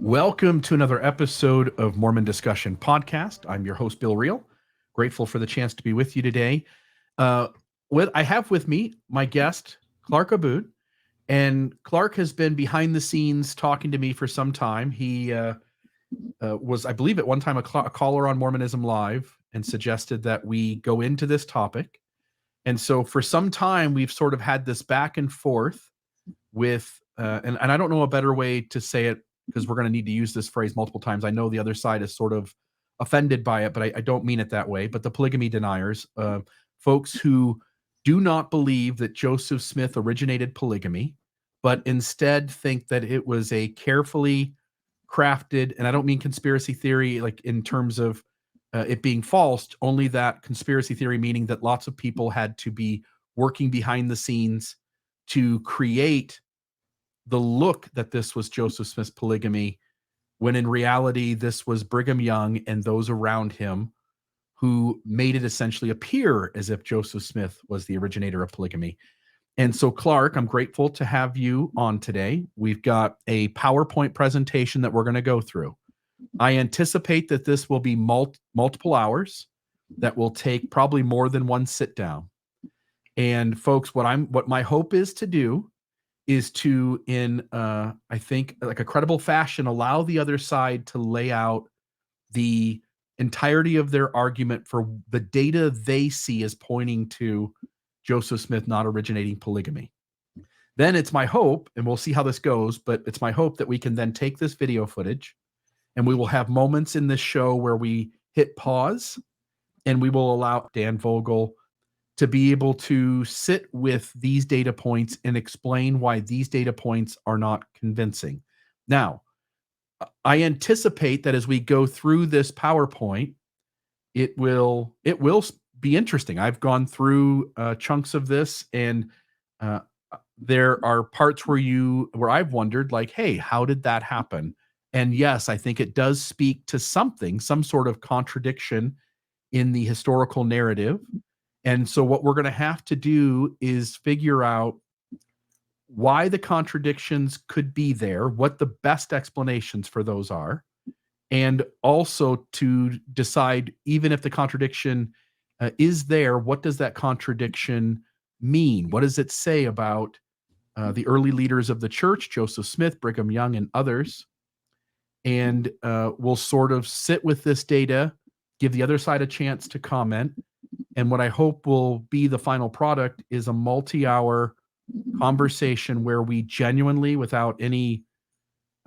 Welcome to another episode of Mormon Discussion Podcast. I'm your host, Bill Reel. Grateful for the chance to be with you today. I have with me my guest, Clark Aboud. And Clark has been behind the scenes talking to me for some time. He was, I believe, at one time a caller on Mormonism Live and suggested that we go into this topic. And so for some time, we've sort of had this back and forth with, and I don't know a better way to say it, because we're going to need to use this phrase multiple times. I know the other side is sort of offended by it, but I don't mean it that way. But the polygamy deniers, folks who do not believe that Joseph Smith originated polygamy, but instead think that it was a carefully crafted, and I don't mean conspiracy theory like in terms of it being false, only that conspiracy theory meaning that lots of people had to be working behind the scenes to create the look that this was Joseph Smith's polygamy, when in reality, this was Brigham Young and those around him who made it essentially appear as if Joseph Smith was the originator of polygamy. And so, Clark, I'm grateful to have you on today. We've got a PowerPoint presentation that we're going to go through. I anticipate that this will be multiple hours, that will take probably more than one sit down. And folks, what my hope is to do is to, in I think, like a credible fashion, allow the other side to lay out the entirety of their argument for the data they see as pointing to Joseph Smith not originating polygamy. Then it's my hope, and we'll see how this goes, but it's my hope that we can then take this video footage and we will have moments in this show where we hit pause and we will allow Dan Vogel to be able to sit with these data points and explain why these data points are not convincing. Now, I anticipate that as we go through this PowerPoint, it will be interesting. I've gone through chunks of this, and there are parts where I've wondered, like, hey, how did that happen? And yes, I think it does speak to some sort of contradiction in the historical narrative. And so what we're going to have to do is figure out why the contradictions could be there, what the best explanations for those are, and also to decide, even if the contradiction is there, what does that contradiction mean? What does it say about the early leaders of the church, Joseph Smith, Brigham Young, and others? And we'll sort of sit with this data, give the other side a chance to comment. And what I hope will be the final product is a multi-hour conversation where we genuinely, without any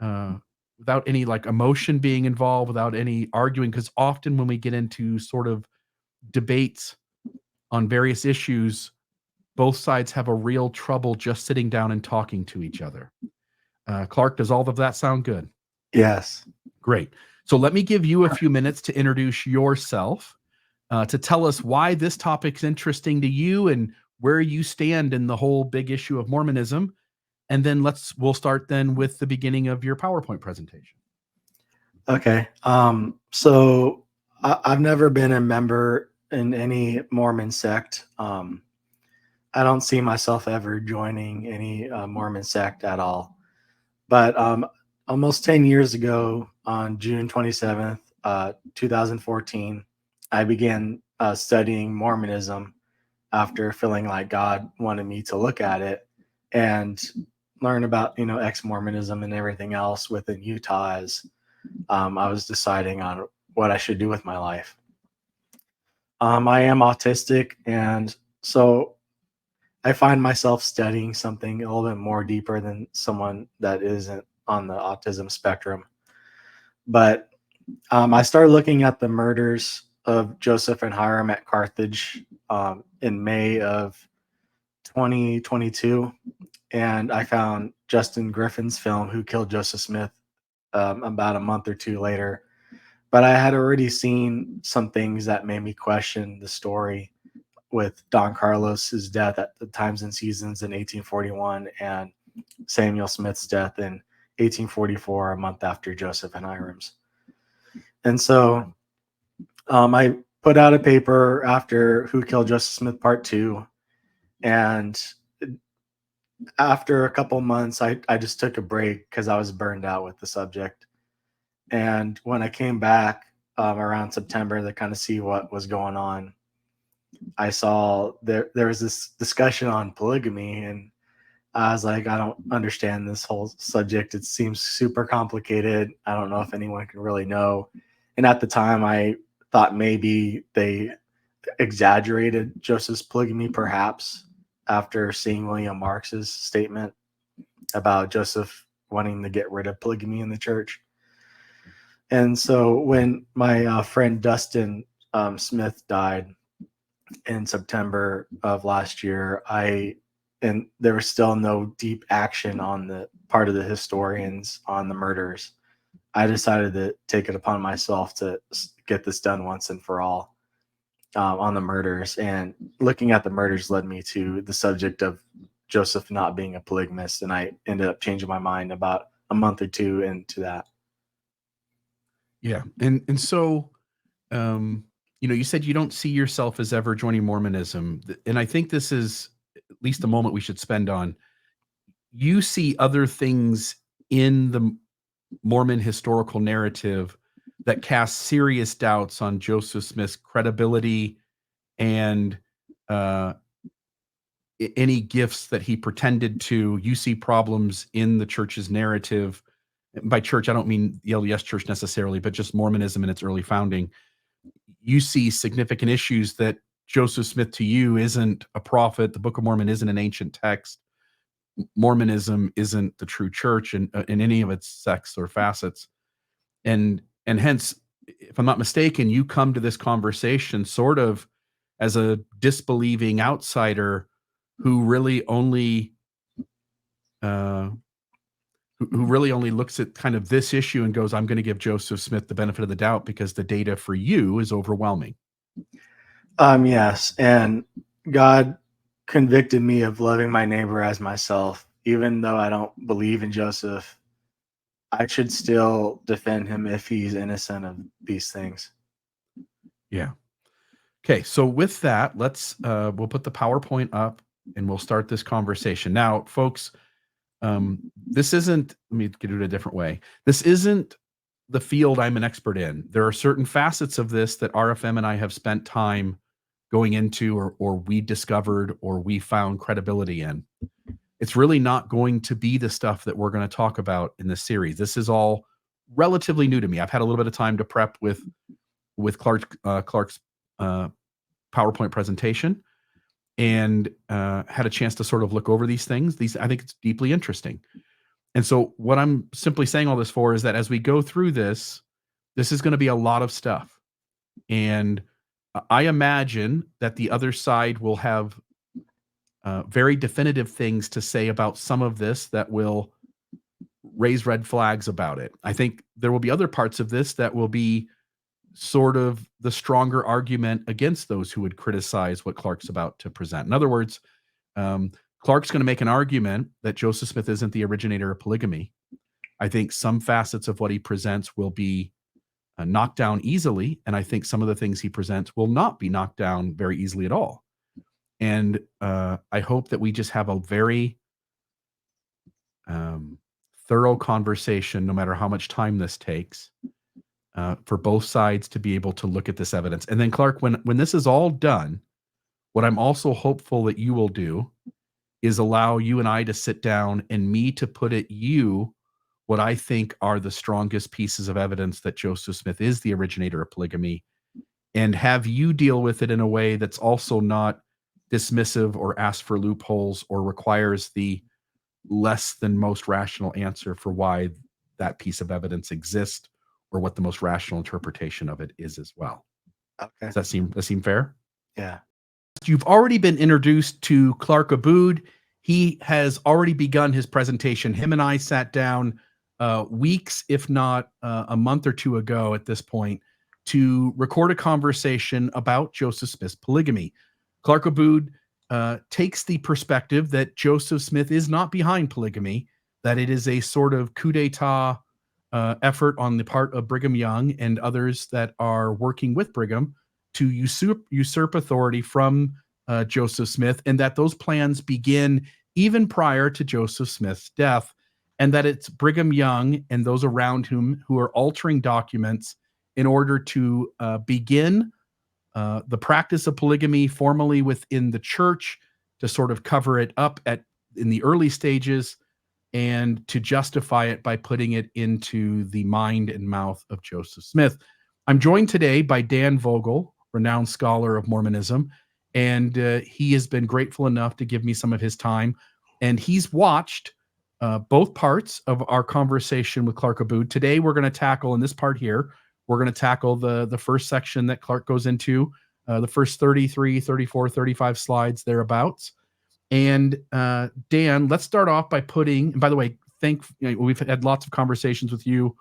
like emotion being involved, without any arguing, because often when we get into sort of debates on various issues, both sides have a real trouble just sitting down and talking to each other. Clark, does all of that sound good? Yes. Great. So let me give you a few minutes to introduce yourself. To tell us why this topic's interesting to you and where you stand in the whole big issue of Mormonism. And then we'll start then with the beginning of your PowerPoint presentation. Okay. So I've never been a member in any Mormon sect. I don't see myself ever joining any Mormon sect at all. But almost 10 years ago, on June 27th, 2014, I began studying Mormonism after feeling like God wanted me to look at it and learn about, ex-Mormonism and everything else within Utah as I was deciding on what I should do with my life. I am autistic, and so I find myself studying something a little bit more deeper than someone that isn't on the autism spectrum. But I started looking at the murders of Joseph and Hiram at Carthage in May of 2022, and I found Justin Griffin's film Who Killed Joseph Smith about a month or two later. But I had already seen some things that made me question the story, with Don Carlos's death at the Times and Seasons in 1841 and Samuel Smith's death in 1844, a month after Joseph and Hiram's. And so I put out a paper after Who Killed Joseph Smith Part 2. And after a couple months, I just took a break because I was burned out with the subject. And when I came back around September to kind of see what was going on, I saw there was this discussion on polygamy, and I was like, I don't understand this whole subject. It seems super complicated. I don't know if anyone can really know. And at the time, I thought maybe they exaggerated Joseph's polygamy, perhaps, after seeing William Marks's statement about Joseph wanting to get rid of polygamy in the church. And so when my friend Dustin Smith died in September of last year, and there was still no deep action on the part of the historians on the murders. I decided to take it upon myself to get this done once and for all on the murders. And looking at the murders led me to the subject of Joseph not being a polygamist, and I ended up changing my mind about a month or two into that. Yeah, and so, you said you don't see yourself as ever joining Mormonism, and I think this is at least a moment we should spend on. You see other things in the Mormon historical narrative that cast serious doubts on Joseph Smith's credibility and any gifts that he pretended to. You see problems in the church's narrative. By church, I don't mean the LDS church necessarily, but just Mormonism in its early founding. You see significant issues that Joseph Smith to you isn't a prophet. The Book of Mormon isn't an ancient text. Mormonism isn't the true church in any of its sects or facets. And hence, if I'm not mistaken, you come to this conversation sort of as a disbelieving outsider who really only looks at kind of this issue and goes, I'm going to give Joseph Smith the benefit of the doubt because the data for you is overwhelming. Yes. And God convicted me of loving my neighbor as myself. Even though I don't believe in Joseph, I should still defend him if he's innocent of these things. Yeah. Okay. So with that, we'll put the PowerPoint up and we'll start this conversation. Now, folks, this isn't, let me get it a different way. This isn't the field I'm an expert in. There are certain facets of this that RFM and I have spent time going into, or we discovered, or we found credibility in. It's really not going to be the stuff that we're going to talk about in this series. This is all relatively new to me. I've had a little bit of time to prep with Clark's PowerPoint presentation, and had a chance to sort of look over these things. I think it's deeply interesting. And so what I'm simply saying all this for is that as we go through this is going to be a lot of stuff. And I imagine that the other side will have very definitive things to say about some of this that will raise red flags about it. I think there will be other parts of this that will be sort of the stronger argument against those who would criticize what Clark's about to present. In other words, Clark's going to make an argument that Joseph Smith isn't the originator of polygamy. I think some facets of what he presents will be knocked down easily, and I think some of the things he presents will not be knocked down very easily at all. And I hope that we just have a very thorough conversation, no matter how much time this takes, for both sides to be able to look at this evidence. And then, Clark, when this is all done, what I'm also hopeful that you will do is allow you and I to sit down and me to put at you what I think are the strongest pieces of evidence that Joseph Smith is the originator of polygamy, and have you deal with it in a way that's also not dismissive or ask for loopholes or requires the less than most rational answer for why that piece of evidence exists or what the most rational interpretation of it is as well. Okay. Does that seem fair? Yeah. You've already been introduced to Clark Aboud. He has already begun his presentation. Him and I sat down weeks, if not a month or two ago at this point, to record a conversation about Joseph Smith's polygamy. Clark Aboud takes the perspective that Joseph Smith is not behind polygamy, that it is a sort of coup d'etat effort on the part of Brigham Young and others that are working with Brigham to usurp authority from Joseph Smith, and that those plans begin even prior to Joseph Smith's death, and that it's Brigham Young and those around whom who are altering documents in order to begin the practice of polygamy formally within the church, to sort of cover it up in the early stages, and to justify it by putting it into the mind and mouth of Joseph Smith. I'm joined today by Dan Vogel, renowned scholar of Mormonism, and he has been grateful enough to give me some of his time. And he's watched both parts of our conversation with Clark Aboud. Today, we're going to tackle, in this part here, we're going to tackle the first section that Clark goes into, the first 33, 34, 35 slides thereabouts. And Dan, let's start off by and by the way, we've had lots of conversations with you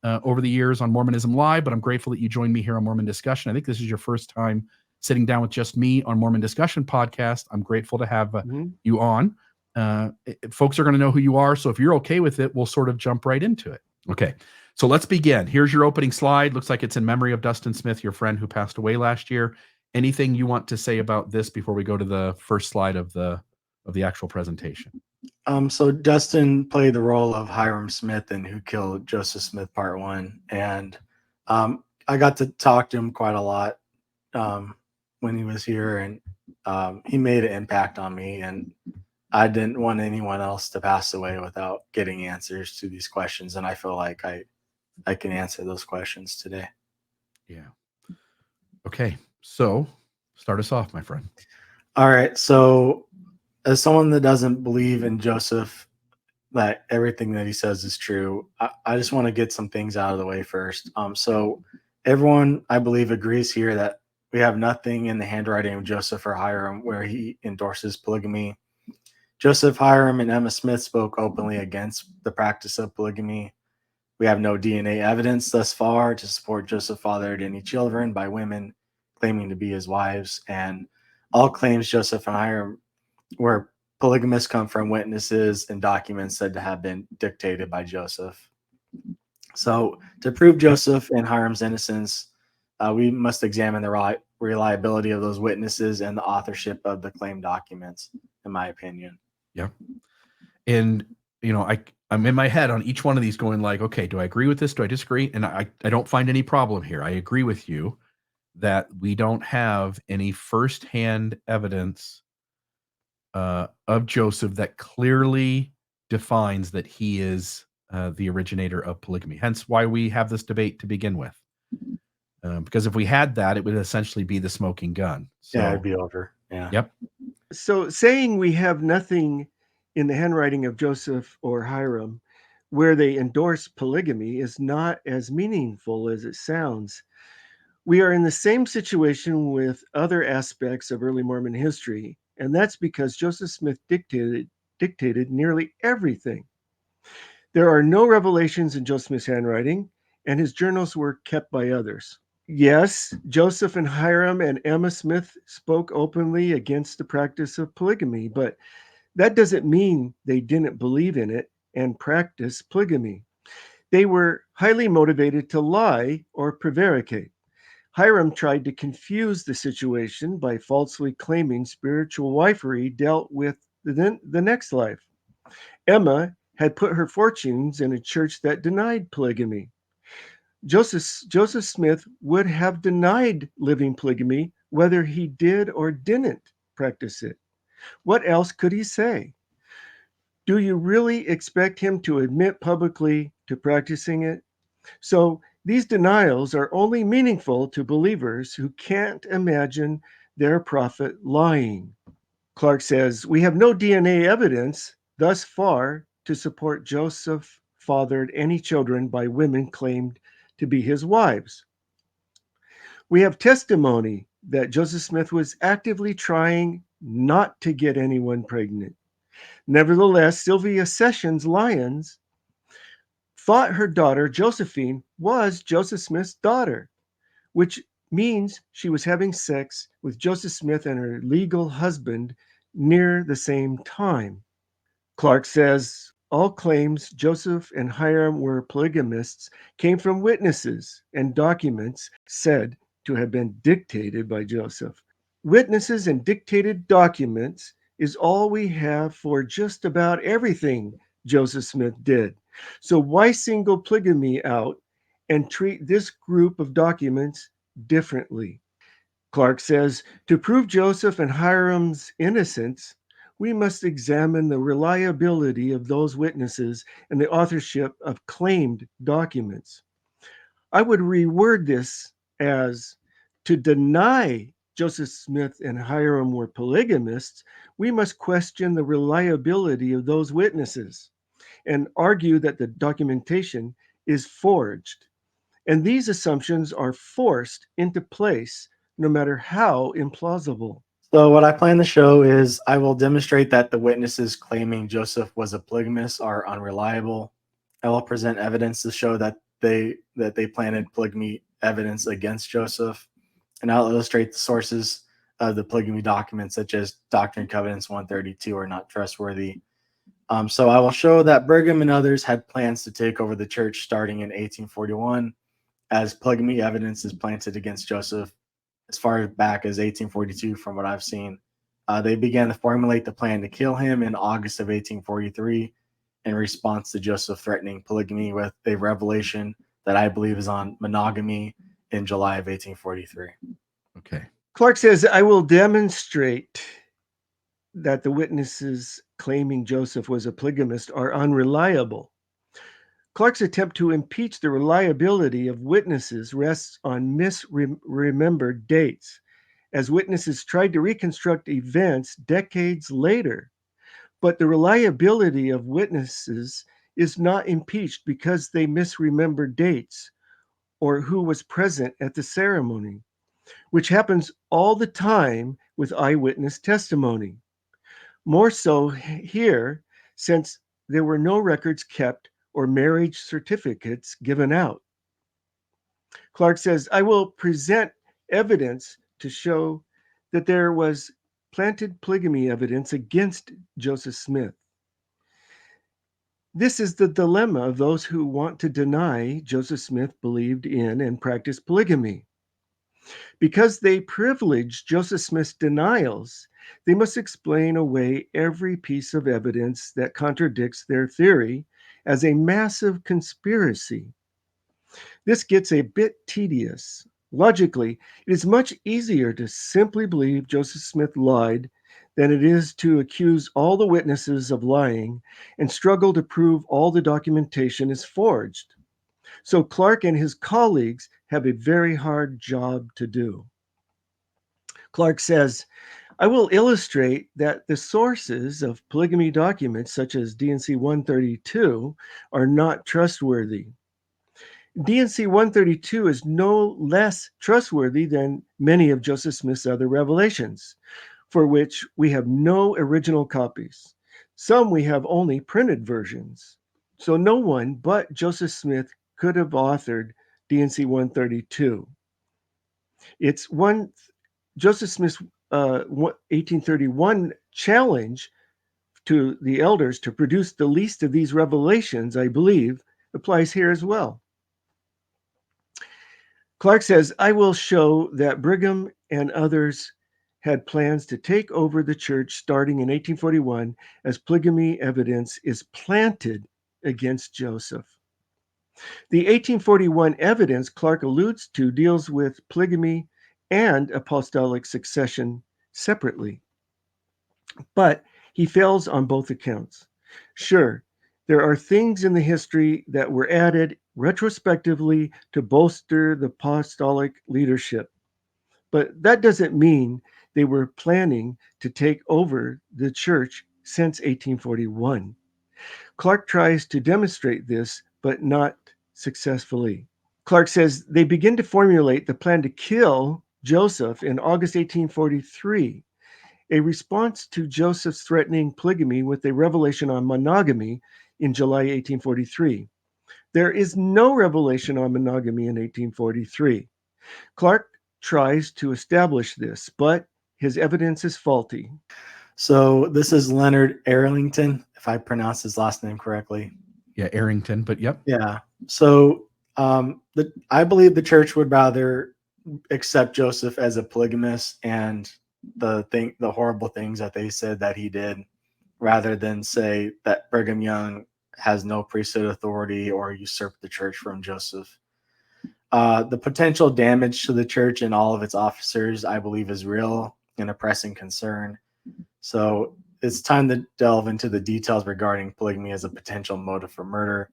over the years on Mormonism Live, but I'm grateful that you joined me here on Mormon Discussion. I think this is your first time sitting down with just me on Mormon Discussion Podcast. I'm grateful to have you on. Folks are going to know who you are, so if you're okay with it, we'll sort of jump right into it. Okay, so let's begin. Here's your opening slide. Looks like it's in memory of Dustin Smith, your friend who passed away last year. Anything you want to say about this before we go to the first slide of the actual presentation? So Dustin played the role of Hiram Smith in Who Killed Joseph Smith Part 1. And I got to talk to him quite a lot when he was here, and he made an impact on me. And I didn't want anyone else to pass away without getting answers to these questions. And I feel like I can answer those questions today. Yeah. Okay. So start us off, my friend. All right. So as someone that doesn't believe in Joseph, that everything that he says is true, I just want to get some things out of the way first. So everyone, I believe, agrees here that we have nothing in the handwriting of Joseph or Hiram where he endorses polygamy. Joseph, Hiram, and Emma Smith spoke openly against the practice of polygamy. We have no DNA evidence thus far to support Joseph fathered any children by women claiming to be his wives, and all claims Joseph and Hiram were polygamists come from witnesses and documents said to have been dictated by Joseph. So to prove Joseph and Hiram's innocence, we must examine the reliability of those witnesses and the authorship of the claimed documents, in my opinion. Yeah. And, I'm in my head on each one of these going like, okay, do I agree with this? Do I disagree? And I don't find any problem here. I agree with you that we don't have any firsthand evidence of Joseph that clearly defines that he is the originator of polygamy. Hence why we have this debate to begin with. Because if we had that, it would essentially be the smoking gun. So, yeah, it'd be over. Yeah. Yep. So saying we have nothing in the handwriting of Joseph or Hiram where they endorse polygamy is not as meaningful as it sounds. We are in the same situation with other aspects of early Mormon history, and that's because Joseph Smith dictated nearly everything. There are no revelations in Joseph Smith's handwriting, and his journals were kept by others. Yes, Joseph and Hiram and Emma Smith spoke openly against the practice of polygamy, but that doesn't mean they didn't believe in it and practice polygamy. They were highly motivated to lie or prevaricate. Hiram tried to confuse the situation by falsely claiming spiritual wifery dealt with the next life. Emma had put her fortunes in a church that denied polygamy. Joseph Smith would have denied living polygamy whether he did or didn't practice it. What else could he say? Do you really expect him to admit publicly to practicing it? So these denials are only meaningful to believers who can't imagine their prophet lying. Clark says, we have no DNA evidence thus far to support Joseph fathered any children by women claimed to be his wives. We have testimony that Joseph Smith was actively trying not to get anyone pregnant. Nevertheless, Sylvia Sessions Lyons thought her daughter Josephine was Joseph Smith's daughter, which means she was having sex with Joseph Smith and her legal husband near the same time. Clark says all claims Joseph and Hiram were polygamists came from witnesses and documents said to have been dictated by Joseph. Witnesses and dictated documents is all we have for just about everything Joseph Smith did. So why single polygamy out and treat this group of documents differently? Clark says, to prove Joseph and Hiram's innocence, we must examine the reliability of those witnesses and the authorship of claimed documents. I would reword this as, to deny Joseph Smith and Hiram were polygamists, we must question the reliability of those witnesses and argue that the documentation is forged. And these assumptions are forced into place no matter how implausible. So what I plan to show is I will demonstrate that the witnesses claiming Joseph was a polygamist are unreliable. I will present evidence to show that they planted polygamy evidence against Joseph, and I'll illustrate the sources of the polygamy documents, such as Doctrine and Covenants 132, are not trustworthy. So I will show that Brigham and others had plans to take over the church starting in 1841, as polygamy evidence is planted against Joseph as far back as 1842 from what I've seen. They began to formulate the plan to kill him in August of 1843 in response to Joseph threatening polygamy with a revelation that I believe is on monogamy in July of 1843. Okay. Clark says, I will demonstrate that the witnesses claiming Joseph was a polygamist are unreliable. Clark's attempt to impeach the reliability of witnesses rests on misremembered dates, as witnesses tried to reconstruct events decades later. But the reliability of witnesses is not impeached because they misremember dates or who was present at the ceremony, which happens all the time with eyewitness testimony. More so here, since there were no records kept or marriage certificates given out. Clark says, I will present evidence to show that there was planted polygamy evidence against Joseph Smith. This is the dilemma of those who want to deny Joseph Smith believed in and practiced polygamy. Because they privilege Joseph Smith's denials, they must explain away every piece of evidence that contradicts their theory as a massive conspiracy. This gets a bit tedious. Logically, it is much easier to simply believe Joseph Smith lied than it is to accuse all the witnesses of lying and struggle to prove all the documentation is forged. So Clark and his colleagues have a very hard job to do. Clark says, I will illustrate that the sources of polygamy documents, such as D&C 132, are not trustworthy. D&C 132 is no less trustworthy than many of Joseph Smith's other revelations, for which we have no original copies. Some we have only printed versions. So no one but Joseph Smith could have authored D&C 132. It's Joseph Smith's 1831 challenge to the elders to produce the least of these revelations, I believe, applies here as well. Clark says, I will show that Brigham and others had plans to take over the church starting in 1841 as polygamy evidence is planted against Joseph. The 1841 evidence Clark alludes to deals with polygamy and apostolic succession separately. But he fails on both accounts. Sure, there are things in the history that were added retrospectively to bolster the apostolic leadership, but that doesn't mean they were planning to take over the church since 1841. Clark tries to demonstrate this, but not successfully. Clark says they begin to formulate the plan to kill Joseph in August 1843, a response to Joseph's threatening polygamy with a revelation on monogamy in July 1843. There is no revelation on monogamy in 1843. Clark tries to establish this, but his evidence is faulty. So this is Leonard Arrington, if I pronounce his last name correctly. Yeah, Arrington, but yep. Yeah. So I believe the church would rather accept Joseph as a polygamist and the horrible things that they said that he did, rather than say that Brigham Young has no priesthood authority or usurped the church from Joseph. The potential damage to the church and all of its officers, I believe, is real and a pressing concern. So it's time to delve into the details regarding polygamy as a potential motive for murder.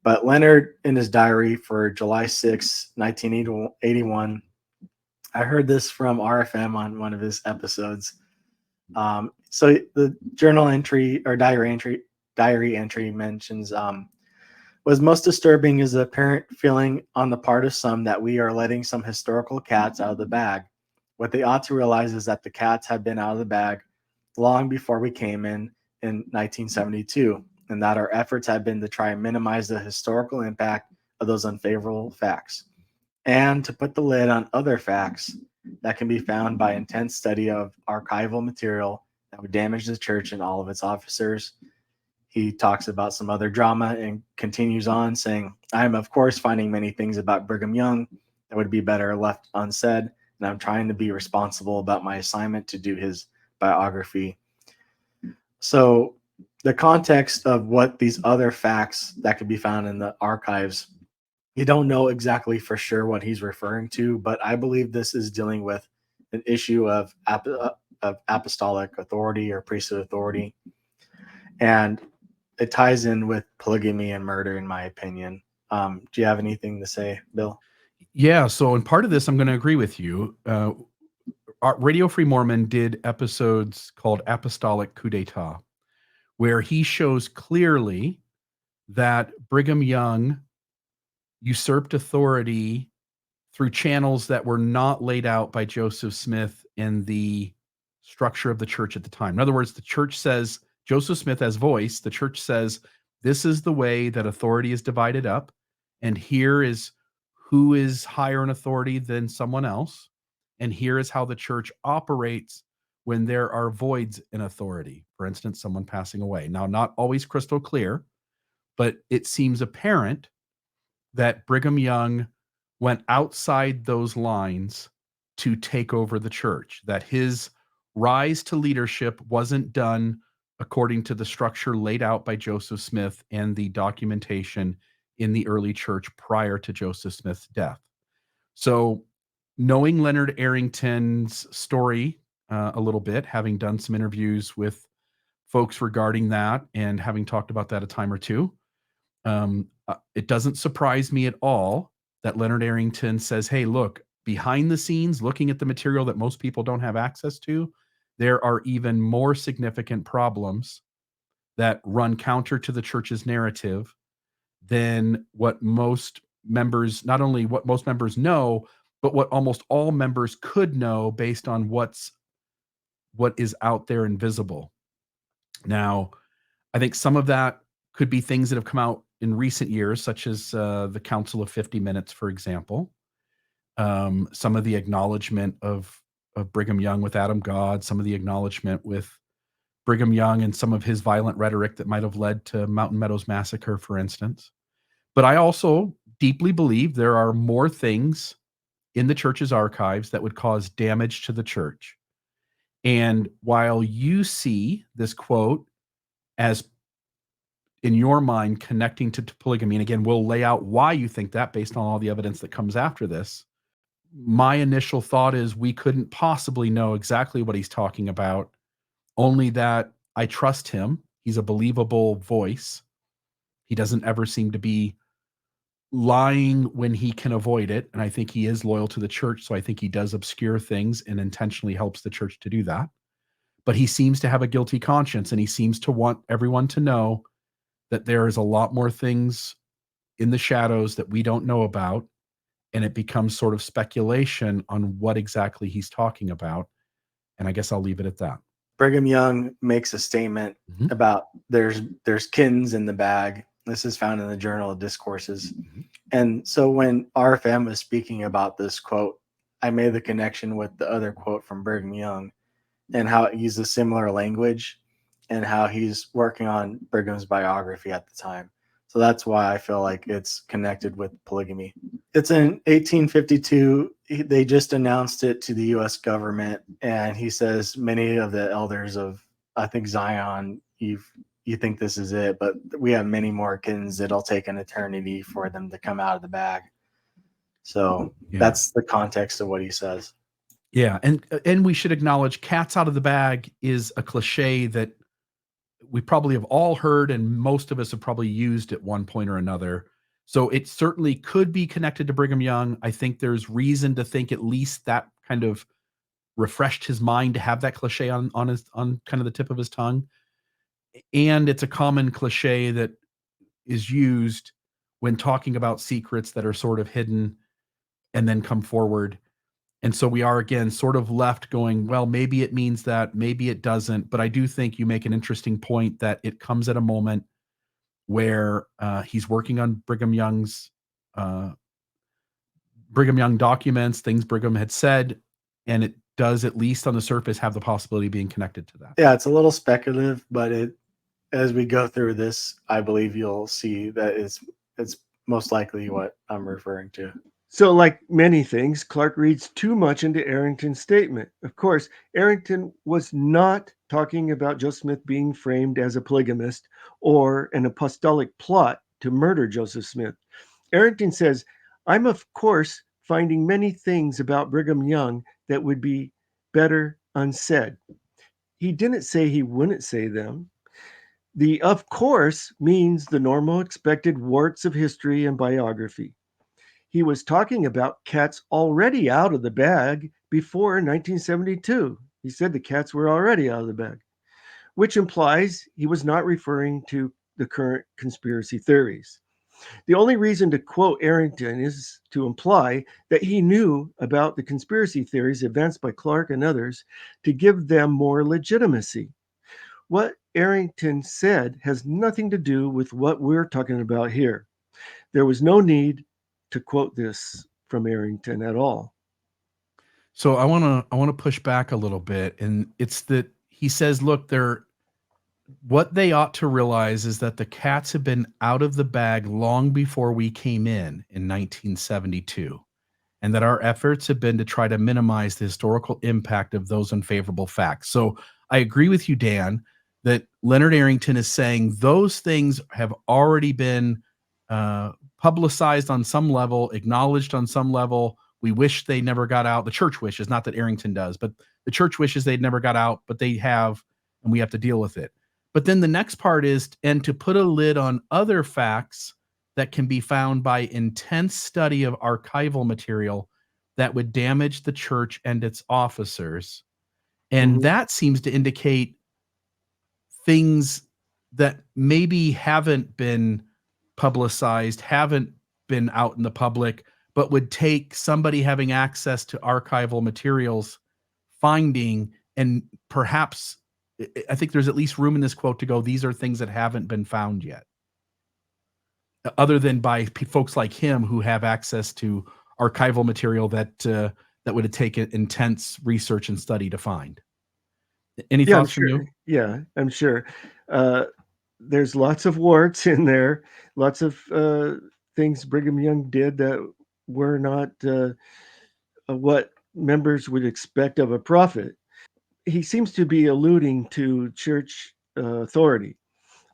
But Leonard, in his diary for July 6, 1981, I heard this from RFM on one of his episodes. So the journal entry or diary entry mentions, was most disturbing is the apparent feeling on the part of some that we are letting some historical cats out of the bag. What they ought to realize is that the cats have been out of the bag long before we came in 1972, and that our efforts have been to try and minimize the historical impact of those unfavorable facts, and to put the lid on other facts that can be found by intense study of archival material that would damage the church and all of its officers. He talks about some other drama and continues on saying, I am, of course, finding many things about Brigham Young that would be better left unsaid, and I'm trying to be responsible about my assignment to do his biography. So the context of what these other facts that could be found in the archives, you don't know exactly for sure what he's referring to, but I believe this is dealing with an issue of apostolic authority or priesthood authority. And it ties in with polygamy and murder, in my opinion. Do you have anything to say, Bill? Yeah. So in part of this, I'm going to agree with you. Radio Free Mormon did episodes called Apostolic Coup d'etat, where he shows clearly that Brigham Young usurped authority through channels that were not laid out by Joseph Smith in the structure of the church at the time. In other words, the church says, Joseph Smith has voice, the church says, this is the way that authority is divided up, and here is who is higher in authority than someone else, and here is how the church operates when there are voids in authority. For instance, someone passing away. Now, not always crystal clear, but it seems apparent that Brigham Young went outside those lines to take over the church, that his rise to leadership wasn't done according to the structure laid out by Joseph Smith and the documentation in the early church prior to Joseph Smith's death. So knowing Leonard Arrington's story a little bit, having done some interviews with folks regarding that and having talked about that a time or two, it doesn't surprise me at all that Leonard Arrington says, hey, look, behind the scenes, looking at the material that most people don't have access to, there are even more significant problems that run counter to the church's narrative than what most members, not only what most members know, but what almost all members could know based on what is out there and visible. Now, I think some of that could be things that have come out in recent years, such as the Council of 50 Minutes, for example. Some of the acknowledgement of Brigham Young with Adam God, some of the acknowledgement with Brigham Young and some of his violent rhetoric that might have led to Mountain Meadows Massacre, for instance. But I also deeply believe there are more things in the church's archives that would cause damage to the church. And while you see this quote as, in your mind, connecting to polygamy, and again, we'll lay out why you think that based on all the evidence that comes after this, my initial thought is we couldn't possibly know exactly what he's talking about, only that I trust him. He's a believable voice. He doesn't ever seem to be lying when he can avoid it. And I think he is loyal to the church. So I think he does obscure things and intentionally helps the church to do that. But he seems to have a guilty conscience, and he seems to want everyone to know that there is a lot more things in the shadows that we don't know about. And it becomes sort of speculation on what exactly he's talking about. And I guess I'll leave it at that. Brigham Young makes a statement about there's kittens in the bag. This is found in the Journal of Discourses. And so when RFM was speaking about this quote, I made the connection with the other quote from Brigham Young and how it uses similar language and how he's working on Brigham's biography at the time. So that's why I feel like it's connected with polygamy. It's in 1852. They just announced it to the U.S. government. And he says many of the elders of, I think, Zion, you think this is it, but we have many more kittens. It'll take an eternity for them to come out of the bag. So that's the context of what he says. Yeah, and we should acknowledge cats out of the bag is a cliche that we probably have all heard, and most of us have probably used at one point or another. So it certainly could be connected to Brigham Young. I think there's reason to think at least that kind of refreshed his mind to have that cliche on kind of the tip of his tongue. And it's a common cliche that is used when talking about secrets that are sort of hidden and then come forward. And so we are, again, sort of left going, well, maybe it means that, maybe it doesn't. But I do think you make an interesting point that it comes at a moment where he's working on Brigham Young documents, things Brigham had said, and it does, at least on the surface, have the possibility of being connected to that. Yeah, it's a little speculative, but as we go through this, I believe you'll see that it's most likely what I'm referring to. So, like many things, Clark reads too much into Arrington's statement. Of course, Arrington was not talking about Joseph Smith being framed as a polygamist or an apostolic plot to murder Joseph Smith. Arrington says, I'm, of course, finding many things about Brigham Young that would be better unsaid. He didn't say he wouldn't say them. The of course means the normal expected warts of history and biography. He was talking about cats already out of the bag before 1972. He said the cats were already out of the bag, which implies he was not referring to the current conspiracy theories. The only reason to quote Arrington is to imply that he knew about the conspiracy theories advanced by Clark and others to give them more legitimacy. What Arrington said has nothing to do with what we're talking about here. There was no need to quote this from Arrington at all. So I want to push back a little bit, and it's that he says, look, what they ought to realize is that the cats have been out of the bag long before we came in 1972, and that our efforts have been to try to minimize the historical impact of those unfavorable facts. So I agree with you, Dan, that Leonard Arrington is saying those things have already been publicized on some level, acknowledged on some level. We wish they never got out. The church wishes, not that Arrington does, but the church wishes they'd never got out, but they have, and we have to deal with it. But then the next part is, and to put a lid on other facts that can be found by intense study of archival material that would damage the church and its officers. And that seems to indicate things that maybe haven't been publicized, haven't been out in the public, but would take somebody having access to archival materials, finding, and perhaps, I think there's at least room in this quote to go, these are things that haven't been found yet, other than by folks like him who have access to archival material that would have taken intense research and study to find. Any thoughts from you? Yeah, I'm sure. There's lots of warts in there, lots of things Brigham Young did that were not what members would expect of a prophet. He seems to be alluding to church authority.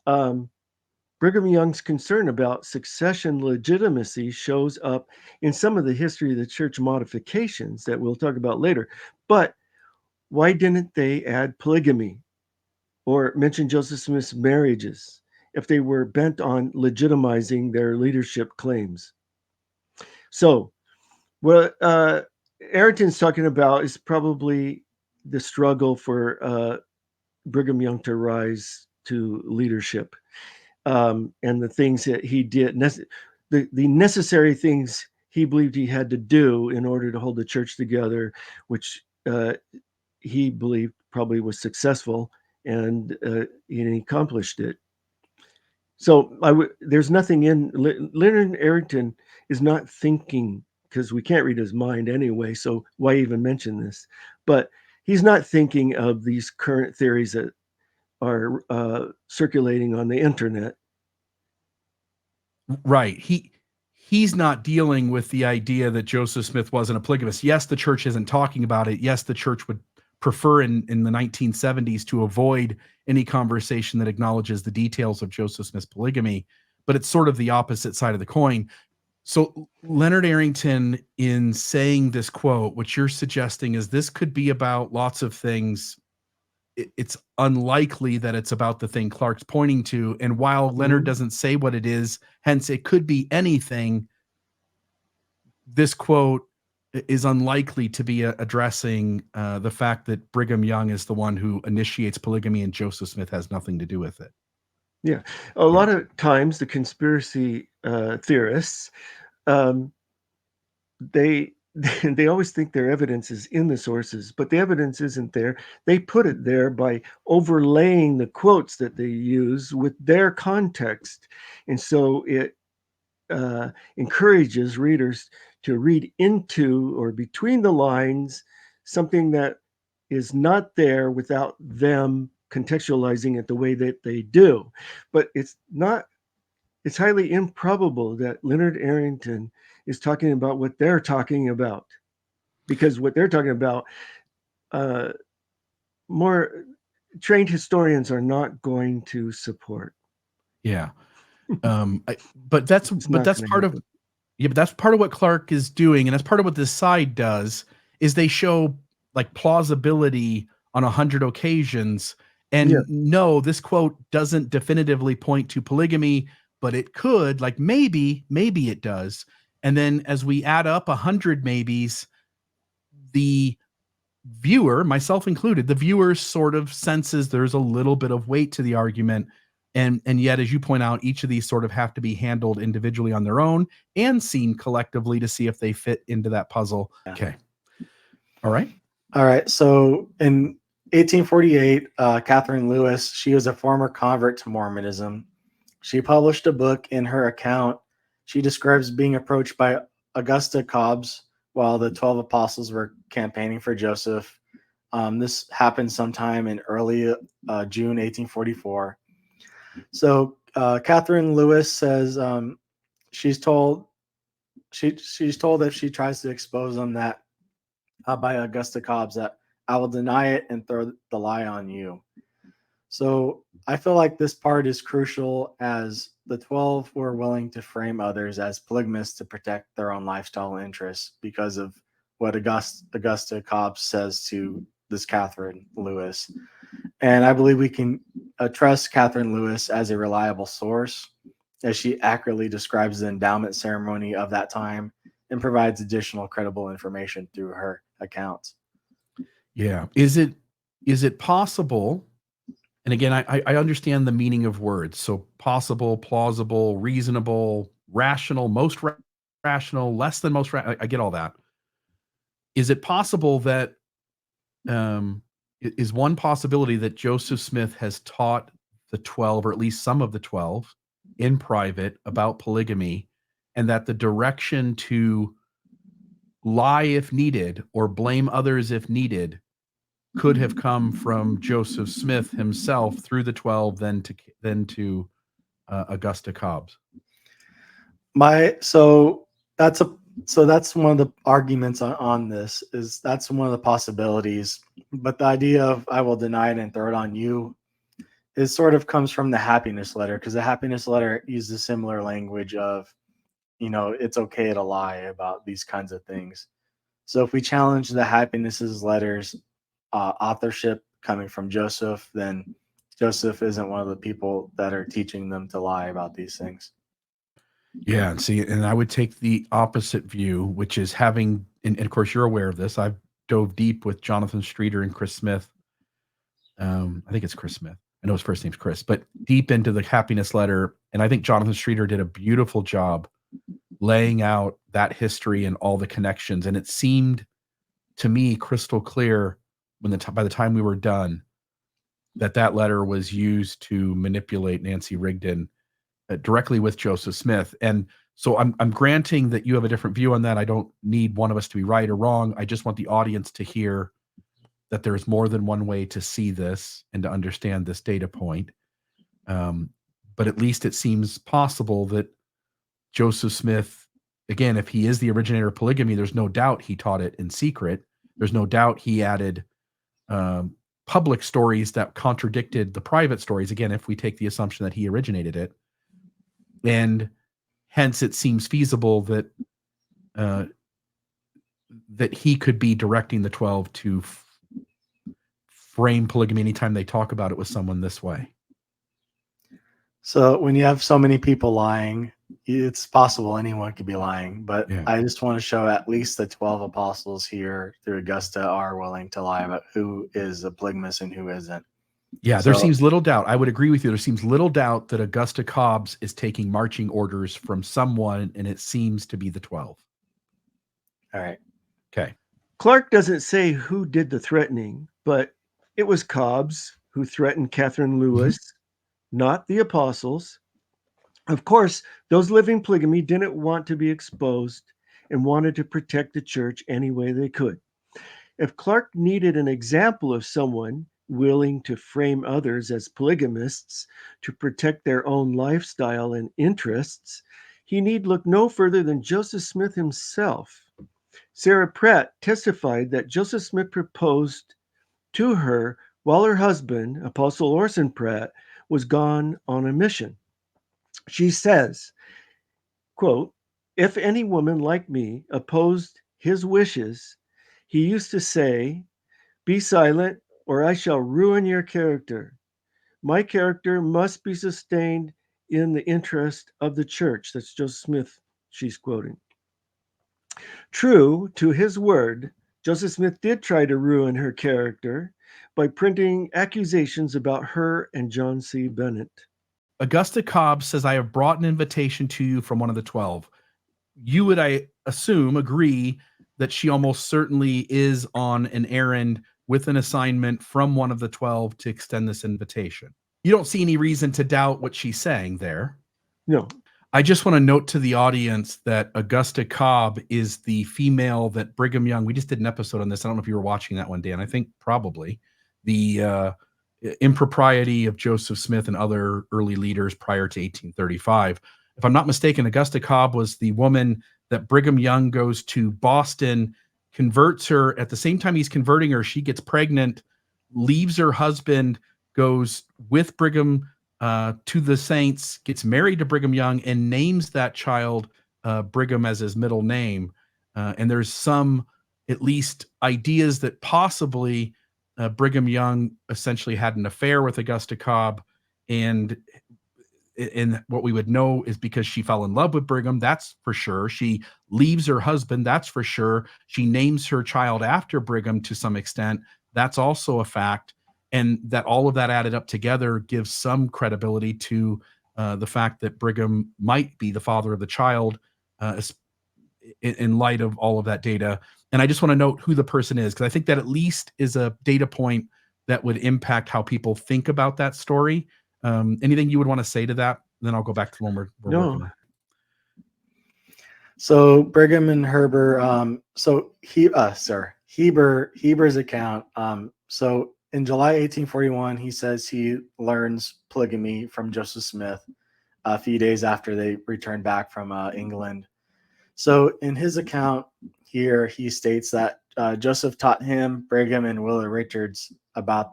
Brigham Young's concern about succession legitimacy shows up in some of the history of the church modifications that we'll talk about later. But why didn't they add polygamy or mention Joseph Smith's marriages if they were bent on legitimizing their leadership claims? So what Arrington's talking about is probably the struggle for Brigham Young to rise to leadership, and the things that he did, the necessary things he believed he had to do in order to hold the church together, which he believed probably was successful, and he accomplished it. So there's nothing in Leonard Arrington is not thinking, because we can't read his mind anyway, so why even mention this? But he's not thinking of these current theories that are circulating on the internet. Right. He's not dealing with the idea that Joseph Smith wasn't a polygamist. Yes, the church isn't talking about it. Yes, the church would prefer in the 1970s to avoid any conversation that acknowledges the details of Joseph Smith's polygamy, but it's sort of the opposite side of the coin. So Leonard Arrington, in saying this quote, what you're suggesting is this could be about lots of things. It's unlikely that it's about the thing Clark's pointing to. And while Leonard doesn't say what it is, hence it could be anything, this quote is unlikely to be addressing the fact that Brigham Young is the one who initiates polygamy and Joseph Smith has nothing to do with it. Yeah. A lot of times the conspiracy theorists, they always think their evidence is in the sources, but the evidence isn't there. They put it there by overlaying the quotes that they use with their context. And so it encourages readers to read into or between the lines something that is not there without them contextualizing it the way that they do. But it's highly improbable that Leonard Arrington is talking about what they're talking about, because what they're talking about, more trained historians are not going to support. Yeah. But that's part of, but that's part of what Clark is doing. And that's part of what this side does, is they show like plausibility on 100 occasions. And no, this quote doesn't definitively point to polygamy, but it could, like maybe it does. And then as we add up 100 maybes, the viewer, myself included, the viewer sort of senses there's a little bit of weight to the argument. And yet, as you point out, each of these sort of have to be handled individually on their own and seen collectively to see if they fit into that puzzle. Yeah. Okay. All right. So in 1848, Katherine Lewis, she was a former convert to Mormonism. She published a book. In her account, she describes being approached by Augusta Cobbs while the 12 apostles were campaigning for Joseph. This happened sometime in early June 1844. So Katherine Lewis says she's told if she tries to expose them that by Augusta Cobbs that I will deny it and throw the lie on you. So I feel like this part is crucial, as the 12 were willing to frame others as polygamists to protect their own lifestyle interests because of what Augusta Cobbs says to this Katherine Lewis. And I believe we can trust Katherine Lewis as a reliable source, as she accurately describes the endowment ceremony of that time and provides additional credible information through her accounts. Yeah. Is it possible? And again, I understand the meaning of words. So possible, plausible, reasonable, rational, most rational, less than most. I get all that. Is it possible that is one possibility that Joseph Smith has taught the 12, or at least some of the 12, in private about polygamy, and that the direction to lie if needed or blame others if needed could have come from Joseph Smith himself through the 12, then to Augusta Cobbs? So that's one of the arguments on this, is that's one of the possibilities. But the idea of I will deny it and throw it on you is sort of comes from the happiness letter, because the happiness letter uses similar language of, it's okay to lie about these kinds of things. So if we challenge the happiness's letters authorship coming from Joseph, then Joseph isn't one of the people that are teaching them to lie about these things. Yeah, and I would take the opposite view, which is having, and of course you're aware of this, I've dove deep with Jonathan Streeter and Chris Smith. I think it's Chris Smith. I know his first name's Chris, but deep into the happiness letter. And I think Jonathan Streeter did a beautiful job laying out that history and all the connections. And it seemed to me crystal clear by the time we were done, that letter was used to manipulate Nancy Rigdon directly with Joseph Smith. And so I'm granting that you have a different view on that. I don't need one of us to be right or wrong. I just want the audience to hear that there's more than one way to see this and to understand this data point. But at least it seems possible that Joseph Smith, again, if he is the originator of polygamy, there's no doubt he taught it in secret. There's no doubt he added public stories that contradicted the private stories. Again, if we take the assumption that he originated it, and hence it seems feasible that that he could be directing the 12 to frame polygamy anytime they talk about it with someone this way. So when you have so many people lying, it's possible anyone could be lying. But Yeah. I just want to show at least the 12 apostles here through Augusta are willing to lie about who is a polygamist and who isn't. Yeah, there So- seems little doubt. I would agree with you. There seems little doubt that Augusta Cobbs is taking marching orders from someone, and it seems to be the 12. All right. Okay. Clark doesn't say who did the threatening, but it was Cobbs who threatened Katherine Lewis, not the apostles. Of course, those living polygamy didn't want to be exposed and wanted to protect the church any way they could. If Clark needed an example of someone willing to frame others as polygamists to protect their own lifestyle and interests, he need look no further than Joseph Smith himself. Sarah Pratt testified that Joseph Smith proposed to her while her husband, Apostle Orson Pratt, was gone on a mission. She says, quote, "If any woman like me opposed his wishes, he used to say, 'Be silent, or I shall ruin your character. My character must be sustained in the interest of the church.'" That's Joseph Smith she's quoting. True to his word, Joseph Smith did try to ruin her character by printing accusations about her and John C. Bennett. Augusta Cobbs says, "I have brought an invitation to you from one of the 12. You would, I assume, agree that she almost certainly is on an errand with an assignment from one of the 12 to extend this invitation. You don't see any reason to doubt what she's saying there. No. I just want to note to the audience that Augusta Cobb is the female that Brigham Young, we just did an episode on this. I don't know if you were watching that one, Dan. I think probably. The impropriety of Joseph Smith and other early leaders prior to 1835. If I'm not mistaken, Augusta Cobb was the woman that Brigham Young goes to Boston, converts her. At the same time he's converting her, she gets pregnant, leaves her husband, goes with Brigham to the Saints, gets married to Brigham Young, and names that child Brigham as his middle name. And there's some, at least, ideas that possibly Brigham Young essentially had an affair with Augusta Cobb, and what we would know is because she fell in love with Brigham, that's for sure. She leaves her husband, that's for sure. She names her child after Brigham to some extent, that's also a fact. And that all of that added up together gives some credibility to the fact that Brigham might be the father of the child in light of all of that data. And I just want to note who the person is, because I think that at least is a data point that would impact how people think about that story. Anything you would want to say to that? Then I'll go back to the one we're working on. So Brigham and Heber, Heber's account. So in July 1841, he says he learns polygamy from Joseph Smith a few days after they returned back from England. So in his account here, he states that Joseph taught him, Brigham, and Willard Richards about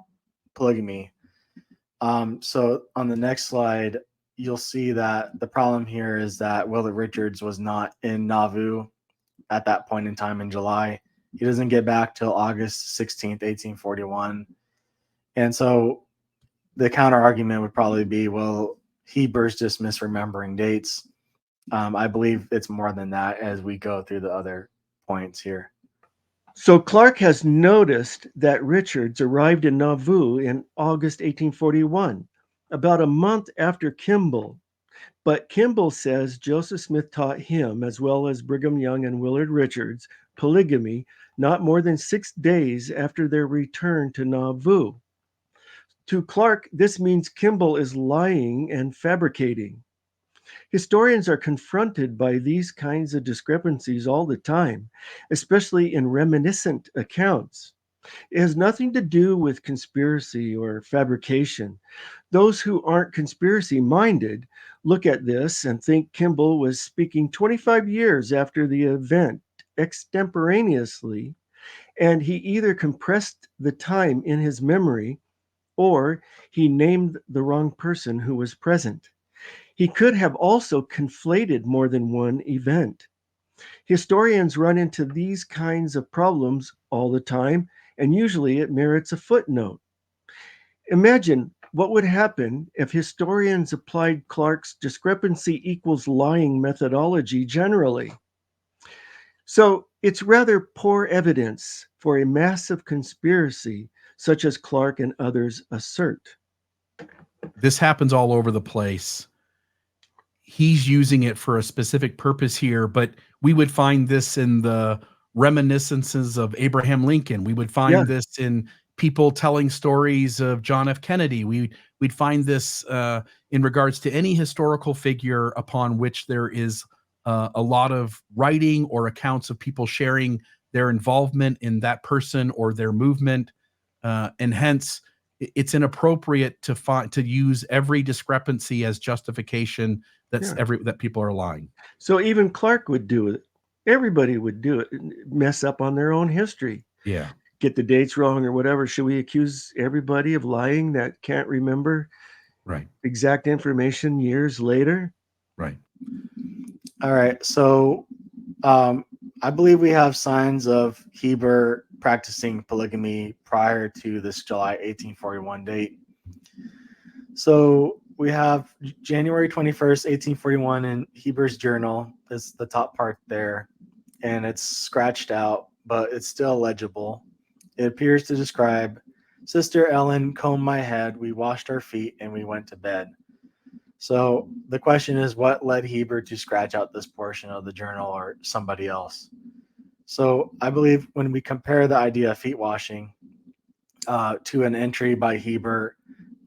polygamy. So on the next slide, you'll see that the problem here is that Willard Richards was not in Nauvoo at that point in time in July. He doesn't get back till August 16th, 1841. And so the counter argument would probably be, well, Heber's just misremembering dates. I believe it's more than that as we go through the other points here. So Clark has noticed that Richards arrived in Nauvoo in August 1841, about a month after Kimball. But Kimball says Joseph Smith taught him, as well as Brigham Young and Willard Richards, polygamy not more than 6 days after their return to Nauvoo. To Clark, this means Kimball is lying and fabricating. Historians are confronted by these kinds of discrepancies all the time, especially in reminiscent accounts. It has nothing to do with conspiracy or fabrication. Those who aren't conspiracy-minded look at this and think Kimball was speaking 25 years after the event extemporaneously And he either compressed the time in his memory or he named the wrong person who was present. He could have also conflated more than one event. Historians run into these kinds of problems all the time, and usually it merits a footnote. Imagine what would happen if historians applied Clark's discrepancy equals lying methodology generally. So it's rather poor evidence for a massive conspiracy such as Clark and others assert. This happens all over the place. He's using it for a specific purpose here, but we would find this in the reminiscences of Abraham Lincoln. We would find this in people telling stories of John F. Kennedy. We'd find this in regards to any historical figure upon which there is a lot of writing or accounts of people sharing their involvement in that person or their movement, and hence it's inappropriate to use every discrepancy as justification that people are lying. So even Clark would do it. Everybody would do it, mess up on their own history. Yeah. Get the dates wrong or whatever. Should we accuse everybody of lying that can't remember exact information years later? Right. All right. So I believe we have signs of Heber practicing polygamy prior to this July 1841 date. So we have January 21st, 1841 in Heber's journal. Is the top part there, and it's scratched out, but it's still legible. It appears to describe, Sister Ellen combed my head, we washed our feet, and we went to bed. So the question is, what led Heber to scratch out this portion of the journal or somebody else? So I believe when we compare the idea of feet washing to an entry by Heber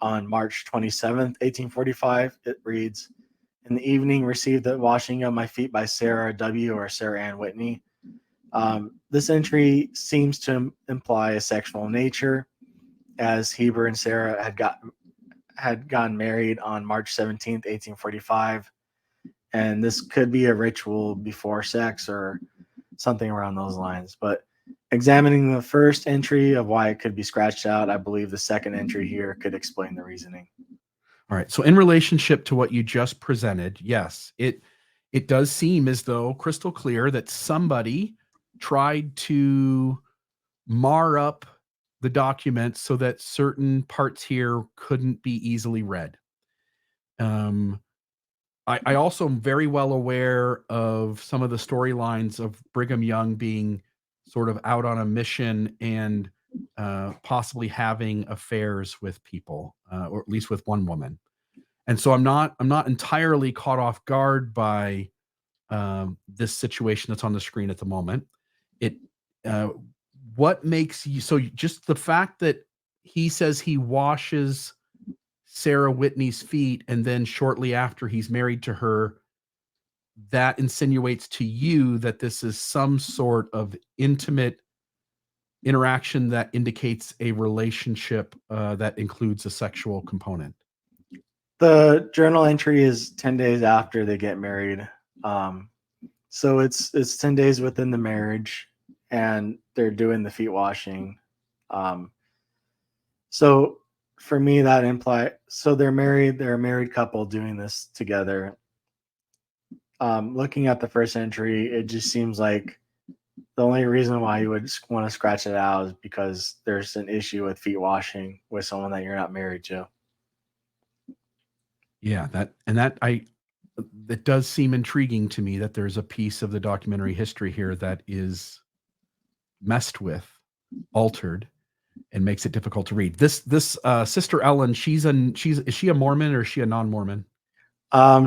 on March 27th, 1845, it reads, in the evening received the washing of my feet by Sarah W. or Sarah Ann Whitney. This entry seems to imply a sexual nature, as Heber and Sarah had gotten married on March 17th, 1845. And this could be a ritual before sex or something around those lines. But examining the first entry of why it could be scratched out, I believe the second entry here could explain the reasoning. All right. So in relationship to what you just presented, yes, it does seem as though crystal clear that somebody tried to mar up the document so that certain parts here couldn't be easily read. I also am very well aware of some of the storylines of Brigham Young being sort of out on a mission and possibly having affairs with people, or at least with one woman. And so I'm not entirely caught off guard by this situation that's on the screen at the moment. What makes you, so just the fact that he says he washes Sarah Whitney's feet and then shortly after he's married to her, that insinuates to you that this is some sort of intimate interaction that indicates a relationship that includes a sexual component. The journal entry is 10 days after they get married. So it's 10 days within the marriage, and they're doing the feet washing. So for me, that implies, so they're a married couple doing this together. Looking at the first entry, it just seems like the only reason why you would want to scratch it out is because there's an issue with feet washing with someone that you're not married to. Yeah, that does seem intriguing to me, that there's a piece of the documentary history here that is messed with, altered, and makes it difficult to read. This Sister Ellen, is she a Mormon or is she a non-Mormon?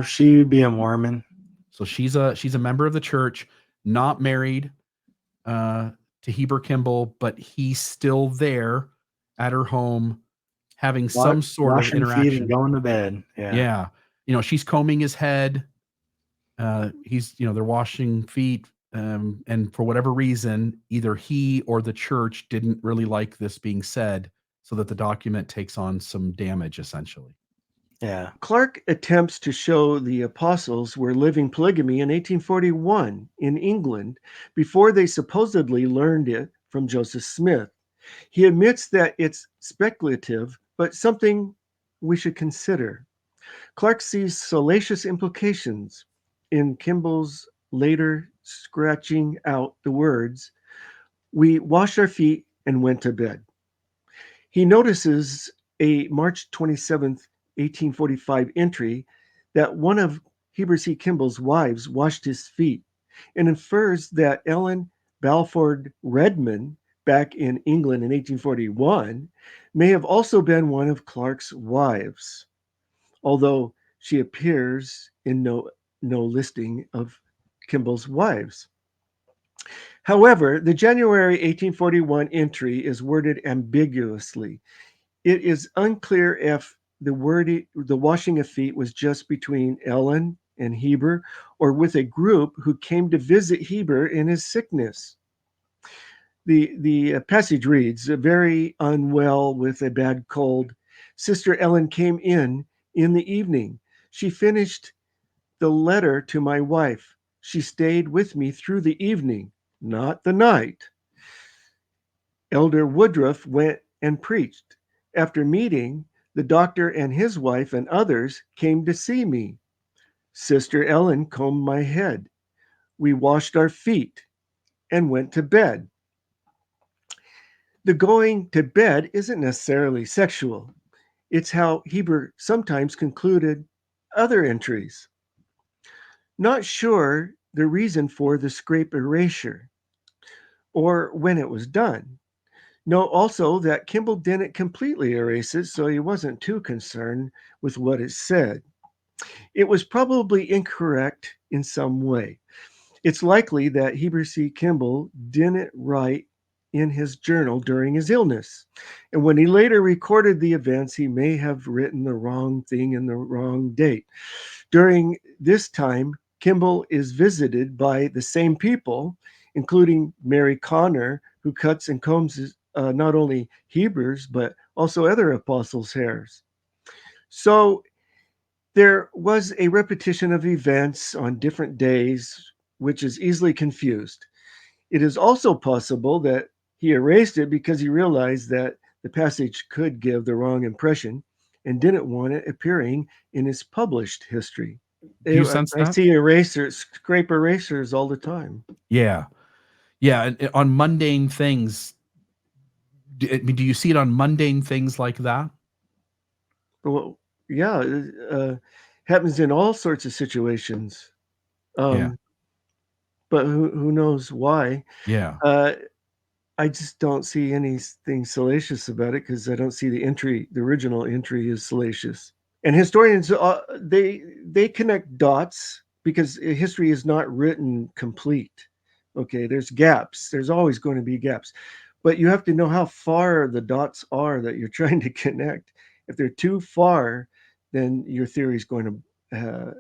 She would be a Mormon. So she's a member of the church, not married to Heber Kimball, but he's still there at her home having some sort of interaction. Feet and going to bed. Yeah. She's combing his head. They're washing feet. And for whatever reason, either he or the church didn't really like this being said, so that the document takes on some damage, essentially. Yeah. Clark attempts to show the apostles were living polygamy in 1841 in England before they supposedly learned it from Joseph Smith. He admits that it's speculative, but something we should consider. Clark sees salacious implications in Kimball's later scratching out the words, "We washed our feet and went to bed." He notices a March 27th, 1845 entry that one of Heber C. Kimball's wives washed his feet and infers that Ellen Balfour Redmond, back in England in 1841, may have also been one of Clark's wives, although she appears in no listing of Kimball's wives. However, the January 1841 entry is worded ambiguously. It is unclear if the washing of feet was just between Ellen and Heber or with a group who came to visit Heber in his sickness. The passage reads, "Very unwell with a bad cold, Sister Ellen came in the evening. She finished the letter to my wife. She stayed with me through the evening, not the night. Elder Woodruff went and preached. After meeting, the doctor and his wife and others came to see me. Sister Ellen combed my head. We washed our feet and went to bed." The going to bed isn't necessarily sexual. It's how Heber sometimes concluded other entries. Not sure the reason for the scrape erasure or when it was done. Note also that Kimball didn't completely erase it, so he wasn't too concerned with what it said. It was probably incorrect in some way. It's likely that Heber C. Kimball didn't write in his journal during his illness. And when he later recorded the events, he may have written the wrong thing in the wrong date. During this time, Kimball is visited by the same people, including Mary Connor, who cuts and combs not only Heber's, but also other apostles' hairs. So there was a repetition of events on different days, which is easily confused. It is also possible that he erased it because he realized that the passage could give the wrong impression and didn't want it appearing in his published history. Do you sense I that? see erasers, scrape erasers all the time. Yeah. Yeah. And on mundane things, do you see it on mundane things like that? Well, yeah, happens in all sorts of situations. Yeah. But who knows why? Yeah. I just don't see anything salacious about it because I don't see the original entry is salacious. And historians, they connect dots because history is not written complete. Okay, there's gaps. There's always going to be gaps, but you have to know how far the dots are that you're trying to connect. If they're too far, then your theory is going to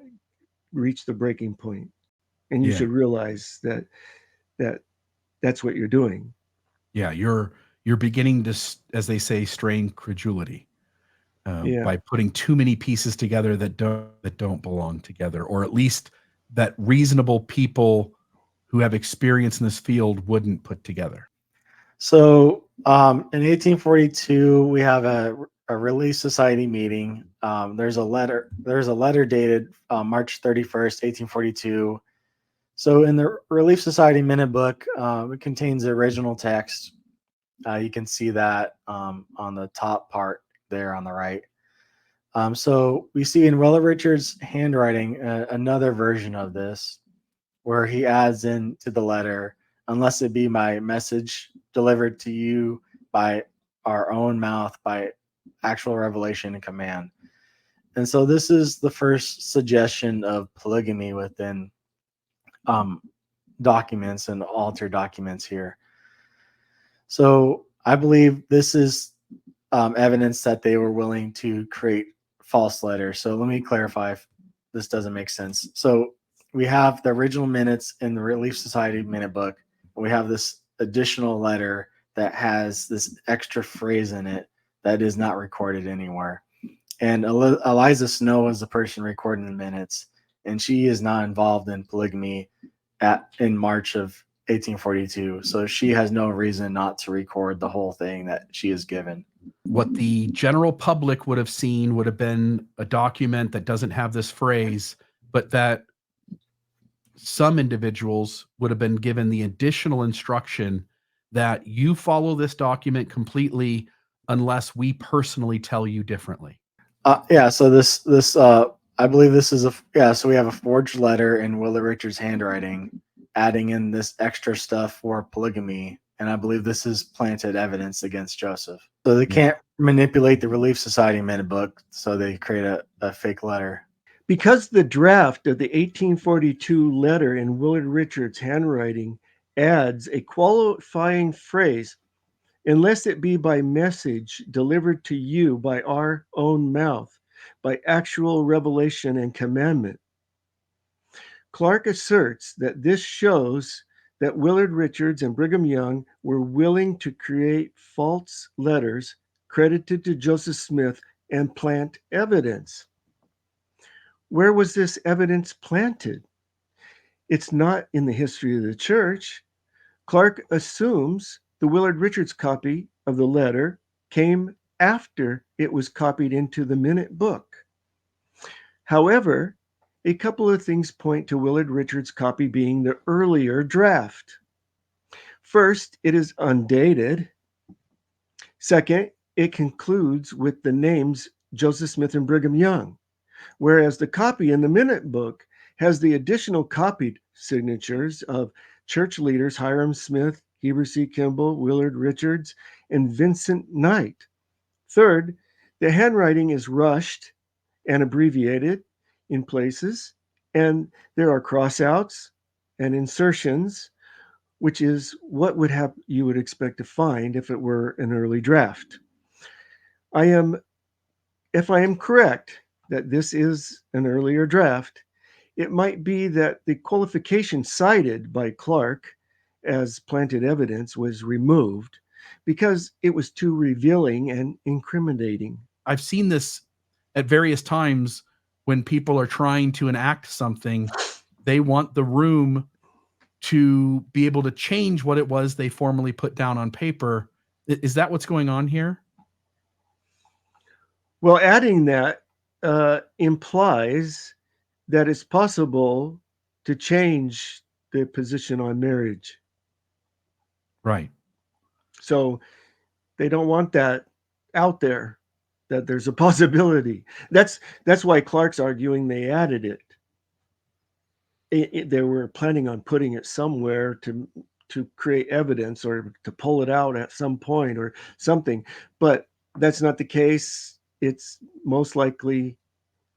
reach the breaking point, and you Yeah. should realize that that's what you're doing. Yeah. You're beginning to, as they say, strain credulity Yeah. by putting too many pieces together that don't belong together, or at least that reasonable people who have experience in this field wouldn't put together. So in 1842, we have a Relief Society meeting. There's a letter dated March 31st, 1842. So in the Relief Society Minute Book, it contains the original text. You can see that on the top part there on the right. So we see in Willa Richards' handwriting another version of this, where he adds into the letter, "Unless it be my message delivered to you by our own mouth, by actual revelation and command." And so this is the first suggestion of polygamy within documents and altered documents here. So I believe this is evidence that they were willing to create false letters. So let me clarify if this doesn't make sense. So we have the original minutes in the Relief Society Minute Book. We have this additional letter that has this extra phrase in it that is not recorded anywhere. And Eliza Snow is the person recording the minutes, and she is not involved in polygamy in March of 1842. So she has no reason not to record the whole thing that she is given. What the general public would have seen would have been a document that doesn't have this phrase, but that some individuals would have been given the additional instruction that you follow this document completely unless we personally tell you differently. Yeah. So this I believe this is so we have a forged letter in Willard Richards' handwriting, adding in this extra stuff for polygamy, and I believe this is planted evidence against Joseph. So they can't manipulate the Relief Society minute book, so they create a fake letter. Because the draft of the 1842 letter in Willard Richards' handwriting adds a qualifying phrase, unless it be by message delivered to you by our own mouth, by actual revelation and commandment. Clark asserts that this shows that Willard Richards and Brigham Young were willing to create false letters credited to Joseph Smith and plant evidence. Where was this evidence planted? It's not in the history of the church. Clark assumes the Willard Richards copy of the letter came after it was copied into the minute book. However, a couple of things point to Willard Richards' copy being the earlier draft. First, it is undated. Second, it concludes with the names Joseph Smith and Brigham Young, whereas the copy in the minute book has the additional copied signatures of church leaders Hiram Smith, Heber C. Kimball, Willard Richards, and Vincent Knight. Third, the handwriting is rushed and abbreviated in places, and there are crossouts and insertions, which is what you would expect to find if it were an early draft. If I am correct that this is an earlier draft, it might be that the qualification cited by Clark as planted evidence was removed because it was too revealing and incriminating. I've seen this at various times when people are trying to enact something. They want the room to be able to change what it was they formally put down on paper. Is that what's going on here? Well, adding that implies that it's possible to change the position on marriage. Right. So they don't want that out there, that there's a possibility. That's why Clark's arguing they added it. They were planning on putting it somewhere to create evidence or to pull it out at some point or something. But that's not the case. It's most likely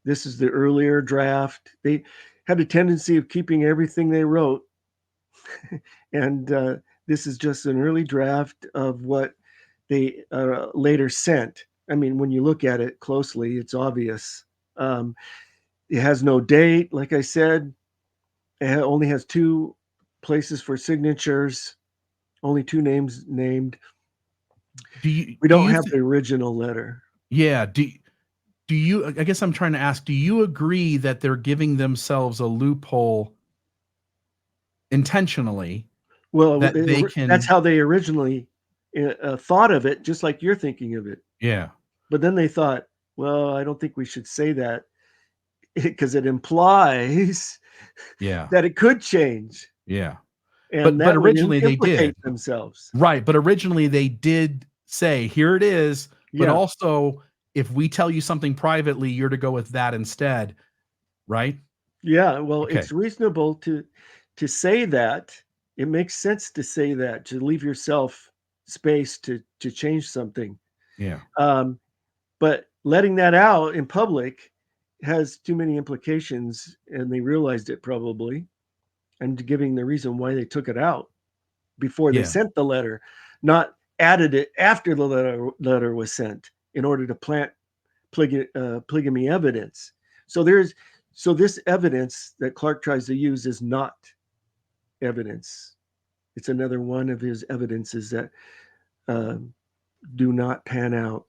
this is the earlier draft. They had a tendency of keeping everything they wrote. And this is just an early draft of what they later sent. I mean, when you look at it closely, it's obvious. It has no date, like I said. It only has 2 places for signatures, only 2 names named. We don't have the original letter. Yeah. Do you, I guess I'm trying to ask, do you agree that they're giving themselves a loophole intentionally? Well, that that's how they originally thought of it, just like you're thinking of it. Yeah. But then they thought, well, I don't think we should say that because it implies that it could change. Yeah. And but originally they did themselves. Right. But originally they did say, here it is. But also, if we tell you something privately, you're to go with that instead. Right. Yeah. Well, it's reasonable to say that. It makes sense to say that, to leave yourself space to change something. Yeah. But letting that out in public has too many implications, and they realized it probably, and giving the reason why they took it out before they sent the letter, not added it after the letter was sent in order to plant polygamy evidence. So this evidence that Clark tries to use is not evidence. It's another one of his evidences that do not pan out.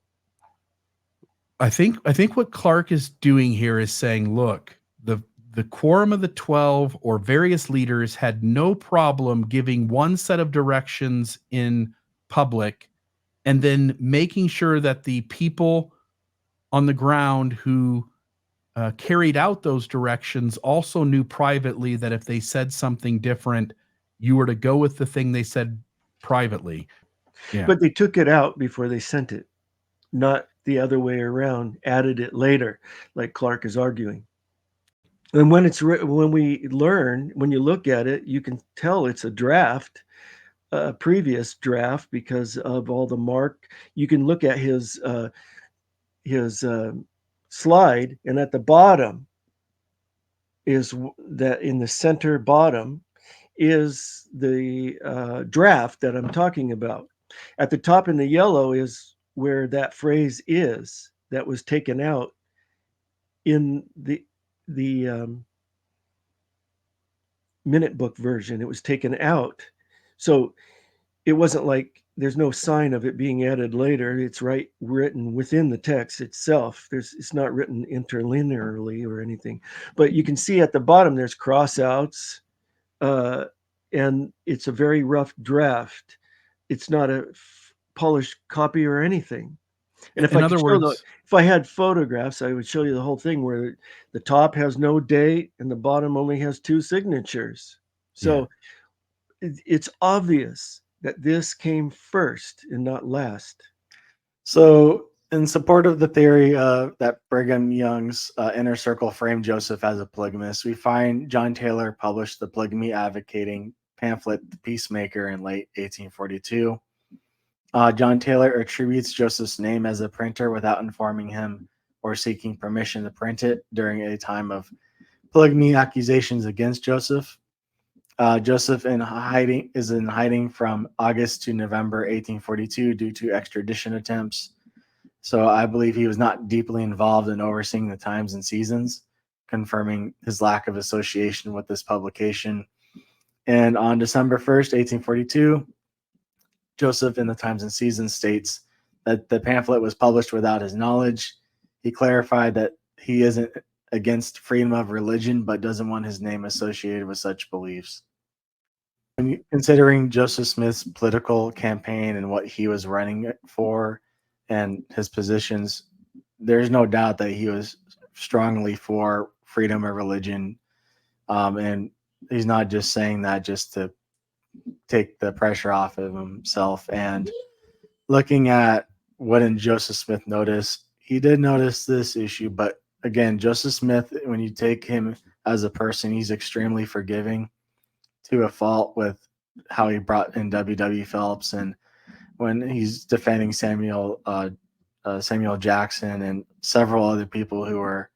I think what Clark is doing here is saying, look, the the quorum of the 12 or various leaders had no problem giving one set of directions in public and then making sure that the people on the ground who carried out those directions also knew privately that if they said something different, you were to go with the thing they said privately. Yeah. But they took it out before they sent it, not the other way around, added it later, like Clark is arguing. And when when you look at it, you can tell it's a draft, a previous draft, because of all the mark. You can look at his slide, and at the bottom is that in the center bottom is the draft that I'm talking about. At the top in the yellow is where that phrase is that was taken out in the minute book version. It was taken out. So it wasn't like there's no sign of it being added later. It's written within the text itself. It's not written interlinearly or anything. But you can see at the bottom there's crossouts, and it's a very rough draft. It's not a polished copy or anything. And if I had photographs, I would show you the whole thing where the top has no date and the bottom only has 2 signatures. So it's obvious that this came first and not last. So, in support of the theory that Brigham Young's inner circle framed Joseph as a polygamist, we find John Taylor published the polygamy advocating pamphlet, The Peacemaker, in late 1842. John Taylor attributes Joseph's name as a printer without informing him or seeking permission to print it during a time of polygamy accusations against Joseph. Joseph is in hiding from August to November 1842 due to extradition attempts. So I believe he was not deeply involved in overseeing the times and seasons, confirming his lack of association with this publication. And on December 1st, 1842, Joseph in the Times and Seasons states that the pamphlet was published without his knowledge. He clarified that he isn't against freedom of religion, but doesn't want his name associated with such beliefs. Considering Joseph Smith's political campaign and what he was running for and his positions, there's no doubt that he was strongly for freedom of religion. And he's not just saying that just to take the pressure off of himself. And looking at what did Joseph Smith notice, he did notice this issue, but again, Joseph Smith, when you take him as a person, he's extremely forgiving to a fault with how he brought in W.W. Phelps, and when he's defending Samuel Jackson and several other people who were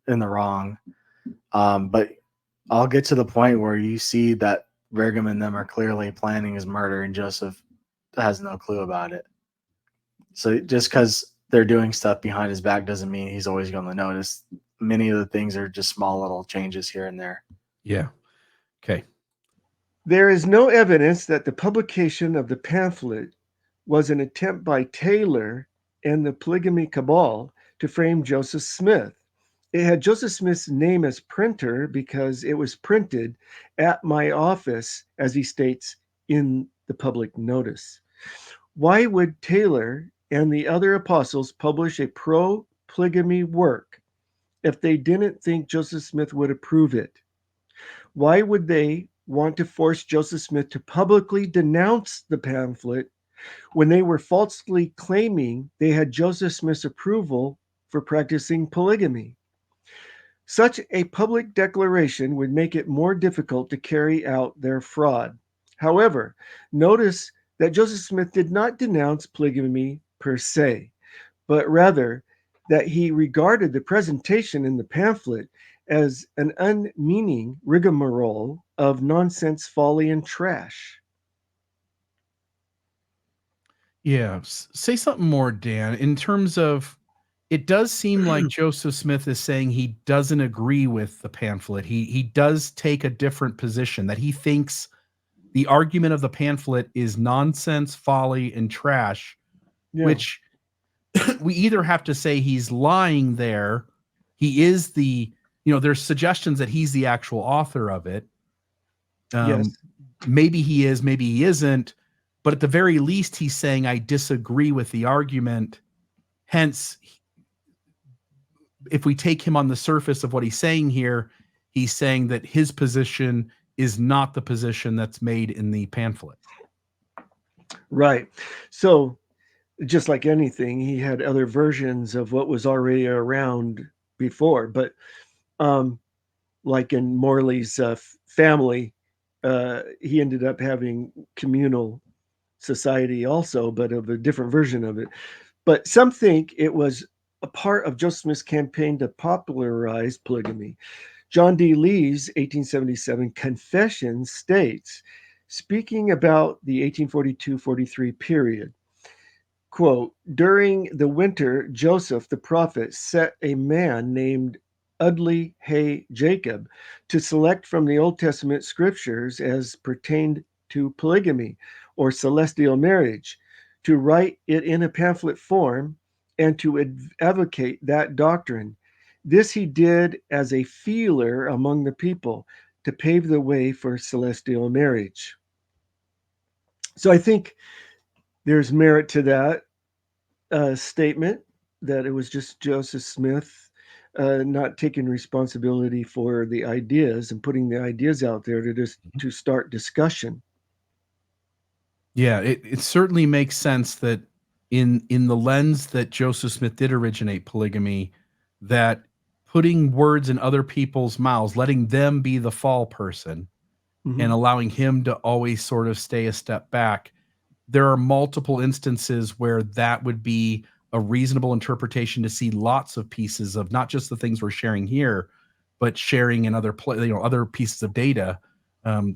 in the wrong. But I'll get to the point where you see that Brigham and them are clearly planning his murder, and Joseph has no clue about it. So just because they're doing stuff behind his back doesn't mean he's always going to notice. Many of the things are just small little changes here and there. Yeah. Okay. There is no evidence that the publication of the pamphlet was an attempt by Taylor and the polygamy cabal to frame Joseph Smith. It had Joseph Smith's name as printer because it was printed at my office, as he states in the public notice. Why would Taylor and the other apostles publish a pro-polygamy work if they didn't think Joseph Smith would approve it? Why would they want to force Joseph Smith to publicly denounce the pamphlet when they were falsely claiming they had Joseph Smith's approval for practicing polygamy? Such a public declaration would make it more difficult to carry out their fraud. However, notice that Joseph Smith did not denounce polygamy per se, but rather that he regarded the presentation in the pamphlet as an unmeaning rigmarole of nonsense, folly, and trash. Yeah. Say something more, Dan, in terms of, it does seem like Joseph Smith is saying he doesn't agree with the pamphlet. He does take a different position, that he thinks the argument of the pamphlet is nonsense, folly, and trash, which we either have to say he's lying there, he is the there's suggestions that he's the actual author of it. Yes. Maybe he is, maybe he isn't, but at the very least, he's saying, I disagree with the argument. Hence, if we take him on the surface of what he's saying here, he's saying that his position is not the position that's made in the pamphlet. Right. So just like anything, he had other versions of what was already around before. But like in Morley's family, he ended up having communal society also, but of a different version of it. But some think it was a part of Joseph Smith's campaign to popularize polygamy. John D. Lee's 1877 Confession states, speaking about the 1842-43 period, quote, during the winter, Joseph the prophet set a man named Udley Hay Jacob to select from the Old Testament scriptures as pertained to polygamy or celestial marriage, to write it in a pamphlet form and to advocate that doctrine. This he did as a feeler among the people to pave the way for celestial marriage. So I think there's merit to that statement, that it was just Joseph Smith not taking responsibility for the ideas and putting the ideas out there to start discussion. Yeah, it certainly makes sense that in the lens that Joseph Smith did originate polygamy, that putting words in other people's mouths, letting them be the fall person, and allowing him to always sort of stay a step back. There are multiple instances where that would be a reasonable interpretation to see lots of pieces of not just the things we're sharing here, but sharing in other other pieces of data.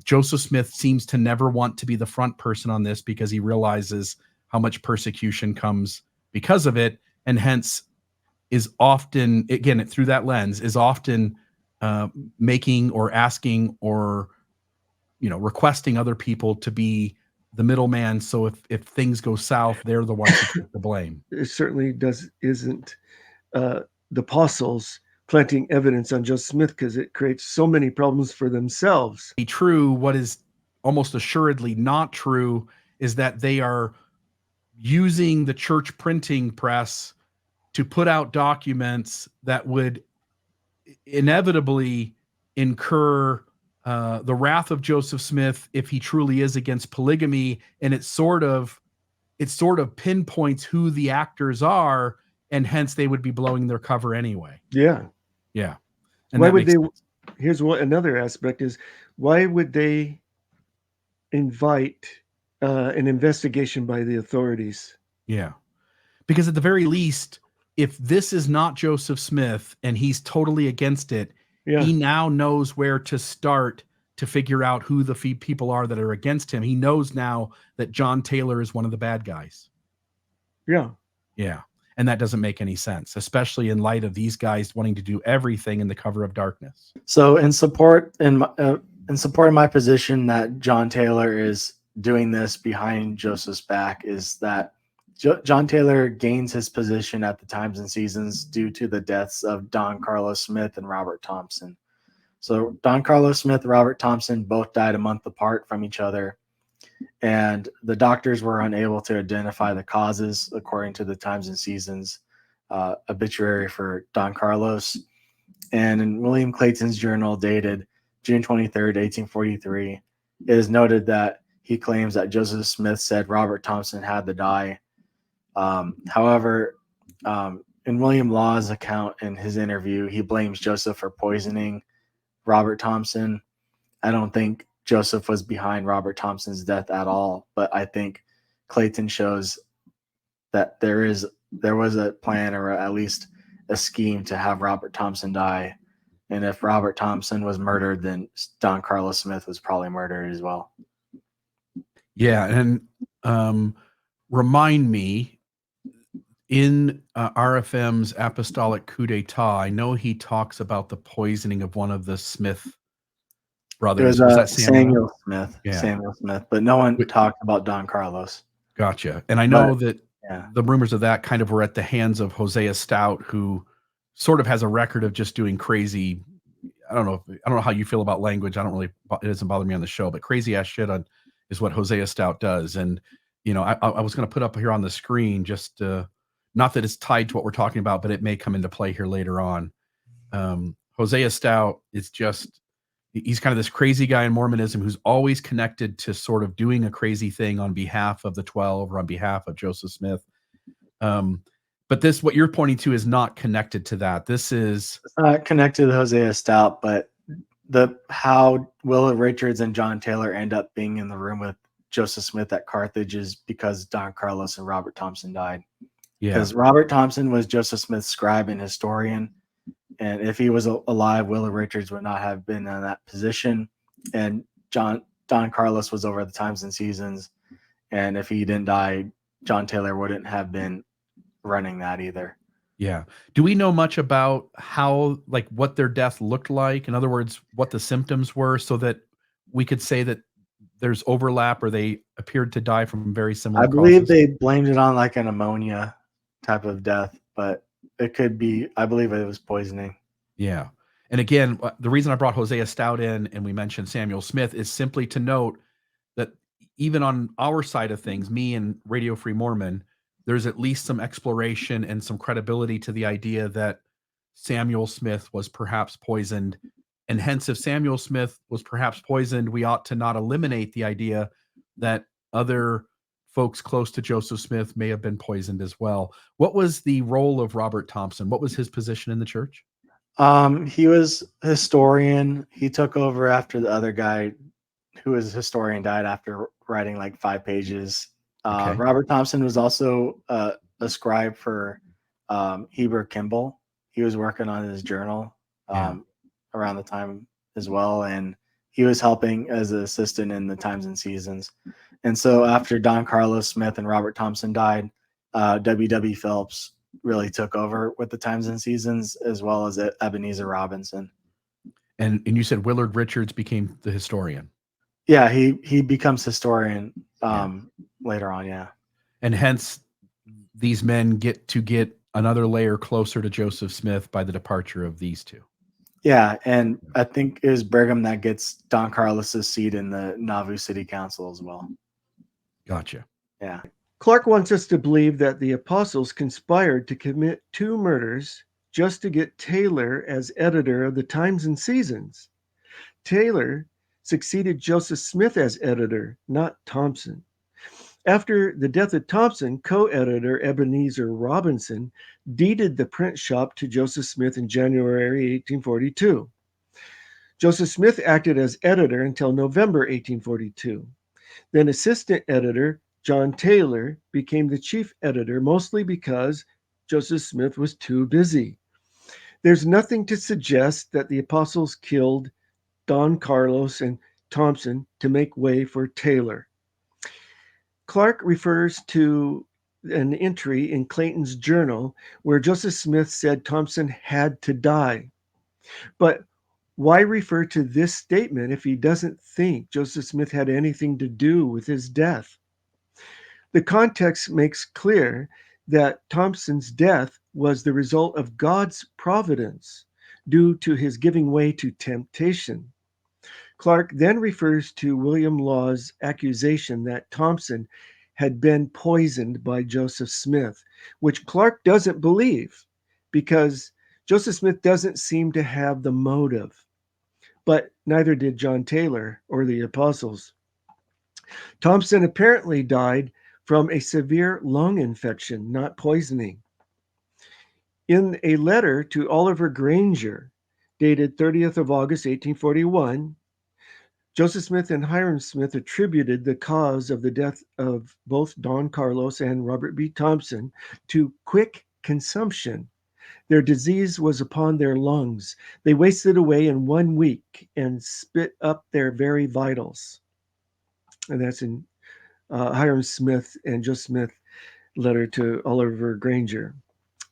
Joseph Smith seems to never want to be the front person on this because he realizes how much persecution comes because of it, and hence is often, again, through that lens, is often making or asking or requesting other people to be the middleman. So if things go south, they're the ones who take the blame. It certainly isn't the apostles planting evidence on Joseph Smith, because it creates so many problems for themselves. Be true. What is almost assuredly not true is that they are using the church printing press to put out documents that would inevitably incur the wrath of Joseph Smith if he truly is against polygamy, and it sort of pinpoints who the actors are, and hence they would be blowing their cover anyway. Yeah. And why would they? Sense. Here's what another aspect is: why would they invite an investigation by the authorities? Yeah, because at the very least, if this is not Joseph Smith and he's totally against it, he now knows where to start to figure out who the people are that are against him. He knows now that John Taylor is one of the bad guys. Yeah. And that doesn't make any sense, especially in light of these guys wanting to do everything in the cover of darkness. So in support of my position that John Taylor is doing this behind Joseph's back, is that John Taylor gains his position at the Times and Seasons due to the deaths of Don Carlos Smith and Robert Thompson. So Don Carlos Smith and Robert Thompson both died a month apart from each other, and the doctors were unable to identify the causes according to the Times and Seasons obituary for Don Carlos. And in William Clayton's journal dated June 23rd, 1843, it is noted that he claims that Joseph Smith said Robert Thompson had to die. However, in William Law's account in his interview, he blames Joseph for poisoning Robert Thompson. I don't think Joseph was behind Robert Thompson's death at all, but I think Clayton shows that there was a plan, or at least a scheme, to have Robert Thompson die. And if Robert Thompson was murdered, then Don Carlos Smith was probably murdered as well. Yeah, and remind me, in RFM's Apostolic Coup d'etat, I know he talks about the poisoning of one of the Smith brothers. It was that Samuel Smith. Yeah. Samuel Smith, but no one talked about Don Carlos. Gotcha. And I know that the rumors of that kind of were at the hands of Hosea Stout, who sort of has a record of just doing crazy I don't know how you feel about language. It doesn't bother me on the show, but crazy ass shit is what Hosea Stout does. And, I was going to put up here on the screen, just not that it's tied to what we're talking about, but it may come into play here later on. Hosea Stout is he's kind of this crazy guy in Mormonism who's always connected to sort of doing a crazy thing on behalf of the 12 or on behalf of Joseph Smith. But what you're pointing to is not connected to that. This is connected to Hosea Stout, but how Willard Richards and John Taylor end up being in the room with Joseph Smith at Carthage is because Don Carlos and Robert Thompson died. Yeah. Because Robert Thompson was Joseph Smith's scribe and historian. And if he was alive, Willard Richards would not have been in that position. And Don Carlos was over the Times and Seasons. And if he didn't die, John Taylor wouldn't have been running that either. Yeah. Do we know much about what their death looked like? In other words, what the symptoms were, so that we could say that there's overlap, or they appeared to die from very similar causes? I believe they blamed it on like an pneumonia type of death, but it could be, I believe it was poisoning. Yeah. And again, the reason I brought Hosea Stout in and we mentioned Samuel Smith is simply to note that even on our side of things, me and Radio Free Mormon, there's at least some exploration and some credibility to the idea that Samuel Smith was perhaps poisoned. And hence, if Samuel Smith was perhaps poisoned, we ought to not eliminate the idea that other folks close to Joseph Smith may have been poisoned as well. What was the role of Robert Thompson? What was his position in the church? He was historian. He took over after the other guy who was a historian died after writing like 5 pages. Okay. Robert Thompson was also a scribe for Heber Kimball. He was working on his journal around the time as well, and he was helping as an assistant in the Times and Seasons. And so after Don Carlos Smith and Robert Thompson died, W.W. Phelps really took over with the Times and Seasons, as well as Ebenezer Robinson. And you said Willard Richards became the historian. Yeah, he becomes historian later on, yeah. And hence, these men get another layer closer to Joseph Smith by the departure of these two. Yeah, and I think it was Brigham that gets Don Carlos's seat in the Nauvoo City Council as well. Gotcha. Yeah. Clark wants us to believe that the apostles conspired to commit 2 murders just to get Taylor as editor of the Times and Seasons. Taylor succeeded Joseph Smith as editor, not Thompson. After the death of Thompson, co-editor Ebenezer Robinson deeded the print shop to Joseph Smith in January 1842. Joseph Smith acted as editor until November 1842. Then assistant editor John Taylor became the chief editor, mostly because Joseph Smith was too busy. There's nothing to suggest that the apostles killed Don Carlos and Thompson to make way for Taylor. Clark refers to an entry in Clayton's journal where Joseph Smith said Thompson had to die. But why refer to this statement if he doesn't think Joseph Smith had anything to do with his death? The context makes clear that Thompson's death was the result of God's providence due to his giving way to temptation. Clark then refers to William Law's accusation that Thompson had been poisoned by Joseph Smith, which Clark doesn't believe because Joseph Smith doesn't seem to have the motive. But neither did John Taylor or the apostles. Thompson apparently died from a severe lung infection, not poisoning. In a letter to Oliver Granger, dated 30th of August, 1841, Joseph Smith and Hiram Smith attributed the cause of the death of both Don Carlos and Robert B. Thompson to quick consumption. Their disease was upon their lungs. They wasted away in 1 week and spit up their very vitals. And that's in Hiram Smith and Joseph Smith letter to Oliver Granger.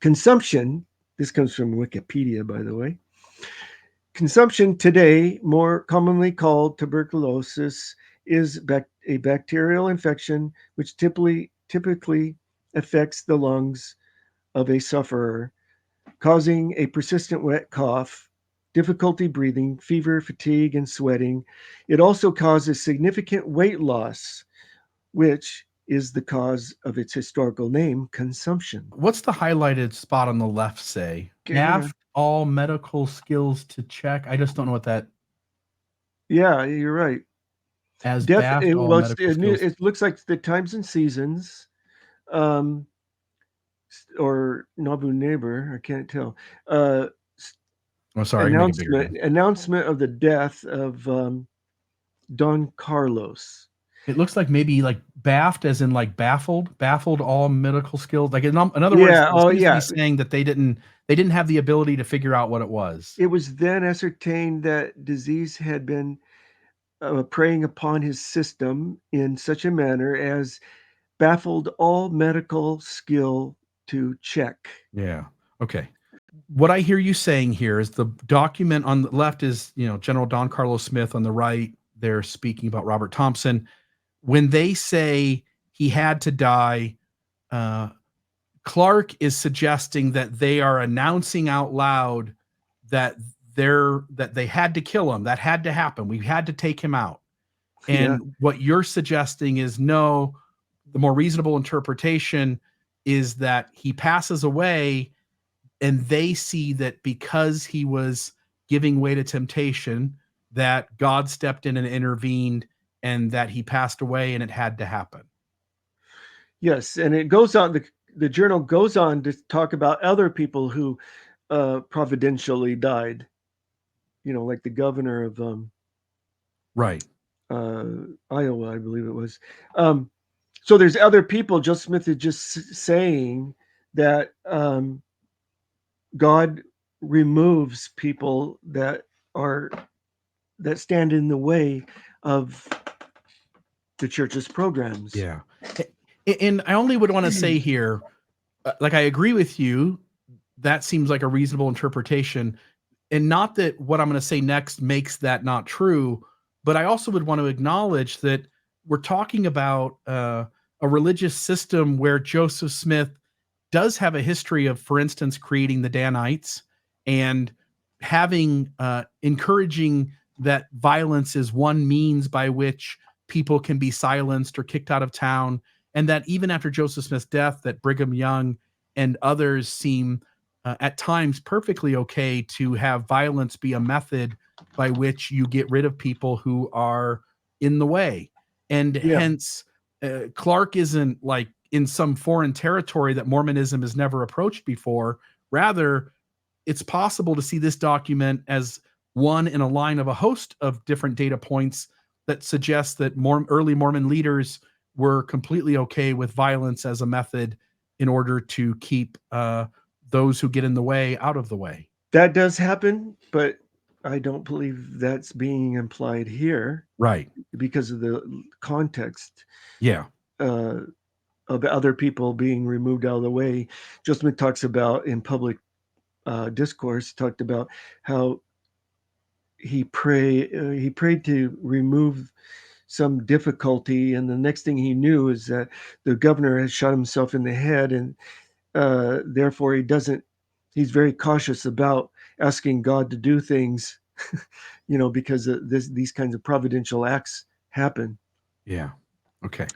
Consumption, this comes from Wikipedia, by the way. Consumption today, more commonly called tuberculosis, is a bacterial infection which typically affects the lungs of a sufferer, causing a persistent wet cough, difficulty breathing, fever, fatigue, and sweating. It also causes significant weight loss, which is the cause of its historical name, consumption. What's the highlighted spot on the left say? Okay, hang on. Daft all medical skills to check. I just don't know what that Yeah, you're right. as Death. daft all Well, medical skills. it looks like the Times and Seasons, or Nabu Neighbor. I can't tell. I'm sorry, I can make it bigger. Announcement of the death of Don Carlos. It looks like maybe like baffed, as in like baffled all medical skills. Like in other words, Yeah, it seems to be saying that they didn't have the ability to figure out what it was. It was then ascertained that disease had been preying upon his system in such a manner as baffled all medical skill to check. Yeah. Okay. What I hear you saying here is the document on the left is, General Don Carlos Smith. On the right, they're speaking about Robert Thompson. When they say he had to die, Clark is suggesting that they are announcing out loud that they had to kill him. That had to happen. We had to take him out. And what you're suggesting is no, the more reasonable interpretation is that he passes away, and they see that because he was giving way to temptation, that God stepped in and intervened, and that he passed away, and it had to happen. Yes, and it goes on. The journal goes on to talk about other people who providentially died. Like the governor of Right. Iowa, I believe it was. So there's other people. Joe Smith is just saying that God removes people that stand in the way of the church's programs. Yeah. And I only would want to say here, like, I agree with you. That seems like a reasonable interpretation. And not that what I'm going to say next makes that not true, but I also would want to acknowledge that we're talking about a religious system where Joseph Smith does have a history of, for instance, creating the Danites and having encouraging that violence is one means by which people can be silenced or kicked out of town. And that even after Joseph Smith's death, that Brigham Young and others seem at times perfectly okay to have violence be a method by which you get rid of people who are in the way. And hence, Clark isn't like in some foreign territory that Mormonism has never approached before. Rather, it's possible to see this document as one in a line of a host of different data points that suggests that early Mormon leaders were completely okay with violence as a method in order to keep those who get in the way out of the way. That does happen, but I don't believe that's being implied here. Right. Because of the context. Yeah. Of other people being removed out of the way. Joe Smith talks about in public discourse, talked about how he prayed to remove some difficulty, and the next thing he knew is that the governor had shot himself in the head, and therefore he's very cautious about asking God to do things, because these kinds of providential acts happen. Yeah. Okay.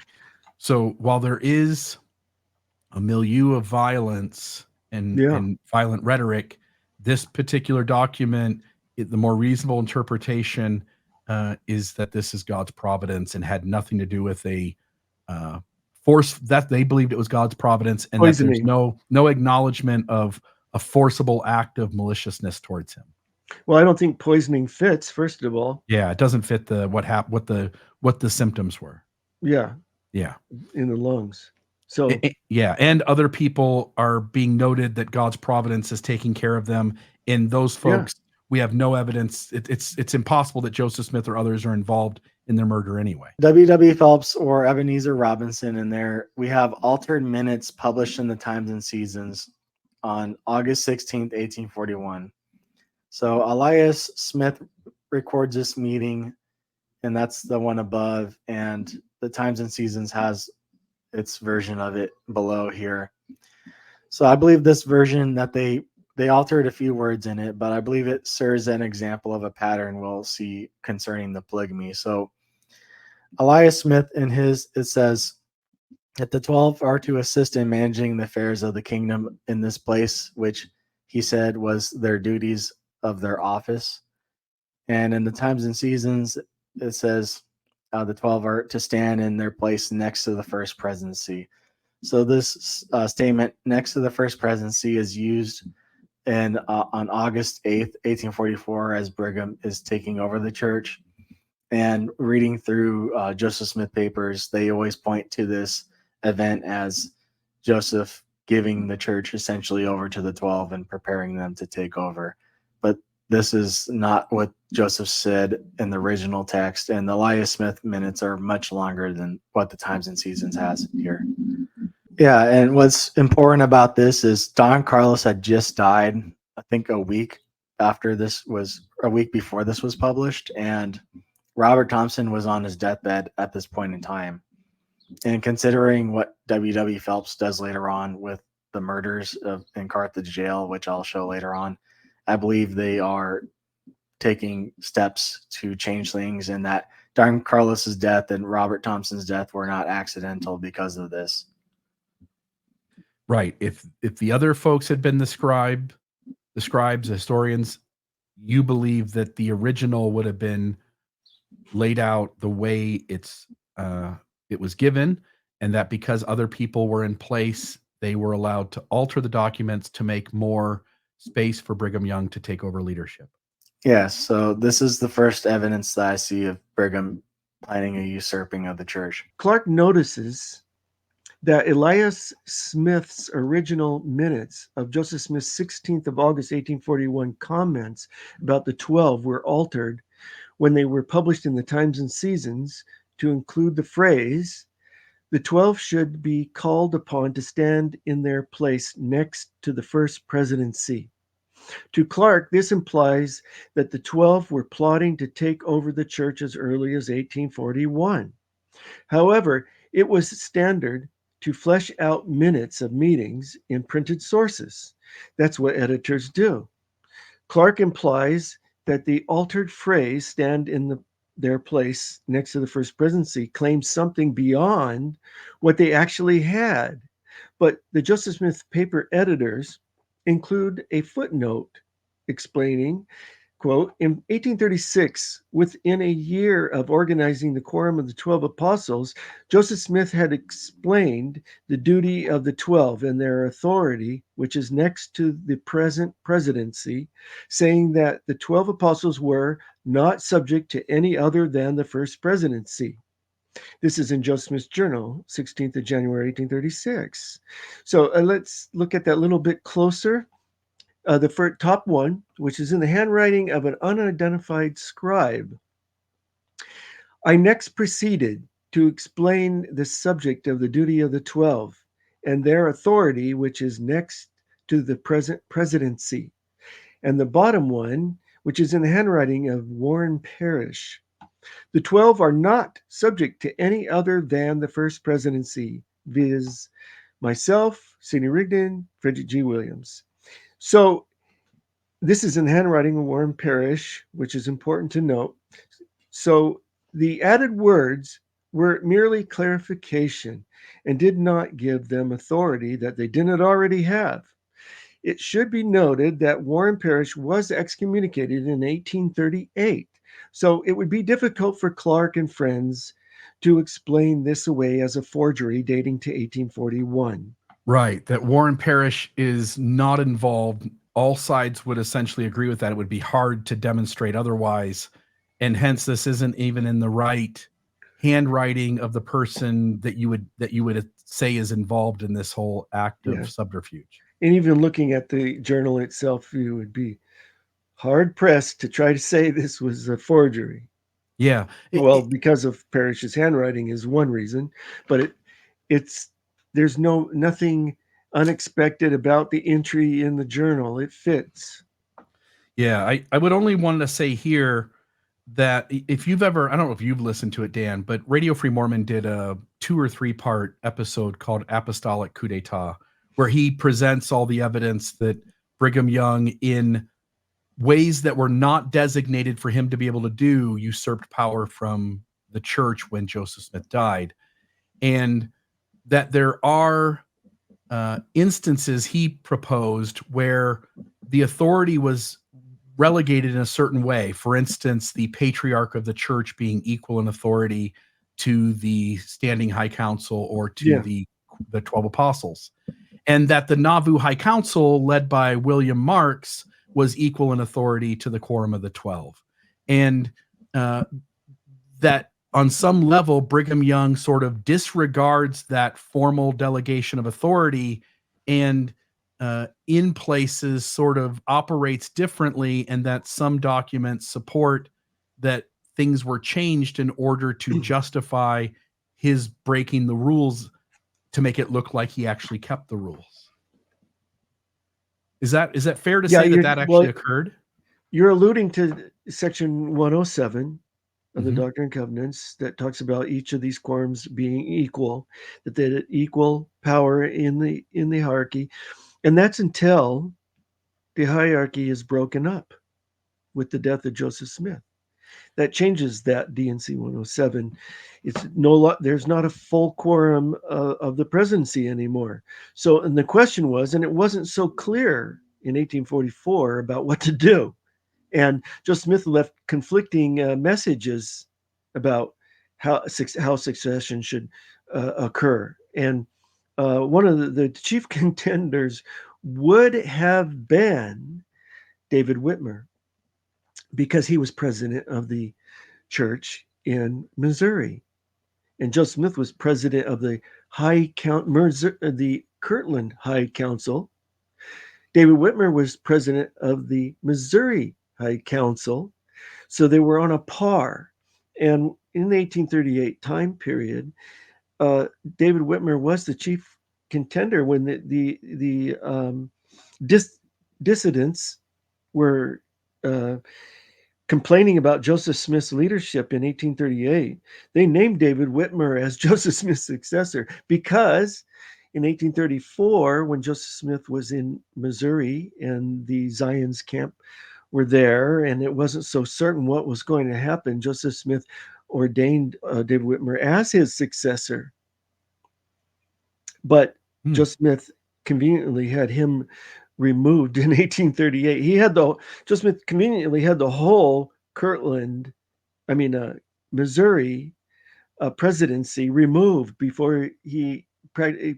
So while there is a milieu of violence and violent rhetoric, this particular document, the more reasonable interpretation is that this is God's providence and had nothing to do with a force, that they believed it was God's providence, and poisoning. That there's no acknowledgement of a forcible act of maliciousness towards him. Well, I don't think poisoning fits, first of all. Yeah, it doesn't fit what the symptoms were. Yeah. Yeah. In the lungs. So and other people are being noted that God's providence is taking care of them. And those folks, we have no evidence. It's impossible that Joseph Smith or others are involved in their murder anyway. W.W. Phelps or Ebenezer Robinson in there. We have altered minutes published in the Times and Seasons on August 16th, 1841. So Elias Smith records this meeting, and that's the one above, and the Times and Seasons has its version of it below here. So I believe this version that they they altered a few words in it, but I believe it serves an example of a pattern we'll see concerning the polygamy. So Elias Smith in his, it says that the 12 are to assist in managing the affairs of the kingdom in this place, which he said was their duties of their office. And in the times and seasons, it says the 12 are to stand in their place next to the first presidency. So this statement, next to the first presidency, is used on August 8th, 1844, as Brigham is taking over the church. And reading through Joseph Smith papers, they always point to this event as Joseph giving the church essentially over to the 12 and preparing them to take over. But this is not what Joseph said in the original text, and the Elias Smith minutes are much longer than what the Times and Seasons has here. Yeah, and what's important about this is Don Carlos had just died, I think a week before this was published, and Robert Thompson was on his deathbed at this point in time. And considering what W.W. Phelps does later on with the murders in Carthage jail, which I'll show later on, I believe they are taking steps to change things, and that Don Carlos's death and Robert Thompson's death were not accidental because of this. Right. If the other folks had been the scribes, historians, you believe that the original would have been laid out the way it was given, and that because other people were in place, they were allowed to alter the documents to make more space for Brigham Young to take over leadership. Yes, so this is the first evidence that I see of Brigham planning a usurping of the church. Clark notices that Elias Smith's original minutes of Joseph Smith's 16th of August, 1841 comments about the 12 were altered when they were published in the Times and Seasons to include the phrase, the 12 should be called upon to stand in their place next to the first presidency. To Clark, this implies that the 12 were plotting to take over the church as early as 1841. However, it was standard to flesh out minutes of meetings in printed sources. That's what editors do. Clark implies that the altered phrase, stand in their place next to the first presidency, claims something beyond what they actually had. But the Joseph Smith paper editors include a footnote explaining, quote, in 1836, within a year of organizing the Quorum of the 12 Apostles, Joseph Smith had explained the duty of the 12 and their authority, which is next to the present presidency, saying that the 12 apostles were not subject to any other than the first presidency. This is in Joseph Smith's journal, 16th of January, 1836. So let's look at that a little bit closer. The first, top one, which is in the handwriting of an unidentified scribe. I next proceeded to explain the subject of the duty of the 12 and their authority, which is next to the present presidency. And the bottom one, which is in the handwriting of Warren Parrish. The 12 are not subject to any other than the first presidency, viz. Myself, Sidney Rigdon, Frederick G. Williams. So this is in the handwriting of Warren Parrish, which is important to note. So the added words were merely clarification and did not give them authority that they didn't already have. It should be noted that Warren Parrish was excommunicated in 1838. So it would be difficult for Clark and friends to explain this away as a forgery dating to 1841. Right, that Warren Parrish is not involved. All sides would essentially agree with that. It would be hard to demonstrate otherwise, and hence this isn't even in the right handwriting of the person that you would say is involved in this whole act of subterfuge. And even looking at the journal itself, you would be hard pressed to try to say this was a forgery. Yeah. Because of Parrish's handwriting is one reason, but there's nothing unexpected about the entry in the journal. It fits. Yeah, I would only want to say here that if you've ever, I don't know if you've listened to it, Dan, but Radio Free Mormon did a 2 or 3 part episode called Apostolic Coup d'etat, where he presents all the evidence that Brigham Young, in ways that were not designated for him to be able to do, usurped power from the church when Joseph Smith died. And that there are instances he proposed where the authority was relegated in a certain way. For instance, the patriarch of the church being equal in authority to the standing high council or to the 12 apostles. And that the Nauvoo High Council, led by William Marks, was equal in authority to the Quorum of the 12. And that on some level, Brigham Young sort of disregards that formal delegation of authority and in places sort of operates differently, and that some documents support that things were changed in order to justify his breaking the rules to make it look like he actually kept the rules. Is that fair to say that actually occurred? You're alluding to section 107 of the Doctrine and Covenants that talks about each of these quorums being equal, that they had equal power in the hierarchy. And that's until the hierarchy is broken up with the death of Joseph Smith. That changes that D&C 107. It's there's not a full quorum of the presidency anymore. So, and the question was, and it wasn't so clear in 1844 about what to do. And Joseph Smith left conflicting messages about how succession should occur. And one of the chief contenders would have been David Whitmer, because he was president of the church in Missouri. And Joseph Smith was president of the the Kirtland High Council. David Whitmer was president of the Missouri High Council. So they were on a par. And in the 1838 time period, David Whitmer was the chief contender when the dissidents were complaining about Joseph Smith's leadership in 1838. They named David Whitmer as Joseph Smith's successor because in 1834, when Joseph Smith was in Missouri and the Zion's camp were there, and it wasn't so certain what was going to happen, Joseph Smith ordained David Whitmer as his successor. But Joseph Smith conveniently had him removed in 1838. Joseph Smith conveniently had the whole Missouri presidency removed before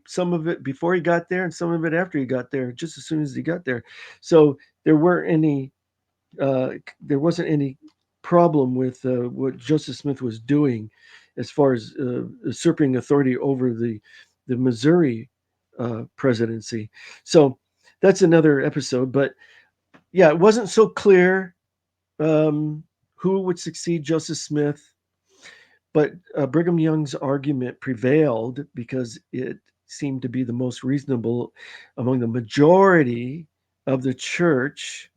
some of it before he got there and some of it after he got there, just as soon as he got there. So there wasn't any problem with what Joseph Smith was doing as far as usurping authority over the Missouri presidency. So that's another episode. But yeah, it wasn't so clear who would succeed Joseph Smith. But Brigham Young's argument prevailed because it seemed to be the most reasonable among the majority of the church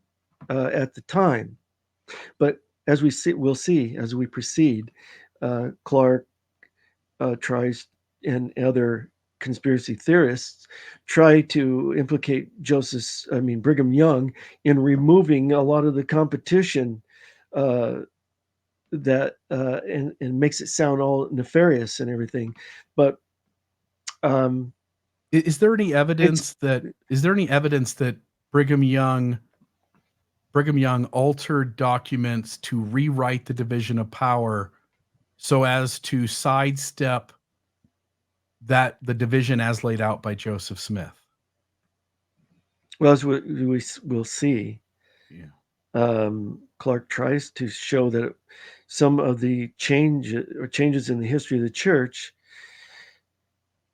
at the time. But as we'll see as we proceed, Clark tries, and other conspiracy theorists try to implicate Brigham Young in removing a lot of the competition that and makes it sound all nefarious and everything. But is there any evidence that Brigham Young altered documents to rewrite the division of power so as to sidestep the division as laid out by Joseph Smith? Well, as we'll see, Clark tries to show that some of the changes in the history of the church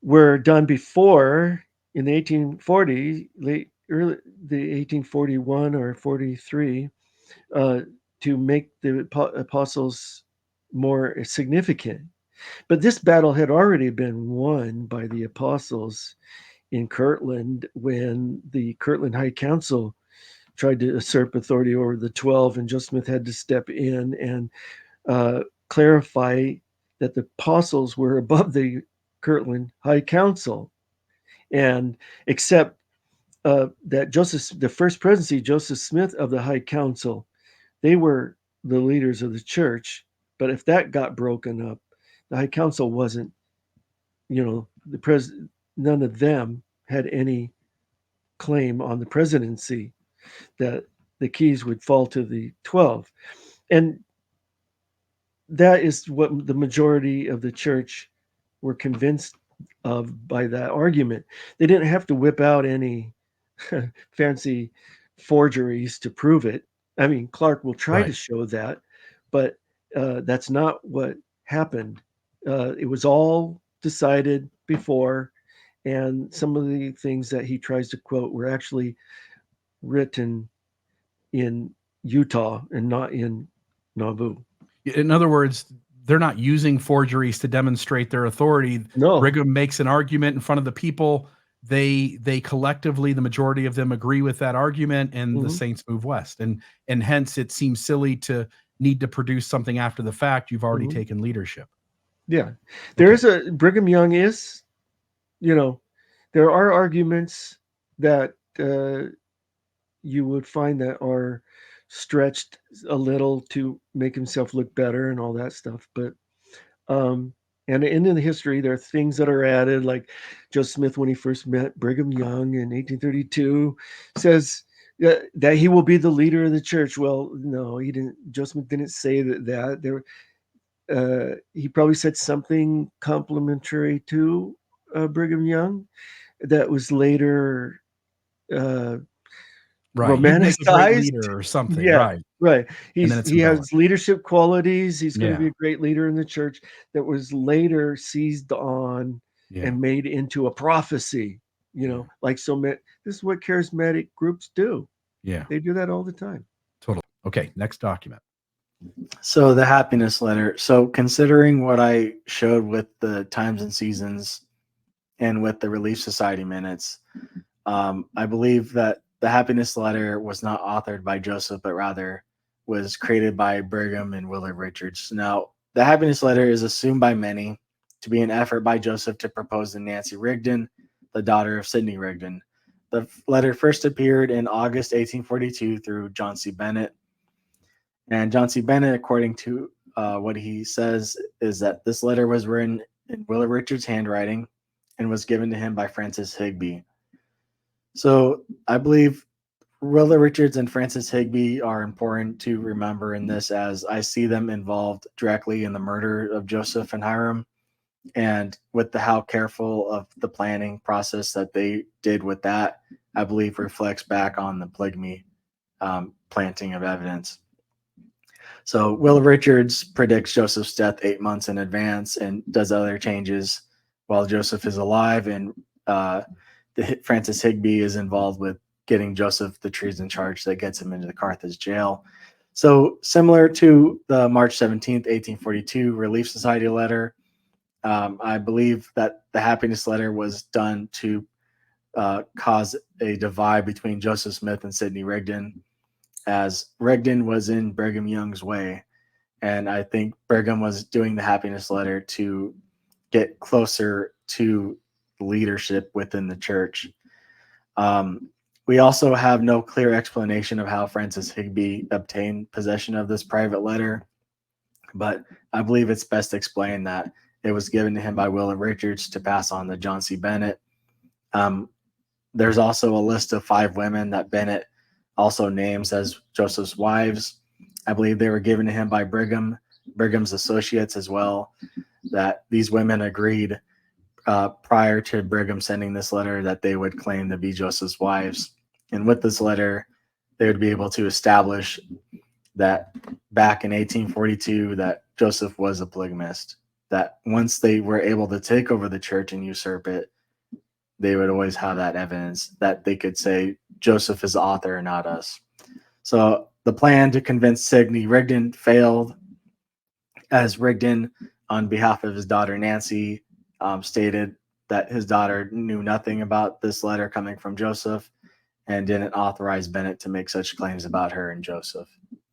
were done before in the 1840s, the 1841 or 43, to make the apostles more significant. But this battle had already been won by the apostles in Kirtland when the Kirtland High Council tried to usurp authority over the 12, and Joseph Smith had to step in and clarify that the apostles were above the Kirtland High Council and accept that the first presidency, Joseph Smith of the High Council, they were the leaders of the church. But if that got broken up, the High Council wasn't, the president, none of them had any claim on the presidency, that the keys would fall to the 12. And that is what the majority of the church were convinced of by that argument. They didn't have to whip out any fancy forgeries to prove it. I mean, Clark will try to show that, but that's not what happened. It was all decided before, and some of the things that he tries to quote were actually written in Utah and not in Nauvoo. In other words, they're not using forgeries to demonstrate their authority. No. Brigham makes an argument in front of the people. They collectively, the majority of them, agree with that argument, and the saints move west. And hence, it seems silly to need to produce something after the fact. You've already taken leadership. Yeah, there is a Brigham Young is, there are arguments that you would find that are stretched a little to make himself look better and all that stuff. But and in the history, there are things that are added, like Joseph Smith, when he first met Brigham Young in 1832, says that he will be the leader of the church. Well, no, he didn't. Joseph Smith didn't say that. There. He probably said something complimentary to Brigham Young that was later romanticized, leader or something. Yeah, right. He symbolic. has leadership qualities. He's going to be a great leader in the church. That was later seized on and made into a prophecy. Like so many. This is what charismatic groups do. Yeah, they do that all the time. Totally. Okay, next document. So the happiness letter. So considering what I showed with the times and seasons and with the Relief Society minutes, I believe that the happiness letter was not authored by Joseph, but rather was created by Brigham and Willard Richards. Now, the happiness letter is assumed by many to be an effort by Joseph to propose to Nancy Rigdon, the daughter of Sidney Rigdon. The letter first appeared in August 1842 through John C. Bennett. And John C. Bennett, according to what he says, is that this letter was written in Willard Richards' handwriting and was given to him by Francis Higbee. So I believe Willard Richards and Francis Higbee are important to remember in this, as I see them involved directly in the murder of Joseph and Hiram, and with how careful of the planning process that they did with that, I believe reflects back on the polygamy planting of evidence. So Willard Richards predicts Joseph's death 8 months in advance and does other changes while Joseph is alive, and Francis Higbee is involved with getting Joseph the treason charge that gets him into the Carthage jail. So similar to the March 17th, 1842 Relief Society letter, I believe that the happiness letter was done to cause a divide between Joseph Smith and Sidney Rigdon, as Rigdon was in Brigham Young's way. And I think Brigham was doing the happiness letter to get closer to leadership within the church. We also have no clear explanation of how Francis Higbee obtained possession of this private letter, but I believe it's best explained that it was given to him by Willard Richards to pass on to John C. Bennett. There's also a list of 5 women that Bennett also names as Joseph's wives. I believe they were given to him by Brigham's associates as well, that these women agreed prior to Brigham sending this letter that they would claim to be Joseph's wives. And with this letter, they would be able to establish that back in 1842 that Joseph was a polygamist, that once they were able to take over the church and usurp it, they would always have that evidence that they could say Joseph is the author, not us. So the plan to convince Sidney Rigdon failed, as Rigdon, on behalf of his daughter Nancy, stated that his daughter knew nothing about this letter coming from Joseph and didn't authorize Bennett to make such claims about her and Joseph.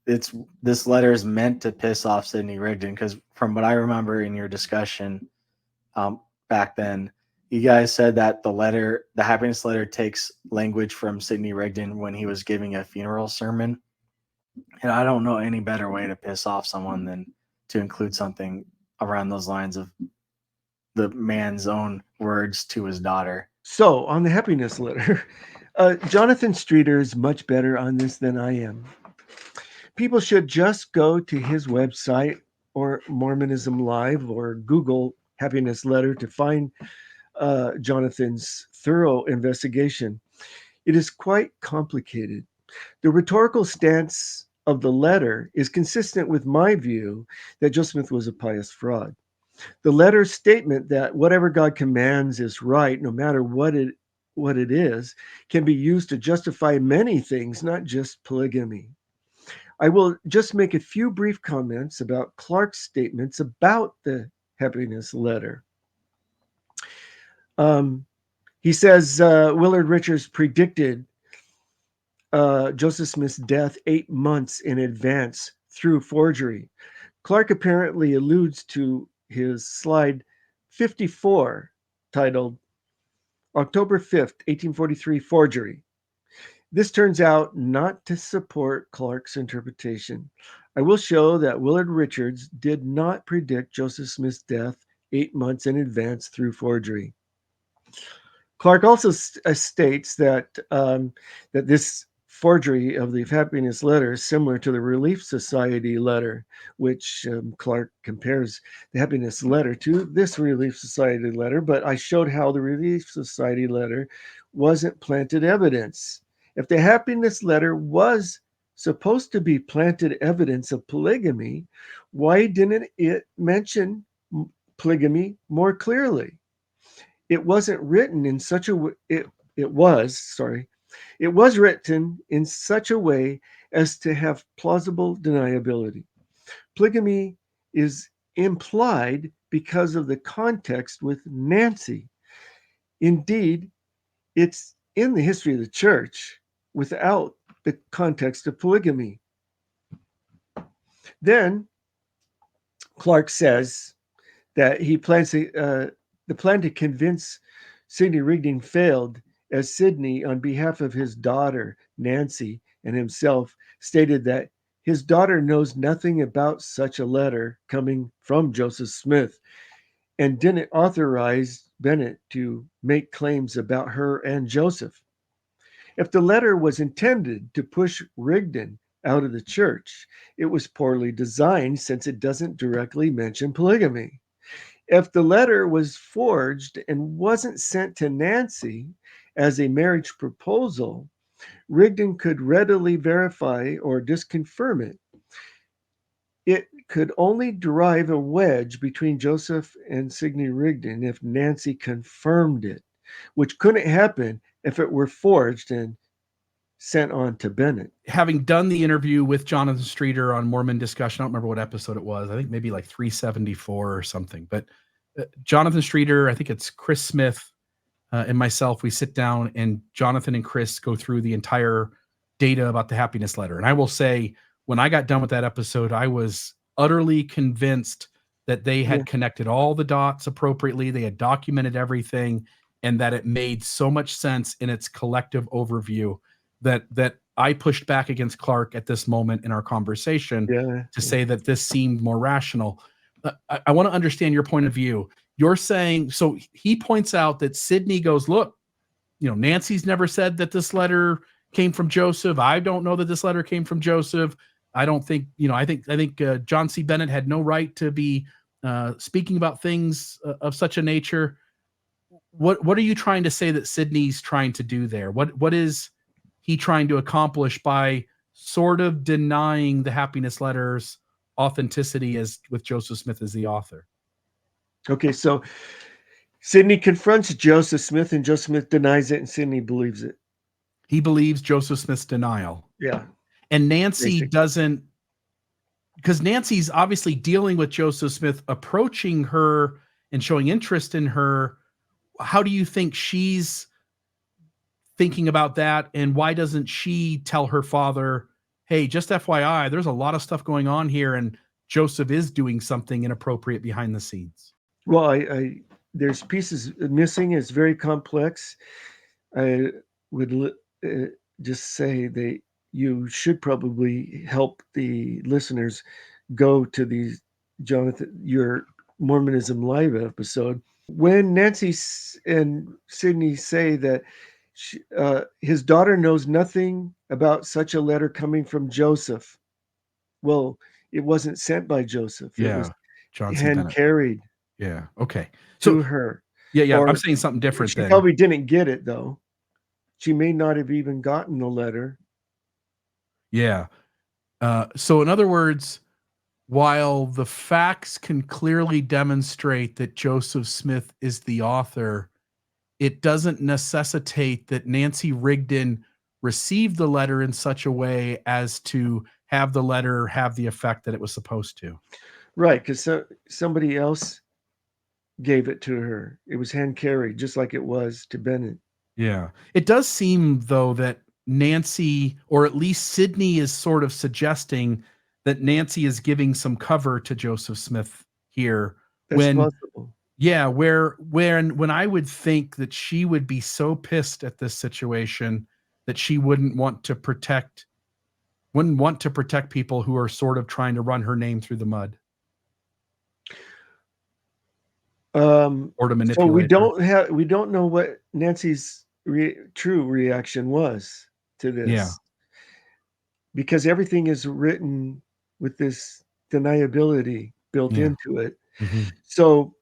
This letter is meant to piss off Sidney Rigdon, because from what I remember in your discussion back then, you guys said that the happiness letter takes language from Sidney Rigdon when he was giving a funeral sermon. And I don't know any better way to piss off someone than to include something around those lines of the man's own words to his daughter. So on the happiness letter, Jonathan Streeter is much better on this than I am. People should just go to his website or Mormonism Live or Google happiness letter to find Jonathan's thorough investigation. It is quite complicated. The rhetorical stance of the letter is consistent with my view that Joseph Smith was a pious fraud. The letter's statement that whatever God commands is right, no matter what it is, can be used to justify many things, not just polygamy. I will just make a few brief comments about Clark's statements about the happiness letter. He says Willard Richards predicted Joseph Smith's death 8 months in advance through forgery. Clark apparently alludes to his slide 54 titled October 5th, 1843 forgery. This turns out not to support Clark's interpretation. I will show that Willard Richards did not predict Joseph Smith's death 8 months in advance through forgery. Clark also states that that this forgery of the happiness letter is similar to the Relief Society letter, which Clark compares the happiness letter to this Relief Society letter, but I showed how the Relief Society letter wasn't planted evidence. If the happiness letter was supposed to be planted evidence of polygamy, why didn't it mention polygamy more clearly? It wasn't written in such a way, it was written in such a way as to have plausible deniability. Polygamy is implied because of the context with Nancy. Indeed, it's in the history of the church without the context of polygamy. Then Clark says that he plans to, the plan to convince Sidney Rigdon failed, as Sidney, on behalf of his daughter, Nancy, and himself, stated that his daughter knows nothing about such a letter coming from Joseph Smith and didn't authorize Bennett to make claims about her and Joseph. If the letter was intended to push Rigdon out of the church, it was poorly designed since it doesn't directly mention polygamy. If the letter was forged and wasn't sent to Nancy as a marriage proposal, Rigdon could readily verify or disconfirm it. It could only drive a wedge between Joseph and Sidney Rigdon if Nancy confirmed it, which couldn't happen if it were forged and sent on to Bennett. Having done the interview with Jonathan Streeter on Mormon Discussion, I don't remember what episode it was. I think maybe like 374 or something. But Jonathan Streeter, I think it's Chris Smith and myself, we sit down and Jonathan and Chris go through the entire data about the happiness letter. And I will say, when I got done with that episode, I was utterly convinced that they had connected all the dots appropriately. They had documented everything, and that it made so much sense in its collective overview that I pushed back against Clark at this moment in our conversation to say that this seemed more rational. I want to understand your point of view. You're saying, so he points out that Sidney goes, look, Nancy's never said that this letter came from Joseph. I don't know that this letter came from Joseph. I don't think, I think John C. Bennett had no right to be speaking about things of such a nature. What are you trying to say that Sidney's trying to do there? What is he trying to accomplish by sort of denying the happiness letter's authenticity as with Joseph Smith as the author? Okay, so Sidney confronts Joseph Smith, and Joseph Smith denies it, and Sidney believes it. He believes Joseph Smith's denial. Yeah. And Nancy doesn't, because Nancy's obviously dealing with Joseph Smith, approaching her and showing interest in her. How do you think she's thinking about that? And why doesn't she tell her father, hey, just FYI, there's a lot of stuff going on here, and Joseph is doing something inappropriate behind the scenes? Well, I there's pieces missing. It's very complex. I would just say you should probably help the listeners go to your Mormonism Live episode. When Nancy and Sydney say that his daughter knows nothing about such a letter coming from Joseph, well, it wasn't sent by Joseph. It was John C. hand Bennett. carried Yeah. Okay. to her. Yeah. Or I'm saying something different she then. probably didn't get it, though. She may not have even gotten the letter. Yeah. So in other words, while the facts can clearly demonstrate that Joseph Smith is the author, it doesn't necessitate that Nancy Rigdon received the letter in such a way as to have the letter have the effect that it was supposed to. Right, because somebody else gave it to her. It was hand carried, just like it was to Bennett. Yeah. It does seem, though, that Nancy, or at least Sydney, is sort of suggesting that Nancy is giving some cover to Joseph Smith here. That's possible. Yeah, when I would think that she would be so pissed at this situation that she wouldn't want to protect people who are sort of trying to run her name through the mud. Or to manipulate. So her. we don't know what Nancy's true reaction was to this. Yeah. Because everything is written with this deniability built into it. Mm-hmm. So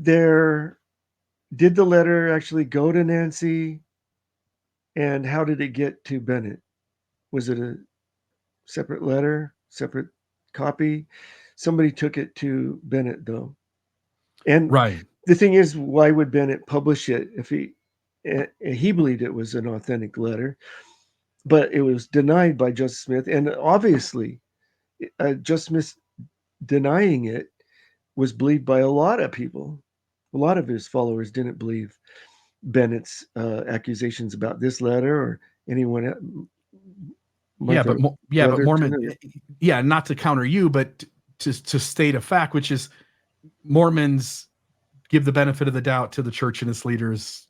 did the letter actually go to Nancy? And how did it get to Bennett? Was it a separate letter, separate copy? Somebody took it to Bennett, though. And right. The thing is, why would Bennett publish it if he believed it was an authentic letter? But it was denied by Joseph Smith. And obviously, Joseph Smith denying it was believed by a lot of people. A lot of his followers didn't believe Bennett's accusations about this letter or anyone else. But Mormon, not to counter you, but to state a fact, which is Mormons give the benefit of the doubt to the church and its leaders.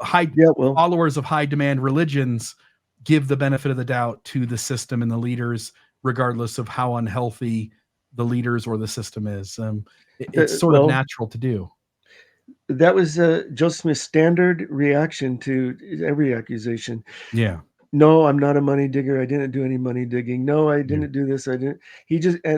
Followers of high demand religions give the benefit of the doubt to the system and the leaders, regardless of how unhealthy the leaders or the system is. It's sort of natural to do. That was Joseph Smith's standard reaction to every accusation. Yeah. No, I'm not a money digger. I didn't do any money digging. No, I didn't do this. I didn't.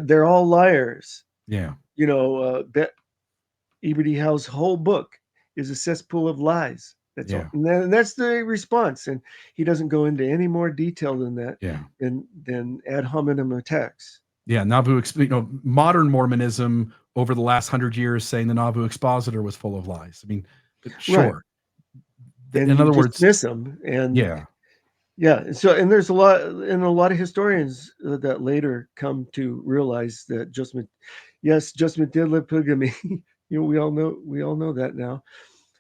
They're all liars. Yeah. E.B.D. Howe's whole book is a cesspool of lies. That's all. And that's the response. And he doesn't go into any more detail than that. Yeah. Than ad hominem attacks. Yeah. Nauvoo, modern Mormonism over the last 100 years saying the Nauvoo expositor was full of lies. I mean, sure. Right. In other words, dismiss them. And yeah. So, and there's a lot of historians that later come to realize that Joseph Smith did live polygamy. We all know that now.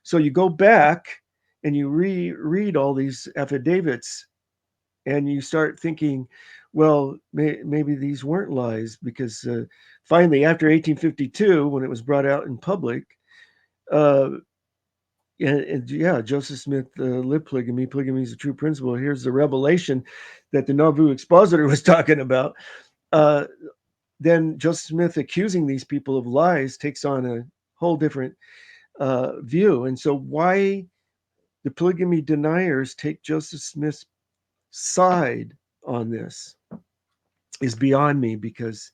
So you go back and you read all these affidavits, and you start thinking, well, maybe these weren't lies, because finally, after 1852, when it was brought out in public, Joseph Smith lived polygamy. Polygamy is a true principle. Here's the revelation that the Nauvoo expositor was talking about. Then Joseph Smith accusing these people of lies takes on a whole different view. And so why the polygamy deniers take Joseph Smith's side on this is beyond me, because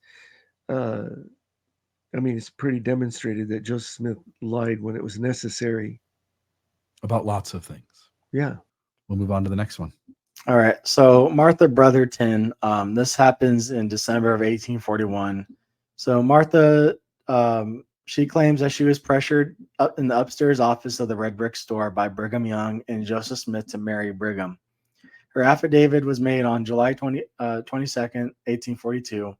it's pretty demonstrated that Joseph Smith lied when it was necessary about lots of things. Yeah. We'll move on to the next one. All right. So Martha Brotherton, this happens in December of 1841. So Martha, she claims that she was pressured up in the upstairs office of the Red Brick Store by Brigham Young and Joseph Smith to marry Brigham. Her affidavit was made on July 22nd, 1842.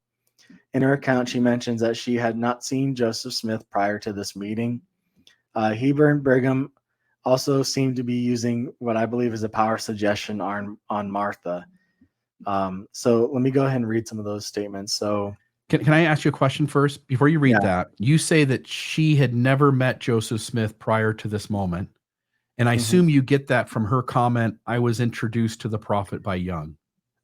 In her account, she mentions that she had not seen Joseph Smith prior to this meeting. Heber and Brigham also seem to be using what I believe is a power suggestion on Martha. So let me go ahead and read some of those statements. So Can I ask you a question first before you read Yeah. that? You say that she had never met Joseph Smith prior to this moment, and I Mhm. assume you get that from her comment, "I was introduced to the prophet by Young."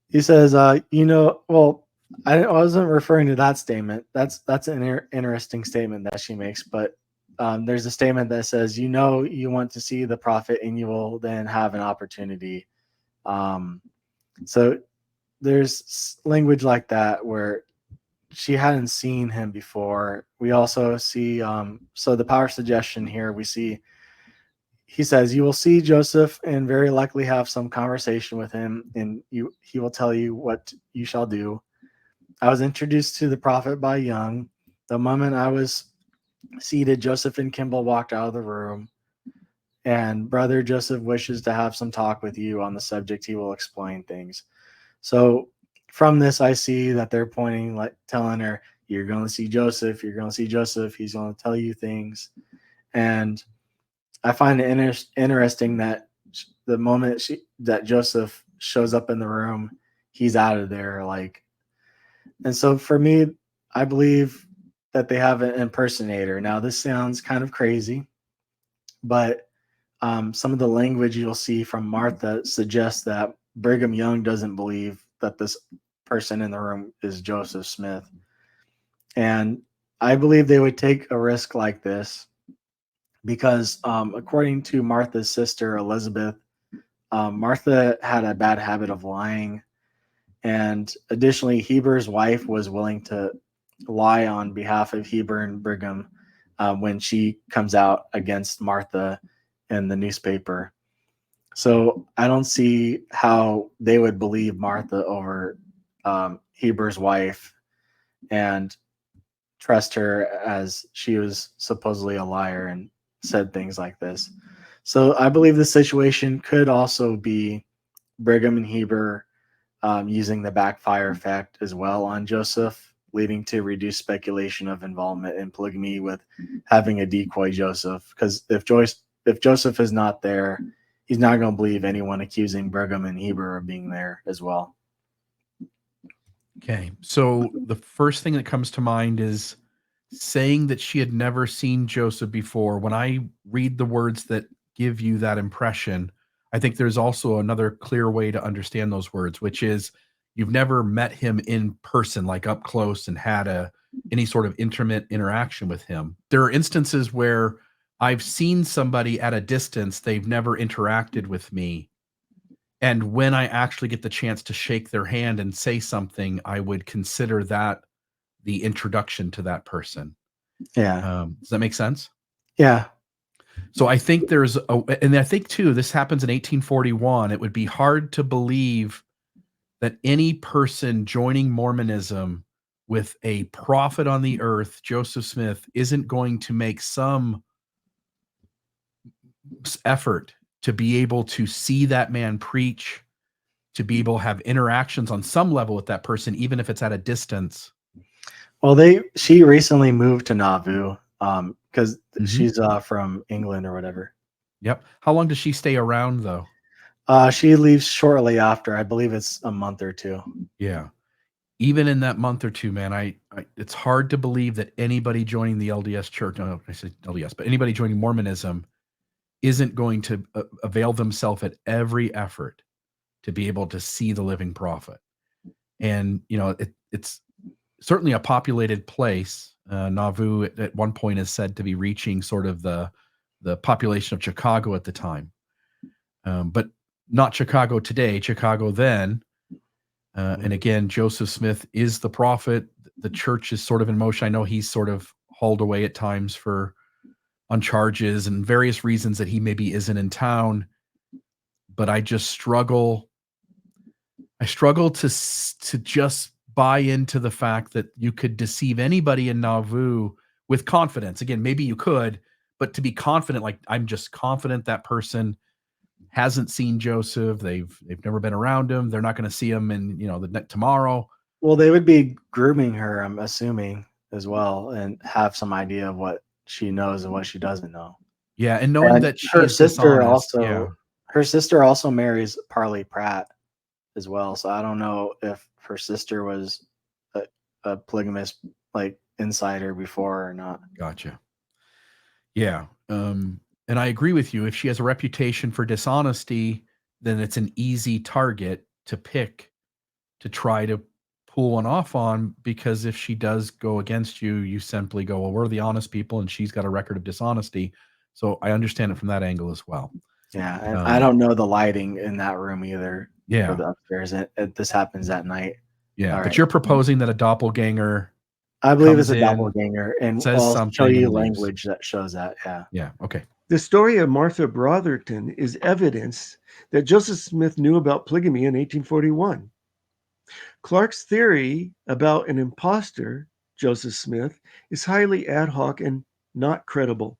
He says, well, I wasn't referring to that statement. That's an interesting statement that she makes. But there's a statement that says, you want to see the prophet, and you will then have an opportunity. So there's language like that where she hadn't seen him before. We also see, so the power suggestion here, we see, he says, you will see Joseph and very likely have some conversation with him, and he will tell you what you shall do. I was introduced to the prophet by Young. The moment I was seated, Joseph and Kimball walked out of the room, and brother Joseph wishes to have some talk with you on the subject. He will explain things. So from this, I see that they're pointing, like telling her, you're going to see Joseph. You're going to see Joseph. He's going to tell you things. And I find it interesting that the moment that Joseph shows up in the room, he's out of there. And so for me, I believe that they have an impersonator. Now, this sounds kind of crazy, but some of the language you'll see from Martha suggests that Brigham Young doesn't believe that this person in the room is Joseph Smith. And I believe they would take a risk like this because according to Martha's sister, Elizabeth, Martha had a bad habit of lying. And additionally, Heber's wife was willing to lie on behalf of Heber and Brigham when she comes out against Martha in the newspaper. So I don't see how they would believe Martha over Heber's wife and trust her, as she was supposedly a liar and said things like this. So I believe the situation could also be Brigham and Heber using the backfire effect as well on Joseph, leading to reduced speculation of involvement in polygamy with having a decoy Joseph. Because if Joseph is not there, he's not going to believe anyone accusing Brigham and Heber of being there as well. Okay. So the first thing that comes to mind is saying that she had never seen Joseph before. When I read the words that give you that impression, I think there's also another clear way to understand those words, which is you've never met him in person, like up close, and had any sort of intimate interaction with him. There are instances where I've seen somebody at a distance, they've never interacted with me. And when I actually get the chance to shake their hand and say something, I would consider that the introduction to that person. Yeah. Does that make sense? Yeah. So I think and I think too, this happens in 1841. It would be hard to believe that any person joining Mormonism with a prophet on the earth, Joseph Smith, isn't going to make some effort to be able to see that man preach, to be able to have interactions on some level with that person, even if it's at a distance. Well, she recently moved to Nauvoo because she's from England or whatever. Yep. How long does she stay around though? She leaves shortly after. I believe it's a month or two. Yeah. Even in that month or two, man, it's hard to believe that anybody joining the LDS church, no, I say LDS, but anybody joining Mormonism isn't going to avail themselves at every effort to be able to see the living prophet. And, it's certainly a populated place. Nauvoo at one point is said to be reaching sort of the population of Chicago at the time. But not Chicago today, Chicago then. And again, Joseph Smith is the prophet. The church is sort of in motion. I know he's sort of hauled away at times on charges and various reasons that he maybe isn't in town. But I just struggle. I struggle to just buy into the fact that you could deceive anybody in Nauvoo with confidence. Again, maybe you could, but to be confident, like I'm just confident that person hasn't seen Joseph. They've never been around him. They're not going to see him in, tomorrow. Well, they would be grooming her, I'm assuming, as well, and have some idea of what she knows and what she doesn't know. Yeah, and knowing that she her is sister dishonest, her sister also marries Parley Pratt as well. So I don't know if her sister was a polygamous like insider before or not. Gotcha. Yeah. And I agree with you. If she has a reputation for dishonesty, then it's an easy target to pick to try to pull one off on, because if she does go against you, you simply go, well, we're the honest people and she's got a record of dishonesty. So I understand it from that angle as well. Yeah, and I don't know the lighting in that room either. Yeah. For the upstairs. This happens at night. Yeah. All But right. you're proposing that a doppelganger, I believe it's comes a in, doppelganger, and says I'll something show you and leaves. language that shows that. Yeah. Yeah. Okay. The story of Martha Brotherton is evidence that Joseph Smith knew about polygamy in 1841. Clark's theory about an impostor, Joseph Smith, is highly ad hoc and not credible.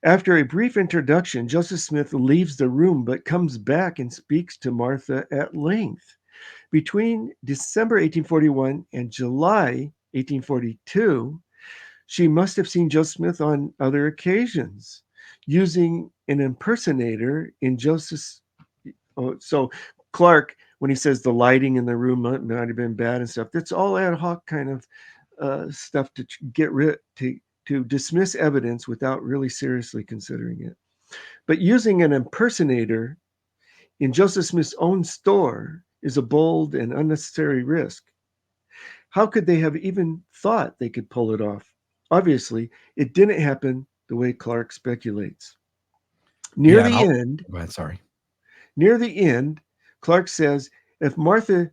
After a brief introduction, Joseph Smith leaves the room but comes back and speaks to Martha at length. Between December 1841 and July 1842, she must have seen Joseph Smith on other occasions, using an impersonator in Joseph's. So Clark, when he says the lighting in the room might have been bad and stuff, that's all ad hoc kind of stuff to get rid to dismiss evidence without really seriously considering it. But using an impersonator in Joseph Smith's own store is a bold and unnecessary risk. How could they have even thought they could pull it off? Obviously, it didn't happen the way Clark speculates. Near the end, go ahead, sorry. Near the end, Clark says if Martha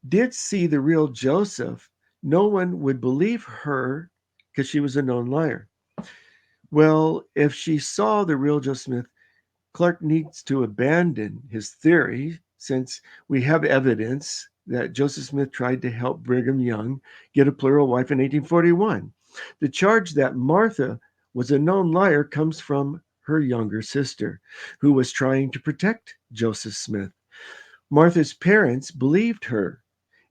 did see the real Joseph, no one would believe her because she was a known liar. Well, if she saw the real Joseph Smith, Clark needs to abandon his theory, since we have evidence that Joseph Smith tried to help Brigham Young get a plural wife in 1841. The charge that Martha was a known liar comes from her younger sister, who was trying to protect Joseph Smith. Martha's parents believed her,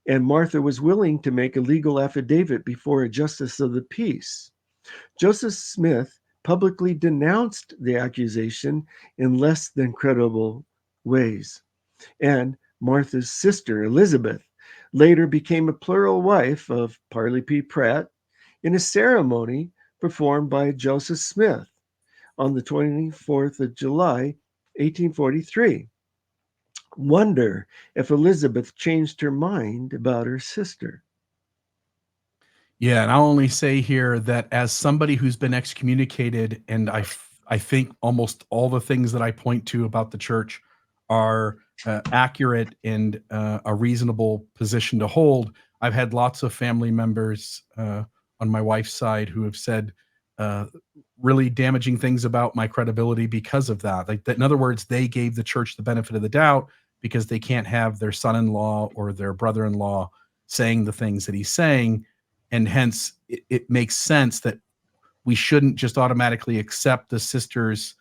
and Martha was willing to make a legal affidavit before a justice of the peace. Joseph Smith publicly denounced the accusation in less than credible ways. And Martha's sister, Elizabeth, later became a plural wife of Parley P. Pratt in a ceremony performed by Joseph Smith on the 24th of July, 1843. Wonder if Elizabeth changed her mind about her sister. Yeah, and I'll only say here that as somebody who's been excommunicated, and I think almost all the things that I point to about the church are accurate and a reasonable position to hold. I've had lots of family members on my wife's side who have said really damaging things about my credibility because of that. Like that, in other words, they gave the church the benefit of the doubt because they can't have their son-in-law or their brother-in-law saying the things that he's saying. And hence, it makes sense that we shouldn't just automatically accept the sister's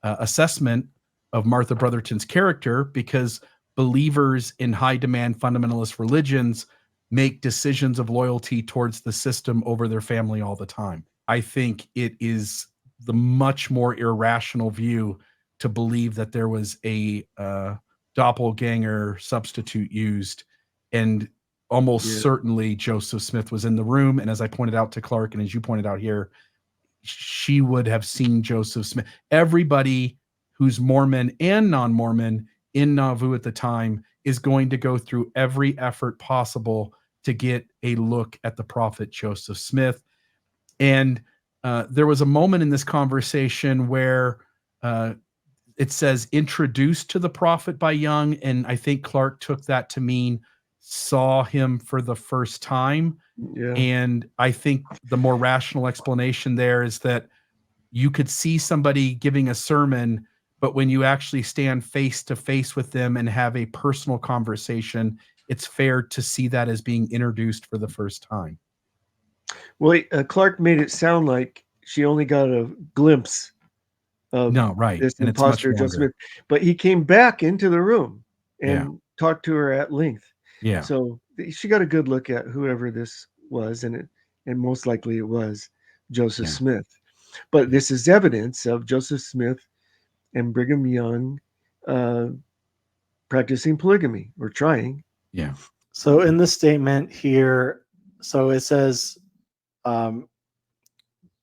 assessment of Martha Brotherton's character, because believers in high-demand fundamentalist religions make decisions of loyalty towards the system over their family all the time. I think it is the much more irrational view to believe that there was a doppelganger substitute used, and almost certainly Joseph Smith was in the room. And as I pointed out to Clark, and as you pointed out here, she would have seen Joseph Smith. Everybody who's Mormon and non-Mormon in Nauvoo at the time is going to go through every effort possible to get a look at the prophet Joseph Smith. And there was a moment in this conversation where it says introduced to the prophet by Young, and I think Clark took that to mean saw him for the first time. Yeah. And I think the more rational explanation there is that you could see somebody giving a sermon, but when you actually stand face to face with them and have a personal conversation, it's fair to see that as being introduced for the first time. Well, Clark made it sound like she only got a glimpse of this and imposter Joseph Smith, but he came back into the room and talked to her at length. Yeah. So she got a good look at whoever this was, and most likely it was Joseph Smith. But this is evidence of Joseph Smith and Brigham Young practicing polygamy or trying. Yeah. So in this statement here, So it says,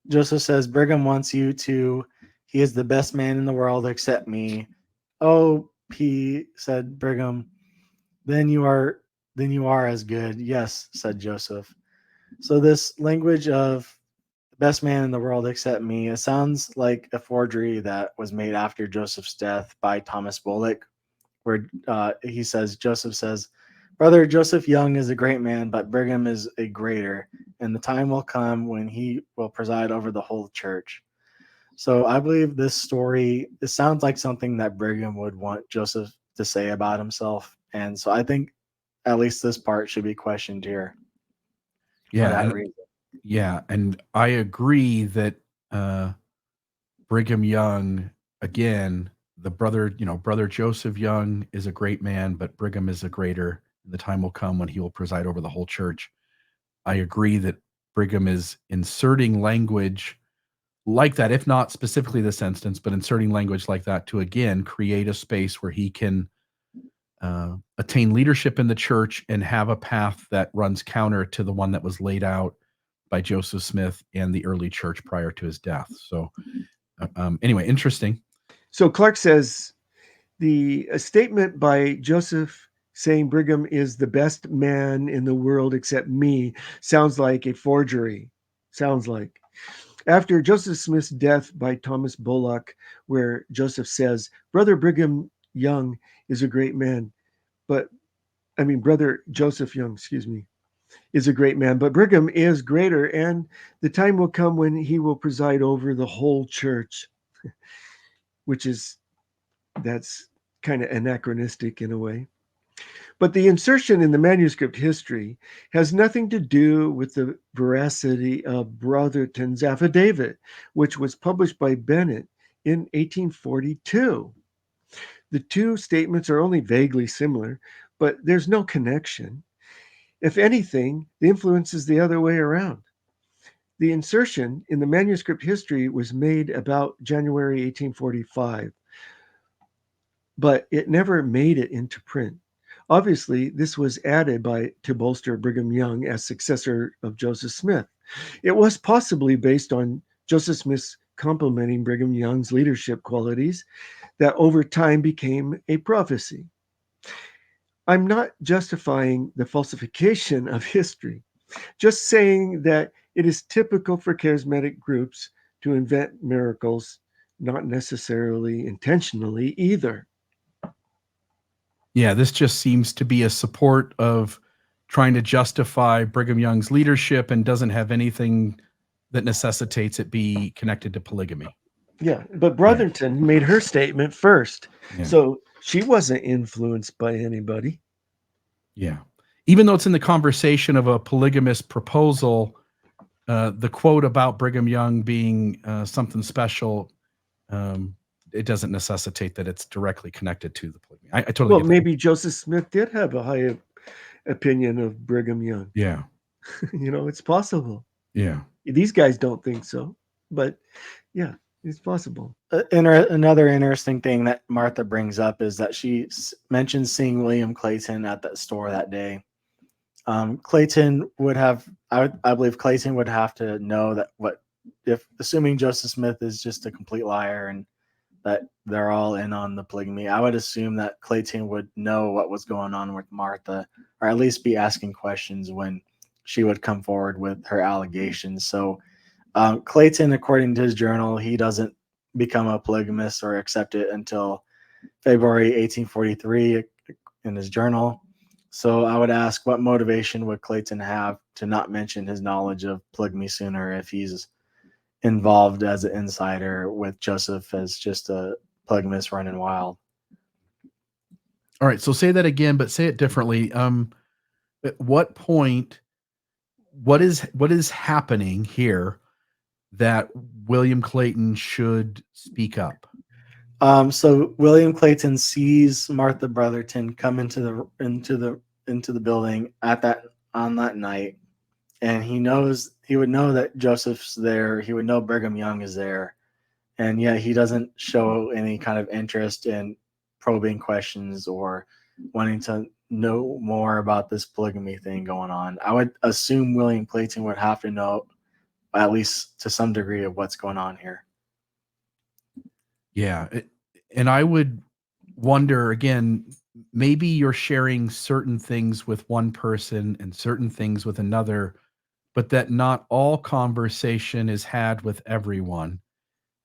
Joseph says, Brigham wants you to. He is the best man in the world except me. Oh, P, said Brigham. Then you are as good. Yes, said Joseph. So this language of the best man in the world except me, it sounds like a forgery that was made after Joseph's death by Thomas Bullock, where Joseph says, Brother Joseph Young is a great man, but Brigham is a greater, and the time will come when he will preside over the whole church. So I believe this story, it sounds like something that Brigham would want Joseph to say about himself. And so I think at least this part should be questioned here. Yeah, and I agree that Brigham Young, again, brother Joseph Young is a great man, but Brigham is a greater. The time will come when he will preside over the whole church. I agree that Brigham is inserting language like that, if not specifically this instance, but inserting language like that to, again, create a space where he can attain leadership in the church and have a path that runs counter to the one that was laid out by Joseph Smith and the early church prior to his death. So anyway, interesting. So Clark says a statement by Joseph saying Brigham is the best man in the world except me sounds like a forgery. Sounds like. After Joseph Smith's death by Thomas Bullock, where Joseph says, Brother Brigham Young is a great man, Brother Joseph Young, is a great man, but Brigham is greater, and the time will come when he will preside over the whole church, that's kind of anachronistic in a way. But the insertion in the manuscript history has nothing to do with the veracity of Brotherton's affidavit, which was published by Bennett in 1842. The two statements are only vaguely similar, but there's no connection. If anything, the influence is the other way around. The insertion in the manuscript history was made about January 1845, but it never made it into print. Obviously, this was added to bolster Brigham Young as successor of Joseph Smith. It was possibly based on Joseph Smith's complimenting Brigham Young's leadership qualities that over time became a prophecy. I'm not justifying the falsification of history, just saying that it is typical for charismatic groups to invent miracles, not necessarily intentionally either. Yeah, this just seems to be a support of trying to justify Brigham Young's leadership and doesn't have anything that necessitates it be connected to polygamy. Yeah, but Brotherton made her statement first. Yeah. So she wasn't influenced by anybody. Yeah. Even though it's in the conversation of a polygamous proposal, the quote about Brigham Young being something special, it doesn't necessitate that it's directly connected to the polygamy. I totally get that. Maybe Joseph Smith did have a high opinion of Brigham Young. Yeah. It's possible. Yeah. These guys don't think so, but yeah, it's possible. Another interesting thing that Martha brings up is that she mentions seeing William Clayton at that store that day. Clayton would have, I believe Clayton would have to know that if assuming Joseph Smith is just a complete liar and that they're all in on the polygamy, I would assume that Clayton would know what was going on with Martha, or at least be asking questions when she would come forward with her allegations. So Clayton, according to his journal, he doesn't become a polygamist or accept it until February 1843 in his journal. So I would ask, what motivation would Clayton have to not mention his knowledge of polygamy sooner if he's involved as an insider with Joseph as just a polygamist running wild? All right, so say that again, but say it differently. At what point, what is happening here that William Clayton should speak up? So William Clayton sees Martha Brotherton come into the building on that night, and he would know that Joseph's there. He would know Brigham Young is there, and yet he doesn't show any kind of interest in probing questions or wanting to know more about this polygamy thing going on. I would assume William Clayton would have to know at least to some degree of what's going on here. Yeah. And I would wonder again, maybe you're sharing certain things with one person and certain things with another, but that not all conversation is had with everyone.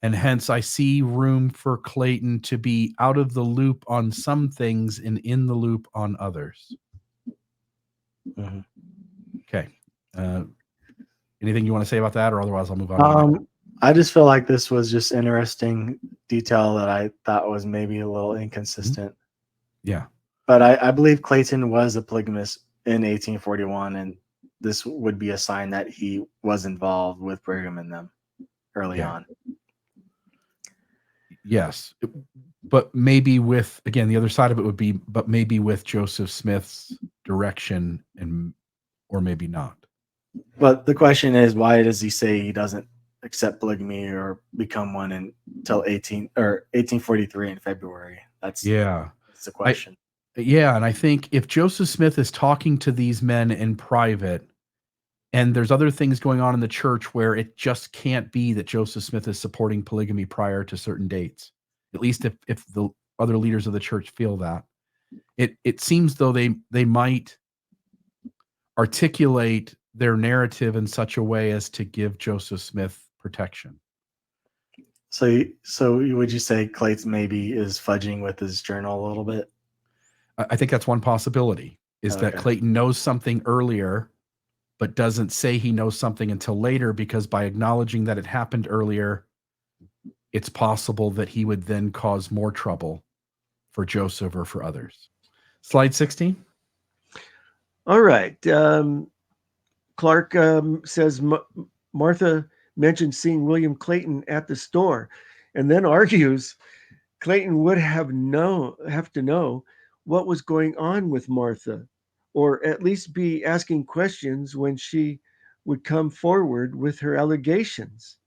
And hence I see room for Clayton to be out of the loop on some things and in the loop on others. Mm-hmm. Okay. Anything you want to say about that, or otherwise I'll move on to the next? I just feel like this was just interesting detail that I thought was maybe a little inconsistent. Yeah. But I believe Clayton was a polygamist in 1841, and this would be a sign that he was involved with Brigham and them early on. Yes. But maybe with, again, the other side of it would be, but maybe with Joseph Smith's direction or maybe not. But the question is, why does he say he doesn't accept polygamy or become one until 1843 in February? That's the question. And I think if Joseph Smith is talking to these men in private, and there's other things going on in the church where it just can't be that Joseph Smith is supporting polygamy prior to certain dates, at least if the other leaders of the church feel that, it seems though they might articulate their narrative in such a way as to give Joseph Smith protection. So would you say Clayton maybe is fudging with his journal a little bit? I think that's one possibility, is that Clayton knows something earlier, but doesn't say he knows something until later, because by acknowledging that it happened earlier, it's possible that he would then cause more trouble for Joseph or for others. Slide 16. All right. Clark says Martha mentioned seeing William Clayton at the store, and then argues Clayton would have to know what was going on with Martha, or at least be asking questions when she would come forward with her allegations.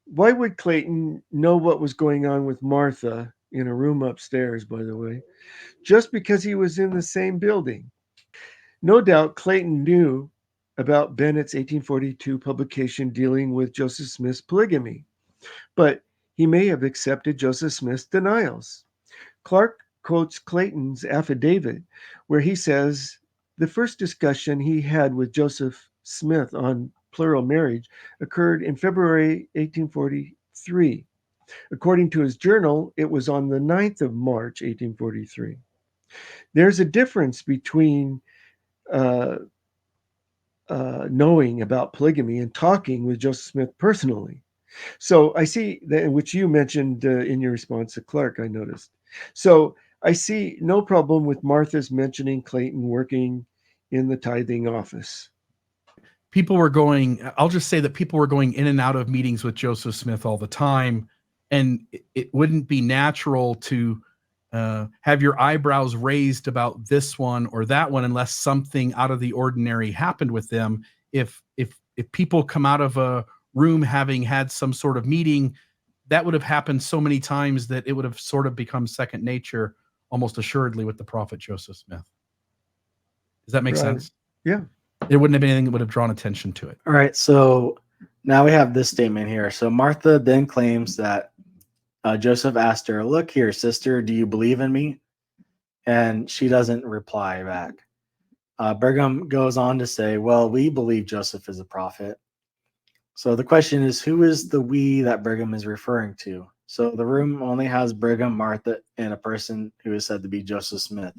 Why would Clayton know what was going on with Martha in a room upstairs, by the way, just because he was in the same building? No doubt Clayton knew about Bennett's 1842 publication dealing with Joseph Smith's polygamy, but he may have accepted Joseph Smith's denials. Clark quotes Clayton's affidavit, where he says the first discussion he had with Joseph Smith on plural marriage occurred in February 1843. According to his journal, it was on the 9th of March, 1843. There's a difference between knowing about polygamy and talking with Joseph Smith personally. So I see that, which you mentioned in your response to Clark, I noticed. So I see no problem with Martha's mentioning Clayton working in the tithing office. I'll just say that people were going in and out of meetings with Joseph Smith all the time, and it wouldn't be natural to have your eyebrows raised about this one or that one unless something out of the ordinary happened with them. If people come out of a room having had some sort of meeting, that would have happened so many times that it would have sort of become second nature, almost assuredly, with the prophet Joseph Smith. Does that make sense? Yeah. It wouldn't have been anything that would have drawn attention to it. All right. So now we have this statement here. So Martha then claims that Joseph asked her, "Look here, sister, do you believe in me?" And she doesn't reply back. Brigham goes on to say, "Well, we believe Joseph is a prophet." So the question is, who is the we that Brigham is referring to? So the room only has Brigham, Martha, and a person who is said to be Joseph Smith.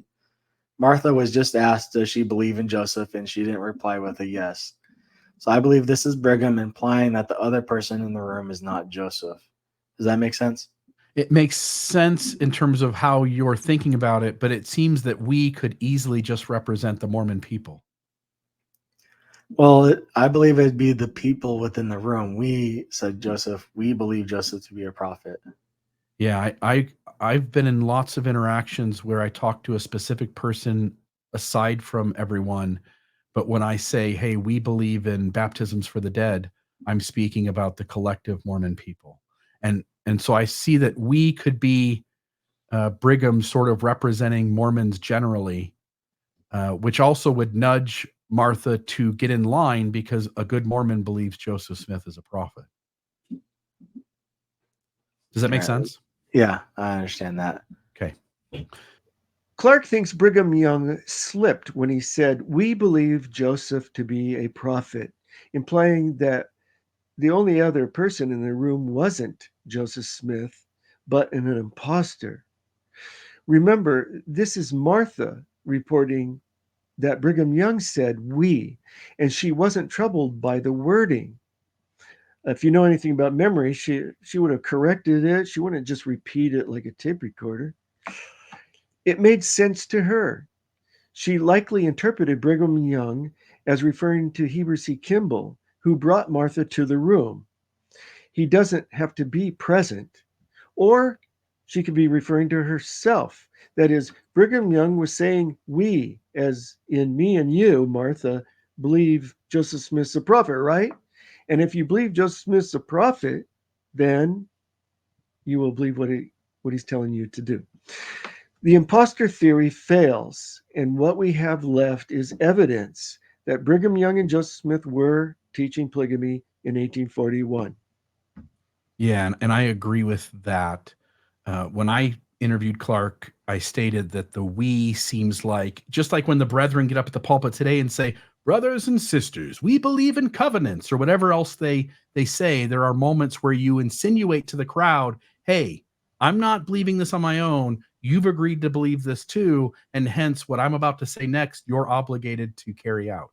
Martha was just asked, does she believe in Joseph? And she didn't reply with a yes. So I believe this is Brigham implying that the other person in the room is not Joseph. Does that make sense? It makes sense in terms of how you're thinking about it, but it seems that we could easily just represent the Mormon people. Well, I believe it'd be the people within the room. We said Joseph. We believe Joseph to be a prophet. Yeah, I've been in lots of interactions where I talk to a specific person aside from everyone, but when I say, hey, we believe in baptisms for the dead, I'm speaking about the collective Mormon people. And so I see that we could be Brigham sort of representing Mormons generally, which also would nudge Martha to get in line because a good Mormon believes Joseph Smith is a prophet. Does that make sense? Yeah, I understand that. Okay. Clark thinks Brigham Young slipped when he said, "We believe Joseph to be a prophet," implying that the only other person in the room wasn't Joseph Smith, but an imposter. Remember, this is Martha reporting that Brigham Young said "we," and she wasn't troubled by the wording. If you know anything about memory, she would have corrected it. She wouldn't just repeat it like a tape recorder. It made sense to her. She likely interpreted Brigham Young as referring to Heber C. Kimball, who brought Martha to the room. He doesn't have to be present. Or she could be referring to herself. That is, Brigham Young was saying "we," as in me and you, Martha, believe Joseph Smith's a prophet, right? And if you believe Joseph Smith's a prophet, then you will believe what he's telling you to do. The imposter theory fails, and what we have left is evidence that Brigham Young and Joseph Smith were teaching polygamy in 1841. Yeah, and I agree with that. When I interviewed Clark, I stated that the "we" seems like, just like when the brethren get up at the pulpit today and say, "Brothers and sisters, we believe in covenants," or whatever else they say, there are moments where you insinuate to the crowd, "Hey, I'm not believing this on my own. You've agreed to believe this too, and hence what I'm about to say next, you're obligated to carry out."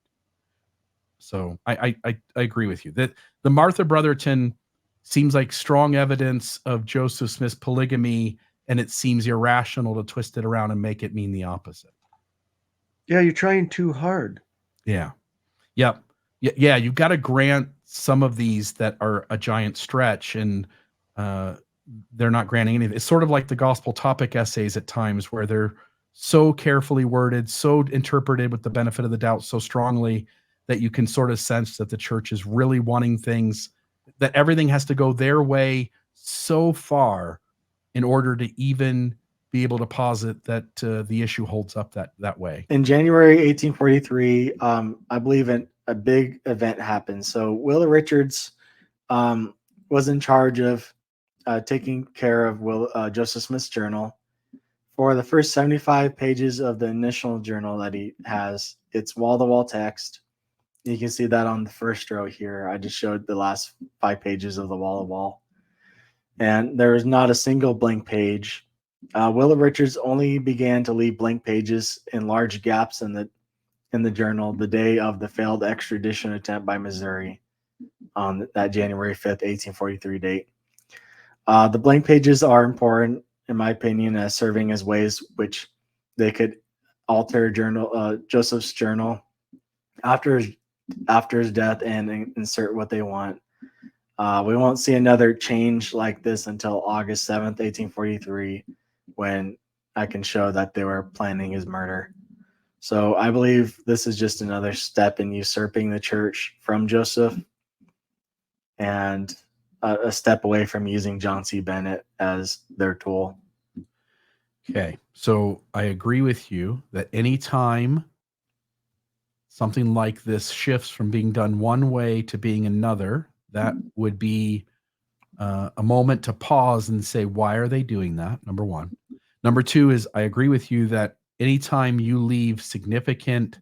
So I agree with you that the Martha Brotherton seems like strong evidence of Joseph Smith's polygamy, and it seems irrational to twist it around and make it mean the opposite. Yeah, you're trying too hard. Yeah. Yep. Yeah, you've got to grant some of these that are a giant stretch, and they're not granting anything. It's sort of like the gospel topic essays at times where they're so carefully worded, so interpreted with the benefit of the doubt so strongly that you can sort of sense that the church is really wanting things, that everything has to go their way so far in order to even be able to posit that the issue holds up that way. In January 1843, I believe a big event happened. So Willa Richards was in charge of taking care of Joseph Smith's journal. For the first 75 pages of the initial journal that he has, it's wall-to-wall text. You can see that on the first row here. I just showed the last 5 pages of the wall-to-wall. And there is not a single blank page. Willa Richards only began to leave blank pages in large gaps in the journal the day of the failed extradition attempt by Missouri on that January 5th, 1843 date. The blank pages are important, in my opinion, as serving as ways which they could alter Joseph's journal after his death and insert what they want. We won't see another change like this until August 7th, 1843, when I can show that they were planning his murder. So I believe this is just another step in usurping the church from Joseph, and a step away from using John C. Bennett as their tool. Okay, so I agree with you that anytime something like this shifts from being done one way to being another, that would be a moment to pause and say, why are they doing that? Number one. Number two is, I agree with you that anytime you leave significant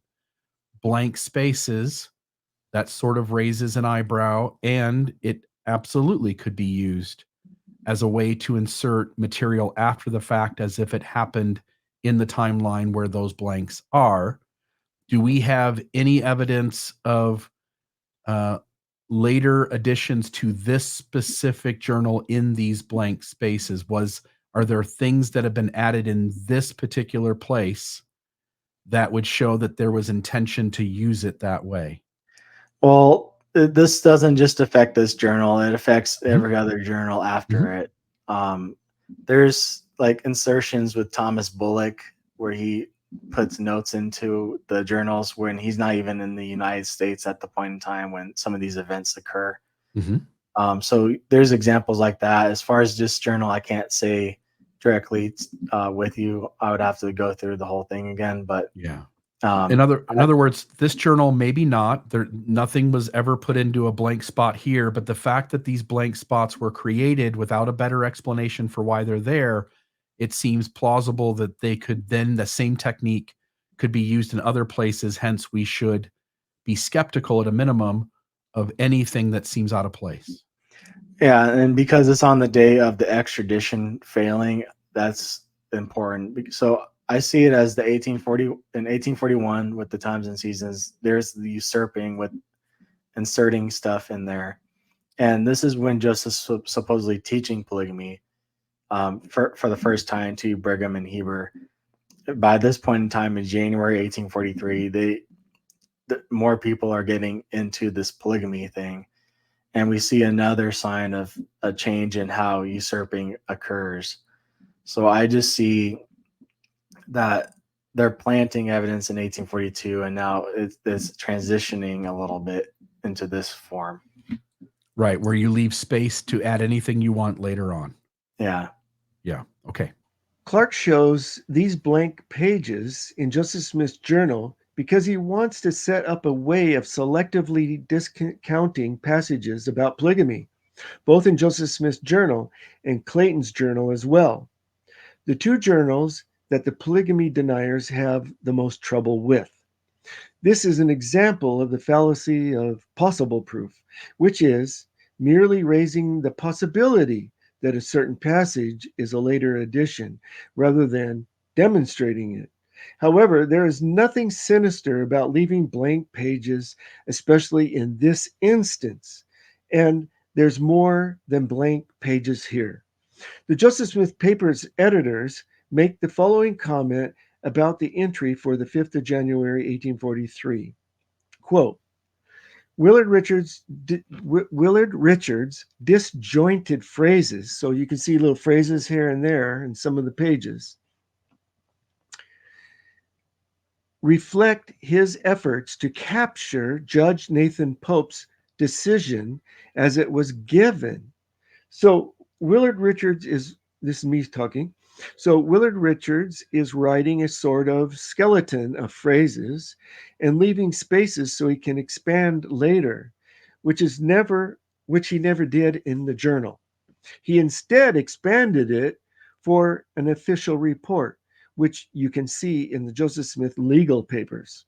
blank spaces, that sort of raises an eyebrow, and it absolutely could be used as a way to insert material after the fact as if it happened in the timeline where those blanks are. Do we have any evidence of later additions to this specific journal in these blank spaces? Are there things that have been added in this particular place that would show that there was intention to use it that way? Well, this doesn't just affect this journal, it affects every other journal after it. There's like insertions with Thomas Bullock where he puts notes into the journals when he's not even in the United States at the point in time when some of these events occur. So there's examples like that. As far as this journal, I can't say directly with you, I would have to go through the whole thing again. But yeah. In other words, this journal, maybe not. Nothing was ever put into a blank spot here, but the fact that these blank spots were created without a better explanation for why they're there, it seems plausible that they could then, the same technique could be used in other places. Hence, we should be skeptical at a minimum of anything that seems out of place. yeah, and because it's on the day of the extradition failing, that's important. So I see it as the 1841 with the times and seasons. There's the usurping with inserting stuff in there, and this is when Joseph supposedly teaching polygamy for the first time to Brigham and Heber. By this point in time, in January 1843, more people are getting into this polygamy thing, and we see another sign of a change in how usurping occurs. So I just see that they're planting evidence in 1842, and now it's transitioning a little bit into this form. Right, where you leave space to add anything you want later on. Yeah. Yeah, okay. Clark shows these blank pages in Joseph Smith's journal because he wants to set up a way of selectively discounting passages about polygamy, both in Joseph Smith's journal and Clayton's journal as well, the two journals that the polygamy deniers have the most trouble with. This is an example of the fallacy of possible proof, which is merely raising the possibility that a certain passage is a later addition rather than demonstrating it. However, there is nothing sinister about leaving blank pages, especially in this instance, and there's more than blank pages here. The Joseph Smith Papers editors make the following comment about the entry for the 5th of January, 1843. Quote, Willard Richards' disjointed phrases, so you can see little phrases here and there in some of the pages, reflect his efforts to capture Judge Nathan Pope's decision as it was given. So Willard Richards this is me talking. So Willard Richards is writing a sort of skeleton of phrases and leaving spaces so he can expand later, which he never did in the journal. He instead expanded it for an official report, which you can see in the Joseph Smith legal papers.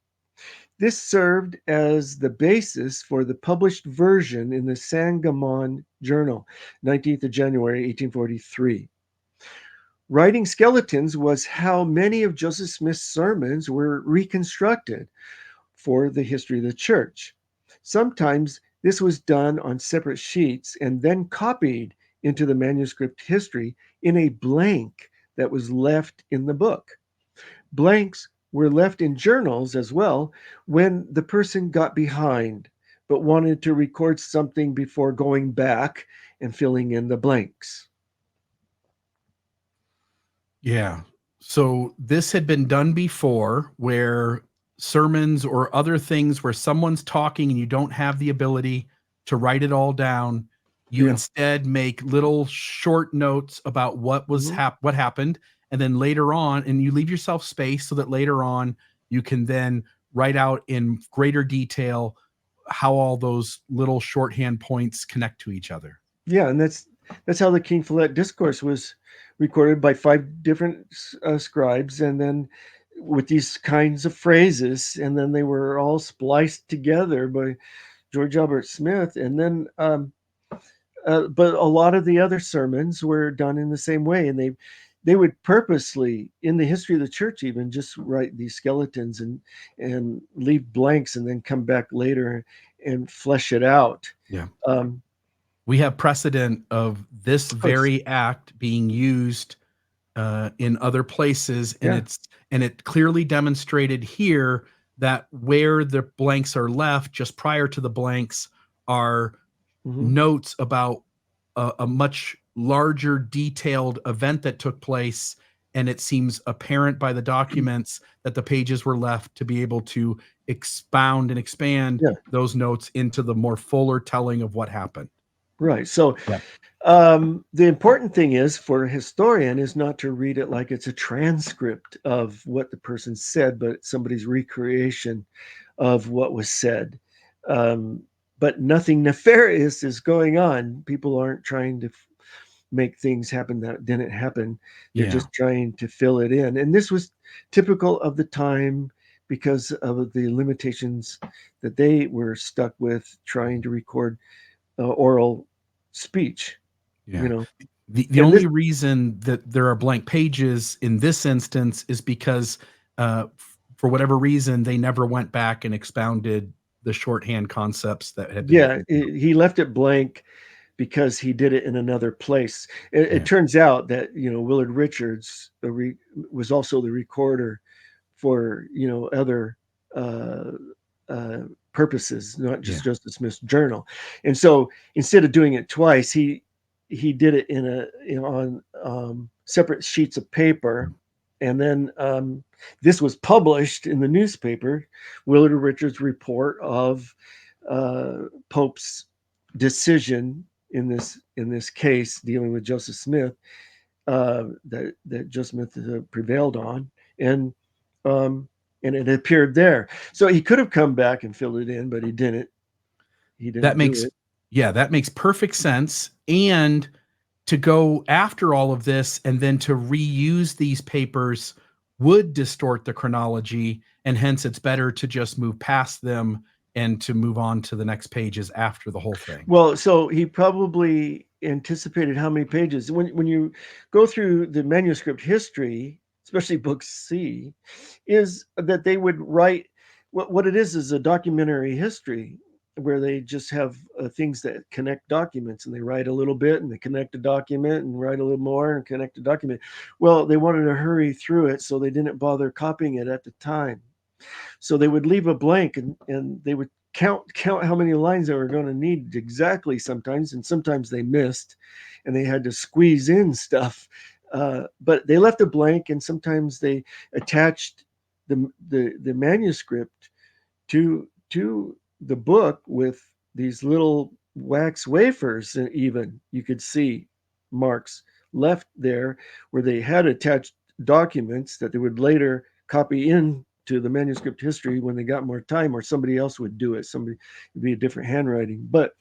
This served as the basis for the published version in the Sangamon Journal, 19th of January, 1843. Writing skeletons was how many of Joseph Smith's sermons were reconstructed for the history of the church. Sometimes this was done on separate sheets and then copied into the manuscript history in a blank that was left in the book. Blanks were left in journals as well when the person got behind but wanted to record something before going back and filling in the blanks. Yeah. So this had been done before, where sermons or other things where someone's talking and you don't have the ability to write it all down. You instead make little short notes about what was what happened, and then later on, and you leave yourself space so that later on you can then write out in greater detail how all those little shorthand points connect to each other. Yeah, and that's how the King Follett Discourse was recorded by 5 different scribes, and then with these kinds of phrases, and then they were all spliced together by George Albert Smith, and then but a lot of the other sermons were done in the same way, and they would purposely, in the history of the church even, just write these skeletons and leave blanks and then come back later and flesh it out. Yeah. We have precedent of this very act being used in other places, and it clearly demonstrated here that where the blanks are left just prior to the blanks are notes about a much larger detailed event that took place, and it seems apparent by the documents that the pages were left to be able to expound and expand those notes into the more fuller telling of what happened. Right. So Yeah. the important thing is for a historian is not to read it like it's a transcript of what the person said, but somebody's recreation of what was said. But nothing nefarious is going on. People aren't trying to make things happen that didn't happen. They're Yeah. just trying to fill it in. And this was typical of the time because of the limitations that they were stuck with trying to record oral speech. Yeah. You know, The and this only reason that there are blank pages in this instance is because for whatever reason they never went back and expounded the shorthand concepts that had been written down. he left it blank because he did it in another place. It Yeah. turns out that Willard Richards was also the recorder for other uh, purposes, not just Yeah. Joseph Smith's journal. And so instead of doing it twice, he did it on separate sheets of paper. And then this was published in the newspaper, Willard Richards' report of Pope's decision in this case dealing with Joseph Smith, that Joseph Smith prevailed on, and it appeared there. So he could have come back and filled it in, but he didn't. He That didn't do makes it. that makes perfect sense. And to go after all of this and then to reuse these papers would distort the chronology, and hence it's better to just move past them and to move on to the next pages after the whole thing. Well, so he probably anticipated how many pages. When you go through the manuscript history, especially Book C, is that they would write what it is a documentary history where they just have things that connect documents, and they write a little bit and they connect a document and write a little more and connect a document. Well, they wanted to hurry through it, so they didn't bother copying it at the time. So they would leave a blank, and they would count how many lines they were going to need exactly sometimes, and sometimes they missed and they had to squeeze in stuff. But they left a blank, and sometimes they attached the manuscript to the book with these little wax wafers. And even you could see marks left there where they had attached documents that they would later copy in to the manuscript history when they got more time, or somebody else would do it. Somebody, it'd be a different handwriting, but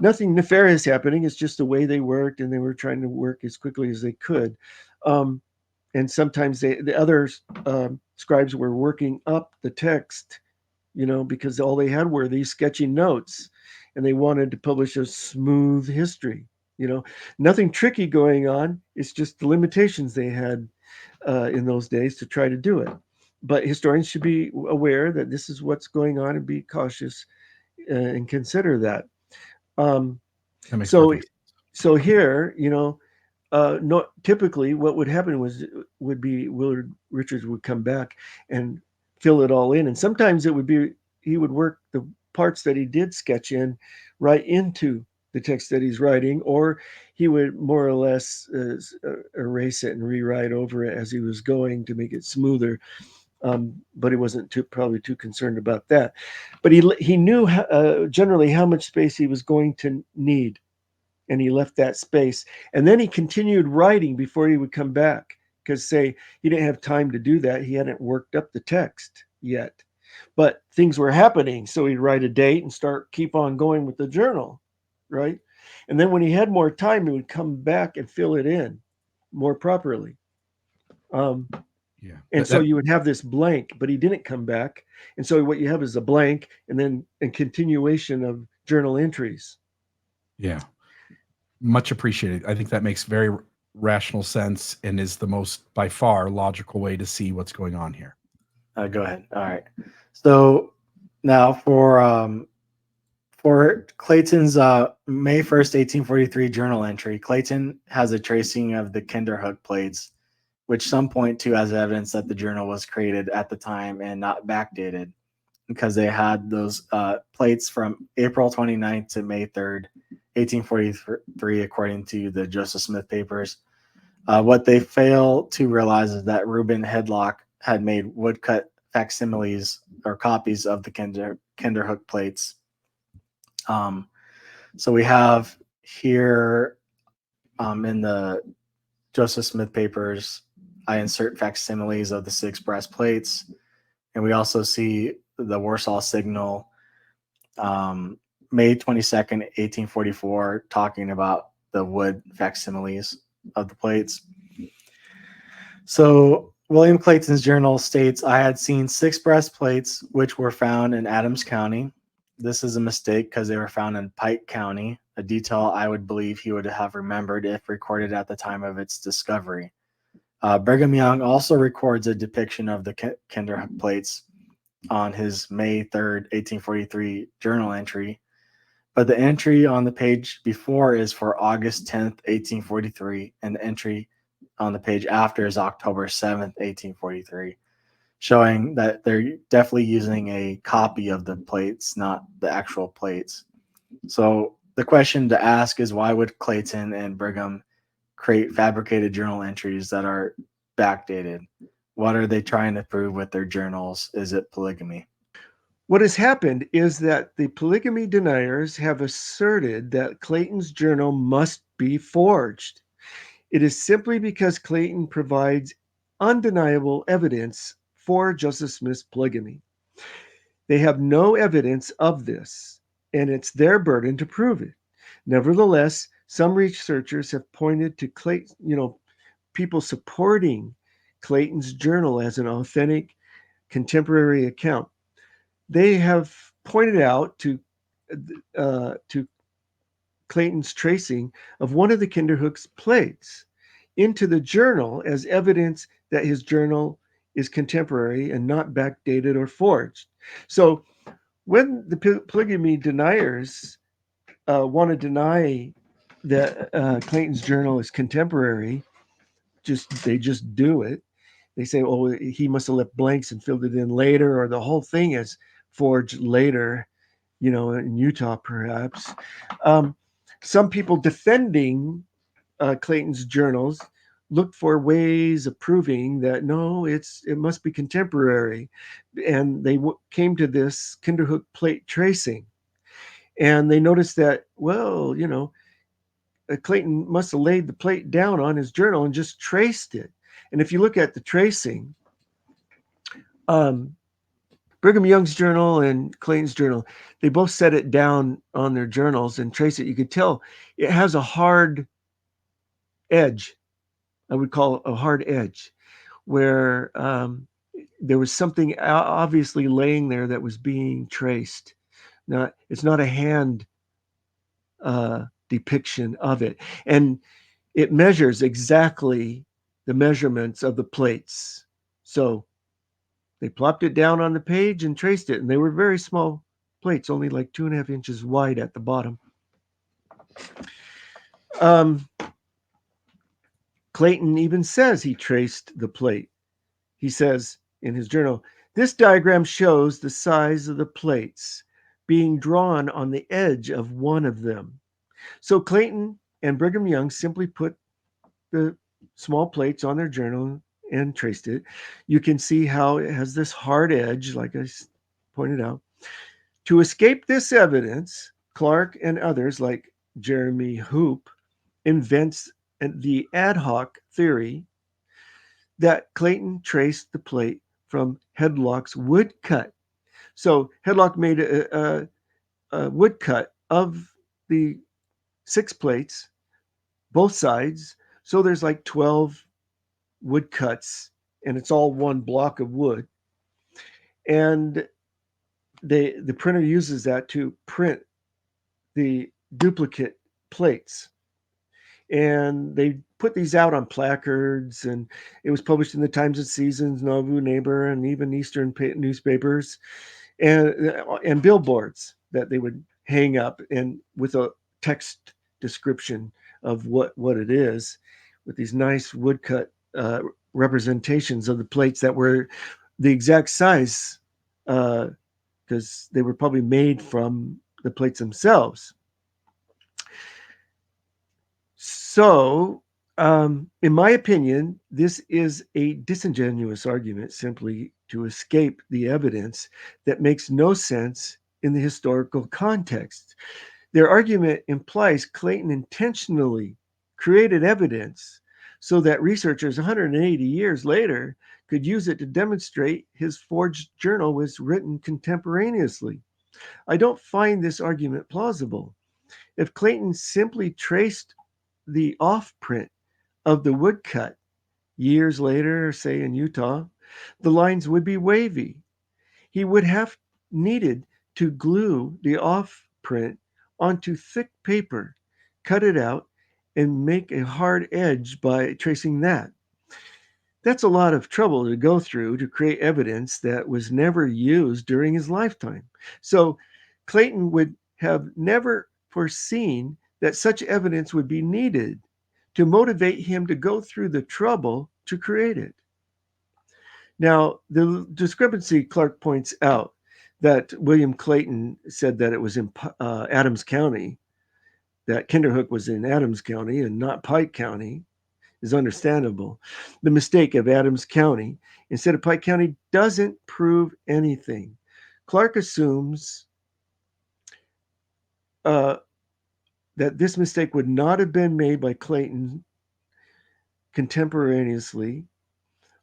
nothing nefarious happening. It's just the way they worked, and they were trying to work as quickly as they could. And sometimes the other scribes were working up the text, because all they had were these sketchy notes, and they wanted to publish a smooth history. Nothing tricky going on. It's just the limitations they had in those days to try to do it. But historians should be aware that this is what's going on and be cautious and consider that. That makes So, perfect sense. so here, no, typically what would happen would be Willard Richards would come back and fill it all in, and sometimes it would be he would work the parts that he did sketch in right into the text that he's writing, or he would more or less erase it and rewrite over it as he was going to make it smoother. But he wasn't probably too concerned about that. But he knew generally how much space he was going to need, and he left that space. And then he continued writing before he would come back, because say he didn't have time to do that. He hadn't worked up the text yet, but things were happening. So he'd write a date and keep on going with the journal, right? And then when he had more time, he would come back and fill it in more properly. Yeah. And so you would have this blank, but he didn't come back. And so what you have is a blank and then a continuation of journal entries. Yeah. Much appreciated. I think that makes very rational sense and is the most, by far, logical way to see what's going on here. Go ahead. All right. So now for Clayton's May 1st, 1843 journal entry, Clayton has a tracing of the Kinderhook plates, which some point to as evidence that the journal was created at the time and not backdated, because they had those plates from April 29th to May 3rd, 1843, according to the Joseph Smith papers. What they fail to realize is that Reuben Hedlock had made woodcut facsimiles or copies of the Kinderhook plates. So we have here in the Joseph Smith papers, I insert facsimiles of the 6 brass plates. And we also see the Warsaw Signal, May 22nd, 1844, talking about the wood facsimiles of the plates. So William Clayton's journal states, I had seen 6 brass plates which were found in Adams County. This is a mistake because they were found in Pike County, a detail I would believe he would have remembered if recorded at the time of its discovery. Brigham Young also records a depiction of the Kinderhook plates on his May 3rd, 1843 journal entry, but the entry on the page before is for August 10th, 1843, and the entry on the page after is October 7th, 1843, showing that they're definitely using a copy of the plates, not the actual plates. So the question to ask is, why would Clayton and Brigham create fabricated journal entries that are backdated? What are they trying to prove with their journals? Is it polygamy? What has happened is that the polygamy deniers have asserted that Clayton's journal must be forged. It is simply because Clayton provides undeniable evidence for Joseph Smith's polygamy. They have no evidence of this, and it's their burden to prove it. Nevertheless, some researchers have pointed to Clayton, people supporting Clayton's journal as an authentic contemporary account. They have pointed out to Clayton's tracing of one of the Kinderhook's plates into the journal as evidence that his journal is contemporary and not backdated or forged. So when the polygamy deniers want to deny that Clayton's journal is contemporary, they just do it. They say, oh, he must have left blanks and filled it in later, or the whole thing is forged later, in Utah, perhaps. Some people defending Clayton's journals looked for ways of proving that no, it must be contemporary, and they came to this Kinderhook plate tracing, and they noticed that, well, Clayton must have laid the plate down on his journal and just traced it. And if you look at the tracing, Brigham Young's journal and Clayton's journal, they both set it down on their journals and trace it. You could tell it has a hard edge. I would call it a hard edge, where there was something obviously laying there that was being traced. It's not a hand depiction of it. And it measures exactly the measurements of the plates. So they plopped it down on the page and traced it, and they were very small plates, only like 2.5 inches wide at the bottom. Clayton even says he traced the plate. He says in his journal, this diagram shows the size of the plates being drawn on the edge of one of them. So Clayton and Brigham Young simply put the small plates on their journal and traced it. You can see how it has this hard edge, like I pointed out. To escape this evidence, Clark and others like Jeremy Hoop invents the ad hoc theory that Clayton traced the plate from Headlock's woodcut. So Headlock made a woodcut of the 6 plates, both sides. So there's like 12 woodcuts, and it's all one block of wood. And the printer uses that to print the duplicate plates. And they put these out on placards, and it was published in the Times and Seasons, Nauvoo Neighbor, and even Eastern newspapers, and billboards that they would hang up, and with a text description of what it is, with these nice woodcut representations of the plates that were the exact size, because they were probably made from the plates themselves. So, in my opinion, this is a disingenuous argument simply to escape the evidence that makes no sense in the historical context. Their argument implies Clayton intentionally created evidence so that researchers 180 years later could use it to demonstrate his forged journal was written contemporaneously. I don't find this argument plausible. If Clayton simply traced the off-print of the woodcut years later, say in Utah, the lines would be wavy. He would have needed to glue the off-print onto thick paper, cut it out, and make a hard edge by tracing that. That's a lot of trouble to go through to create evidence that was never used during his lifetime. So Clayton would have never foreseen that such evidence would be needed to motivate him to go through the trouble to create it. Now, the discrepancy Clark points out that William Clayton said that it was in Adams County, that Kinderhook was in Adams County and not Pike County, is understandable. The mistake of Adams County instead of Pike County doesn't prove anything. Clark assumes that this mistake would not have been made by Clayton contemporaneously,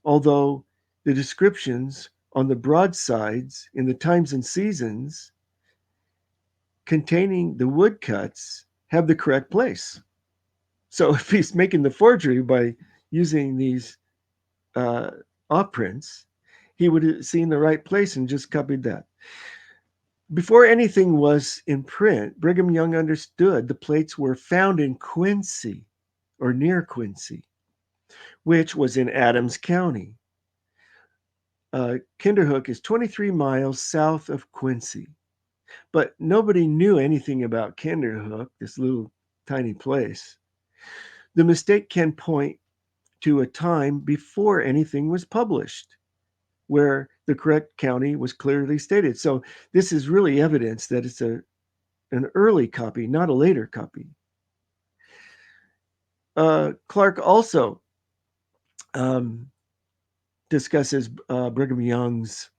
although the descriptions on the broadsides in the Times and Seasons containing the woodcuts have the correct place. So if he's making the forgery by using these off-prints, he would have seen the right place and just copied that. Before anything was in print, Brigham Young understood the plates were found in Quincy or near Quincy, which was in Adams County. Kinderhook is 23 miles south of Quincy, but nobody knew anything about Kinderhook, this little tiny place. The mistake can point to a time before anything was published, where the correct county was clearly stated. So this is really evidence that it's an early copy, not a later copy. Clark also discusses Brigham Young's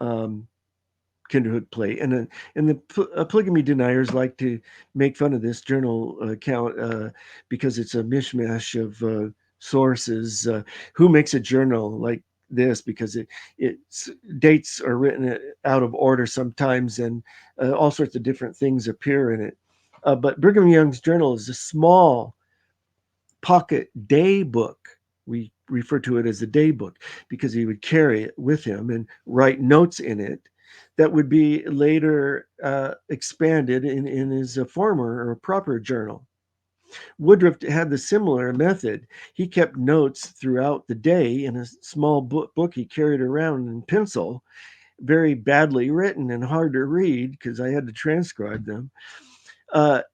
Kinderhook plate, and the polygamy deniers like to make fun of this journal account because it's a mishmash of sources. Who makes a journal like this? Because its dates are written out of order sometimes, and all sorts of different things appear in it. But Brigham Young's journal is a small pocket day book. We refer to it as a day book because he would carry it with him and write notes in it that would be later expanded in his former or proper journal. Woodruff had the similar method. He kept notes throughout the day in a small book he carried around in pencil, very badly written and hard to read because I had to transcribe them, and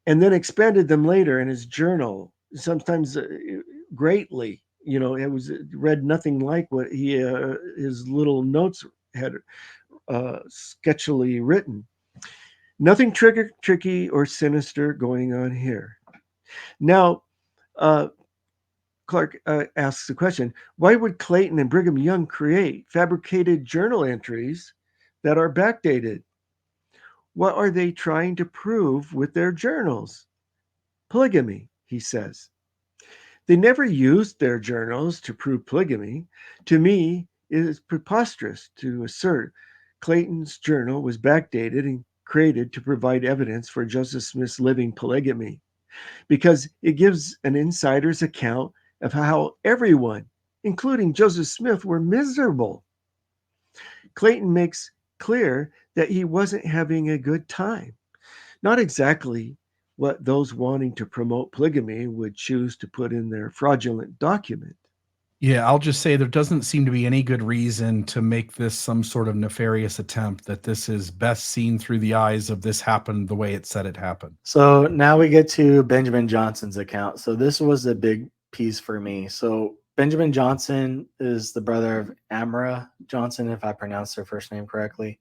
then expanded them later in his journal, sometimes greatly. You know, it was read nothing like what his little notes had sketchily written. Nothing tricky or sinister going on here. Now, Clark asks the question, why would Clayton and Brigham Young create fabricated journal entries that are backdated? What are they trying to prove with their journals? Polygamy, he says. They never used their journals to prove polygamy. To me, it is preposterous to assert Clayton's journal was backdated and created to provide evidence for Joseph Smith's living polygamy, because it gives an insider's account of how everyone, including Joseph Smith, were miserable. Clayton makes clear that he wasn't having a good time. Not exactly what those wanting to promote polygamy would choose to put in their fraudulent document. Yeah, I'll just say there doesn't seem to be any good reason to make this some sort of nefarious attempt, that this is best seen through the eyes of this happened the way it said it happened. So now we get to Benjamin Johnson's account. So this was a big piece for me. So Benjamin Johnson is the brother of Amra Johnson, if I pronounced her first name correctly.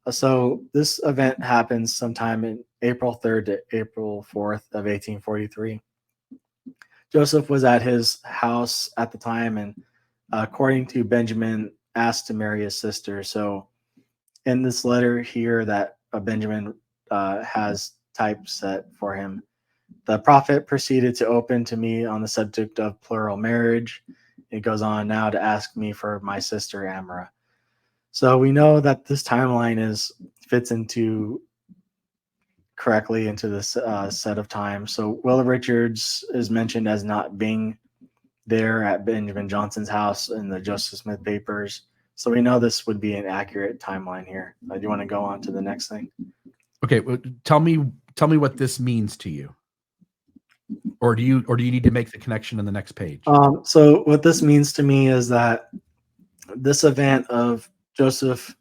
So this event happens sometime in April 3rd to April 4th of 1843. Joseph was at his house at the time, and according to Benjamin, asked to marry his sister. So in this letter here that Benjamin has typeset for him. The prophet proceeded to open to me on the subject of plural marriage. It goes on now to ask me for my sister Amara. So we know that this timeline fits correctly into this set of time. So Willa Richards is mentioned as not being there at Benjamin Johnson's house in the Joseph Smith papers. So we know this would be an accurate timeline here. Do you want to go on to the next thing? Okay, well, tell me what this means to you, or do you need to make the connection on the next page? So what this means to me is that this event of Joseph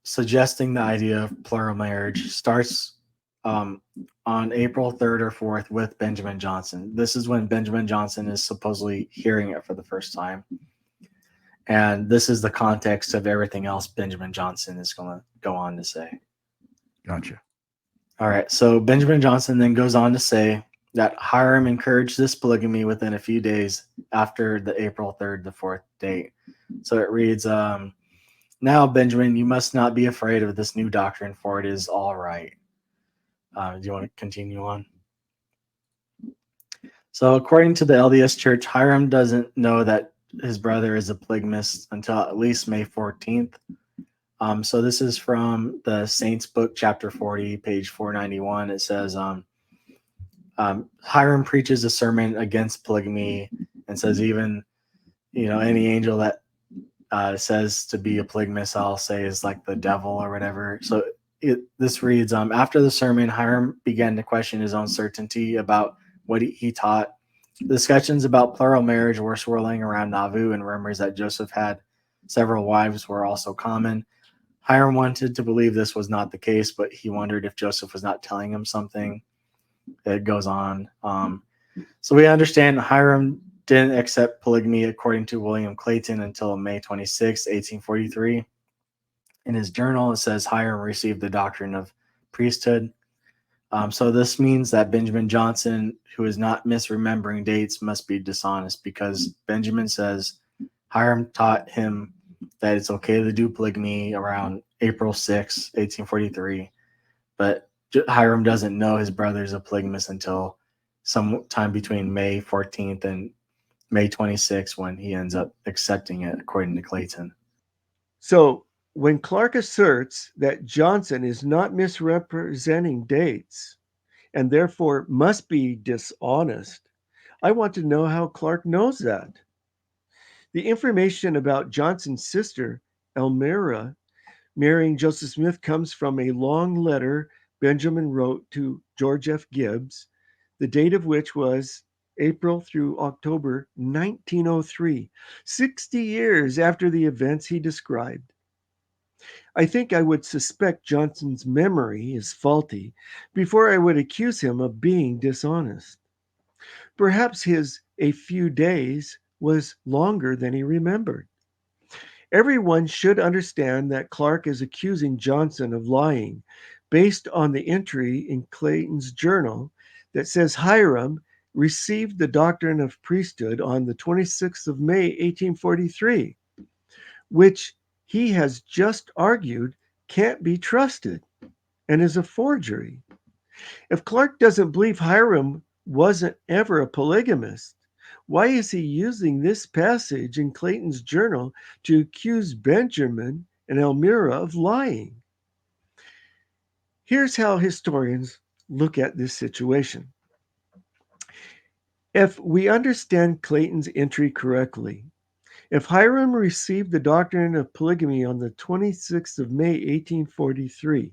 suggesting the idea of plural marriage starts on April 3rd or 4th with Benjamin Johnson. This is when Benjamin Johnson is supposedly hearing it for the first time. And this is the context of everything else Benjamin Johnson is going to go on to say. Gotcha. All right. So Benjamin Johnson then goes on to say that Hiram encouraged this polygamy within a few days after the April 3rd to 4th date. So it reads, now, Benjamin, you must not be afraid of this new doctrine, for it is all right. Do you want to continue on? So according to the LDS Church, Hiram doesn't know that his brother is a polygamist until at least May 14th. So this is from the Saints book, chapter 40, page 491. It says, Hiram preaches a sermon against polygamy and says even, any angel that says to be a polygamist, I'll say is like the devil or whatever. So this reads, after the sermon, Hiram began to question his own certainty about what he taught. The discussions about plural marriage were swirling around Nauvoo, and rumors that Joseph had several wives were also common. Hiram wanted to believe this was not the case, but he wondered if Joseph was not telling him something. It goes on. So we understand Hiram didn't accept polygamy according to William Clayton until May 26, 1843. In his journal, it says Hiram received the doctrine of priesthood. So this means that Benjamin Johnson, who is not misremembering dates, must be dishonest, because Benjamin says Hiram taught him that it's okay to do polygamy around April 6, 1843. But Hiram doesn't know his brother is a polygamist until sometime between May 14th and May 26th, when he ends up accepting it, according to Clayton. So when Clark asserts that Johnson is not misrepresenting dates and therefore must be dishonest, I want to know how Clark knows that. The information about Johnson's sister, Elmira, marrying Joseph Smith comes from a long letter Benjamin wrote to George F. Gibbs, the date of which was April through October 1903, 60 years after the events he described. I think I would suspect Johnson's memory is faulty before I would accuse him of being dishonest. Perhaps his a few days was longer than he remembered. Everyone should understand that Clark is accusing Johnson of lying based on the entry in Clayton's journal that says Hiram received the doctrine of priesthood on the 26th of May, 1843, which he has just argued can't be trusted and is a forgery. If Clark doesn't believe Hiram wasn't ever a polygamist, why is he using this passage in Clayton's journal to accuse Benjamin and Elmira of lying? Here's how historians look at this situation. If we understand Clayton's entry correctly, if Hiram received the doctrine of polygamy on the 26th of May, 1843,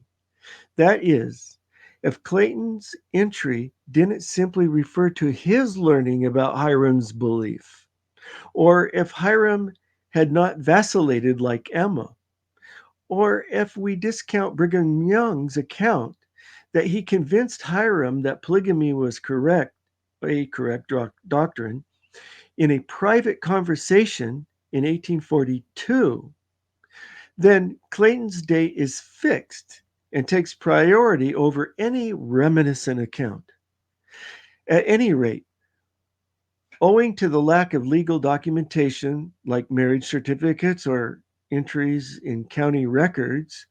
that is, if Clayton's entry didn't simply refer to his learning about Hiram's belief, or if Hiram had not vacillated like Emma, or if we discount Brigham Young's account that he convinced Hiram that polygamy was a correct doctrine in a private conversation in 1842, then Clayton's date is fixed and takes priority over any reminiscent account. At any rate, owing to the lack of legal documentation like marriage certificates or entries in county records,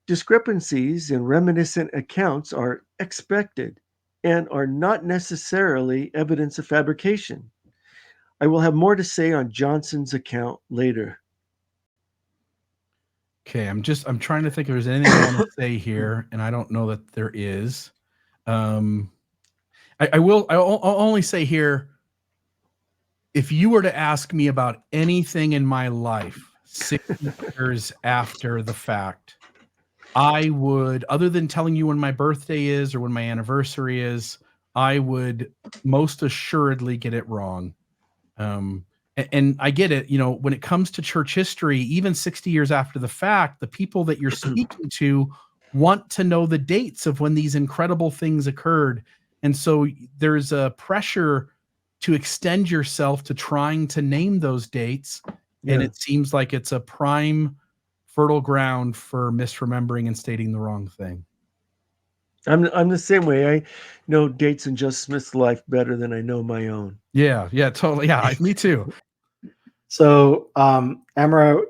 discrepancies in reminiscent accounts are expected and are not necessarily evidence of fabrication. I will have more to say on Johnson's account later. Okay, I'm trying to think if there's anything I want to say here, and I don't know that there is. I'll only say here, if you were to ask me about anything in my life 60 years after the fact, I would, other than telling you when my birthday is or when my anniversary is, I would most assuredly get it wrong. And I get it, when it comes to church history, even 60 years after the fact, the people that you're speaking to want to know the dates of when these incredible things occurred. And so there's a pressure to extend yourself to trying to name those dates. And it seems like it's a prime fertile ground for misremembering and stating the wrong thing. I'm the same way. I know dates in Joseph Smith's life better than I know my own. Yeah, totally. Yeah, me too. So Amara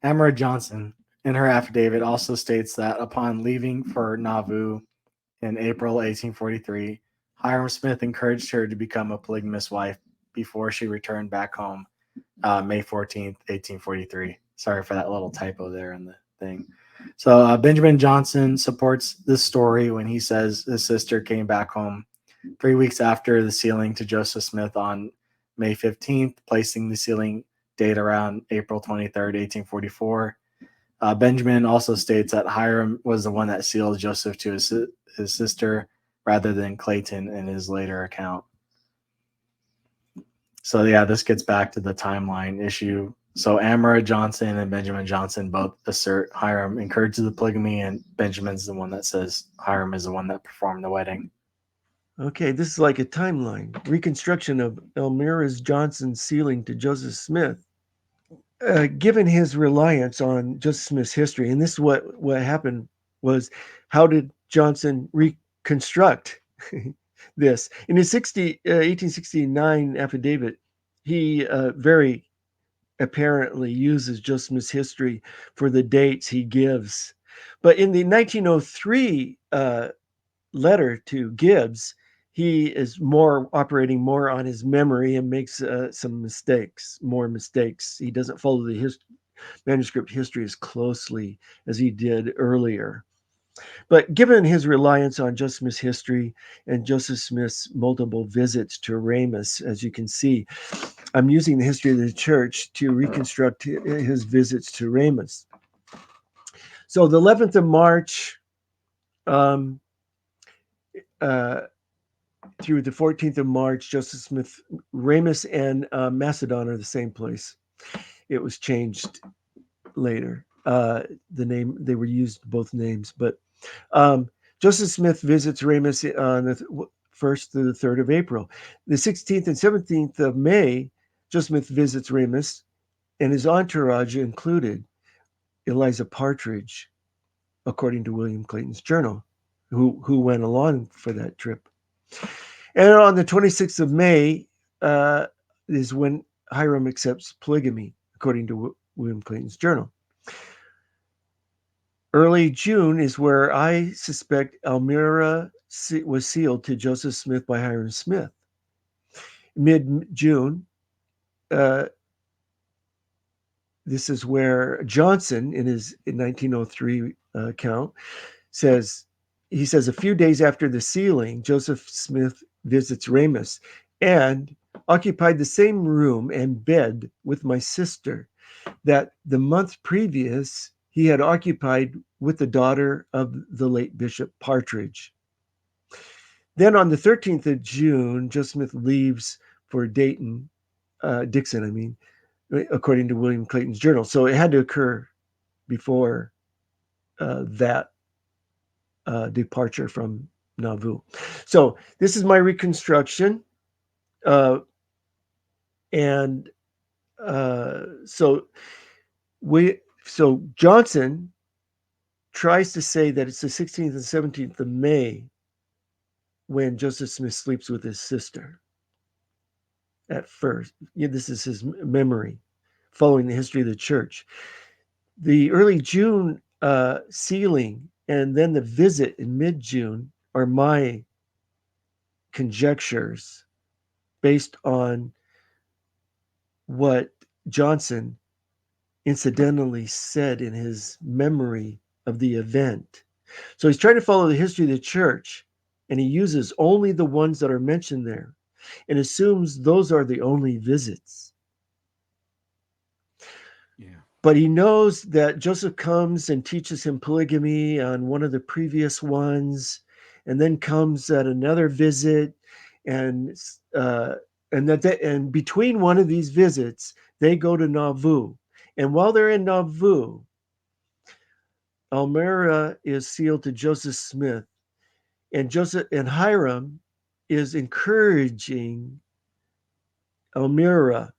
Amara Johnson in her affidavit also states that upon leaving for Nauvoo in April 1843, Hiram Smith encouraged her to become a polygamous wife before she returned back home May 14th, 1843. Sorry for that little typo there in the thing. So Benjamin Johnson supports this story when he says his sister came back home 3 weeks after the sealing to Joseph Smith on May 15th, placing the sealing date around April 23rd, 1844. Benjamin also states that Hiram was the one that sealed Joseph to his sister rather than Clayton in his later account. So yeah, this gets back to the timeline issue. So Amara Johnson and Benjamin Johnson both assert Hiram encourages the polygamy, and Benjamin's the one that says Hiram is the one that performed the wedding. Okay, this is like a timeline. Reconstruction of Elmira Johnson's sealing to Joseph Smith. Given his reliance on Joseph Smith's history, and this is what happened was, how did Johnson reconstruct this? In his 1869 affidavit, he very apparently uses Joseph Smith's history for the dates he gives. But in the 1903 letter to Gibbs, he is operating more on his memory and makes more mistakes. He doesn't follow the manuscript history as closely as he did earlier. But given his reliance on Joseph Smith's history and Joseph Smith's multiple visits to Ramus, as you can see, I'm using the history of the church to reconstruct his visits to Ramus. So the 11th of March, through the 14th of March, Joseph Smith, Ramus and Macedon are the same place. It was changed later. The name, they were used both names, but Joseph Smith visits Ramus on the 1st to the 3rd of April. The 16th and 17th of May, Joseph Smith visits Ramus, and his entourage included Eliza Partridge, according to William Clayton's journal, who went along for that trip. And on the 26th of May is when Hiram accepts polygamy, according to William Clayton's journal. Early June is where I suspect Elmira was sealed to Joseph Smith by Hiram Smith. Mid-June, this is where Johnson, in his 1903 account, says a few days after the sealing, Joseph Smith visits Ramus and occupied the same room and bed with my sister that the month previous he had occupied with the daughter of the late Bishop Partridge. Then on the 13th of June, Joseph Smith leaves for Dixon, according to William Clayton's journal. So it had to occur before that departure from Nauvoo. So this is my reconstruction. So Johnson tries to say that it's the 16th and 17th of May when Joseph Smith sleeps with his sister. At first, this is his memory, following the history of the church. The early June sealing and then the visit in mid-June are my conjectures based on what Johnson incidentally said in his memory of the event. So he's trying to follow the history of the church, and he uses only the ones that are mentioned there and assumes those are the only visits. Yeah. But he knows that Joseph comes and teaches him polygamy on one of the previous ones, and then comes at another visit, and between one of these visits, they go to Nauvoo. And while they're in Nauvoo, Elmira is sealed to Joseph Smith, and Hiram is encouraging Elmira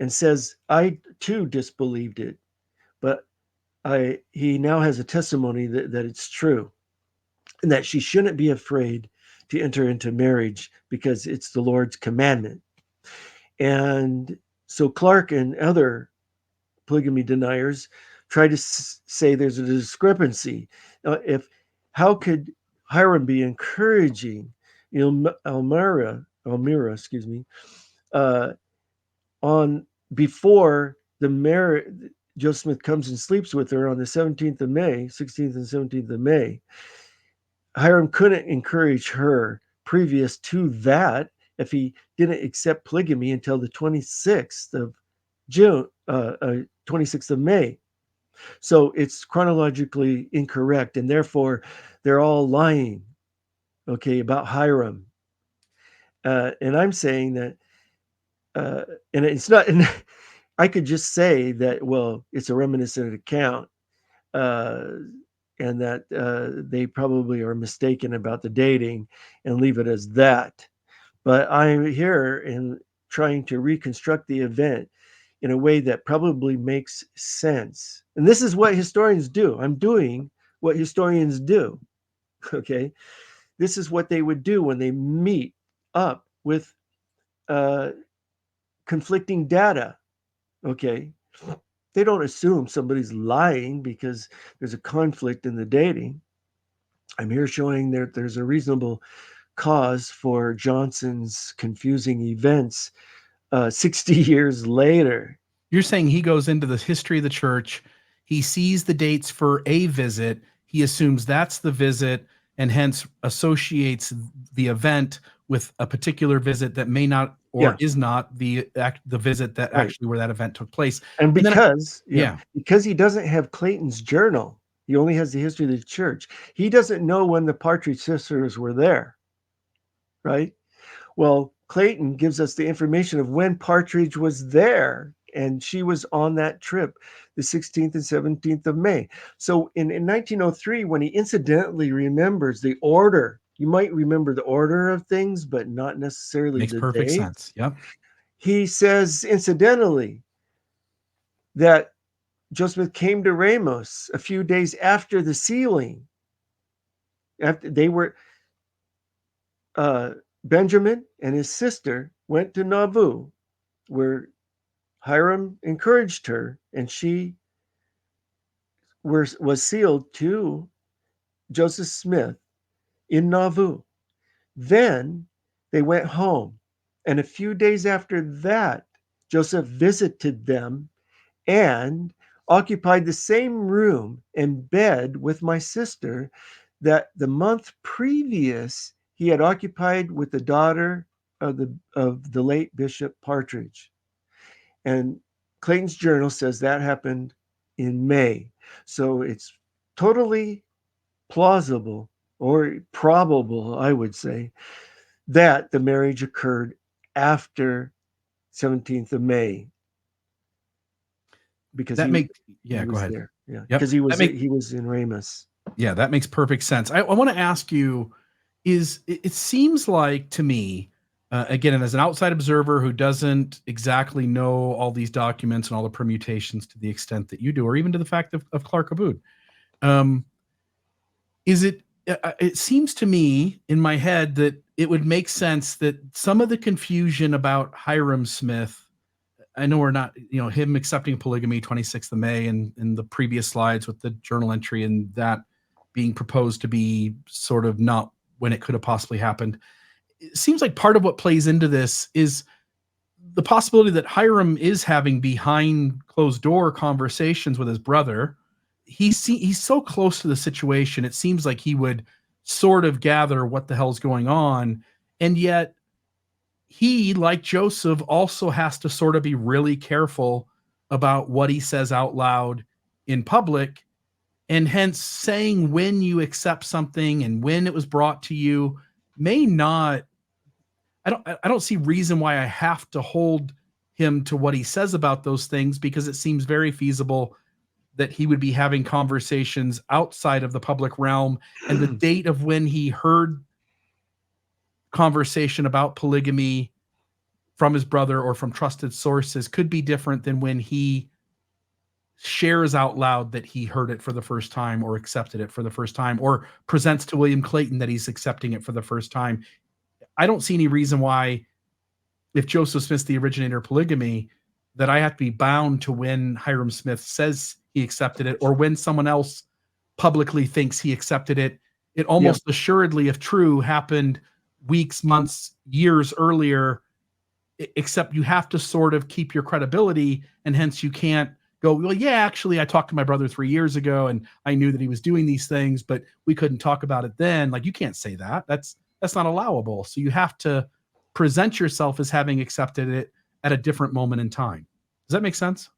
and says, "I too disbelieved it, but he now has a testimony that it's true, and that she shouldn't be afraid to enter into marriage because it's the Lord's commandment." And so Clark and other polygamy deniers try to say there's a discrepancy. How could Hiram be encouraging Elmira, excuse me, on before the marriage? Joe Smith comes and sleeps with her on the 17th of May, 16th and 17th of May. Hiram couldn't encourage her previous to that if he didn't accept polygamy until the 26th of June, 26th of May. So it's chronologically incorrect, and therefore they're all lying, okay, about Hiram. And I'm saying that, and it's not, and I could just say that, well, it's a reminiscent account, and that they probably are mistaken about the dating and leave it as that. But I'm here in trying to reconstruct the event in a way that probably makes sense. And this is what historians do. I'm doing what historians do. Okay. This is what they would do when they meet up with conflicting data. Okay. They don't assume somebody's lying because there's a conflict in the dating. I'm here showing that there's a reasonable cause for Johnson's confusing events 60 years later. You're saying he goes into the history of the church, he sees the dates for a visit, he assumes that's the visit, and hence associates the event with a particular visit that may not or is not the visit that actually where that event took place. And because then, because he doesn't have Clayton's journal, he only has the history of the church. He doesn't know when the Partridge sisters were there, right? Well, Clayton gives us the information of when Partridge was there, and she was on that trip, the 16th and 17th of May. So in 1903, when he incidentally remembers the order, you might remember the order of things, but not necessarily makes the perfect date. sense. Yep. He says incidentally that Joe Smith came to Ramos a few days after the sealing. After they were, Benjamin and his sister went to Nauvoo, where Hiram encouraged her, and she was sealed to Joseph Smith in Nauvoo. Then they went home, and a few days after that, Joseph visited them and occupied the same room and bed with my sister that the month previous he had occupied with the daughter of the late Bishop Partridge. And Clayton's journal says that happened in May. So it's totally plausible or probable, I would say, that the marriage occurred after 17th of May. Because that he go was ahead. there. Yeah. Yep. Because he was in Ramos. Yeah, that makes perfect sense. I want to ask you, it seems like to me, again, and as an outside observer who doesn't exactly know all these documents and all the permutations to the extent that you do, or even to the fact of Clark Aboud, it seems to me in my head that it would make sense that some of the confusion about Hiram Smith I know we're not, him accepting polygamy 26th of May and in the previous slides with the journal entry and that being proposed to be sort of not when it could have possibly happened. It seems like part of what plays into this is the possibility that Hiram is having behind closed door conversations with his brother. He's so close to the situation. It seems like he would sort of gather what the hell's going on. And yet he, like Joseph, also has to sort of be really careful about what he says out loud in public. And hence saying when you accept something and when it was brought to you may not, I don't see reason why I have to hold him to what he says about those things, because it seems very feasible that he would be having conversations outside of the public realm, and the date of when he heard conversation about polygamy from his brother or from trusted sources could be different than when he shares out loud that he heard it for the first time or accepted it for the first time or presents to William Clayton that he's accepting it for the first time. I don't see any reason why, if Joseph Smith's the originator of polygamy, that I have to be bound to when Hiram Smith says he accepted it or when someone else publicly thinks he accepted it. It almost assuredly, if true, happened weeks, months, years earlier, except you have to sort of keep your credibility, and hence you can't go, well, yeah, actually, I talked to my brother 3 years ago and I knew that he was doing these things, but we couldn't talk about it then. Like, you can't say that. That's not allowable. So you have to present yourself as having accepted it at a different moment in time. Does that make sense?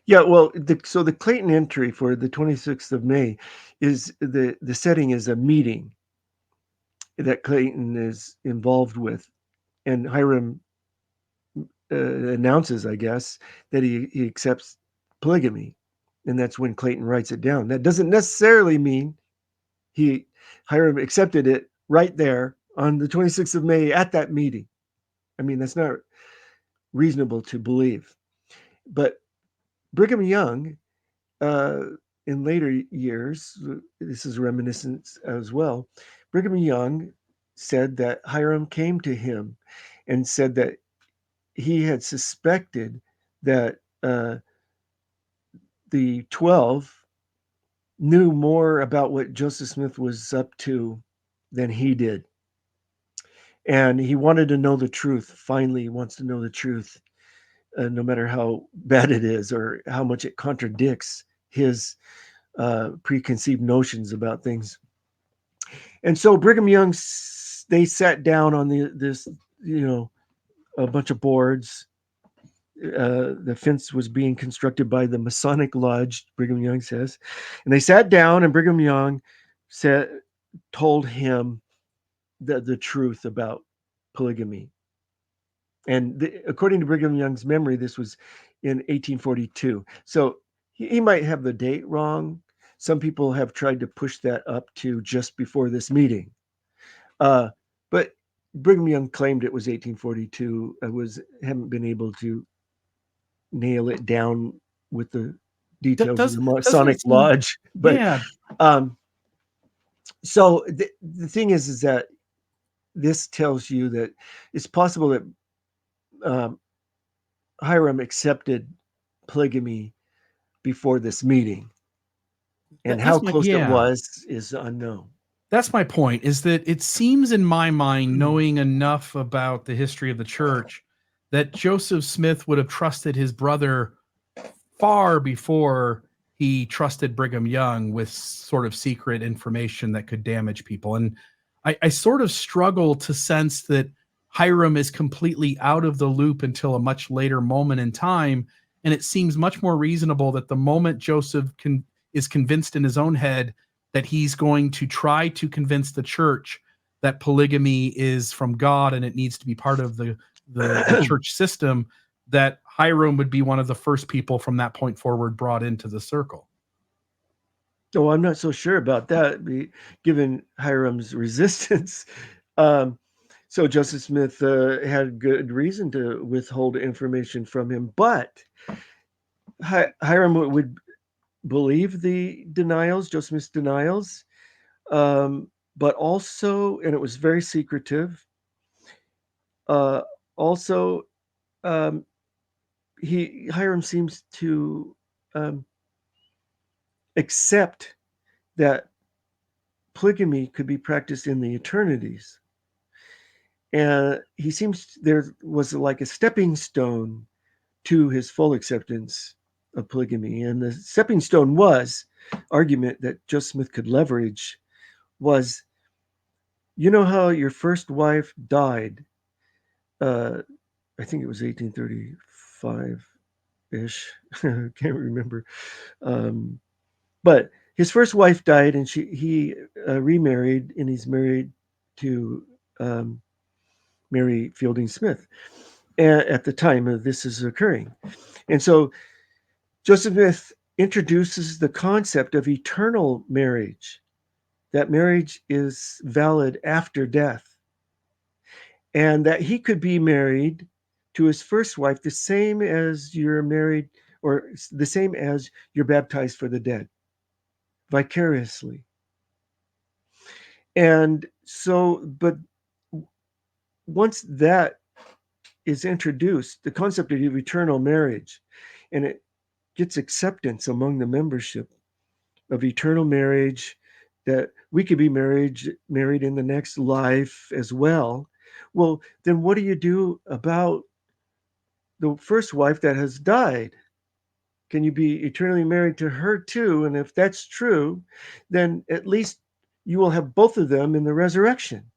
Yeah, well, so the Clayton entry for the 26th of May is the setting is a meeting that Clayton is involved with, and Hiram announces, I guess, that he accepts polygamy, and that's when Clayton writes it down. That doesn't necessarily mean Hiram accepted it right there on the 26th of May at that meeting. I mean, that's not reasonable to believe. But Brigham Young, in later years, this is reminiscent as well, Brigham Young said that Hiram came to him and said that he had suspected that the 12 knew more about what Joseph Smith was up to than he did. And he wanted to know the truth. Finally, he wants to know the truth, no matter how bad it is or how much it contradicts his preconceived notions about things. And so Brigham Young, they sat down on this, a bunch of boards. The fence was being constructed by the Masonic Lodge, Brigham Young says. And they sat down, and Brigham Young told him the truth about polygamy. And according to Brigham Young's memory, this was in 1842. So he might have the date wrong. Some people have tried to push that up to just before this meeting. But Brigham Young claimed it was 1842. Haven't been able to nail it down with the details of the Masonic Lodge. But yeah. So the thing is that this tells you that it's possible that Hiram accepted polygamy before this meeting, and how close it was is unknown. That's my point, is that it seems in my mind, knowing enough about the history of the church, that Joseph Smith would have trusted his brother far before he trusted Brigham Young with sort of secret information that could damage people. And I sort of struggle to sense that Hiram is completely out of the loop until a much later moment in time. And it seems much more reasonable that the moment Joseph is convinced in his own head that he's going to try to convince the church that polygamy is from God and it needs to be part of the church system, that Hiram would be one of the first people from that point forward brought into the circle. Oh, I'm not so sure about that, given Hiram's resistance. So Joseph Smith had good reason to withhold information from him, but Hiram would believe the denials, Joseph Smith's denials, but also, and it was very secretive, also Hiram seems to accept that polygamy could be practiced in the eternities. And he seems there was like a stepping stone to his full acceptance of polygamy. And the stepping stone was argument that Joseph Smith could leverage was, you know how your first wife died? I think it was 1835-ish. I can't remember. But his first wife died, and he remarried, and he's married to Mary Fielding Smith at the time this is occurring. And so Joseph Smith introduces the concept of eternal marriage, that marriage is valid after death, and that he could be married to his first wife the same as you're married, or the same as you're baptized for the dead, vicariously. And so, but once that is introduced, the concept of eternal marriage, and it gets acceptance among the membership of eternal marriage, that we could be married in the next life as well. Well, then what do you do about the first wife that has died? Can you be eternally married to her too? And if that's true, then at least you will have both of them in the resurrection.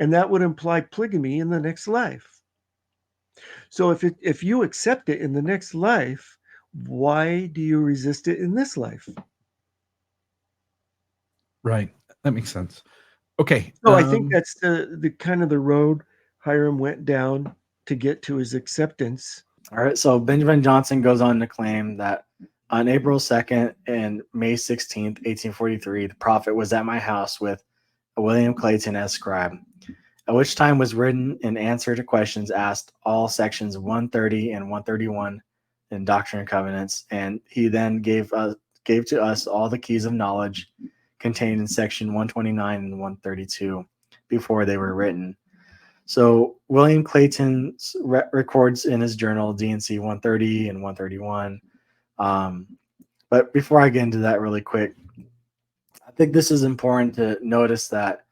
And that would imply polygamy in the next life. So if you accept it in the next life, why do you resist it in this life? Right. That makes sense. Okay. So I think that's the kind of the road Hiram went down to get to his acceptance. All right. So Benjamin Johnson goes on to claim that on April 2nd and May 16th, 1843, the prophet was at my house with William Clayton as scribe, at which time was written in answer to questions asked all sections 130 and 131 in Doctrine and Covenants, and he then gave to us all the keys of knowledge contained in section 129 and 132 before they were written. So William Clayton records in his journal D&C 130 and 131. But before I get into that really quick, I think this is important to notice that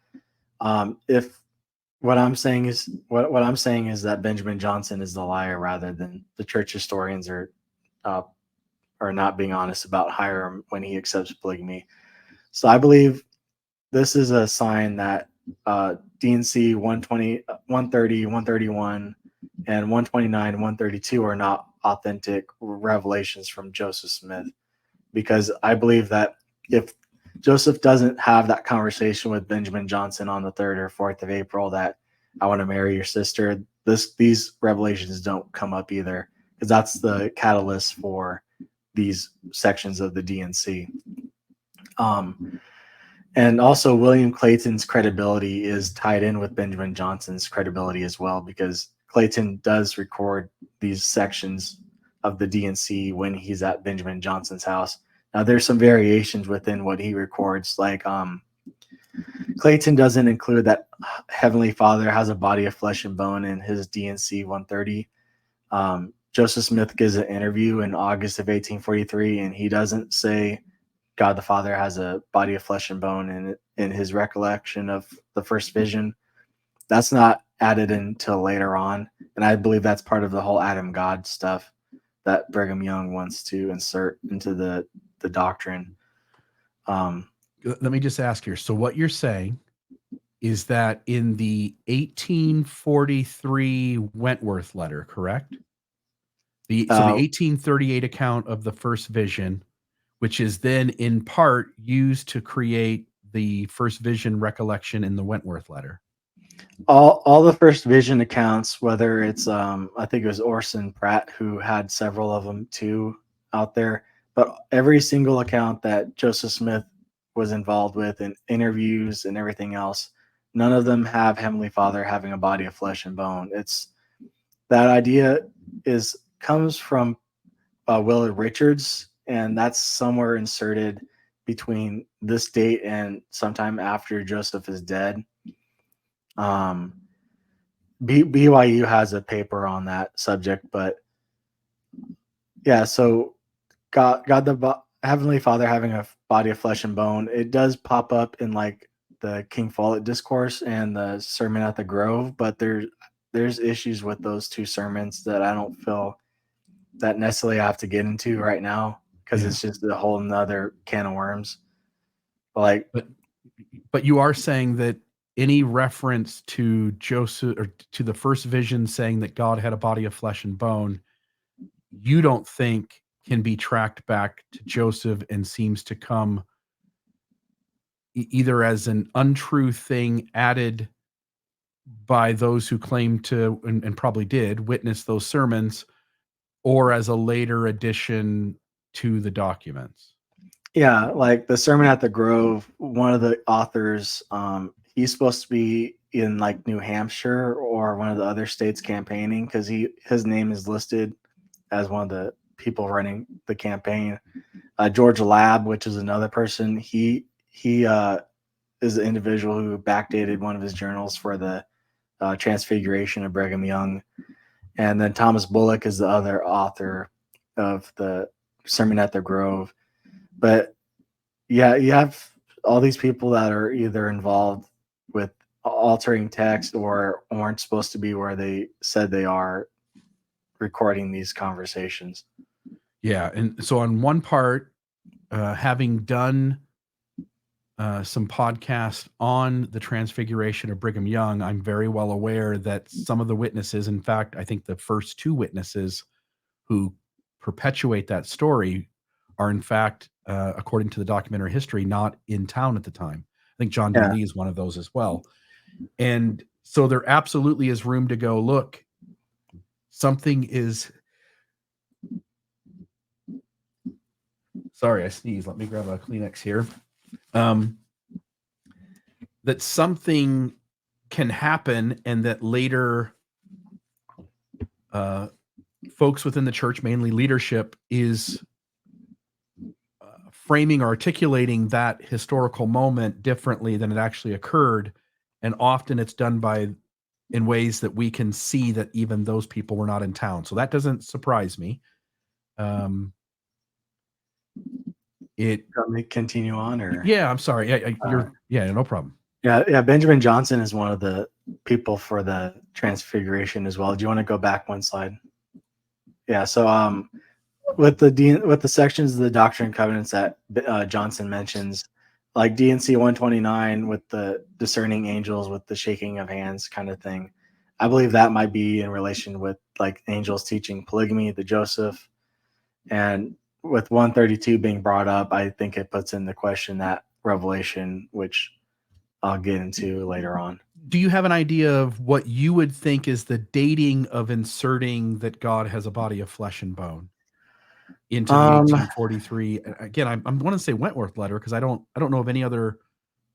if what I'm saying is that Benjamin Johnson is the liar rather than the church historians are not being honest about Hiram when he accepts polygamy. So I believe this is a sign that D&C 120, 130, 131, and 129, 132 are not authentic revelations from Joseph Smith, because I believe that if Joseph doesn't have that conversation with Benjamin Johnson on the 3rd or 4th of April that I want to marry your sister, these revelations don't come up either, because that's the catalyst for these sections of the D&C. And also William Clayton's credibility is tied in with Benjamin Johnson's credibility as well, because Clayton does record these sections of the D&C when he's at Benjamin Johnson's house. Now there's some variations within what he records, like Clayton doesn't include that Heavenly Father has a body of flesh and bone in his D&C 130. Joseph Smith gives an interview in August of 1843, and he doesn't say God the Father has a body of flesh and bone in his recollection of the first vision. That's not added until later on, and I believe that's part of the whole Adam God stuff that Brigham Young wants to insert into the doctrine. Let me just ask here. So what you're saying is that in the 1843 Wentworth letter, correct? The 1838 account of the first vision, which is then in part used to create the first vision recollection in the Wentworth letter. All the first vision accounts, whether it's I think it was Orson Pratt who had several of them too out there, but every single account that Joseph Smith was involved with in interviews and everything else, none of them have Heavenly Father having a body of flesh and bone. It's that idea comes from Willard Richards, and that's somewhere inserted between this date and sometime after Joseph is dead. BYU has a paper on that subject, but yeah, so God the Heavenly Father having a body of flesh and bone, it does pop up in like the King Follett discourse and the Sermon at the Grove, but there's issues with those two sermons that I don't feel that necessarily I have to get into right now because Yeah. it's just a whole nother can of worms. Like, but you are saying that any reference to Joseph or to the first vision saying that God had a body of flesh and bone, you don't think can be tracked back to Joseph and seems to come either as an untrue thing added by those who claim to, and probably did, witness those sermons, or as a later addition to the documents. yeah, like the Sermon at the Grove, one of the authors, he's supposed to be in like New Hampshire or one of the other states campaigning because his name is listed as one of the people running the campaign. George Lab, which is another person, he is the individual who backdated one of his journals for the Transfiguration of Brigham Young. And then Thomas Bullock is the other author of the Sermon at the Grove. But yeah, you have all these people that are either involved with altering text or aren't supposed to be where they said they are recording these conversations. Yeah. And so on one part, having done some podcasts on the Transfiguration of Brigham Young, I'm very well aware that some of the witnesses, in fact, I think the first two witnesses who perpetuate that story are, in fact, according to the documentary history, not in town at the time. I think John D. Yeah. Lee is one of those as well. And so there absolutely is room to go, look, something is... Sorry, I sneezed. Let me grab a Kleenex here. That something can happen and that later folks within the church, mainly leadership, is framing or articulating that historical moment differently than it actually occurred. And often it's done in ways that we can see that even those people were not in town. So that doesn't surprise me. Want me to continue on, or Yeah, I'm sorry. Yeah, no problem. yeah. Benjamin Johnson is one of the people for the Transfiguration as well. Do you want to go back one slide? Yeah. So with the sections of the Doctrine and Covenants that Johnson mentions, like DNC 129 with the discerning angels with the shaking of hands kind of thing, I believe that might be in relation with like angels teaching polygamy, the Joseph, and with 132 being brought up, I think it puts into question that revelation, which I'll get into later on. Do you have an idea of what you would think is the dating of inserting that God has a body of flesh and bone into the 1843? Again, I want to say Wentworth letter because I don't know of any other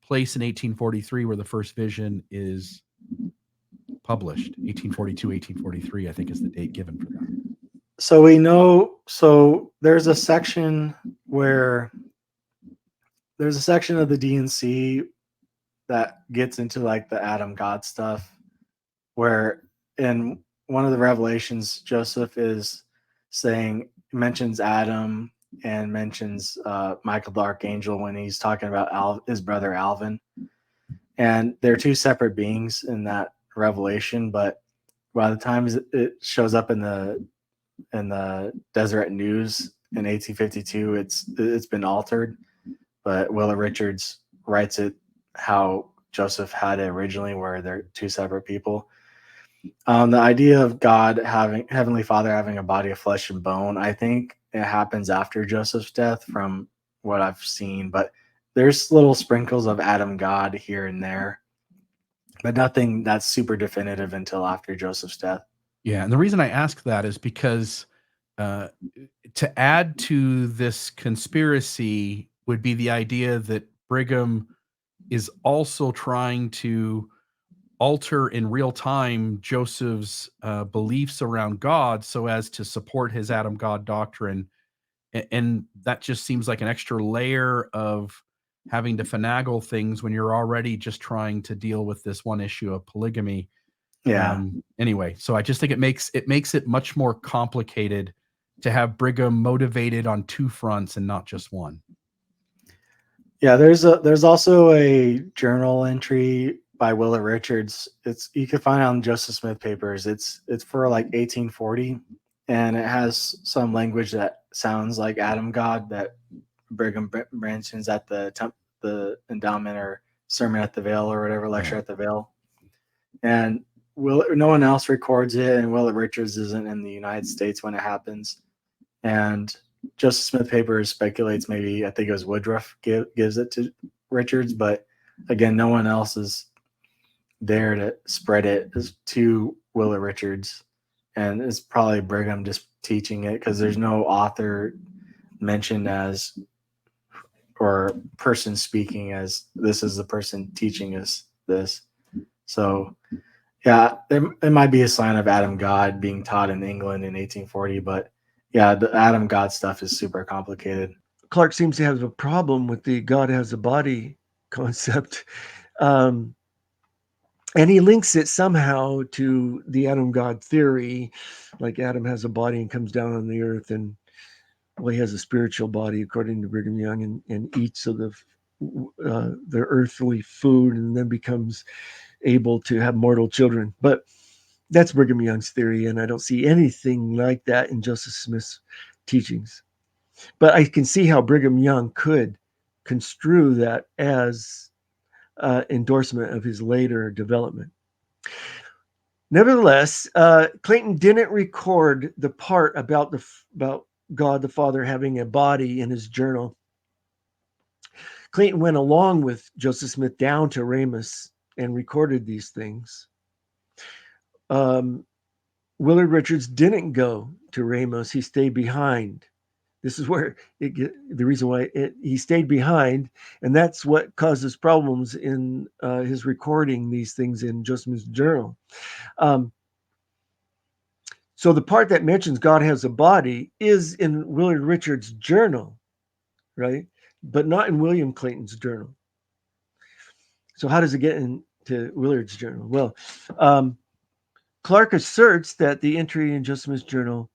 place in 1843 where the first vision is published. 1842, 1843, I think is the date given for that. So we know. So there's a section of the DNC that gets into like the Adam God stuff, where in one of the revelations, Joseph is mentions Adam and mentions Michael the Archangel when he's talking about his brother Alvin. And they're two separate beings in that revelation, but by the time it shows up in the Deseret News in 1852, it's been altered. But Willa Richards writes it how Joseph had it originally, where they're two separate people. The idea of God Heavenly Father having a body of flesh and bone, I think it happens after Joseph's death from what I've seen, but there's little sprinkles of Adam God here and there, but nothing that's super definitive until after Joseph's death. Yeah, and the reason I ask that is because to add to this conspiracy would be the idea that Brigham is also trying to alter in real time Joseph's beliefs around God so as to support his Adam God doctrine. And that just seems like an extra layer of having to finagle things when you're already just trying to deal with this one issue of polygamy. Yeah. Anyway, so I just think it makes it much more complicated to have Brigham motivated on two fronts and not just one. Yeah, there's also a journal entry by Willett Richards. You can find it on Joseph Smith papers. It's for like 1840, and it has some language that sounds like Adam God that Brigham mentions at the endowment or sermon at the Veil or whatever, lecture at the Veil. And no one else records it, and Willett Richards isn't in the United States when it happens. And Joseph Smith papers speculates maybe, I think it was Woodruff gives it to Richards, but again, no one else is there to spread it to Willett Richards, and it's probably Brigham just teaching it because there's no author mentioned as or person speaking as this is the person teaching us this. So yeah, it might be a sign of Adam God being taught in England in 1840, but yeah, the Adam God stuff is super complicated. Clark seems to have a problem with the God has a body concept. And he links it somehow to the Adam God theory, like Adam has a body and comes down on the earth, and he has a spiritual body according to Brigham Young, and eats of the earthly food, and then becomes able to have mortal children. But that's Brigham Young's theory, and I don't see anything like that in Joseph Smith's teachings. But I can see how Brigham Young could construe that as endorsement of his later development. Nevertheless, Clayton didn't record the part about God the Father having a body in his journal. Clayton went along with Joseph Smith down to Ramus and recorded these things. Willard Richards didn't go to Ramus. He stayed behind. This is where the reason why he stayed behind, and that's what causes problems in his recording these things in Joseph Smith's journal. So the part that mentions God has a body is in Willard Richards' journal, right? But not in William Clayton's journal. So how does it get into Willard's journal? Well, Clark asserts that the entry in Joseph Smith's journal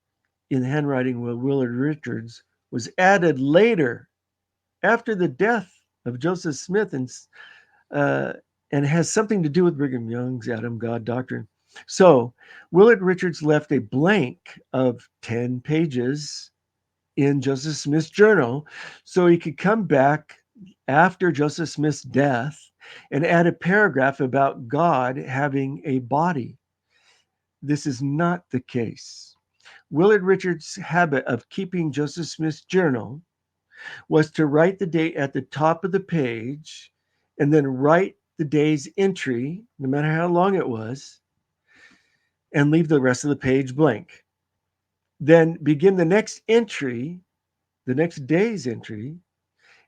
in the handwriting of Willard Richards was added later after the death of Joseph Smith and has something to do with Brigham Young's Adam God doctrine. So Willard Richards left a blank of 10 pages in Joseph Smith's journal so he could come back after Joseph Smith's death and add a paragraph about God having a body. This is not the case. Willard Richards' habit of keeping Joseph Smith's journal was to write the date at the top of the page and then write the day's entry, no matter how long it was, and leave the rest of the page blank. Then begin the next entry, the next day's entry,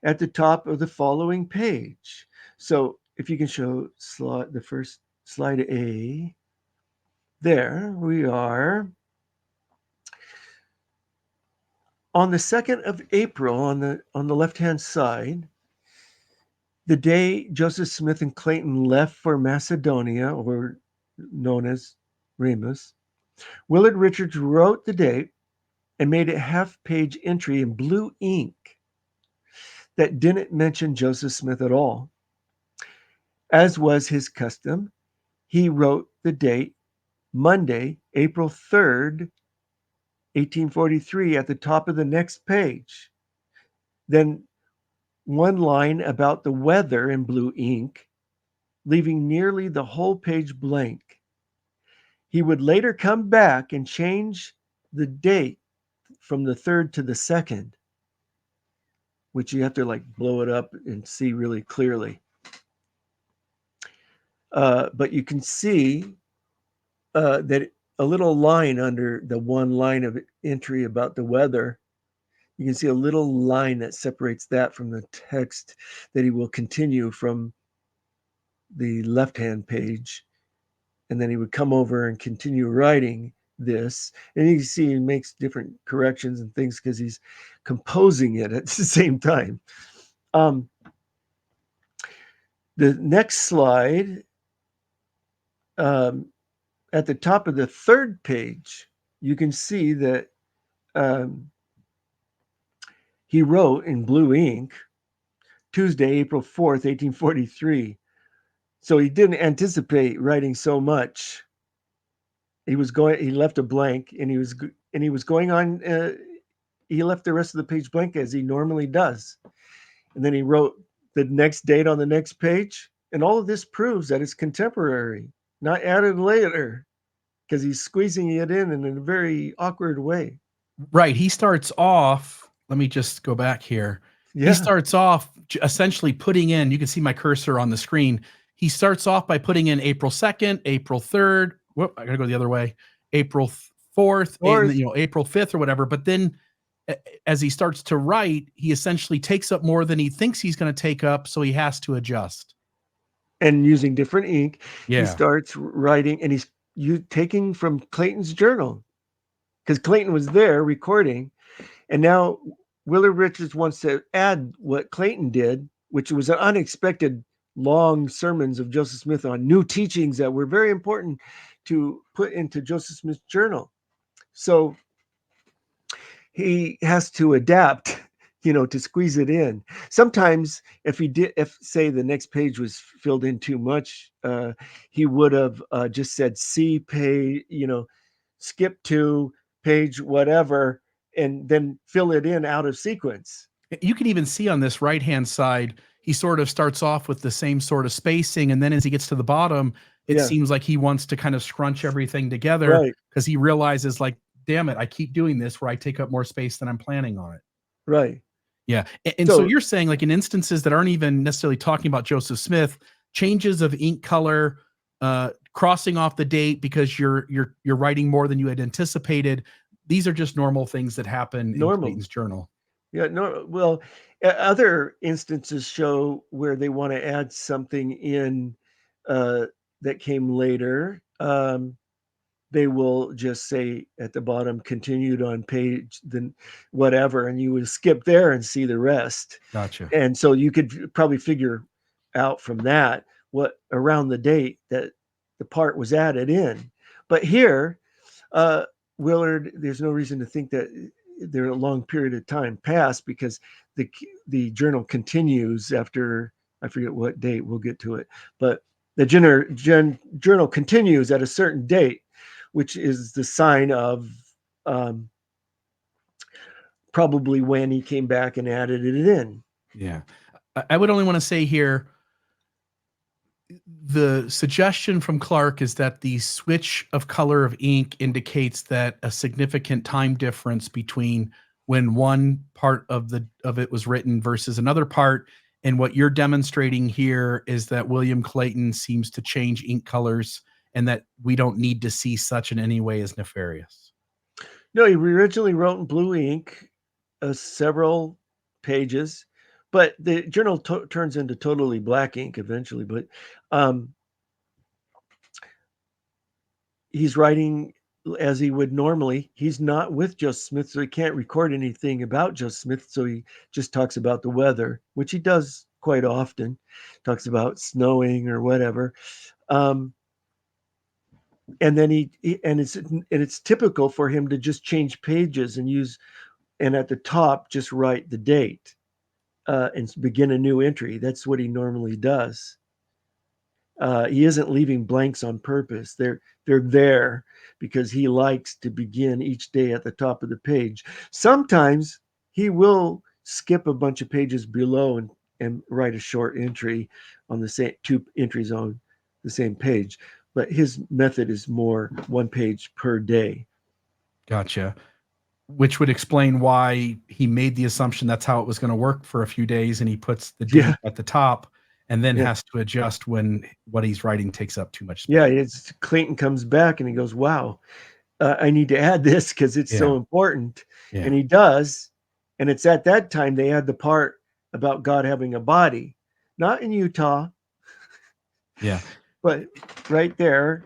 at the top of the following page. So if you can show the first slide A, there we are. On the 2nd of April, on the left-hand side, the day Joseph Smith and Clayton left for Macedonia, or known as Ramus, Willard Richards wrote the date and made a half-page entry in blue ink that didn't mention Joseph Smith at all. As was his custom, he wrote the date Monday, April 3rd, 1843 at the top of the next page. Then one line about the weather in blue ink, leaving nearly the whole page blank. He would later come back and change the date from the 3rd to the 2nd, which you have to like blow it up and see really clearly. But you can see that a little line under the one line of entry about the weather, you can see a little line that separates that from the text that he will continue from the left-hand page. And then he would come over and continue writing this. And you see he makes different corrections and things because he's composing it at the same time. The next slide at the top of the third page, you can see that he wrote in blue ink, Tuesday, April 4th, 1843. So he didn't anticipate writing so much. He left a blank, and he was going on. He left the rest of the page blank as he normally does. And then he wrote the next date on the next page. And all of this proves that it's contemporary, not added later, because he's squeezing it in a very awkward way. Right. He starts off, let me just go back here. Yeah. He starts off essentially putting in, you can see my cursor on the screen. He starts off by putting in April 2nd, April 3rd. Whoop, I got to go the other way. April 4th, April 5th or whatever. But then as he starts to write, he essentially takes up more than he thinks he's going to take up. So he has to adjust. And using different ink, yeah. He starts writing, and he's taking from Clayton's journal, because Clayton was there recording. And now Willard Richards wants to add what Clayton did, which was an unexpected long sermons of Joseph Smith on new teachings that were very important to put into Joseph Smith's journal. So he has to adapt, to squeeze it in. Sometimes if say the next page was filled in too much, he would have just said C page, skip to page whatever, and then fill it in out of sequence. You can even see on this right-hand side, he sort of starts off with the same sort of spacing. And then as he gets to the bottom, it seems like he wants to kind of scrunch everything together, because he realizes, like, damn it, I keep doing this where I take up more space than I'm planning on it. Right. Yeah. And so you're saying, like, in instances that aren't even necessarily talking about Joseph Smith, changes of ink color, crossing off the date because you're writing more than you had anticipated. These are just normal things that happen in Clayton's journal. Yeah, no. Well, other instances show where they want to add something in that came later. They will just say at the bottom, continued on page, then whatever, and you would skip there and see the rest. Gotcha. And so you could probably figure out from that what around the date that the part was added in. But here, Willard, there's no reason to think that there a long period of time passed, because the journal continues after, I forget what date, we'll get to it, but the journal continues at a certain date, which is the sign of probably when he came back and added it in. Yeah. I would only want to say here, the suggestion from Clark is that the switch of color of ink indicates that a significant time difference between when one part of it was written versus another part. And what you're demonstrating here is that William Clayton seems to change ink colors, and that we don't need to see such in any way as nefarious. No, he originally wrote in blue ink several pages, but the journal turns into totally black ink eventually. But he's writing as he would normally. He's not with Joseph Smith, so he can't record anything about Joseph Smith. So he just talks about the weather, which he does quite often. Talks about snowing or whatever. And then it's typical for him to just change pages and at the top just write the date and begin a new entry. That's what he normally does. He isn't leaving blanks on purpose. They're there because he likes to begin each day at the top of the page. Sometimes he will skip a bunch of pages below and write a short entry on the same 2 entries on the same page. But his method is more 1 page per day. Gotcha. Which would explain why he made the assumption that's how it was going to work for a few days, and he puts the date at the top and then has to adjust when what he's writing takes up too much space. Yeah, Clayton comes back and he goes, wow, I need to add this because it's so important. Yeah. And he does. And it's at that time they add the part about God having a body, not in Utah. Yeah. But right there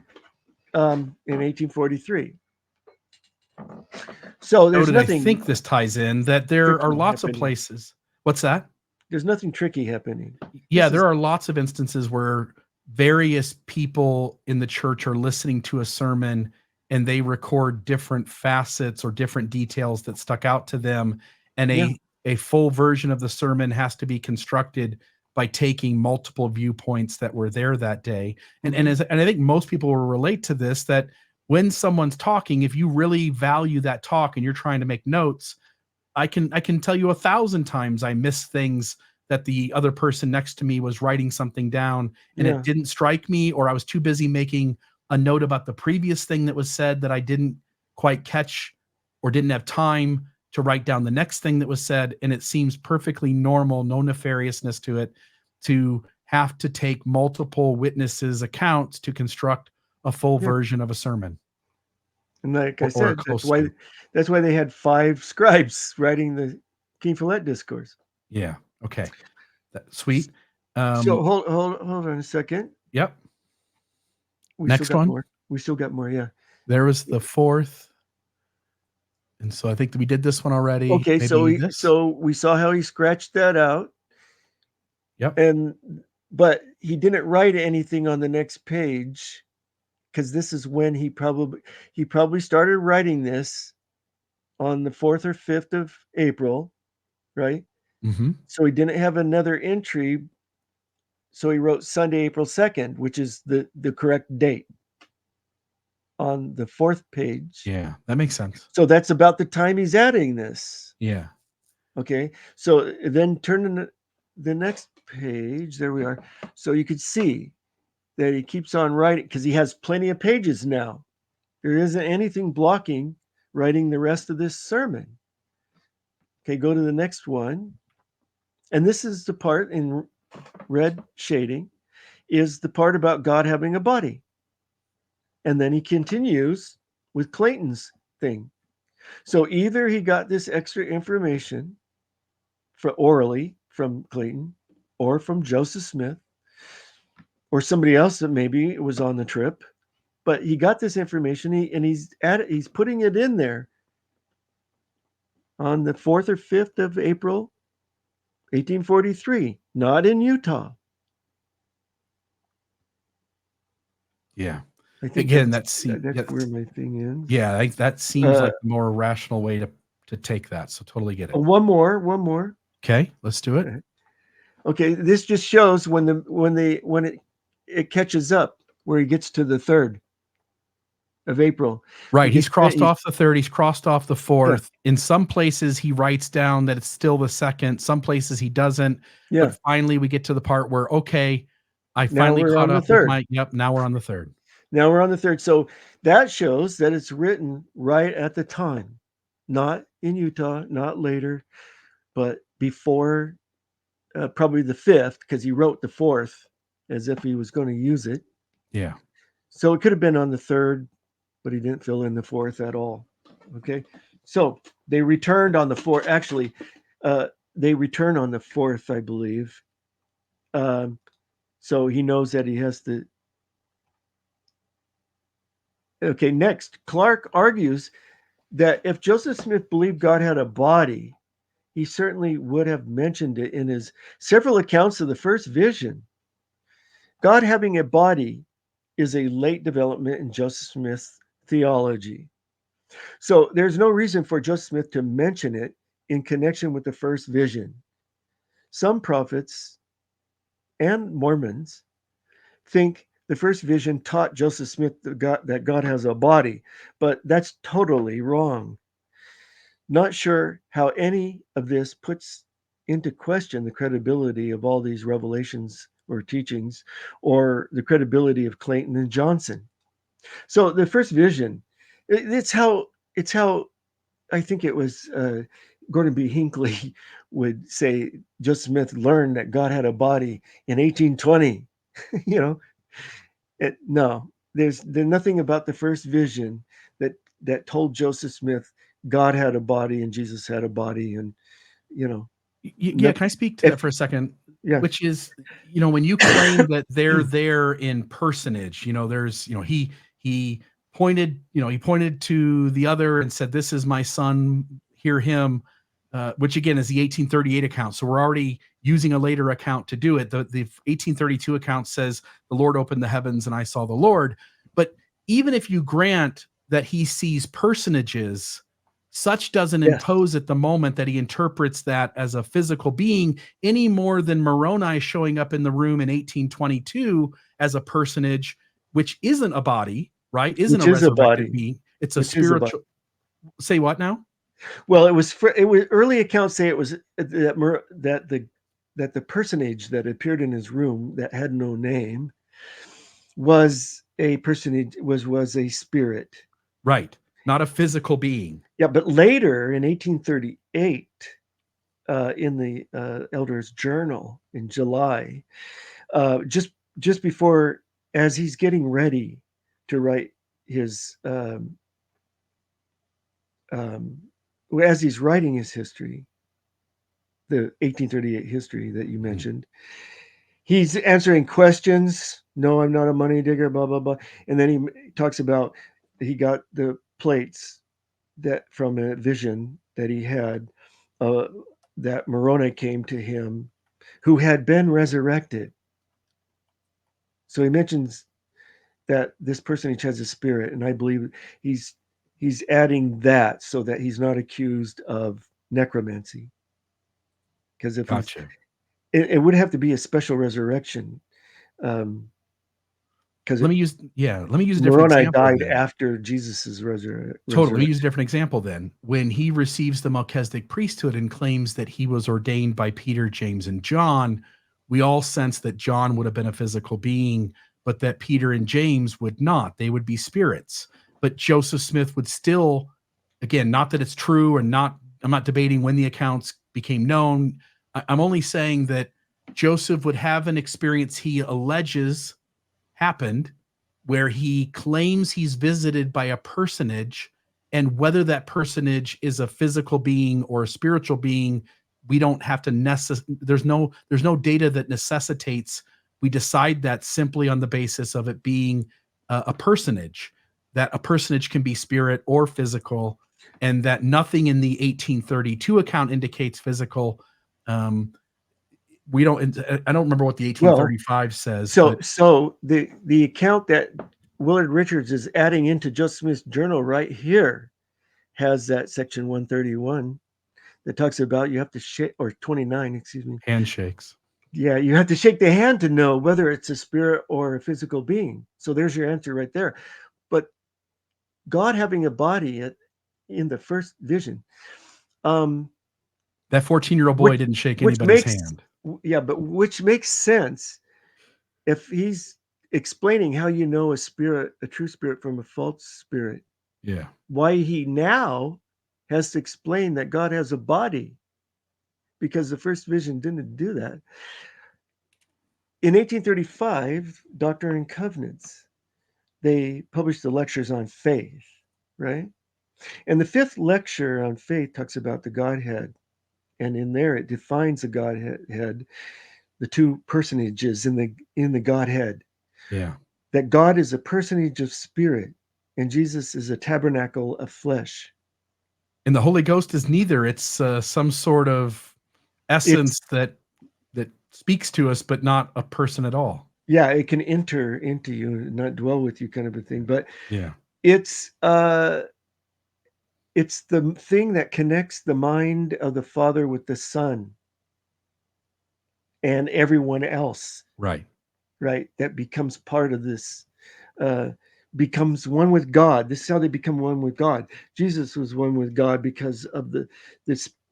in 1843. So there's nothing. I think this ties in that there are lots of places. What's that? There's nothing tricky happening. Yeah, there are lots of instances where various people in the church are listening to a sermon and they record different facets or different details that stuck out to them, and a full version of the sermon has to be constructed by taking multiple viewpoints that were there that day. And and I think most people will relate to this, that when someone's talking, if you really value that talk and you're trying to make notes, I can tell you 1,000 times I missed things that the other person next to me was writing something down and it didn't strike me, or I was too busy making a note about the previous thing that was said that I didn't quite catch or didn't have time to write down the next thing that was said. And it seems perfectly normal, no nefariousness to it, to have to take multiple witnesses' accounts to construct a full version of a sermon. And like I said, that's why they had 5 scribes writing the King Follett discourse. Yeah. Okay. Sweet. So hold on a second. Yep. We Next still got one. More. We still got more. Yeah. There was the 4th. And so I think that we did this one already. Okay. Maybe so we saw how he scratched that out. Yep. But he didn't write anything on the next page, because this is when he probably started writing this on the 4th or 5th of April, right? So he didn't have another entry. So he wrote Sunday, April 2nd, which is the correct date on the 4th page. Yeah, that makes sense. So that's about the time he's adding this. Yeah. Okay. So then turn to the next page. There we are. So you could see that he keeps on writing because he has plenty of pages now. There isn't anything blocking writing the rest of this sermon. Okay, go to the next one. And this is the part in red shading, is the part about God having a body. And then he continues with Clayton's thing. So either he got this extra information orally from Clayton, or from Joseph Smith, or somebody else that maybe was on the trip, but he got this information and he's putting it in there on the 4th or 5th of April, 1843, not in Utah. Yeah. I think again, that's where my thing is. Yeah, that seems like a more rational way to take that. So totally get it. One more. Okay, let's do it. Okay, this just shows when it catches up, where he gets to the 3rd of April. Right, he's crossed off the 3rd, he's crossed off the 4th. Yeah. In some places he writes down that it's still the 2nd. Some places he doesn't. Yeah. But finally we get to the part where, okay, I finally caught up with my, now we're on the 3rd. Now we're on the 3rd. So that shows that it's written right at the time, not in Utah, not later, but before probably the 5th, because he wrote the 4th as if he was going to use it. Yeah. So it could have been on the 3rd, but he didn't fill in the 4th at all. Okay. So they returned on the 4th. Actually, they return on the 4th, I believe. So he knows that he has to. Okay. Next, Clark argues that if Joseph Smith believed God had a body, he certainly would have mentioned it in his several accounts of the first vision. God having a body is a late development in Joseph Smith's theology. So there's no reason for Joseph Smith to mention it in connection with the first vision. Some prophets and Mormons think the first vision taught Joseph Smith that God has a body, but that's totally wrong. Not sure how any of this puts into question the credibility of all these revelations or teachings, or the credibility of Clayton and Johnson. So the first vision, it's how I think it was Gordon B. Hinckley would say Joseph Smith learned that God had a body in 1820. No, there's nothing about the first vision that told Joseph Smith God had a body and Jesus had a body, and Yeah, can I speak to that for a second? Yeah. Which is, when you claim that they're there in personage, there's, he pointed to the other and said, "This is my son, hear him." which again is the 1838 account. So we're already using a later account to do it. The 1832 account says the Lord opened the heavens and I saw the Lord. But even if you grant that he sees personages, such doesn't impose at the moment that he interprets that as a physical being any more than Moroni showing up in the room in 1822 as a personage, which isn't a body, right? Isn't a resurrected being. It's a spiritual. Say what now? Well, it was early accounts say it was that the personage that appeared in his room that had no name was a personage, was a spirit. Right. Not a physical being. Yeah, but later in 1838, in the Elder's Journal in July, just before, as he's getting ready to write his, as he's writing his history, the 1838 history that you mentioned, he's answering questions. No, I'm not a money digger, blah, blah, blah. And then he talks about he got the plates that from a vision that he had, that Moroni came to him who had been resurrected. So he mentions that this personage has a spirit, and I believe he's adding that so that he's not accused of necromancy. Because if it would have to be a special resurrection. Because let me use a different Moroni example. Died after Jesus's resurrection. Totally. Let me use a different example then. When he receives the Melchizedek priesthood and claims that he was ordained by Peter, James, and John, we all sense that John would have been a physical being, but that Peter and James would not. They would be spirits. But Joseph Smith would still, again, not that it's true or not, I'm not debating when the accounts became known. I'm only saying that Joseph would have an experience he alleges happened where he claims he's visited by a personage, and whether that personage is a physical being or a spiritual being, we don't have to there's no data that necessitates we decide that simply on the basis of it being a personage, that a personage can be spirit or physical, and that nothing in the 1832 account indicates physical. I don't remember what the 1835 says. So the account that Willard Richards is adding into Joseph Smith's journal right here has that section 131 that talks about you have to shake, or 29, excuse me. Handshakes. Yeah, you have to shake the hand to know whether it's a spirit or a physical being. So there's your answer right there. But God having a body in the first vision. That 14-year-old boy didn't shake anybody's hand. Yeah, but which makes sense if he's explaining how you know a true spirit from a false spirit. Yeah. Why he now has to explain that God has a body, because the first vision didn't do that. In 1835, Doctrine and Covenants, they published the lectures on faith, right? And the fifth lecture on faith talks about the Godhead. And in there, it defines the Godhead, the two personages in the Godhead. Yeah. That God is a personage of spirit, and Jesus is a tabernacle of flesh. And the Holy Ghost is neither. It's some sort of essence that speaks to us, but not a person at all. Yeah, it can enter into you, not dwell with you, kind of a thing. But yeah, it's the thing that connects the mind of the Father with the Son and everyone else. Right. That becomes part of this, becomes one with God. This is how they become one with God. Jesus was one with God because of the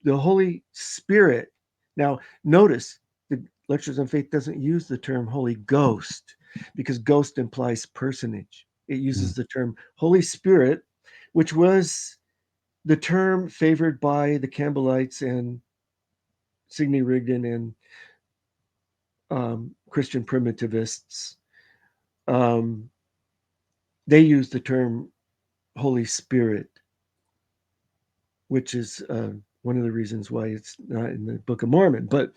Holy Spirit. Now, notice the Lectures on Faith doesn't use the term Holy Ghost, because ghost implies personage. It uses the term Holy Spirit, which was the term favored by the Campbellites and Sidney Rigdon and Christian primitivists. They use the term Holy Spirit, which is one of the reasons why it's not in the Book of Mormon. But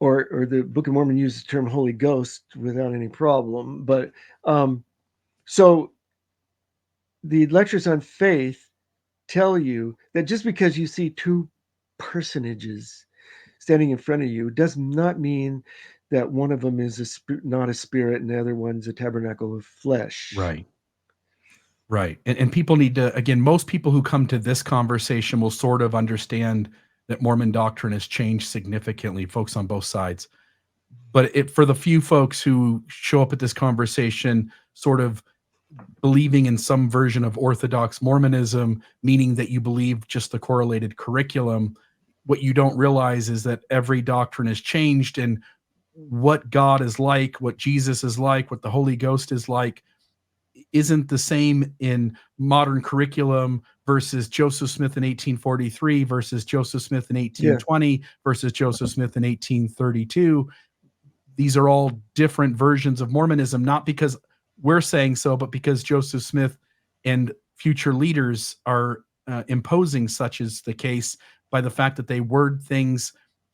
or the Book of Mormon uses the term Holy Ghost without any problem. But so the lectures on faith tell you that just because you see two personages standing in front of you does not mean that one of them is not a spirit and the other one's a tabernacle of flesh. Right. Right. And people need to, again, most people who come to this conversation will sort of understand that Mormon doctrine has changed significantly, folks on both sides. But for the few folks who show up at this conversation sort of believing in some version of Orthodox Mormonism, meaning that you believe just the correlated curriculum, what you don't realize is that every doctrine has changed, and what God is like, what Jesus is like, what the Holy Ghost is like, isn't the same in modern curriculum versus Joseph Smith in 1843 versus Joseph Smith in 1820 versus Joseph Smith in 1832. These are all different versions of Mormonism, not because we're saying so, but because Joseph Smith and future leaders are imposing such is the case by the fact that they word things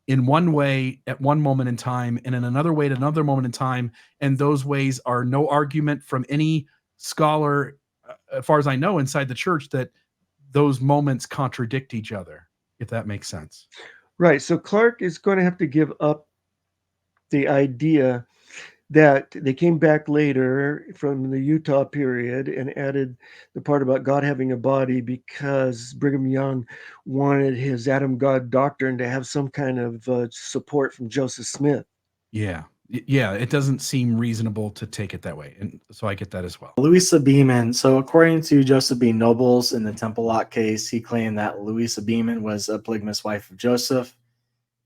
in one way at one moment in time and in another way at another moment in time. And those ways are no argument from any scholar, as far as I know, inside the church, that those moments contradict each other, if that makes sense. Right. So Clark is going to have to give up the idea that they came back later from the Utah period and added the part about God having a body because Brigham Young wanted his Adam God doctrine to have some kind of support from Joseph Smith. Yeah. Yeah. It doesn't seem reasonable to take it that way. And so I get that as well. Louisa Beeman. So according to Joseph B. Nobles in the Temple Lot case, he claimed that Louisa Beeman was a polygamous wife of Joseph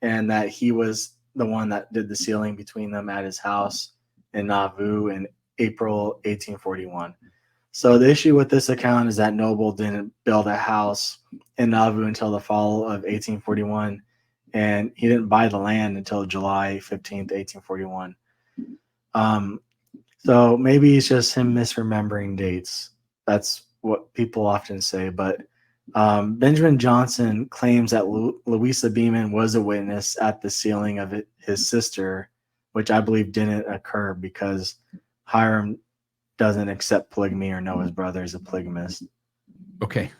and that he was the one that did the sealing between them at his house in Nauvoo in April 1841. So the issue with this account is that Noble didn't build a house in Nauvoo until the fall of 1841, and he didn't buy the land until July 15th, 1841. So maybe it's just him misremembering dates. That's what people often say. But Benjamin Johnson claims that Louisa Beeman was a witness at the sealing of his sister, which I believe didn't occur because Hiram doesn't accept polygamy or know his brother is a polygamist. Okay.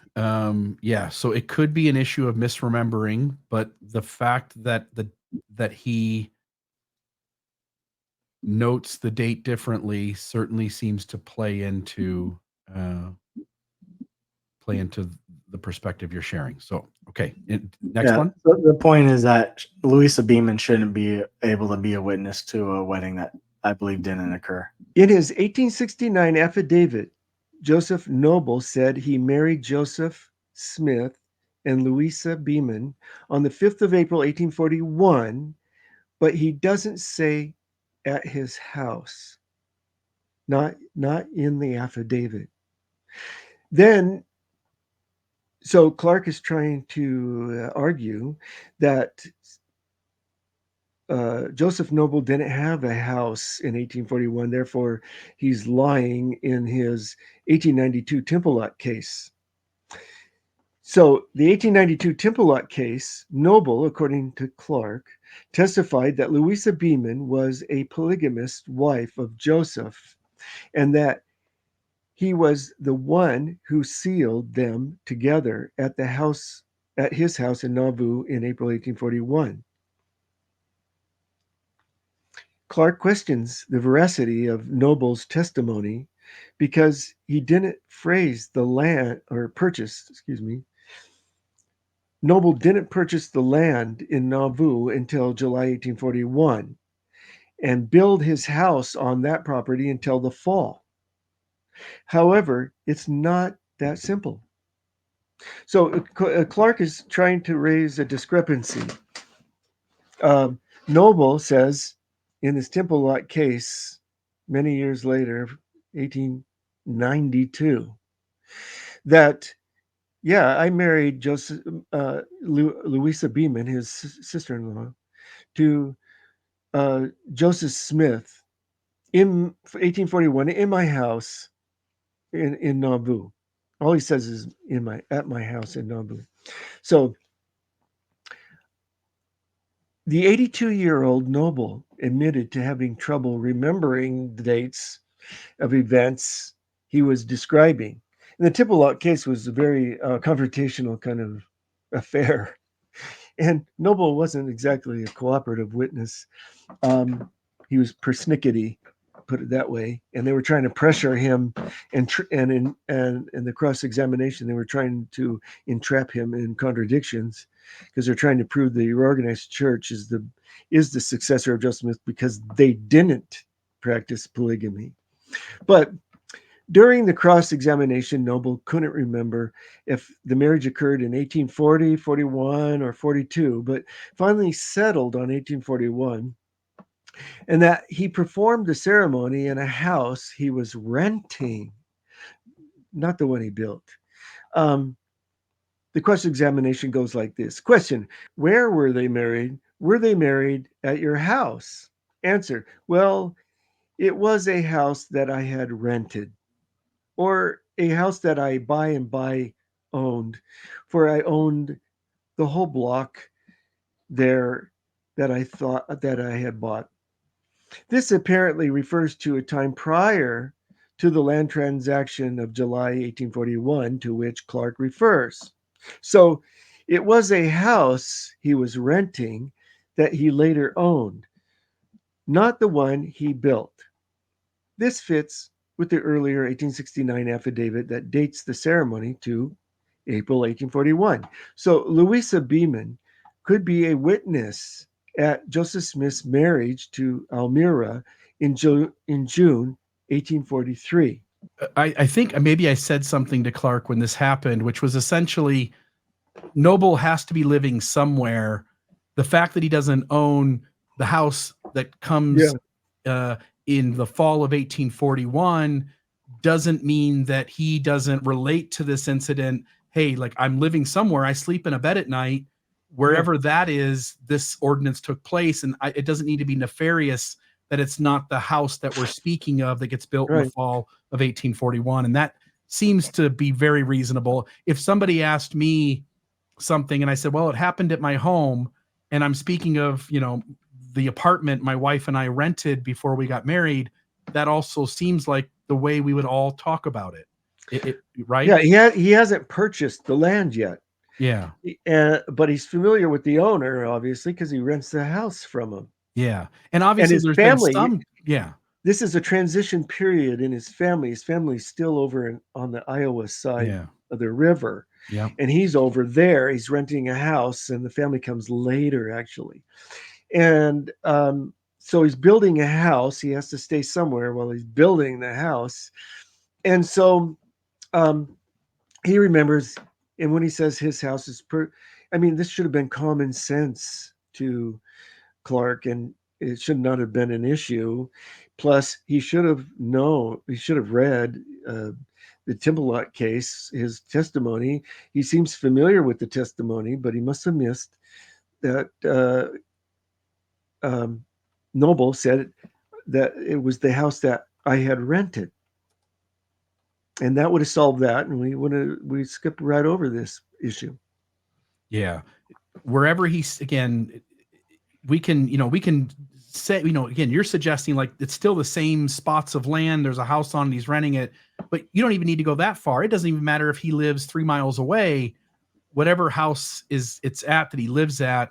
Yeah. So it could be an issue of misremembering, but the fact that that he notes the date differently certainly seems to play into the perspective you're sharing. So, okay. Next one. So the point is that Louisa Beeman shouldn't be able to be a witness to a wedding that I believe didn't occur. In his 1869 affidavit, Joseph Noble said he married Joseph Smith and Louisa Beeman on the 5th of April, 1841, but he doesn't say at his house, not in the affidavit. Then, so Clark is trying to argue that Joseph Noble didn't have a house in 1841, therefore he's lying in his 1892 Temple Lot case. So the 1892 Temple Lot case, Noble, according to Clark, testified that Louisa Beeman was a polygamist wife of Joseph and that he was the one who sealed them together at his house in Nauvoo in April 1841. Clark questions the veracity of Noble's testimony because he didn't Noble didn't purchase the land in Nauvoo until July 1841 and build his house on that property until the fall. However, it's not that simple. So Clark is trying to raise a discrepancy. Noble says in his Temple Lot case many years later, 1892, that, yeah, I married Louisa Beeman, his sister-in-law, to Joseph Smith in 1841 in my house in Nauvoo. All he says is at my house in Nauvoo. So the 82-year-old Noble admitted to having trouble remembering the dates of events he was describing. And the Tippelot case was a very confrontational kind of affair. And Noble wasn't exactly a cooperative witness. He was persnickety, put it that way. And they were trying to pressure him, and in the cross-examination, they were trying to entrap him in contradictions, because they're trying to prove the organized church is the successor of Joseph Smith because they didn't practice polygamy. But during the cross-examination, Noble couldn't remember if the marriage occurred in 1840, 41, or 42, but finally settled on 1841, and that he performed the ceremony in a house he was renting, not the one he built. The cross-examination goes like this. Question: where were they married? Were they married at your house? Answer: well, it was a house that I had rented, or a house that I by and by owned, for I owned the whole block there that I thought that I had bought. This apparently refers to a time prior to the land transaction of July 1841 to which Clark refers. So it was a house he was renting that he later owned, not the one he built. This fits with the earlier 1869 affidavit that dates the ceremony to April 1841. So Louisa Beeman could be a witness at Joseph Smith's marriage to Almira in June 1843. I think maybe I said something to Clark when this happened, which was essentially Noble has to be living somewhere. The fact that he doesn't own the house that comes in the fall of 1841 doesn't mean that he doesn't relate to this incident. Hey, like, I'm living somewhere. I sleep in a bed at night. Wherever that is, this ordinance took place. And it doesn't need to be nefarious that it's not the house that we're speaking of that gets built in the fall of 1841. And that seems to be very reasonable. If somebody asked me something and I said, well, it happened at my home, and I'm speaking of, the apartment my wife and I rented before we got married, that also seems like the way we would all talk about it. Right? Yeah, he hasn't purchased the land yet. Yeah. But he's familiar with the owner, obviously, because he rents the house from him. Yeah. And obviously his there's family, been some, this is a transition period in his family. His family's still over on the Iowa side of the river. Yeah. And he's over there. He's renting a house, and the family comes later, actually. And so he's building a house. He has to stay somewhere while he's building the house. And so he remembers, and when he says his house is this should have been common sense to Clark, and it should not have been an issue. Plus, he should have read the Tippelot case, his testimony. He seems familiar with the testimony, but he must have missed that Noble said that it was the house that I had rented. And that would have solved that, and we skipped right over this issue. Yeah. Wherever he's, again, we can say, again, you're suggesting like it's still the same spots of land. There's a house on it, he's renting it, but you don't even need to go that far. It doesn't even matter if he lives 3 miles away. Whatever house it's at that he lives at,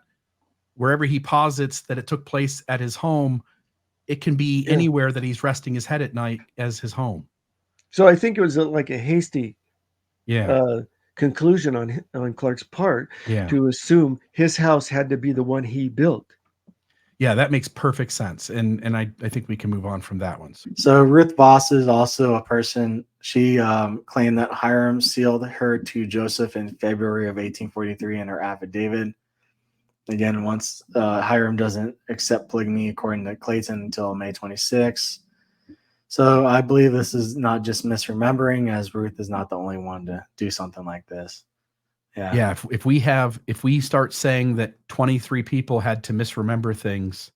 wherever he posits that it took place at his home, it can be anywhere that he's resting his head at night as his home. So I think it was like a hasty conclusion on Clark's part to assume his house had to be the one he built. Yeah, that makes perfect sense. And I think we can move on from that one. So Ruth Voss is also a person. She claimed that Hiram sealed her to Joseph in February of 1843 in her affidavit. Again, once Hiram doesn't accept polygamy according to Clayton until May 26. So I believe this is not just misremembering, as Ruth is not the only one to do something like this. Yeah. If we start saying that 23 people had to misremember things,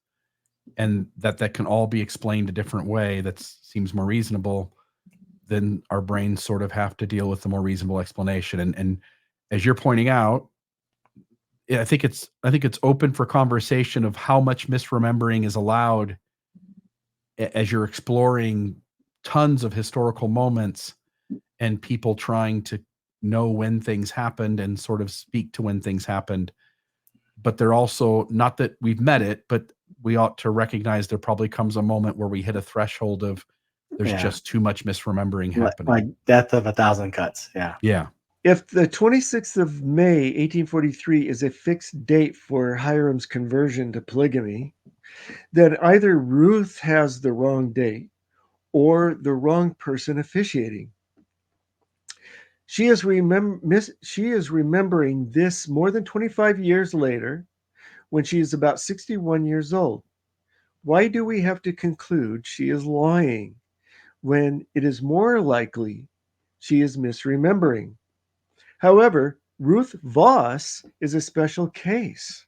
and that can all be explained a different way, that seems more reasonable, then our brains sort of have to deal with the more reasonable explanation. And as you're pointing out, I think it's open for conversation of how much misremembering is allowed as you're exploring tons of historical moments and people trying to know when things happened and sort of speak to when things happened. But they're also, not that we've met it, but we ought to recognize there probably comes a moment where we hit a threshold of there's just too much misremembering happening. Like death of 1,000 cuts. Yeah. Yeah. If the 26th of May, 1843 is a fixed date for Hiram's conversion to polygamy, then either Ruth has the wrong date or the wrong person officiating. She is remembering this more than 25 years later when she is about 61 years old. Why do we have to conclude she is lying when it is more likely she is misremembering? However, Ruth Voss is a special case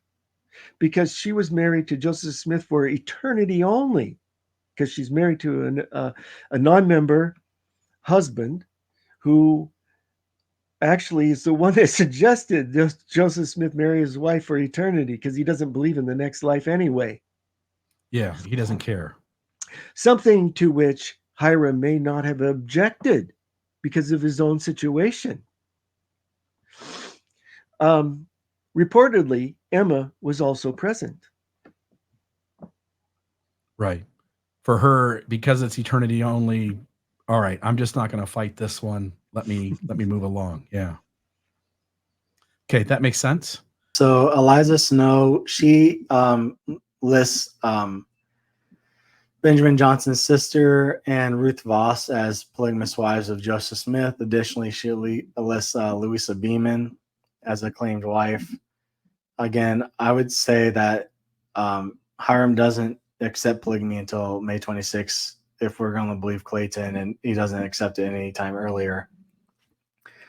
because she was married to Joseph Smith for eternity only, because she's married to a non-member husband who actually is the one that suggested Joseph Smith marry his wife for eternity because he doesn't believe in the next life anyway. Yeah, he doesn't care. Something to which Hiram may not have objected because of his own situation. Reportedly, Emma was also present. Right. For her, because it's eternity only, all right, I'm just not going to fight this one. Let me move along. Yeah. Okay, that makes sense. So Eliza Snow, she lists Benjamin Johnson's sister and Ruth Voss as polygamous wives of Joseph Smith. Additionally, she lists Louisa Beeman as a claimed wife. Again, I would say that Hiram doesn't accept polygamy until May 26th, if we're going to believe Clayton, and he doesn't accept it any time earlier.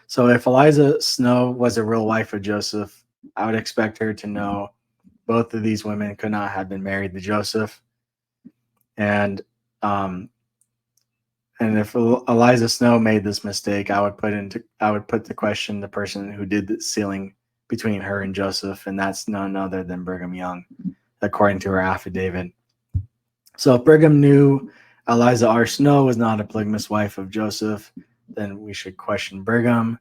So if Eliza Snow was a real wife of Joseph, I would expect her to know both of these women could not have been married to Joseph. And if Eliza Snow made this mistake, I would put to question the person who did the sealing between her and Joseph, and that's none other than Brigham Young, according to her affidavit. So if Brigham knew Eliza R. Snow was not a polygamous wife of Joseph, then we should question Brigham,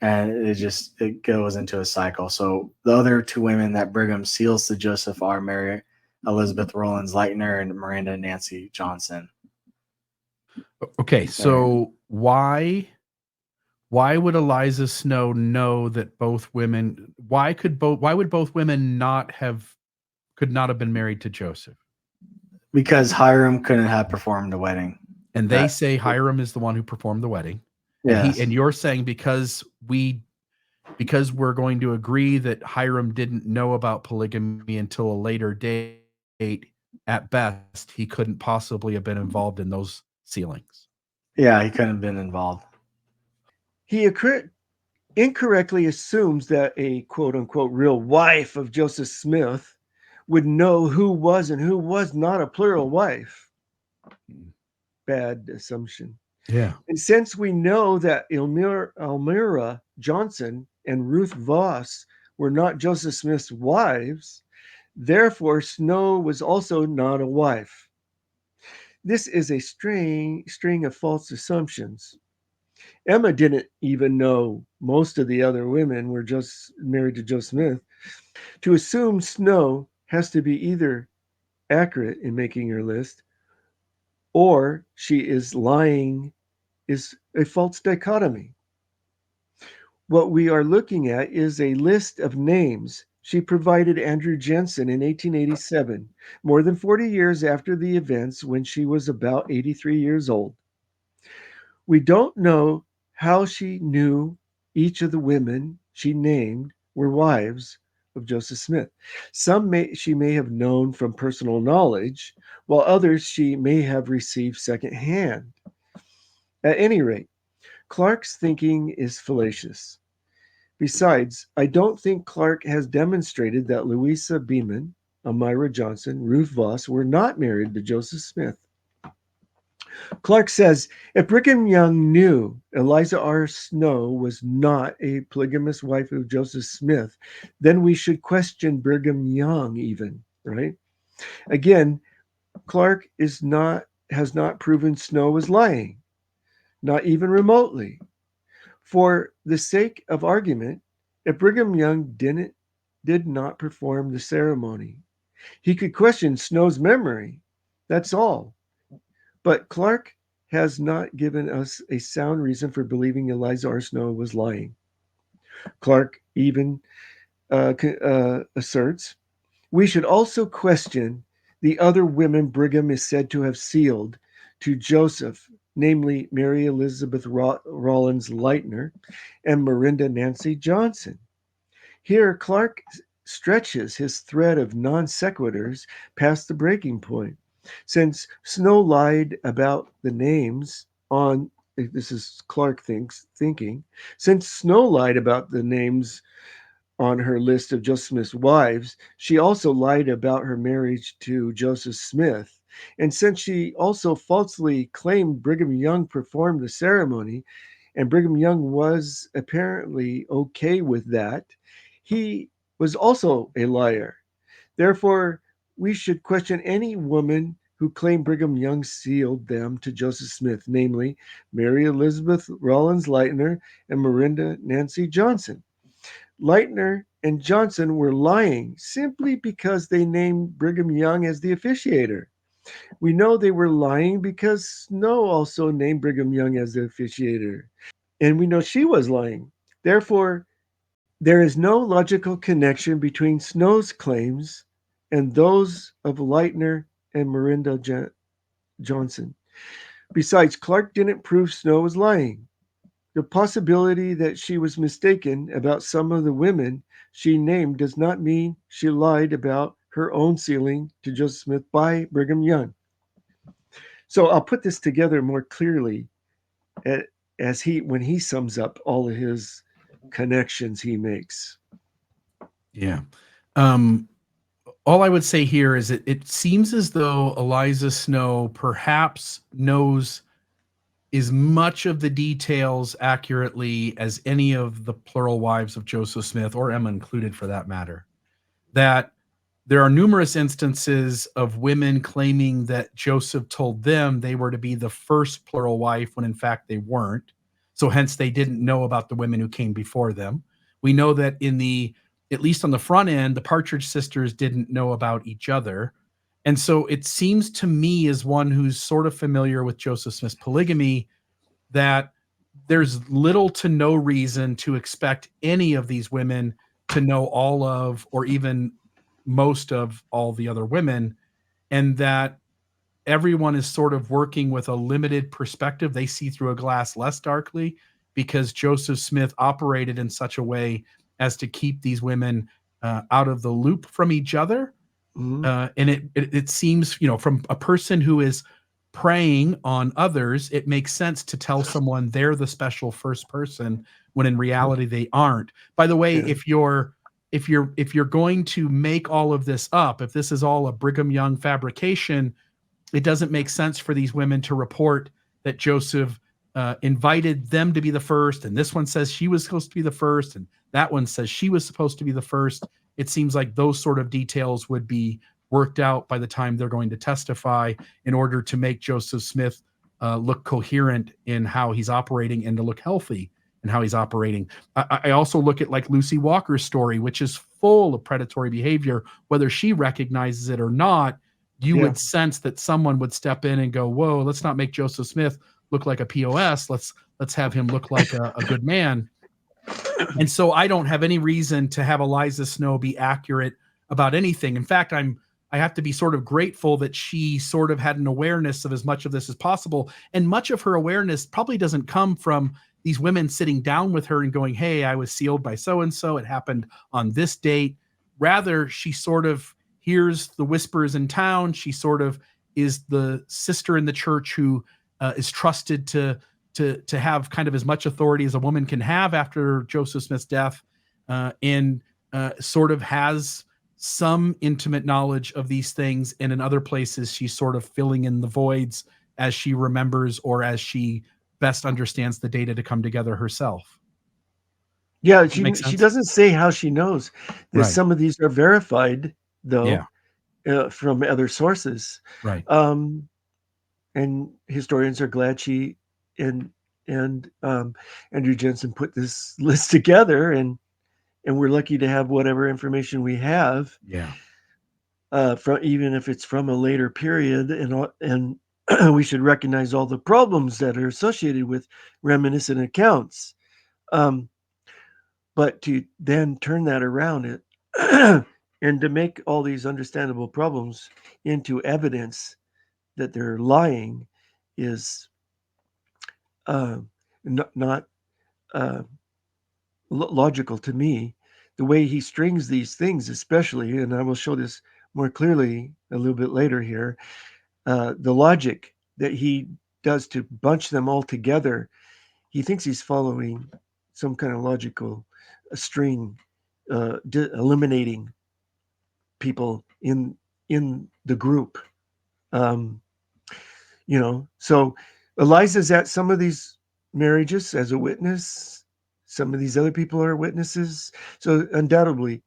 and it goes into a cycle. So the other two women that Brigham seals to Joseph are Mary Elizabeth Rollins Leitner and Miranda Nancy Johnson. Okay, so why would Eliza Snow know that both women? Why would both women could not have been married to Joseph? Because Hiram couldn't have performed the wedding. And they say Hiram is the one who performed the wedding. Yes. And you're saying because we're going to agree that Hiram didn't know about polygamy until a later date, at best, he couldn't possibly have been involved in those sealings. Yeah, he couldn't have been involved. He incorrectly assumes that a quote-unquote real wife of Joseph Smith would know who was and who was not a plural wife. Bad assumption. Yeah. And since we know that Elmira Johnson and Ruth Voss were not Joseph Smith's wives, therefore Snow was also not a wife. This is a string of false assumptions. Emma didn't even know most of the other women were just married to Joseph Smith. To assume Snow has to be either accurate in making her list or she is lying is a false dichotomy. What we are looking at is a list of names she provided Andrew Jensen in 1887, more than 40 years after the events when she was about 83 years old. We don't know how she knew each of the women she named were wives of Joseph Smith. Some she may have known from personal knowledge, while others she may have received secondhand. At any rate, Clark's thinking is fallacious. Besides, I don't think Clark has demonstrated that Louisa Beeman, Elmira Johnson, Ruth Voss were not married to Joseph Smith. Clark says, if Brigham Young knew Eliza R. Snow was not a polygamous wife of Joseph Smith, then we should question Brigham Young even, right? Again, Clark has not proven Snow was lying, not even remotely. For the sake of argument, if Brigham Young did not perform the ceremony, he could question Snow's memory. That's all. But Clark has not given us a sound reason for believing Eliza R. Snow was lying. Clark even asserts we should also question the other women Brigham is said to have sealed to Joseph, namely Mary Elizabeth Rollins Lightner and Miranda Nancy Johnson. Here, Clark stretches his thread of non sequiturs past the breaking point. Since Snow lied about the names on, this is Clark thinking, since Snow lied about the names on her list of Joseph Smith's wives, she also lied about her marriage to Joseph Smith. And since she also falsely claimed Brigham Young performed the ceremony, and Brigham Young was apparently okay with that, he was also a liar. Therefore, we should question any woman who claimed Brigham Young sealed them to Joseph Smith, namely Mary Elizabeth Rollins Lightner and Miranda Nancy Johnson. Lightner and Johnson were lying simply because they named Brigham Young as the officiator. We know they were lying because Snow also named Brigham Young as the officiator. And we know she was lying. Therefore, there is no logical connection between Snow's claims and those of Lightner and Miranda Johnson. Besides, Clark didn't prove Snow was lying. The possibility that she was mistaken about some of the women she named does not mean she lied about her own sealing to Joseph Smith by Brigham Young. So I'll put this together more clearly when he sums up all of his connections he makes. Yeah. All I would say here is it seems as though Eliza Snow perhaps knows as much of the details accurately as any of the plural wives of Joseph Smith, or Emma included for that matter. That there are numerous instances of women claiming that Joseph told them they were to be the first plural wife when in fact they weren't. So hence they didn't know about the women who came before them. We know that at least on the front end, the Partridge sisters didn't know about each other. And so it seems to me, as one who's sort of familiar with Joseph Smith's polygamy, that there's little to no reason to expect any of these women to know all of, or even most of, all the other women, and that everyone is sort of working with a limited perspective. They see through a glass less darkly because Joseph Smith operated in such a way as to keep these women out of the loop from each other. And it seems, from a person who is preying on others, it makes sense to tell someone they're the special first person when in reality they aren't. By the way, if you're going to make all of this up, if this is all a Brigham Young fabrication, it doesn't make sense for these women to report that Joseph invited them to be the first, and this one says she was supposed to be the first, and that one says she was supposed to be the first. It seems like those sort of details would be worked out by the time they're going to testify in order to make Joseph Smith look coherent in how he's operating and to look healthy in how he's operating. I also look at like Lucy Walker's story, which is full of predatory behavior. Whether she recognizes it or not, you would sense that someone would step in and go, whoa, let's not make Joseph Smith look like a POS. Let's have him look like a good man. And so I don't have any reason to have Eliza Snow be accurate about anything. In fact, I have to be sort of grateful that she sort of had an awareness of as much of this as possible. And much of her awareness probably doesn't come from these women sitting down with her and going, hey, I was sealed by so-and-so. It happened on this date. Rather, she sort of hears the whispers in town. She sort of is the sister in the church who is trusted to have kind of as much authority as a woman can have after Joseph Smith's death, and sort of has some intimate knowledge of these things. And in other places, she's sort of filling in the voids as she remembers or as she best understands the data to come together herself. Yeah, she doesn't say how she knows that some of these are verified, though, from other sources. Right. And historians are glad she And Andrew Jensen put this list together, and we're lucky to have whatever information we have. Yeah. From, even if it's from a later period, and we should recognize all the problems that are associated with reminiscent accounts. But to then turn that around and to make all these understandable problems into evidence that they're lying is not logical to me. The way he strings these things, especially, and I will show this more clearly a little bit later here, the logic that he does to bunch them all together, he thinks he's following some kind of logical string, eliminating people in the group. So Eliza's at some of these marriages as a witness. Some of these other people are witnesses. So undoubtedly,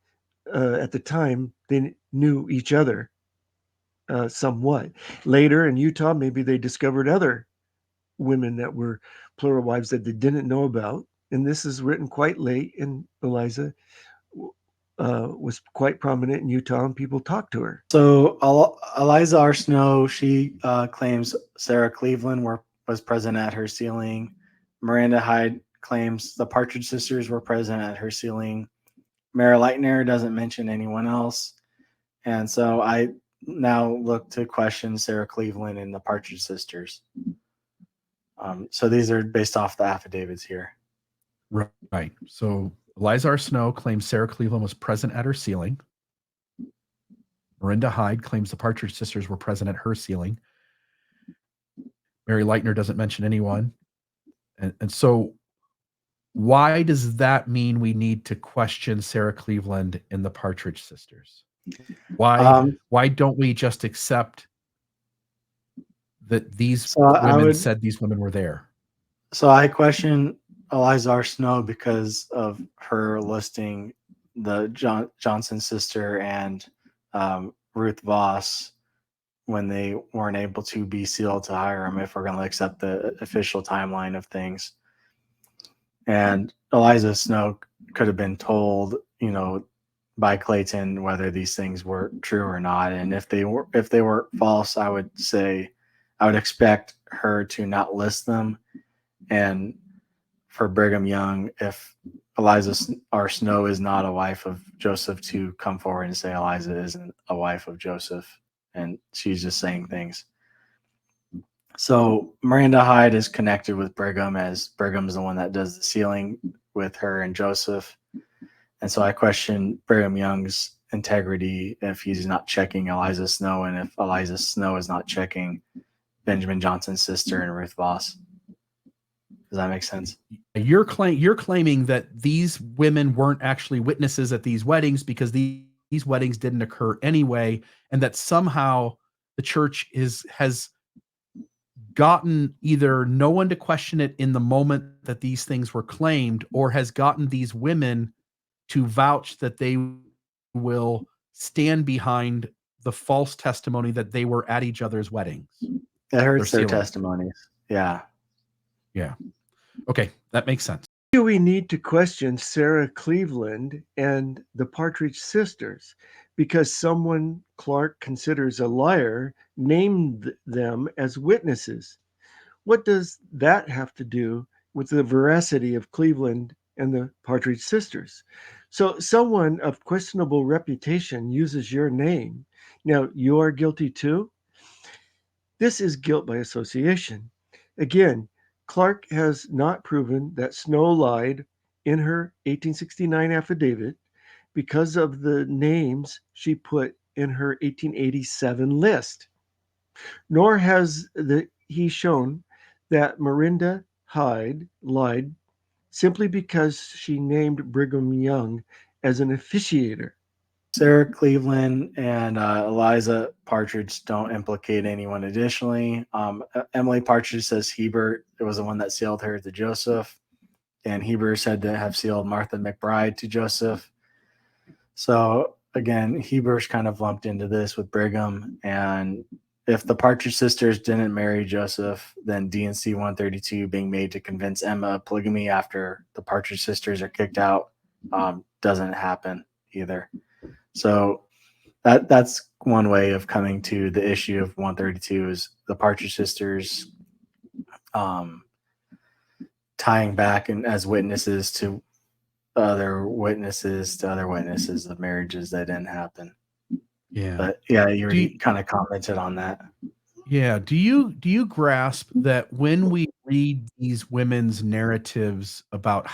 at the time, they knew each other somewhat. Later in Utah, maybe they discovered other women that were plural wives that they didn't know about. And this is written quite late, and Eliza was quite prominent in Utah, and people talked to her. So Eliza R. Snow, she claims Sarah Cleveland was present at her sealing. Miranda Hyde claims the Partridge sisters were present at her sealing. Mary Lightner doesn't mention anyone else. And so I now look to question Sarah Cleveland and the Partridge sisters. So these are based off the affidavits here. Right. So Eliza R. Snow claims Sarah Cleveland was present at her sealing. Miranda Hyde claims the Partridge sisters were present at her sealing. Mary Lightner doesn't mention anyone. And so why does that mean we need to question Sarah Cleveland and the Partridge sisters? Why don't we just accept that these women said these women were there? So I question Eliza R. Snow because of her listing the Johnson sister and Ruth Voss when they weren't able to be sealed to Hiram, if we're going to accept the official timeline of things. And Eliza Snow could have been told, by Clayton whether these things were true or not. And if they were false, I would expect her to not list them. And for Brigham Young, if Eliza R. Snow is not a wife of Joseph, to come forward and say Eliza isn't a wife of Joseph and she's just saying things. So Miranda Hyde is connected with Brigham, as Brigham's the one that does the sealing with her and Joseph. And so I question Brigham Young's integrity if he's not checking Eliza Snow, and if Eliza Snow is not checking Benjamin Johnson's sister and Ruth Voss. Does that make sense? You're claiming that these women weren't actually witnesses at these weddings because these weddings didn't occur anyway, and that somehow the church has gotten either no one to question it in the moment that these things were claimed, or has gotten these women to vouch that they will stand behind the false testimony that they were at each other's weddings. That hurts their testimonies. Yeah. Yeah. Okay, that makes sense. Do we need to question Sarah Cleveland and the Partridge sisters because someone Clark considers a liar named them as witnesses? What does that have to do with the veracity of Cleveland and the Partridge sisters? So someone of questionable reputation uses your name. Now, you are guilty too? This is guilt by association. Again, Clark has not proven that Snow lied in her 1869 affidavit because of the names she put in her 1887 list. Nor has he shown that Miranda Hyde lied simply because she named Brigham Young as an officiator. Sarah Cleveland and Eliza Partridge don't implicate anyone additionally. Emily Partridge says Heber was the one that sealed her to Joseph, and Heber said to have sealed Martha McBride to Joseph. So again, Heber's kind of lumped into this with Brigham, and if the Partridge sisters didn't marry Joseph, then D&C 132 being made to convince Emma of polygamy after the Partridge sisters are kicked out doesn't happen either. So that's one way of coming to the issue of 132 is the Partridge sisters tying back and as witnesses to other witnesses of marriages that didn't happen. Yeah. But yeah, you already kind of commented on that. Yeah. Do you grasp that when we read these women's narratives about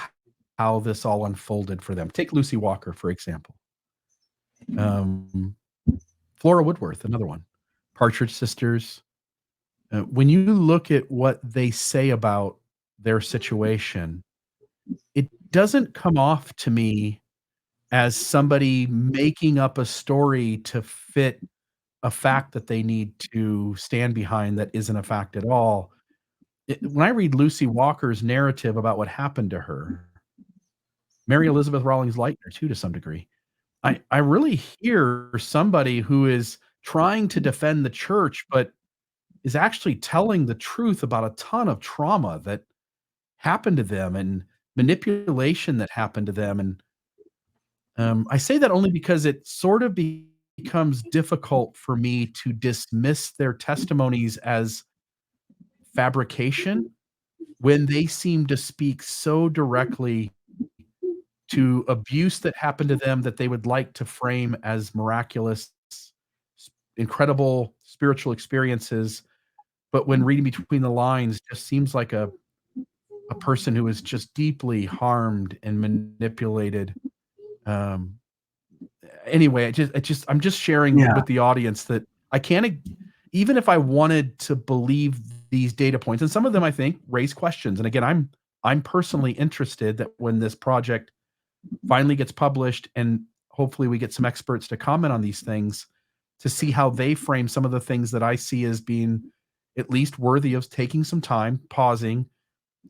how this all unfolded for them? Take Lucy Walker, for example. Flora Woodworth, another one. Partridge sisters. When you look at what they say about their situation, it doesn't come off to me as somebody making up a story to fit a fact that they need to stand behind that isn't a fact at all. When I read Lucy Walker's narrative about what happened to her, Mary Elizabeth Rawlings Lightner too, to some degree, I really hear somebody who is trying to defend the church, but is actually telling the truth about a ton of trauma that happened to them and manipulation that happened to them. And I say that only because it sort of becomes difficult for me to dismiss their testimonies as fabrication when they seem to speak so directly to abuse that happened to them that they would like to frame as miraculous, incredible spiritual experiences. But when reading between the lines, just seems like a person who is just deeply harmed and manipulated. Anyway, I'm just sharing with the audience that I can't, even if I wanted to believe these data points, and some of them I think raise questions. And again, I'm personally interested that when this project finally gets published and hopefully we get some experts to comment on these things to see how they frame some of the things that I see as being at least worthy of taking some time, pausing,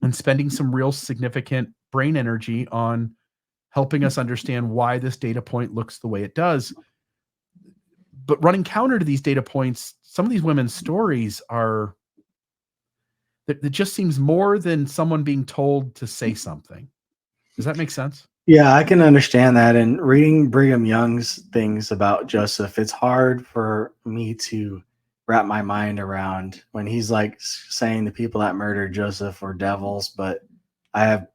and spending some real significant brain energy on helping us understand why this data point looks the way it does. But running counter to these data points, some of these women's stories are that it just seems more than someone being told to say something. Does that make sense? Yeah, I can understand that. And reading Brigham Young's things about Joseph, it's hard for me to wrap my mind around when he's like saying the people that murdered Joseph were devils, but I have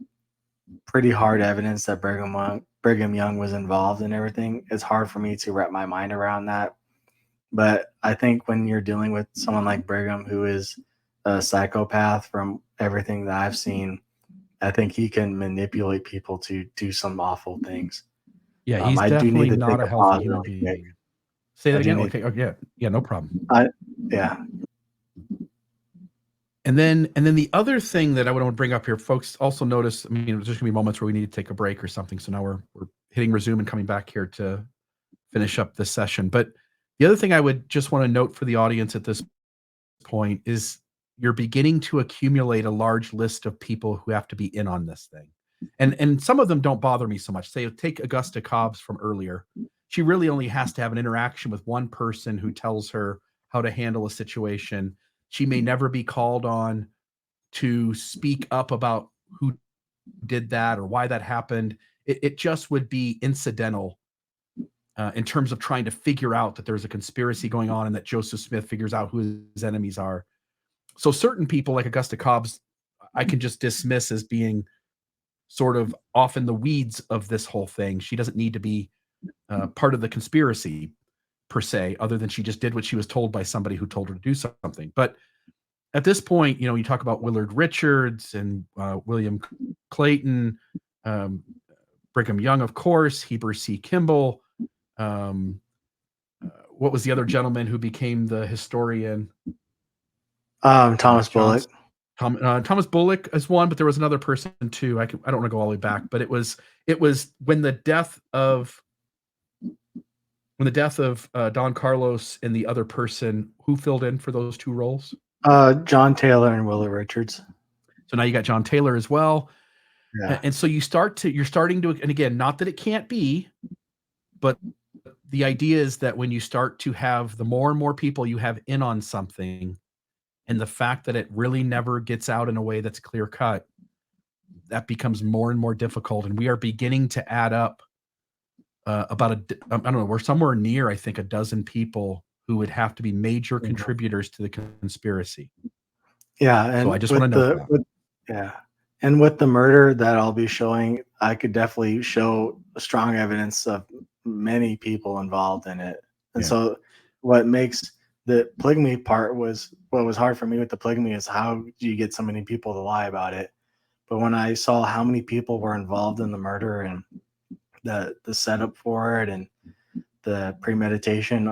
pretty hard evidence that Brigham Young was involved in everything. It's hard for me to wrap my mind around that. But I think when you're dealing with someone like Brigham, who is a psychopath from everything that I've seen, I think he can manipulate people to do some awful things. Yeah, he's definitely not a healthy human being. Say that again? Okay. Yeah, no problem. Yeah. And then the other thing that I want to bring up here, folks, also notice, I mean, there's just gonna be moments where we need to take a break or something. So now we're hitting resume and coming back here to finish up this session. But the other thing I would just want to note for the audience at this point is you're beginning to accumulate a large list of people who have to be in on this thing. And some of them don't bother me so much. Say, take Augusta Cobbs from earlier. She really only has to have an interaction with one person who tells her how to handle a situation. She may never be called on to speak up about who did that or why that happened. It just would be incidental in terms of trying to figure out that there's a conspiracy going on and that Joseph Smith figures out who his enemies are. So certain people like Augusta Cobbs, I can just dismiss as being sort of off in the weeds of this whole thing. She doesn't need to be part of the conspiracy per se, other than she just did what she was told by somebody who told her to do something. But at this point, you know, you talk about Willard Richards and William Clayton, Brigham Young, of course, Heber C. Kimball. What was the other gentleman who became the historian? Thomas Bullock. Thomas Bullock is one, but there was another person too. I don't want to go all the way back, but it was when the death of Don Carlos and the other person who filled in for those two roles. John Taylor and Willard Richards. So now you got John Taylor as well. Yeah. And so you're starting to, and again, not that it can't be, but the idea is that when you start to have the more and more people you have in on something, and the fact that it really never gets out in a way that's clear cut, that becomes more and more difficult. And we are beginning to add up about I don't know, we're somewhere near, I think, a dozen people who would have to be major contributors to the conspiracy. Yeah, and So I just want to note that. yeah, and with the murder that I'll be showing, I could definitely show strong evidence of many people involved in it. And Yeah. so, what makes the polygamy part was what was hard for me with the polygamy is how do you get so many people to lie about it? But when I saw how many people were involved in the murder and the setup for it and the premeditation,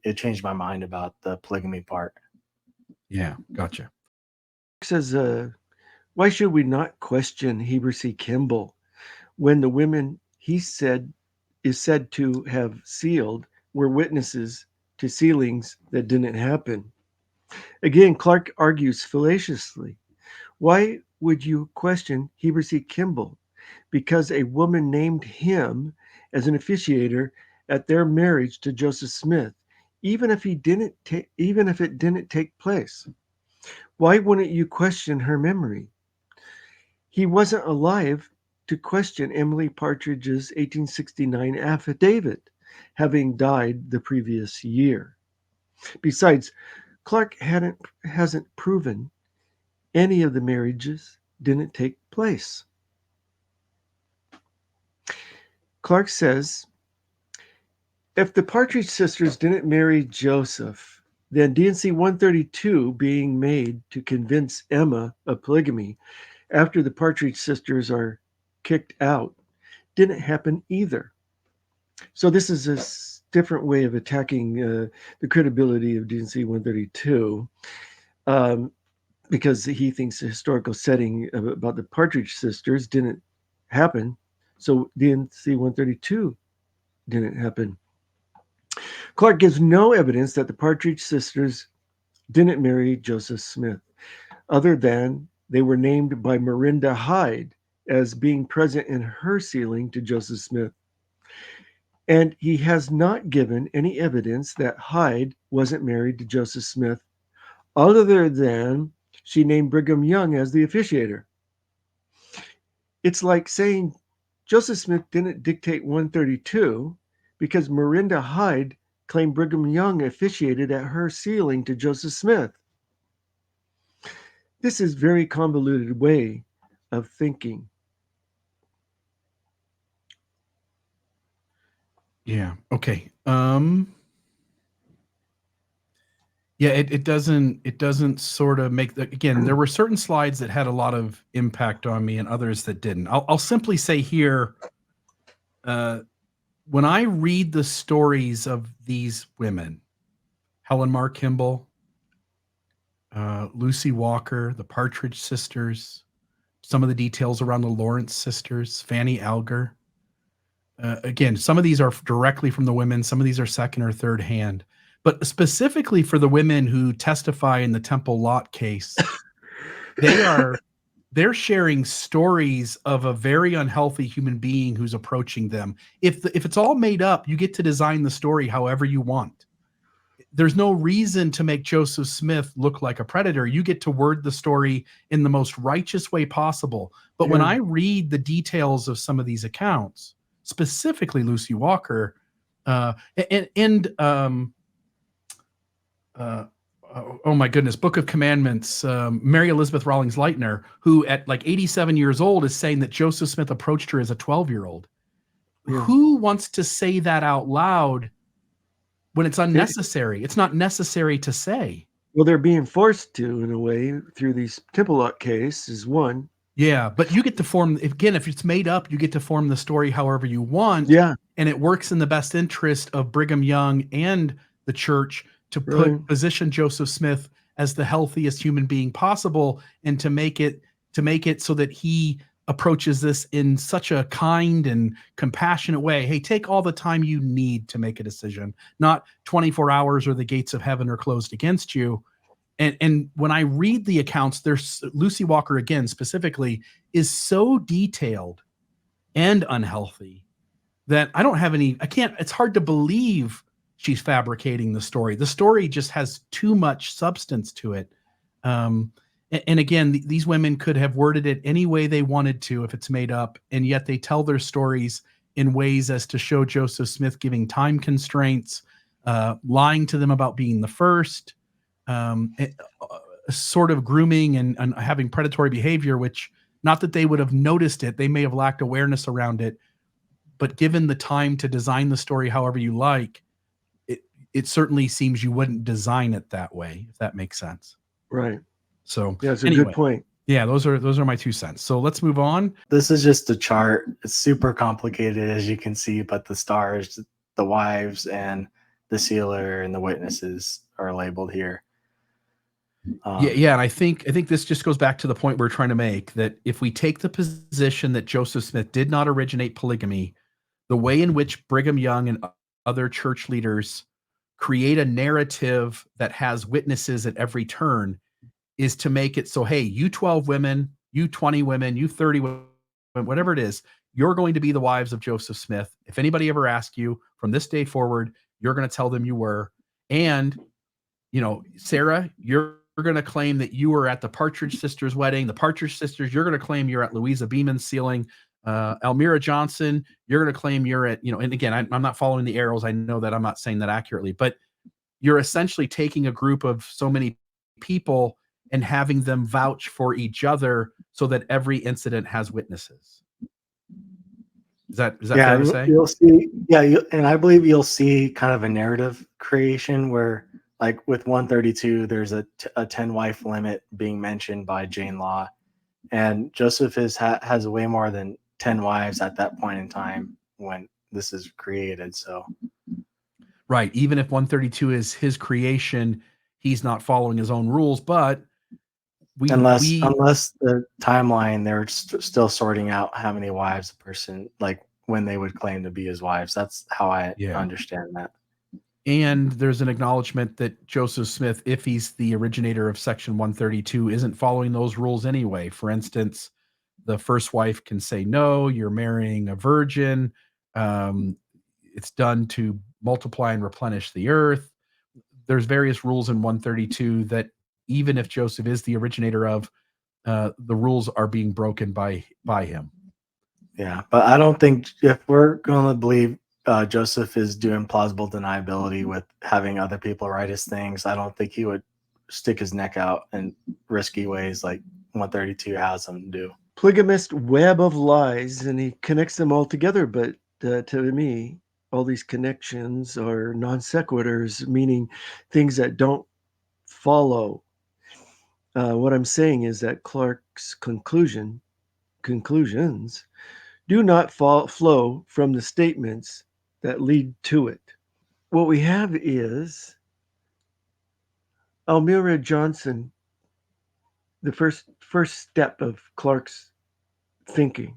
it changed my mind about the polygamy part. Yeah, gotcha. Says, why should we not question Heber C. Kimball when the women he said is said to have sealed were witnesses to sealings that didn't happen? Again, Clark argues fallaciously. Why would you question Heber C. Kimball? Because a woman named him as an officiator at their marriage to Joseph Smith, even if it didn't take place. Why wouldn't you question her memory? He wasn't alive to question Emily Partridge's 1869 affidavit, having died the previous year. Besides, Clark hasn't proven any of the marriages didn't take place. Clark says, if the Partridge sisters didn't marry Joseph, then D&C 132 being made to convince Emma of polygamy after the Partridge sisters are kicked out didn't happen either. So this is a different way of attacking the credibility of D&C 132 because he thinks the historical setting about the Partridge sisters didn't happen. So D&C 132 didn't happen. Clark gives no evidence that the Partridge sisters didn't marry Joseph Smith, other than they were named by Miranda Hyde as being present in her sealing to Joseph Smith. And he has not given any evidence that Hyde wasn't married to Joseph Smith, other than she named Brigham Young as the officiator. It's like saying Joseph Smith didn't dictate 132 because Miranda Hyde claimed Brigham Young officiated at her sealing to Joseph Smith. This is a very convoluted way of thinking. Yeah. Okay. Yeah, it doesn't sort of make again, there were certain slides that had a lot of impact on me and others that didn't. I'll simply say here, when I read the stories of these women, Helen Mar Kimball, Lucy Walker, the Partridge sisters, some of the details around the Lawrence sisters, Fanny Alger. Again, some of these are directly from the women, some of these are second or third hand. But specifically for the women who testify in the Temple Lot case, they're sharing stories of a very unhealthy human being who's approaching them. If it's all made up, you get to design the story however you want. There's no reason to make Joseph Smith look like a predator. You get to word the story in the most righteous way possible. But when I read the details of some of these accounts, specifically Lucy Walker, oh my goodness, Book of Commandments, Mary Elizabeth Rawlings Lightner, who at like 87 years old is saying that Joseph Smith approached her as a 12-year-old. Yeah. Who wants to say that out loud when it's unnecessary? It's not necessary to say. Well, they're being forced to, in a way, through these Temple Lot case is one. Yeah, but you get to form, again, if it's made up, you get to form the story however you want. Yeah. And it works in the best interest of Brigham Young and the church to position Joseph Smith as the healthiest human being possible, and to make it so that he approaches this in such a kind and compassionate way. Hey, take all the time you need to make a decision, not 24 hours or the gates of heaven are closed against you. And when I read the accounts, there's Lucy Walker again specifically is so detailed and unhealthy that I don't have any, it's hard to believe she's fabricating the story. The story just has too much substance to it. And again, these women could have worded it any way they wanted to if it's made up, and yet they tell their stories in ways as to show Joseph Smith giving time constraints, lying to them about being the first, sort of grooming and having predatory behavior, which, not that they would have noticed it, they may have lacked awareness around it, but given the time to design the story however you like, it certainly seems you wouldn't design it that way, if that makes sense. Right. So yeah, it's a anyway, good point. Yeah, those are my 2 cents. So let's move on. This is just a chart. It's super complicated, as you can see, but the stars, the wives, and the sealer and the witnesses are labeled here. Yeah, and I think this just goes back to the point we're trying to make, that if we take the position that Joseph Smith did not originate polygamy, the way in which Brigham Young and other church leaders create a narrative that has witnesses at every turn is to make it so, hey, you 12 women, you 20 women, you 30 women, whatever it is, you're going to be the wives of Joseph Smith. If anybody ever asks you from this day forward, you're going to tell them you were. And, Sarah, you're going to claim that you were at the Partridge Sisters' wedding. The Partridge Sisters, you're going to claim you're at Louisa Beamon's sealing. Elmira Johnson, you're going to claim you're at, and again, I'm not following the arrows. I know that I'm not saying that accurately, but you're essentially taking a group of so many people and having them vouch for each other so that every incident has witnesses. Is that fair to say? You'll see. Yeah, and I believe you'll see kind of a narrative creation where, like with 132, there's a 10-wife limit being mentioned by Jane Law, and Joseph has way more than 10 wives at that point in time when this is created. So, right, even if 132 is his creation, he's not following his own rules, but unless the timeline, they're still sorting out how many wives a person, like when they would claim to be his wives. That's how I understand that. And there's an acknowledgement that Joseph Smith, if he's the originator of Section 132, isn't following those rules anyway. For instance, the first wife can say, no, you're marrying a virgin. It's done to multiply and replenish the earth. There's various rules in 132 that even if Joseph is the originator of, the rules are being broken by him. Yeah, but I don't think, if we're going to believe Joseph is doing plausible deniability with having other people write his things, I don't think he would stick his neck out in risky ways like 132 has him do. Polygamist web of lies, and he connects them all together. But to me, all these connections are non sequiturs, meaning things that don't follow. What I'm saying is that Clark's conclusions do not flow from the statements that lead to it. What we have is Elmira Johnson. The first step of Clark's thinking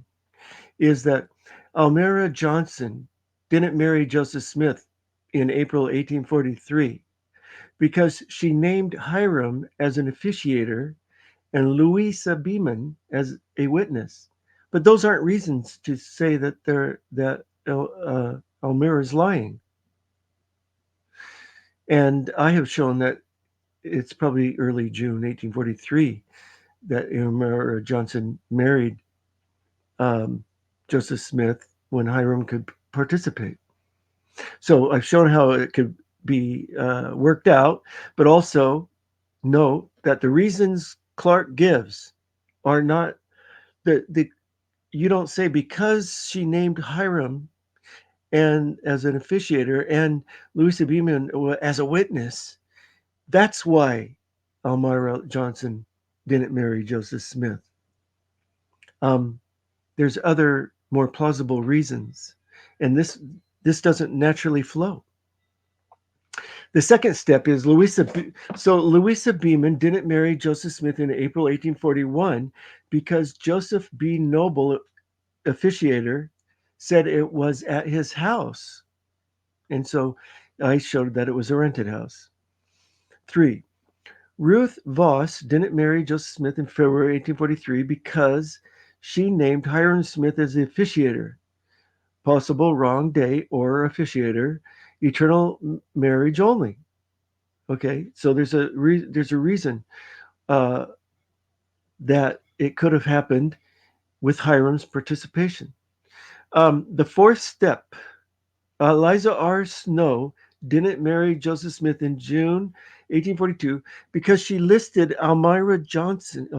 is that Elmira Johnson didn't marry Joseph Smith in April 1843 because she named Hiram as an officiator and Louisa Beamon as a witness. But those aren't reasons to say that Elmira is lying. And I have shown that it's probably early June 1843 that Elmira Johnson married Joseph Smith when Hiram could participate. So I've shown how it could be worked out, but also note that the reasons Clark gives are not you don't say because she named Hiram and as an officiator and Louisa Beamon as a witness, that's why Elmira Johnson didn't marry Joseph Smith. There's other more plausible reasons, and this doesn't naturally flow. The second step is Louisa Beamon didn't marry Joseph Smith in April 1841 because Joseph B. Noble, officiator, said it was at his house. And so I showed that it was a rented house. 3, Ruth Voss didn't marry Joseph Smith in February 1843 because she named Hiram Smith as the officiator. possible wrong date or officiator, eternal marriage only. Okay, so there's a reason that it could have happened with Hiram's participation. The fourth step, Eliza R. Snow didn't marry Joseph Smith in June 1842 because she listed Elmira Johnson,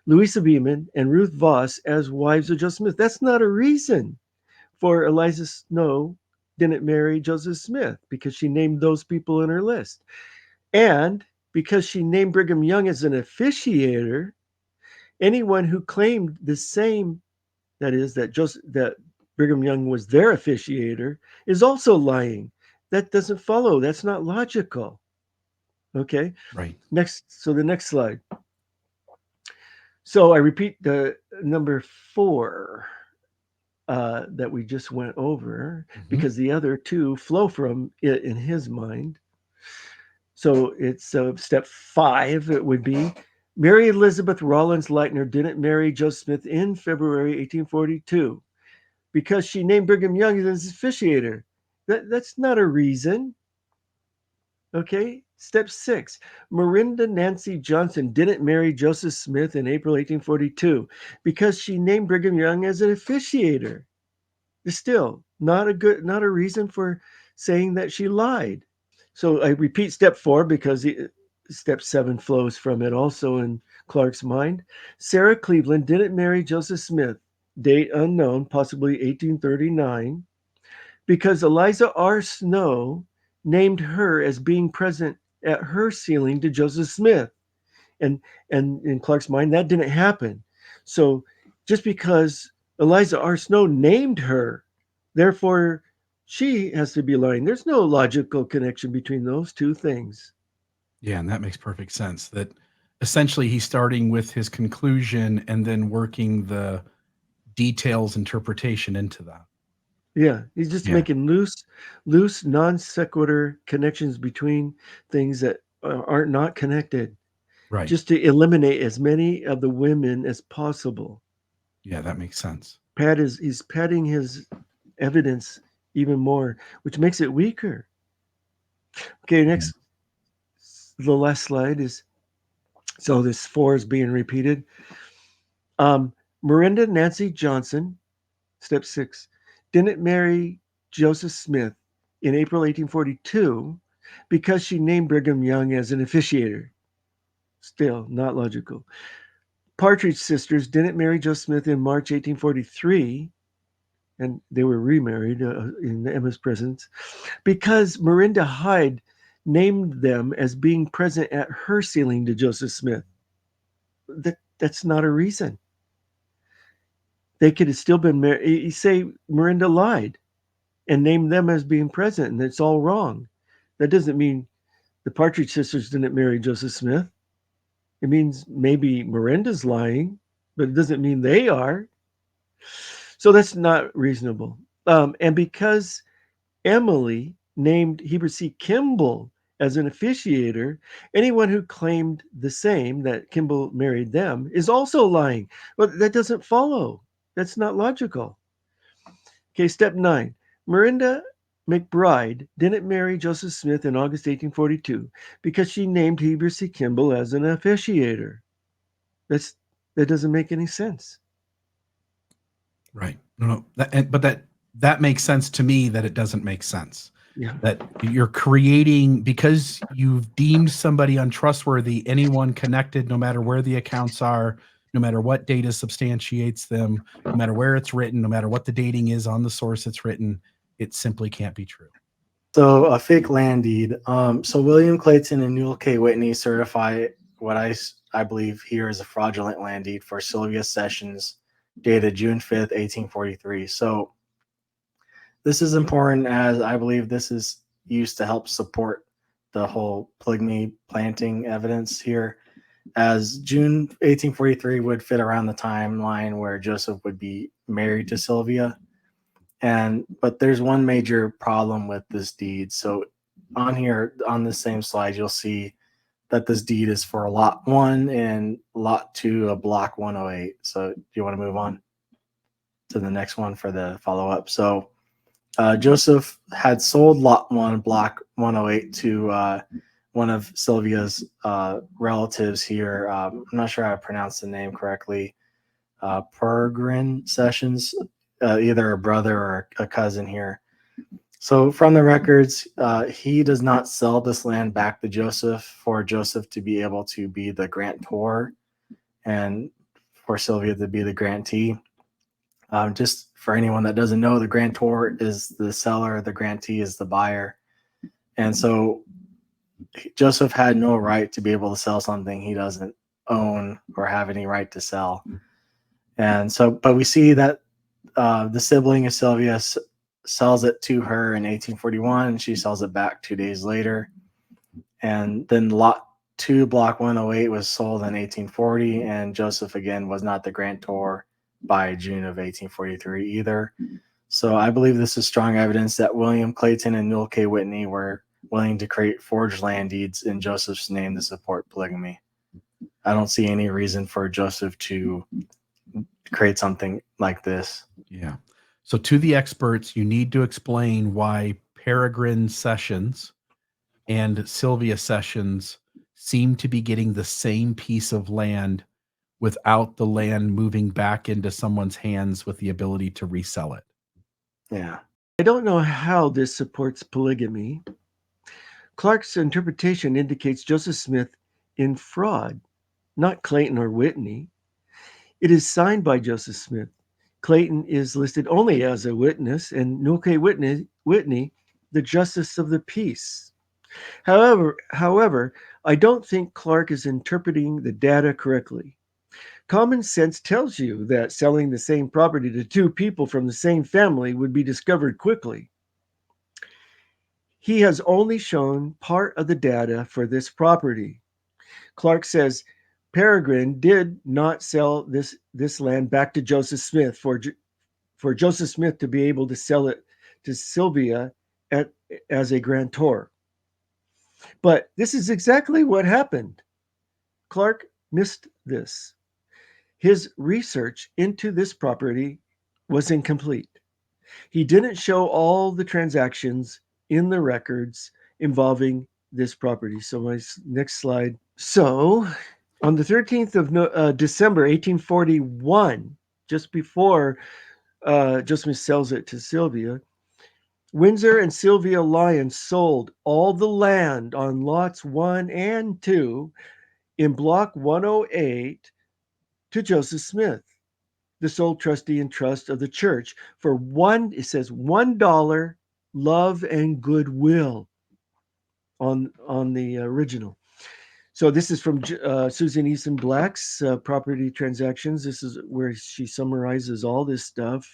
Louisa Beeman, and Ruth Voss as wives of Joseph Smith. That's not a reason for Eliza Snow didn't marry Joseph Smith, because she named those people in her list. And because she named Brigham Young as an officiator, anyone who claimed the same, that is, that Brigham Young was their officiator, is also lying. That doesn't follow. That's not logical. Okay. Right. So the next slide. So I repeat the number 4 that we just went over, because the other 2 flow from it in his mind. So it's step 5. It would be Mary Elizabeth Rollins Lightner didn't marry Joseph Smith in February 1842 because she named Brigham Young as officiator. That's not a reason. Okay. Step 6. Miranda Nancy Johnson didn't marry Joseph Smith in April 1842 because she named Brigham Young as an officiator. It's still not a reason for saying that she lied. So I repeat step 4 because step 7 flows from it also in Clark's mind. Sarah Cleveland didn't marry Joseph Smith, date unknown, possibly 1839, because Eliza R. Snow named her as being present at her sealing to Joseph Smith. And in Clark's mind, that didn't happen. So just because Eliza R. Snow named her, therefore she has to be lying. There's no logical connection between those two things. Yeah, and that makes perfect sense. That essentially he's starting with his conclusion and then working the details interpretation into that. Yeah, he's just making loose, non sequitur connections between things that are not connected, Right. just to eliminate as many of the women as possible. Yeah, that makes sense. He's padding his evidence even more, which makes it weaker. Okay, next, the last slide is, so this 4 is being repeated. Miranda Nancy Johnson, step 6, didn't marry Joseph Smith in April 1842 because she named Brigham Young as an officiator. Still not logical. Partridge sisters didn't marry Joseph Smith in March 1843, and they were remarried in Emma's presence, because Miranda Hyde named them as being present at her sealing to Joseph Smith. That's not a reason. They could have still been married. You say Miranda lied and named them as being present, and it's all wrong. That doesn't mean the Partridge sisters didn't marry Joseph Smith. It means maybe Miranda's lying, but it doesn't mean they are. So that's not reasonable. And because Emily named Heber C. Kimball as an officiator, anyone who claimed the same, that Kimball married them, is also lying. But that doesn't follow. That's not logical. Okay, step 9. Miranda McBride didn't marry Joseph Smith in August 1842 because she named Heber C. Kimball as an officiator. That doesn't make any sense. Right. No. That makes sense to me. That it doesn't make sense. Yeah. That you're creating, because you've deemed somebody untrustworthy, anyone connected, no matter where the accounts are, no matter what data substantiates them, no matter where it's written, no matter what the dating is on the source it's written, it simply can't be true. So a fake land deed. So William Clayton and Newell K. Whitney certify what I believe here is a fraudulent land deed for Sylvia Sessions, dated June 5th, 1843. So this is important, as I believe this is used to help support the whole polygamy planting evidence here, as June 1843 would fit around the timeline where Joseph would be married to Sylvia. But there's one major problem with this deed. So on here, on the same slide, you'll see that this deed is for lot 1 and lot 2 of block 108. So do you want to move on? to the next one for the follow-up. So Joseph had sold lot 1, block 108 to one of Sylvia's relatives here. I'm not sure how to pronounce the name correctly. Peregrine Sessions, either a brother or a cousin here. So from the records, he does not sell this land back to Joseph for Joseph to be able to be the grantor and for Sylvia to be the grantee. Just for anyone that doesn't know, the grantor is the seller, the grantee is the buyer. And so Joseph had no right to be able to sell something he doesn't own or have any right to sell. And so, but we see that the sibling of Sylvia sells it to her in 1841, and she sells it back 2 days later. And then lot 2, block 108 was sold in 1840, and Joseph again was not the grantor by June of 1843 either. So I believe this is strong evidence that William Clayton and Newell K. Whitney were willing to create forged land deeds in Joseph's name to support polygamy. I don't see any reason for Joseph to create something like this. Yeah. So to the experts, you need to explain why Peregrine Sessions and Sylvia Sessions seem to be getting the same piece of land without the land moving back into someone's hands with the ability to resell it. Yeah. I don't know how this supports polygamy. Clark's interpretation indicates Joseph Smith in fraud, not Clayton or Whitney. It is signed by Joseph Smith. Clayton is listed only as a witness, and Newell K. Whitney, the justice of the peace. However, I don't think Clark is interpreting the data correctly. Common sense tells you that selling the same property to two people from the same family would be discovered quickly. He has only shown part of the data for this property. Clark says Peregrine did not sell this land back to Joseph Smith for Joseph Smith to be able to sell it to Sylvia as a grantor. But this is exactly what happened. Clark missed this. His research into this property was incomplete. He didn't show all the transactions in the records involving this property. So my next slide. So on the 13th of December, 1841, just before Joseph sells it to Sylvia, Windsor and Sylvia Lyon sold all the land on lots 1 and 2 in block 108 to Joseph Smith, the sole trustee and trust of the church, for $1 love and goodwill on the original. So this is from Susan Easton Black's Property Transactions. This is where she summarizes all this stuff.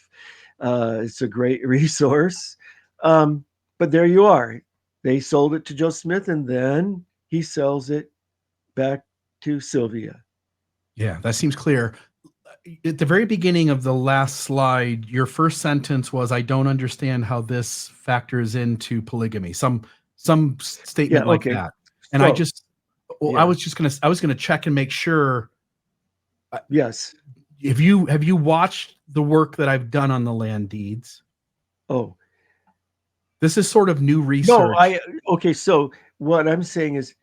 It's a great resource. But there you are. They sold it to Joe Smith, and then he sells it back to Sylvia. Yeah, that seems clear. At the very beginning of the last slide, your first sentence was, "I don't understand how this factors into polygamy." Some statement like that. And so, I was gonna check and make sure. Yes. Have you watched the work that I've done on the land deeds? Oh, this is sort of new research. Okay. So what I'm saying is,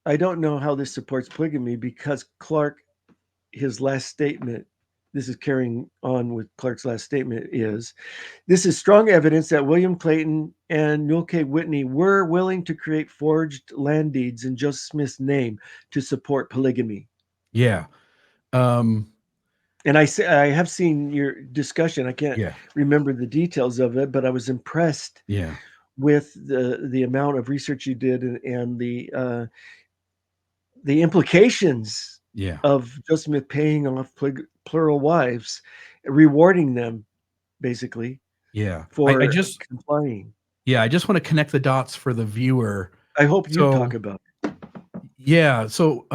I don't know how this supports polygamy because Clark, his last statement, this is carrying on with Clark's last statement, this is strong evidence that William Clayton and Newell K. Whitney were willing to create forged land deeds in Joseph Smith's name to support polygamy. Yeah. And I have seen your discussion. I can't remember the details of it, but I was impressed with the amount of research you did and the implications of Joseph Smith paying off plural wives, rewarding them basically for complying. I just want to connect the dots for the viewer. I hope you talk about it. Yeah. So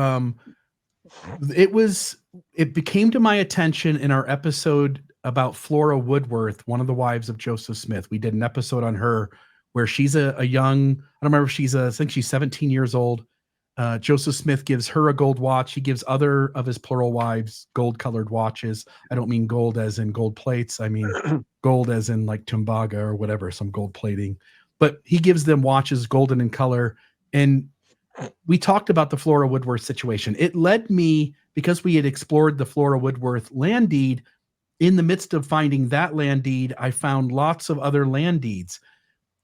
it became to my attention in our episode about Flora Woodworth, one of the wives of Joseph Smith. We did an episode on her where she's a young, I don't remember if I think she's 17 years old. Joseph Smith gives her a gold watch. He gives other of his plural wives gold-colored watches. I don't mean gold as in gold plates. I mean gold as in like Tumbaga or whatever, some gold plating. But he gives them watches golden in color. And we talked about the Flora Woodworth situation. It led me, because we had explored the Flora Woodworth land deed, in the midst of finding that land deed, I found lots of other land deeds.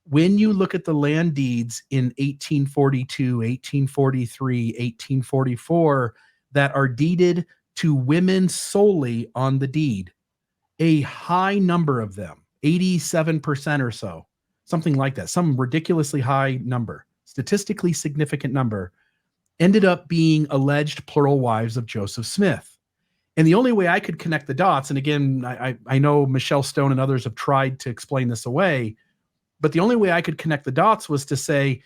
When you look at the land deeds in 1842, 1843, 1844 that are deeded to women solely on the deed, a high number of them, 87% or so, something like that, some ridiculously high number, statistically significant number, ended up being alleged plural wives of Joseph Smith. And the only way I could connect the dots, and again, I know Michelle Stone and others have tried to explain this away, but the only way I could connect the dots was to say,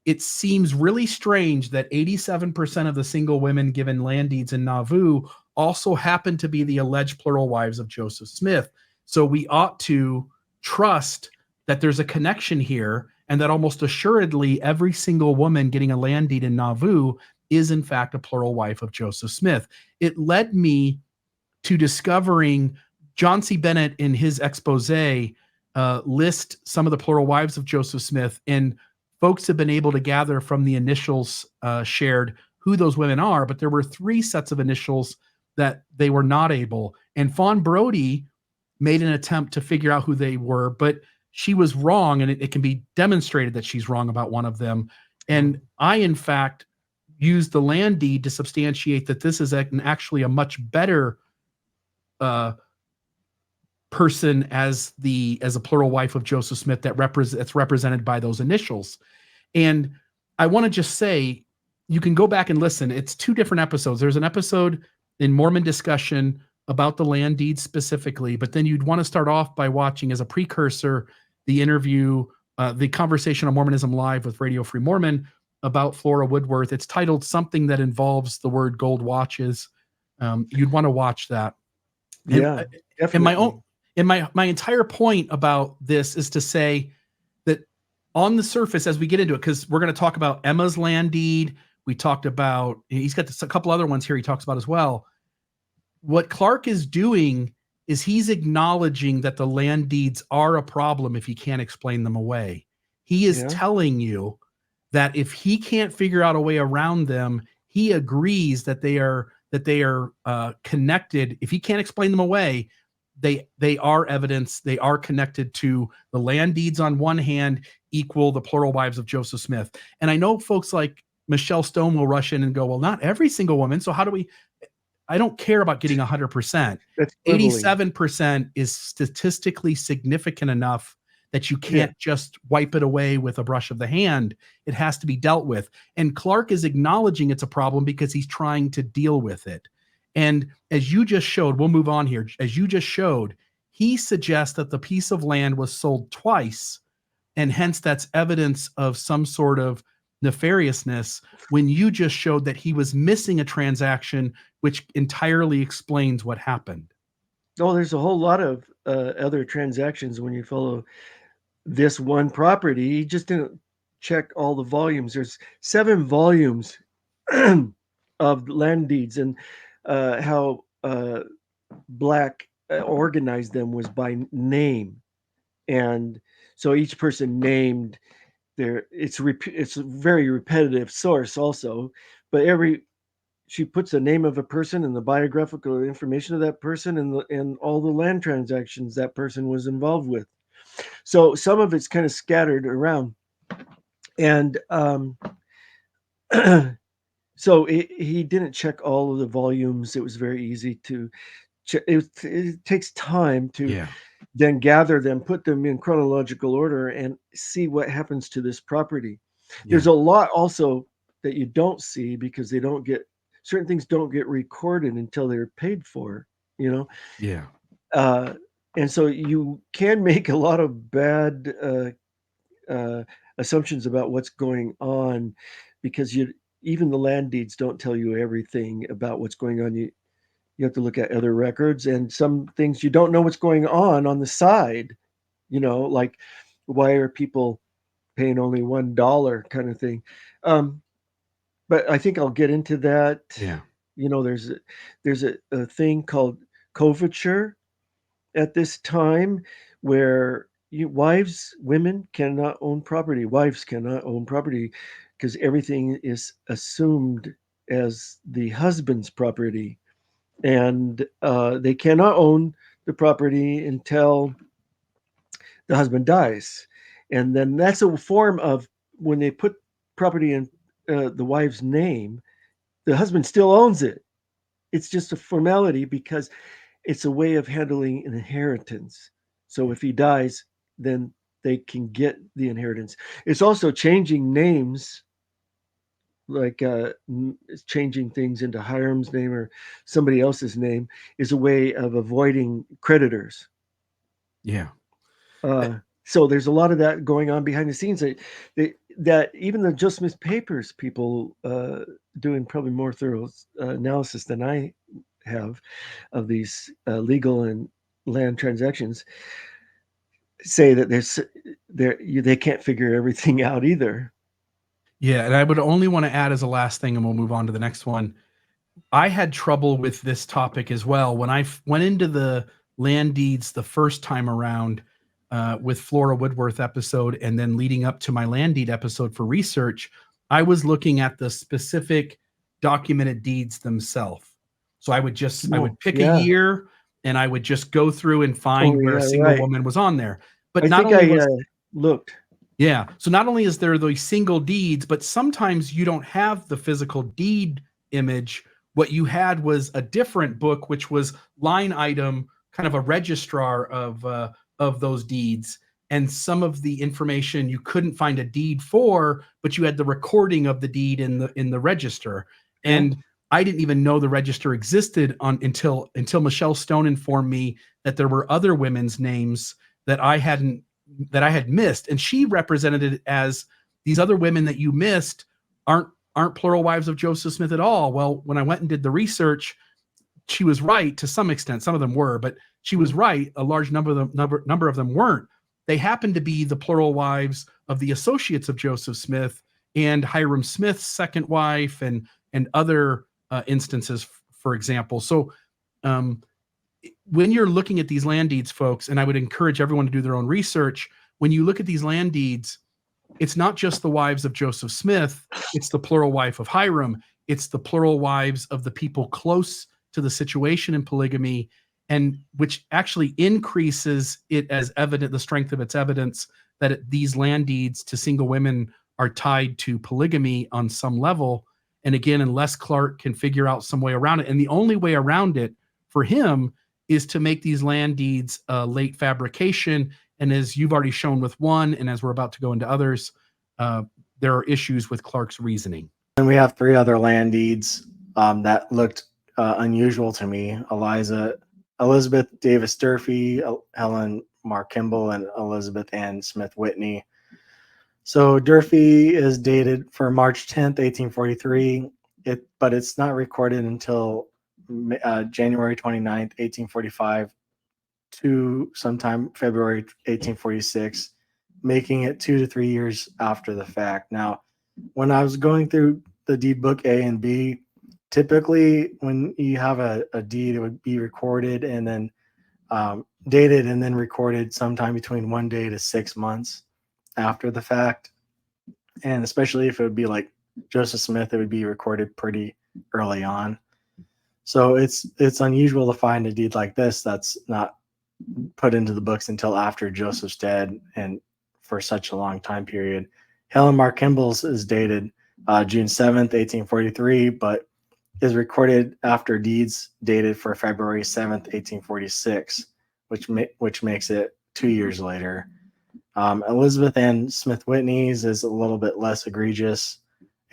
it seems really strange that 87% of the single women given land deeds in Nauvoo also happen to be the alleged plural wives of Joseph Smith. So we ought to trust that there's a connection here, and that almost assuredly every single woman getting a land deed in Nauvoo is in fact a plural wife of Joseph Smith. It led me to discovering John C. Bennett in his expose list some of the plural wives of Joseph Smith, and folks have been able to gather from the initials shared who those women are, but there were 3 sets of initials that they were not able. And Fawn Brody made an attempt to figure out who they were, but she was wrong, and it can be demonstrated that she's wrong about one of them. And I, in fact, used the land deed to substantiate that this is actually a much better person as a plural wife of Joseph Smith that's represented by those initials. And I want to just say, you can go back and listen. It's 2 different episodes. There's an episode in Mormon Discussion about the land deeds specifically, but then you'd want to start off by watching, as a precursor, the interview, the conversation on Mormonism Live with Radio Free Mormon about Flora Woodworth. It's titled something that involves the word gold watches. You'd want to watch that. Yeah, definitely. And my entire point about this is to say that on the surface, as we get into it, because we're going to talk about Emma's land deed, we talked about, he's got a couple other ones here he talks about as well. What Clark is doing is he's acknowledging that the land deeds are a problem if he can't explain them away. He is telling you that if he can't figure out a way around them, he agrees that they are connected. If he can't explain them away, they are evidence. They are connected to the land deeds on one hand equal the plural wives of Joseph Smith. And I know folks like Michelle Stone will rush in and go, well, not every single woman. So how do we? I don't care about getting 100%. 87% is statistically significant enough that you can't just wipe it away with a brush of the hand. It has to be dealt with. And Clark is acknowledging it's a problem because he's trying to deal with it. And as you just showed, we'll move on here. As you just showed, he suggests that the piece of land was sold twice, and hence that's evidence of some sort of nefariousness, when you just showed that he was missing a transaction which entirely explains what happened. Oh, there's a whole lot of other transactions when you follow this one property. He just didn't check all the volumes. There's 7 volumes of land deeds, and how Black organized them was by name. And so each person named it's a very repetitive source also, but she puts the name of a person and the biographical information of that person and all the land transactions that person was involved with. So some of it's kind of scattered around. And so he didn't check all of the volumes. It was very easy to check. It takes time to then gather them, put them in chronological order, and see what happens to this property. There's a lot also that you don't see because certain things don't get recorded until they're paid for, and so you can make a lot of bad assumptions about what's going on because even the land deeds don't tell you everything about what's going on. You have to look at other records, and some things you don't know what's going on the side, like why are people paying only $1 kind of thing. but I think I'll get into that. Yeah. There's a thing called coverture at this time where women cannot own property. Wives cannot own property because everything is assumed as the husband's property, and they cannot own the property until the husband dies, and then that's a form of when they put property in the wife's name, the husband still owns it. It's just a formality because it's a way of handling an inheritance. So if he dies, then they can get the inheritance. It's also changing names, like changing things into Hiram's name or somebody else's name is a way of avoiding creditors. Yeah. So there's a lot of that going on behind the scenes. That even the Joseph Smith papers, people doing probably more thorough analysis than I have of these legal and land transactions, say that they can't figure everything out either. Yeah, and I would only want to add as a last thing, and we'll move on to the next one. I had trouble with this topic as well. When I went into the land deeds the first time around with Flora Woodworth episode, and then leading up to my land deed episode for research, I was looking at the specific documented deeds themselves. So I would pick a year, and I would just go through and find where a single woman was on there. But I not think only looked. Yeah. So not only is there those single deeds, but sometimes you don't have the physical deed image. What you had was a different book, which was line item, kind of a registrar of those deeds. And some of the information you couldn't find a deed for, but you had the recording of the deed in the register. And I didn't even know the register existed until Michelle Stone informed me that there were other women's names that I had missed, and she represented it as these other women that you missed aren't plural wives of Joseph Smith at all. Well, when I went and did the research, she was right to some extent. Some of them were, but she was right. A large number of them weren't. They happened to be the plural wives of the associates of Joseph Smith and Hiram Smith's second wife, and other instances, for example. So when you're looking at these land deeds, folks, and I would encourage everyone to do their own research, when you look at these land deeds, it's not just the wives of Joseph Smith, it's the plural wife of Hiram, it's the plural wives of the people close to the situation in polygamy, and which actually increases it as evident, the strength of its evidence that these land deeds to single women are tied to polygamy on some level. And again, unless Clark can figure out some way around it, and the only way around it for him is to make these land deeds late fabrication. And as you've already shown with one, and as we're about to go into others, there are issues with Clark's reasoning. And we have 3 other land deeds that looked unusual to me. Elizabeth Davis Durfee, Helen Mark Kimball, and Elizabeth Ann Smith Whitney. So Durfee is dated for March 10th, 1843, but it's not recorded until January 29th, 1845 to sometime February 1846, making it 2 to 3 years after the fact. Now, when I was going through the deed book A and B, typically when you have a deed, it would be recorded and then dated and then recorded sometime between 1 day to 6 months after the fact. And especially if it would be like Joseph Smith, it would be recorded pretty early on. So it's unusual to find a deed like this that's not put into the books until after Joseph's dead and for such a long time period. Helen Mark Kimball's is dated June 7th, 1843, but is recorded after deeds dated for February 7th, 1846, which makes it 2 years later. Elizabeth Ann Smith Whitney's is a little bit less egregious.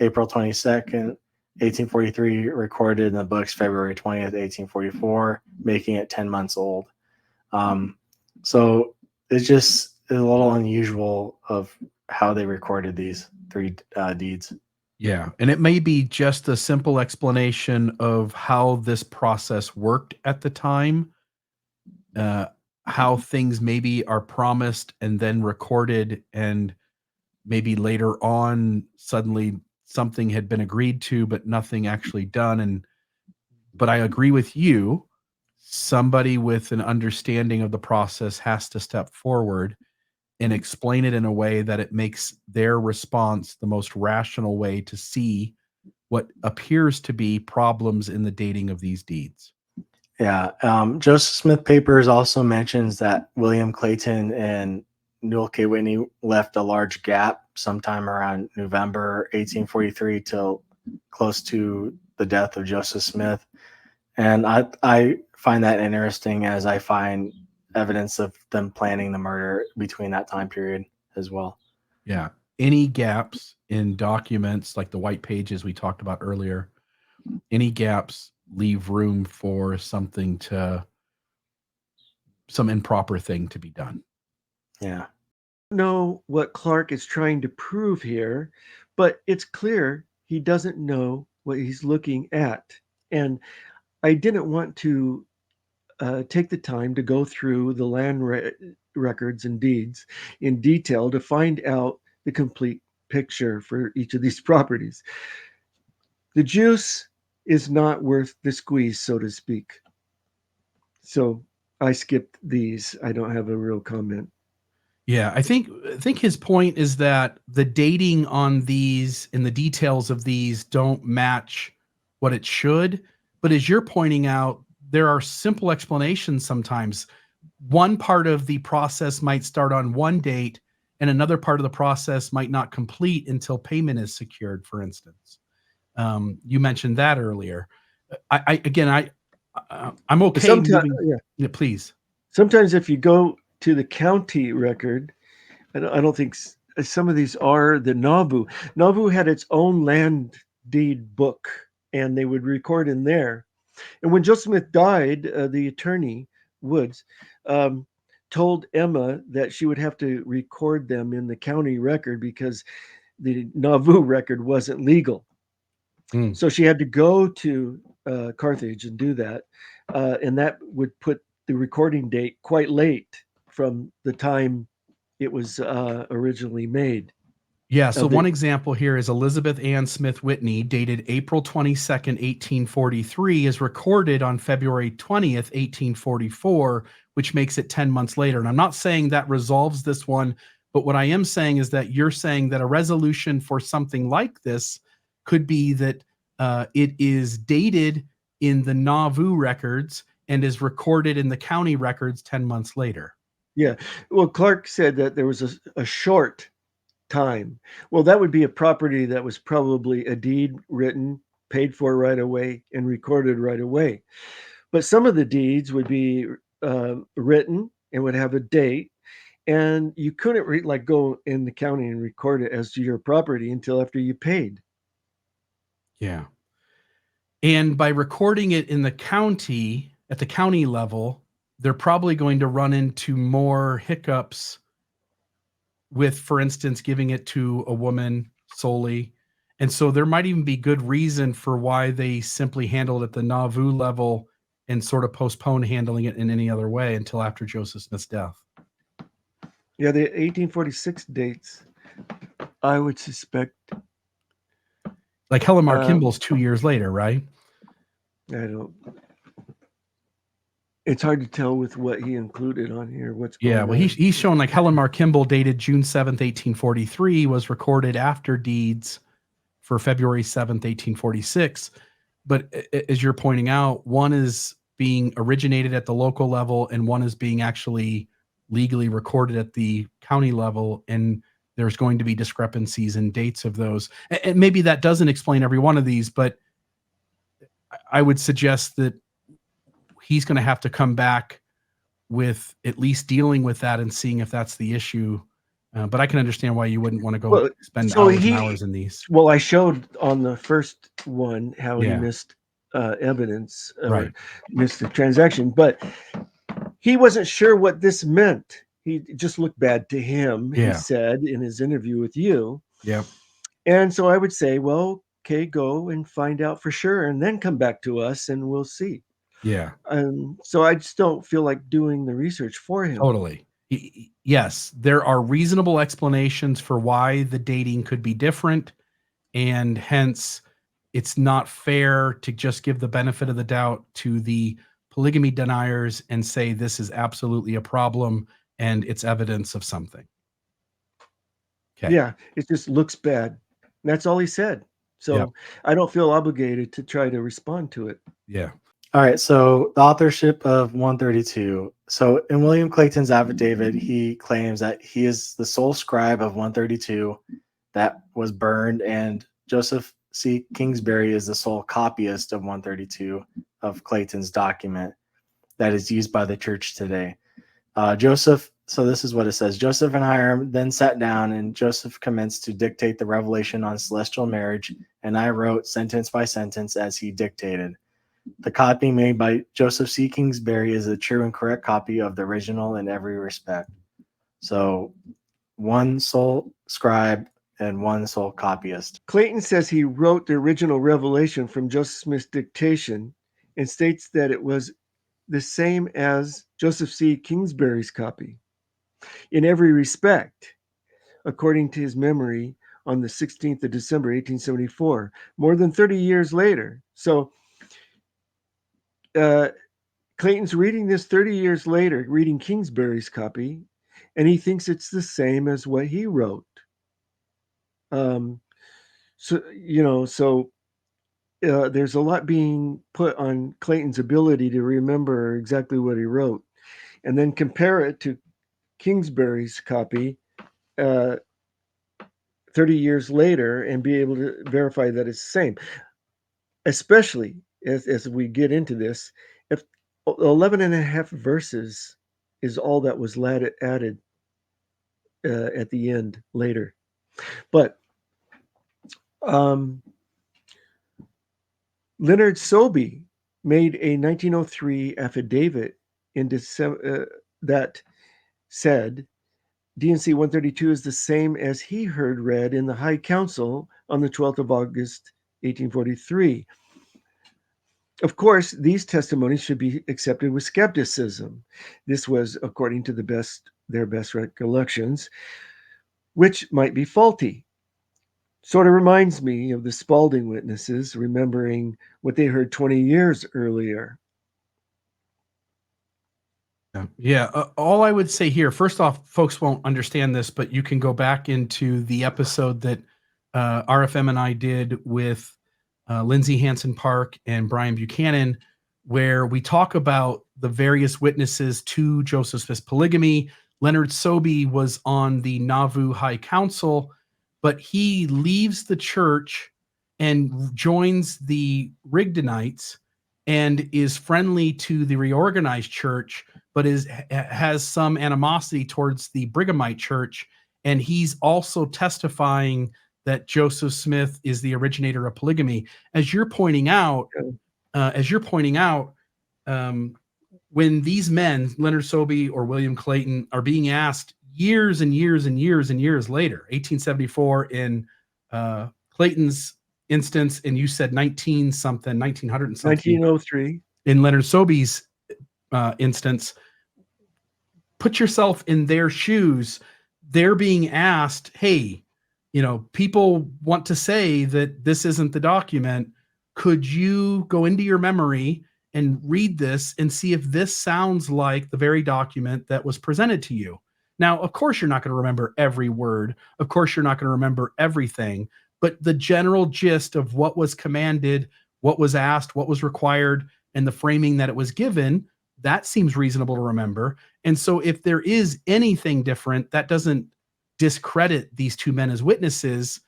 April 22nd, 1843, recorded in the books February 20th, 1844, making it 10 months old. So it's just a little unusual of how they recorded these 3 deeds. Yeah, and it may be just a simple explanation of how this process worked at the time, how things maybe are promised and then recorded, and maybe later on suddenly something had been agreed to, but nothing actually done. But I agree with you. Somebody with an understanding of the process has to step forward and explain it in a way that it makes their response the most rational way to see what appears to be problems in the dating of these deeds. Yeah. Joseph Smith Papers also mentions that William Clayton and Newell K. Whitney left a large gap sometime around November 1843 till close to the death of Joseph Smith. And I find that interesting, as I find evidence of them planning the murder between that time period as well. Yeah. Any gaps in documents like the white pages we talked about earlier, any gaps leave room for some improper thing to be done. Yeah. Know what Clark is trying to prove here, but it's clear he doesn't know what he's looking at. And I didn't want to take the time to go through the land records and deeds in detail to find out the complete picture for each of these properties. The juice is not worth the squeeze, so to speak. So I skipped these. I don't have a real comment. Yeah, I think his point is that the dating on these and the details of these don't match what it should. But as you're pointing out, there are simple explanations sometimes. One part of the process might start on one date, and another part of the process might not complete until payment is secured, for instance. You mentioned that earlier. I'm okay. Sometimes, Yeah, please. Sometimes if you go to the county record, I don't think some of these are the Nauvoo. Nauvoo had its own land deed book, and they would record in there. And when Joseph Smith died, the attorney, Woods, told Emma that she would have to record them in the county record because the Nauvoo record wasn't legal. So she had to go to Carthage and do that. And that would put the recording date quite late from the time it was originally made. Yeah, so one example here is Elizabeth Ann Smith Whitney, dated April 22nd, 1843, is recorded on February 20th, 1844, which makes it 10 months later. And I'm not saying that resolves this one, but what I am saying is that you're saying that a resolution for something like this could be that it is dated in the Nauvoo records and is recorded in the county records 10 months later. Yeah, well, Clark said that there was a short time. Well, that would be a property that was probably a deed written, paid for right away, and recorded right away. But some of the deeds would be written and would have a date, and you couldn't go in the county and record it as to your property until after you paid. Yeah. And by recording it in the county, at the county level, they're probably going to run into more hiccups with, for instance, giving it to a woman solely. And so there might even be good reason for why they simply handled it at the Nauvoo level and sort of postpone handling it in any other way until after Joseph Smith's death. Yeah, the 1846 dates, I would suspect. Like Helen Mar Kimball's 2 years later, right? It's hard to tell with what he included on here. What's going on? Well, he's shown like Helen Mar Kimball, dated June 7th, 1843, was recorded after deeds for February 7th, 1846. But as you're pointing out, one is being originated at the local level and one is being actually legally recorded at the county level. And there's going to be discrepancies in dates of those. And maybe that doesn't explain every one of these, but I would suggest that he's going to have to come back with at least dealing with that and seeing if that's the issue. But I can understand why you wouldn't want to go spend hours and hours in these. Well, I showed on the first one how he missed evidence, or missed the transaction, but he wasn't sure what this meant. He just looked bad to him, he said in his interview with you. Yeah. And so I would say, well, okay, go and find out for sure and then come back to us and we'll see. Yeah. So I just don't feel like doing the research for him. Totally. Yes, there are reasonable explanations for why the dating could be different. and hence it's not fair to just give the benefit of the doubt to the polygamy deniers and say this is absolutely a problem and it's evidence of something. Okay. Yeah, it just looks bad. That's all he said. So Yep. I don't feel obligated to try to respond to it. Yeah. All right, so the authorship of 132. So in William Clayton's affidavit, he claims that he is the sole scribe of 132 that was burned, and Joseph C. Kingsbury is the sole copyist of 132 of Clayton's document that is used by the church today. Joseph, so this is what it says. Joseph and Hiram then sat down, and Joseph commenced to dictate the revelation on celestial marriage, and I wrote sentence by sentence as he dictated. The copy made by Joseph C. Kingsbury is a true and correct copy of the original in every respect. So one sole scribe and one sole copyist. Clayton says he wrote the original revelation from Joseph Smith's dictation and states that it was the same as Joseph C. Kingsbury's copy in every respect, according to his memory on the 16th of December, 1874, more than 30 years later. So Clayton's reading this 30 years later, reading Kingsbury's copy, and he thinks it's the same as what he wrote. There's a lot being put on Clayton's ability to remember exactly what he wrote, and then compare it to Kingsbury's copy 30 years later and be able to verify that it's the same. Especially as we get into this, if 11 and a half verses is all that was added at the end later. But Leonard Sobey made a 1903 affidavit in December that said D&C 132 is the same as he heard read in the High Council on the 12th of August, 1843. Of course, these testimonies should be accepted with skepticism. This was according to their best recollections, which might be faulty. Sort of reminds me of the Spalding witnesses remembering what they heard 20 years earlier. Yeah. All I would say here, first off, folks won't understand this, but you can go back into the episode that RFM and I did with Lindsay Hansen Park and Brian Buchanan, where we talk about the various witnesses to Joseph Smith's polygamy. Leonard Sobey was on the Nauvoo High Council, but he leaves the church and joins the Rigdonites and is friendly to the reorganized church, but has some animosity towards the Brighamite church. And he's also testifying that Joseph Smith is the originator of polygamy. As you're pointing out, when these men, Leonard Sobey or William Clayton, are being asked years and years and years and years later, 1874 in Clayton's instance, and you said 1900 and something. 1903. In Leonard Sobey's instance, put yourself in their shoes. They're being asked, hey, people want to say that this isn't the document. Could you go into your memory and read this and see if this sounds like the very document that was presented to you? Now, of course, you're not going to remember every word. Of course, you're not going to remember everything, but the general gist of what was commanded, what was asked, what was required, and the framing that it was given, that seems reasonable to remember. And so if there is anything different, that doesn't discredit these two men as witnesses.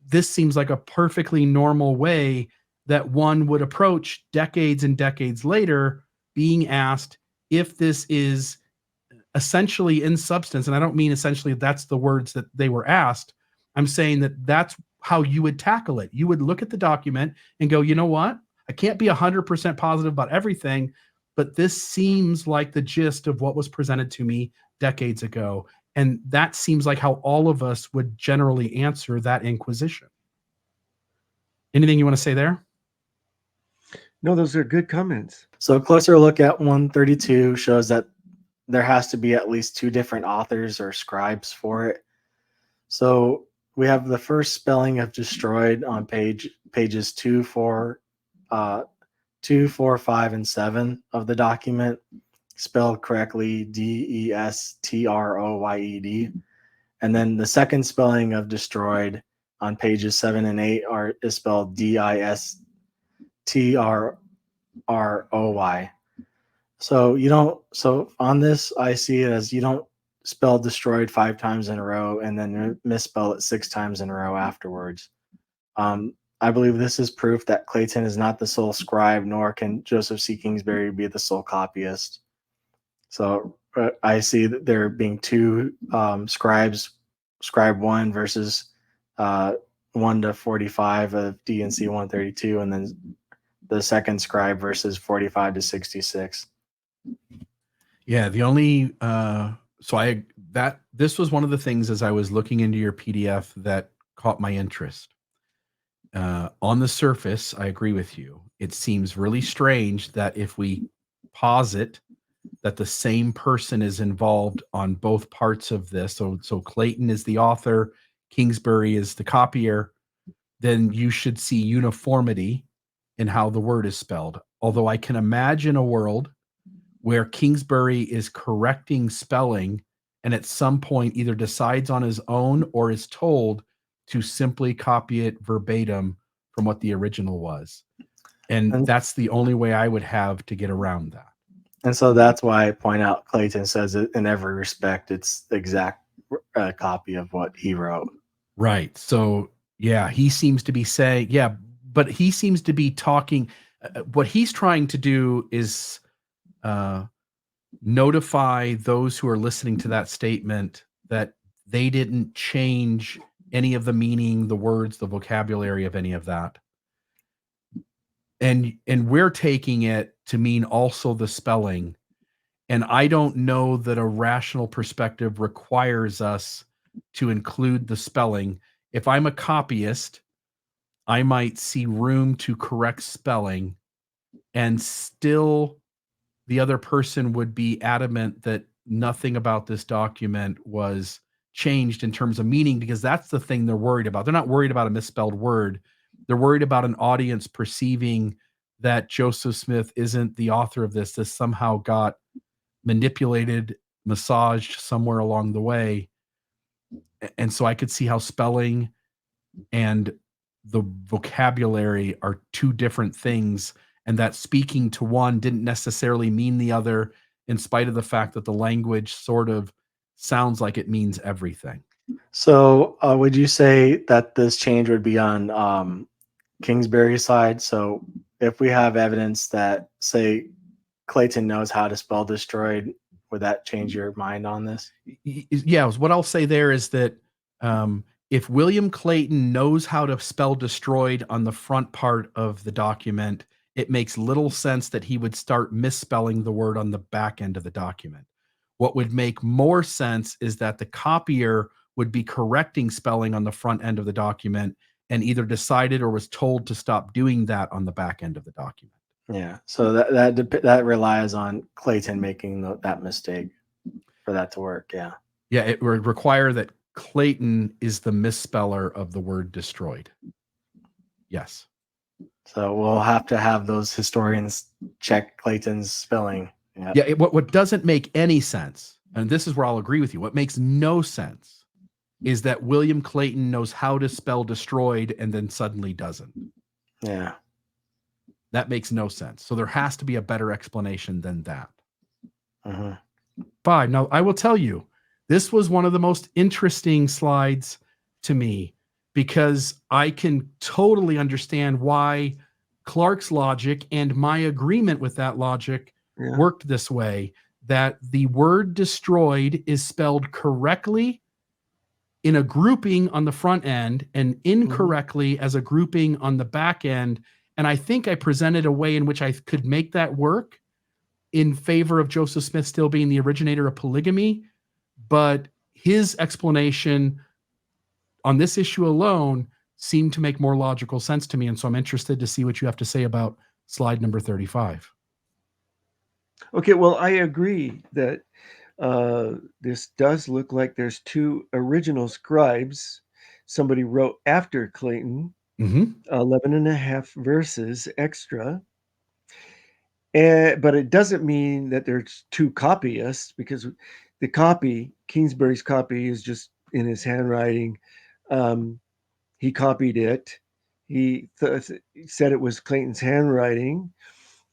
This seems like a perfectly normal way that one would approach decades and decades later, being asked if this is essentially in substance. And I don't mean essentially that's the words that they were asked. I'm saying that that's how you would tackle it. You would look at the document and go, you know what? I can't be 100% positive about everything, but this seems like the gist of what was presented to me decades ago. And that seems like how all of us would generally answer that inquisition. Anything you want to say there? No, those are good comments. So a closer look at 132 shows that there has to be at least two different authors or scribes for it. So we have the first spelling of destroyed on pages 2, 4, 5, and 7 of the document, spelled correctly Destroyed. And then the second spelling of destroyed on pages 7 and 8 is spelled Distrroy. So on this, I see it as you don't spell destroyed 5 times in a row and then misspell it 6 times in a row afterwards. I believe this is proof that Clayton is not the sole scribe, nor can Joseph C. Kingsbury be the sole copyist. So I see that there being 2 scribes, scribe 1 versus 1 to 45 of D&C 132, and then the second scribe versus 45 to 66. Yeah, the only this was one of the things as I was looking into your PDF that caught my interest. On the surface, I agree with you. It seems really strange that if we posit that the same person is involved on both parts of this, so Clayton is the author, Kingsbury is the copier, then you should see uniformity in how the word is spelled. Although I can imagine a world where Kingsbury is correcting spelling and at some point either decides on his own or is told to simply copy it verbatim from what the original was. And that's the only way I would have to get around that. And so that's why I point out Clayton says it in every respect, it's the exact copy of what he wrote. Right. So, yeah, he seems to be saying, yeah, but he seems to be talking. What he's trying to do is notify those who are listening to that statement that they didn't change any of the meaning, the words, the vocabulary of any of that. And we're taking it to mean also the spelling. And I don't know that a rational perspective requires us to include the spelling. If I'm a copyist, I might see room to correct spelling, and still the other person would be adamant that nothing about this document was changed in terms of meaning, because that's the thing they're worried about. They're not worried about a misspelled word. They're worried about an audience perceiving that Joseph Smith isn't the author of this. This somehow got manipulated, massaged somewhere along the way. And so I could see how spelling and the vocabulary are 2 different things, and that speaking to one didn't necessarily mean the other, in spite of the fact that the language sort of sounds like it means everything. So would you say that this change would be on Kingsbury's side? So if we have evidence that, say, Clayton knows how to spell destroyed, would that change your mind on this? Yeah, what I'll say there is that if William Clayton knows how to spell destroyed on the front part of the document, it makes little sense that he would start misspelling the word on the back end of the document. What would make more sense is that the copier would be correcting spelling on the front end of the document and either decided or was told to stop doing that on the back end of the document. Yeah, so that relies on Clayton making that mistake for that to work. Yeah. Yeah, it would require that Clayton is the misspeller of the word destroyed. Yes. So we'll have to have those historians check Clayton's spelling. Yep. Yeah, what doesn't make any sense, and this is where I'll agree with you, what makes no sense is that William Clayton knows how to spell destroyed and then suddenly doesn't. Yeah. That makes no sense. So there has to be a better explanation than that. Mm-hmm. Fine. Now, I will tell you, this was one of the most interesting slides to me, because I can totally understand why Clark's logic and my agreement with that logic worked this way, that the word destroyed is spelled correctly in a grouping on the front end and incorrectly as a grouping on the back end. And I think I presented a way in which I could make that work in favor of Joseph Smith still being the originator of polygamy. But his explanation on this issue alone seemed to make more logical sense to me. And so I'm interested to see what you have to say about slide number 35. Okay, well, I agree that this does look like there's 2 original scribes somebody wrote after Clayton, 11 and a half verses extra. But it doesn't mean that there's two copyists, because the copy, Kingsbury's copy, is just in his handwriting. He copied it. He said it was Clayton's handwriting.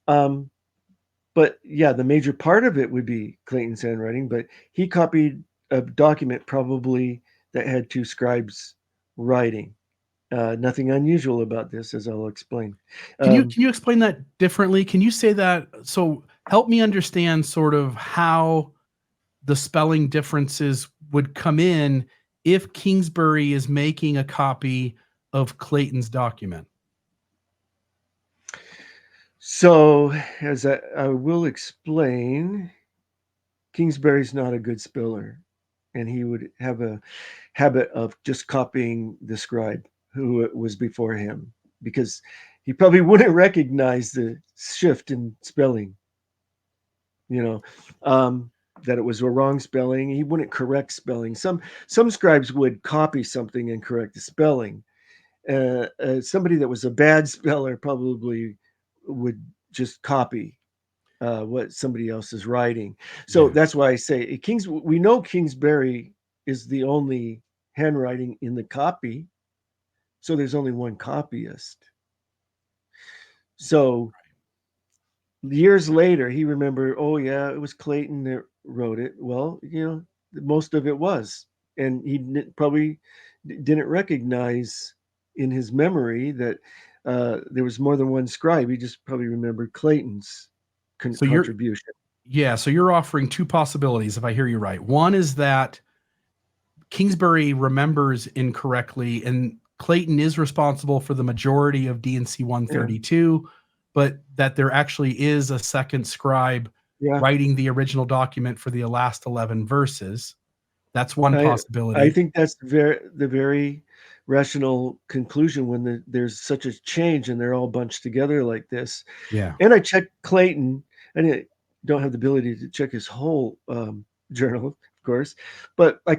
But yeah, the major part of it would be Clayton's handwriting, but he copied a document probably that had two scribes writing. Nothing unusual about this, as I'll explain. Can you explain that differently? Can you say that? So help me understand sort of how the spelling differences would come in if Kingsbury is making a copy of Clayton's document. So, as I will explain, Kingsbury's not a good speller, and he would have a habit of just copying the scribe who was before him, because he probably wouldn't recognize the shift in spelling, that it was a wrong spelling. He wouldn't correct spelling. Some scribes would copy something and correct the spelling. Somebody that was a bad speller probably would just copy what somebody else is writing. So that's why I say we know Kingsbury is the only handwriting in the copy. So there's only one copyist. So years later, he remembered, oh yeah, it was Clayton that wrote it. Well, most of it was. And he probably didn't recognize in his memory that there was more than one scribe. He just probably remembered Clayton's contribution. So you're offering two possibilities, if I hear you right. One is that Kingsbury remembers incorrectly, and Clayton is responsible for the majority of D&C 132, but that there actually is a second scribe writing the original document for the last 11 verses. That's one possibility. I think that's the very rational conclusion when there's such a change and they're all bunched together like this. Yeah. And I checked Clayton, and I don't have the ability to check his whole journal, of course, but I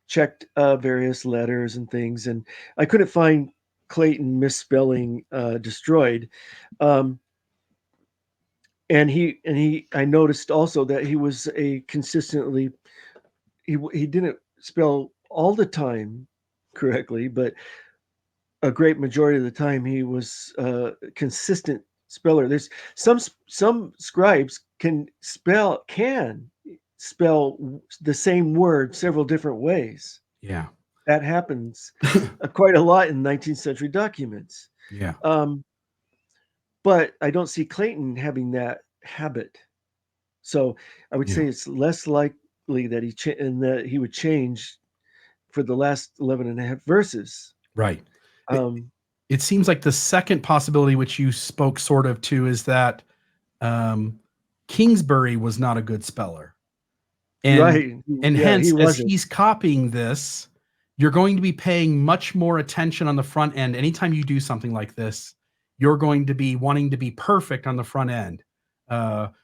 checked various letters and things, and I couldn't find Clayton misspelling destroyed. And I noticed also that he was consistently, he didn't spell all the time correctly, but a great majority of the time he was a consistent speller. There's some scribes can spell the same word several different ways. Yeah. That happens quite a lot in 19th century documents. Yeah. But I don't see Clayton having that habit. So I would say it's less likely that he would change for the last 11 and a half verses. Right. It seems like the second possibility, which you spoke sort of to, is that Kingsbury was not a good speller. And hence, as he's copying this, you're going to be paying much more attention on the front end. Anytime you do something like this, you're going to be wanting to be perfect on the front end.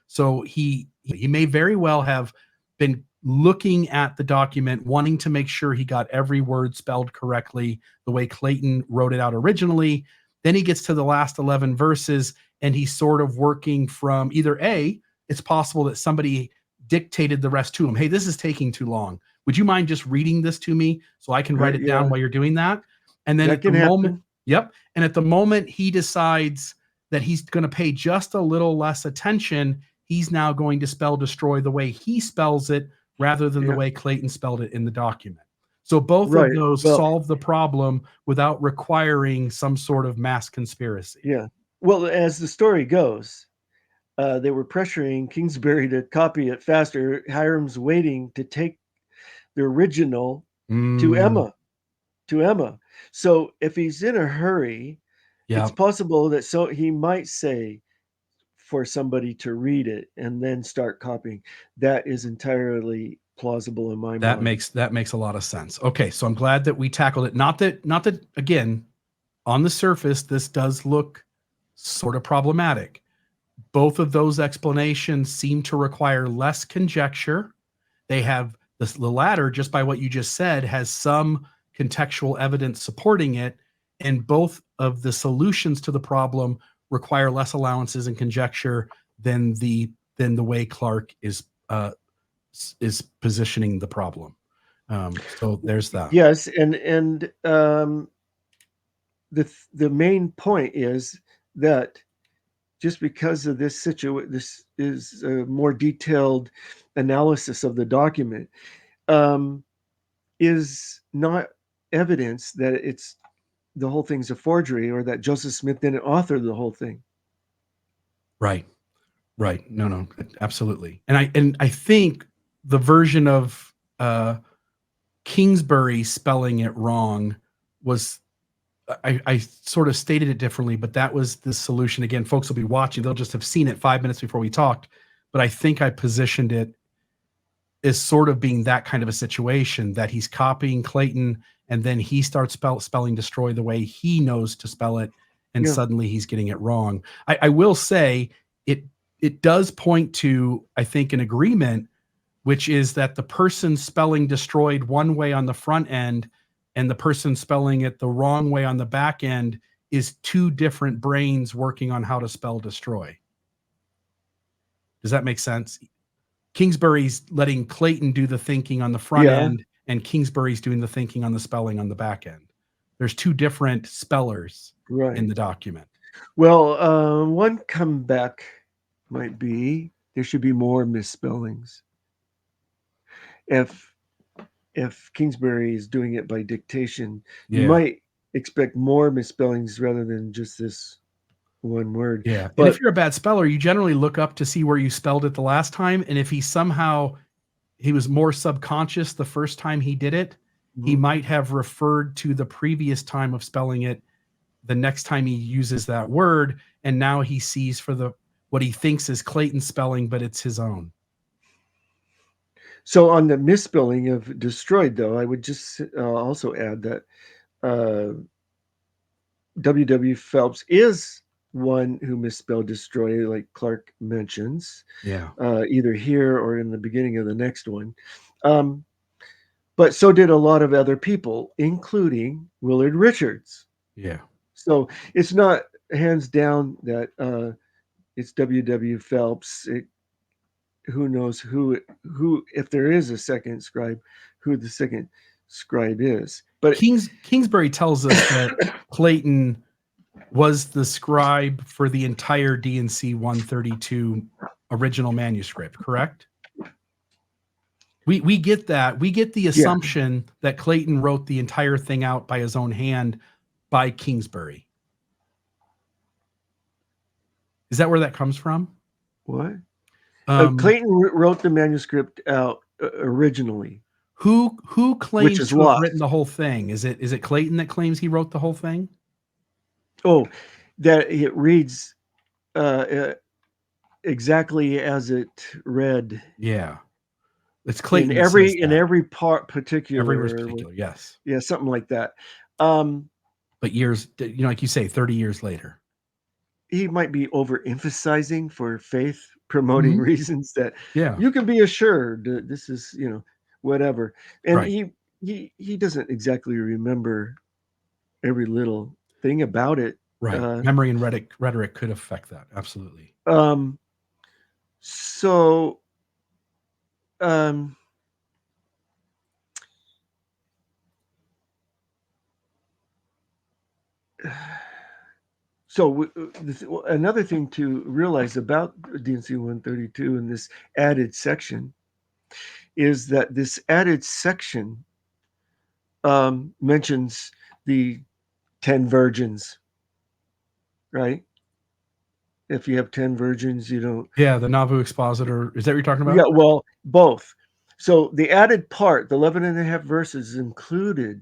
So he may very well have been looking at the document, wanting to make sure he got every word spelled correctly, the way Clayton wrote it out originally. Then he gets to the last 11 verses, and he's sort of working from either it's possible that somebody dictated the rest to him. Hey, this is taking too long. Would you mind just reading this to me so I can write it down while you're doing that? And then at the moment, and at the moment he decides that he's going to pay just a little less attention, he's now going to spell destroy the way he spells it rather than the way Clayton spelled it in the document. So both of those solve the problem without requiring some sort of mass conspiracy. Yeah. Well, as the story goes, they were pressuring Kingsbury to copy it faster. Hiram's waiting to take the original to Emma. So if he's in a hurry, it's possible that he might say for somebody to read it and then start copying. That is entirely plausible in my mind. That makes a lot of sense. Okay, so I'm glad that we tackled it. Not that again, on the surface, this does look sort of problematic. Both of those explanations seem to require less conjecture. They have the latter, just by what you just said, has some contextual evidence supporting it, and both of the solutions to the problem require less allowances and conjecture than the way Clark is positioning the problem. So there's that. Yes, and the main point is that just because of this situation, this is a more detailed analysis of the document, is not evidence that it's the whole thing's a forgery or that Joseph Smith didn't author the whole thing. Right. No, absolutely. And I think the version of Kingsbury spelling it wrong was, I sort of stated it differently, but that was the solution. Again, folks will be watching. They'll just have seen it 5 minutes before we talked. But I think I positioned it as sort of being that kind of a situation, that he's copying Clayton and then he starts spelling destroy the way he knows to spell it. And suddenly he's getting it wrong. I will say it does point to, I think, an agreement, which is that the person spelling destroyed one way on the front end and the person spelling it the wrong way on the back end is two different brains working on how to spell destroy. Does that make sense? Kingsbury's letting Clayton do the thinking on the front end, and Kingsbury's doing the thinking on the spelling on the back end. There's two different spellers in the document. Well, one comeback might be there should be more misspellings. If Kingsbury is doing it by dictation, you might expect more misspellings rather than just this one word. Yeah. But if you're a bad speller, you generally look up to see where you spelled it the last time. And if he was more subconscious the first time he did it, he might have referred to the previous time of spelling it the next time he uses that word. And now he sees what he thinks is Clayton's spelling, but it's his own. So on the misspelling of destroyed, though, I would just also add that W.W. Phelps is one who misspelled destroy, like Clark mentions. Yeah. Either here or in the beginning of the next one. But so did a lot of other people, including Willard Richards. Yeah. So it's not hands down that it's W.W. Phelps. Who knows who, if there is a second scribe, who the second scribe is. But Kingsbury tells us that Clayton was the scribe for the entire D&C 132 original manuscript, correct? We get that. We get the assumption that Clayton wrote the entire thing out by his own hand by Kingsbury. Is that where that comes from? What? Clayton wrote the manuscript out originally. Who claims to have written the whole thing? Is it Clayton that claims he wrote the whole thing? Oh, that it reads exactly as it read. Yeah, it's Clayton in every part particular. Every verse particular, yes. Yeah, something like that. But years, like you say, 30 years later, he might be overemphasizing for faith promoting reasons that you can be assured that this is, whatever. And he doesn't exactly remember every little thing about it. Right. Memory and rhetoric could affect that. Absolutely. So another thing to realize about D&C 132 in this added section is that this added section mentions the 10 virgins, right? If you have 10 virgins, you don't. Yeah, the Nauvoo expositor. Is that what you're talking about? Yeah, well, both. So the added part, the 11 and a half verses included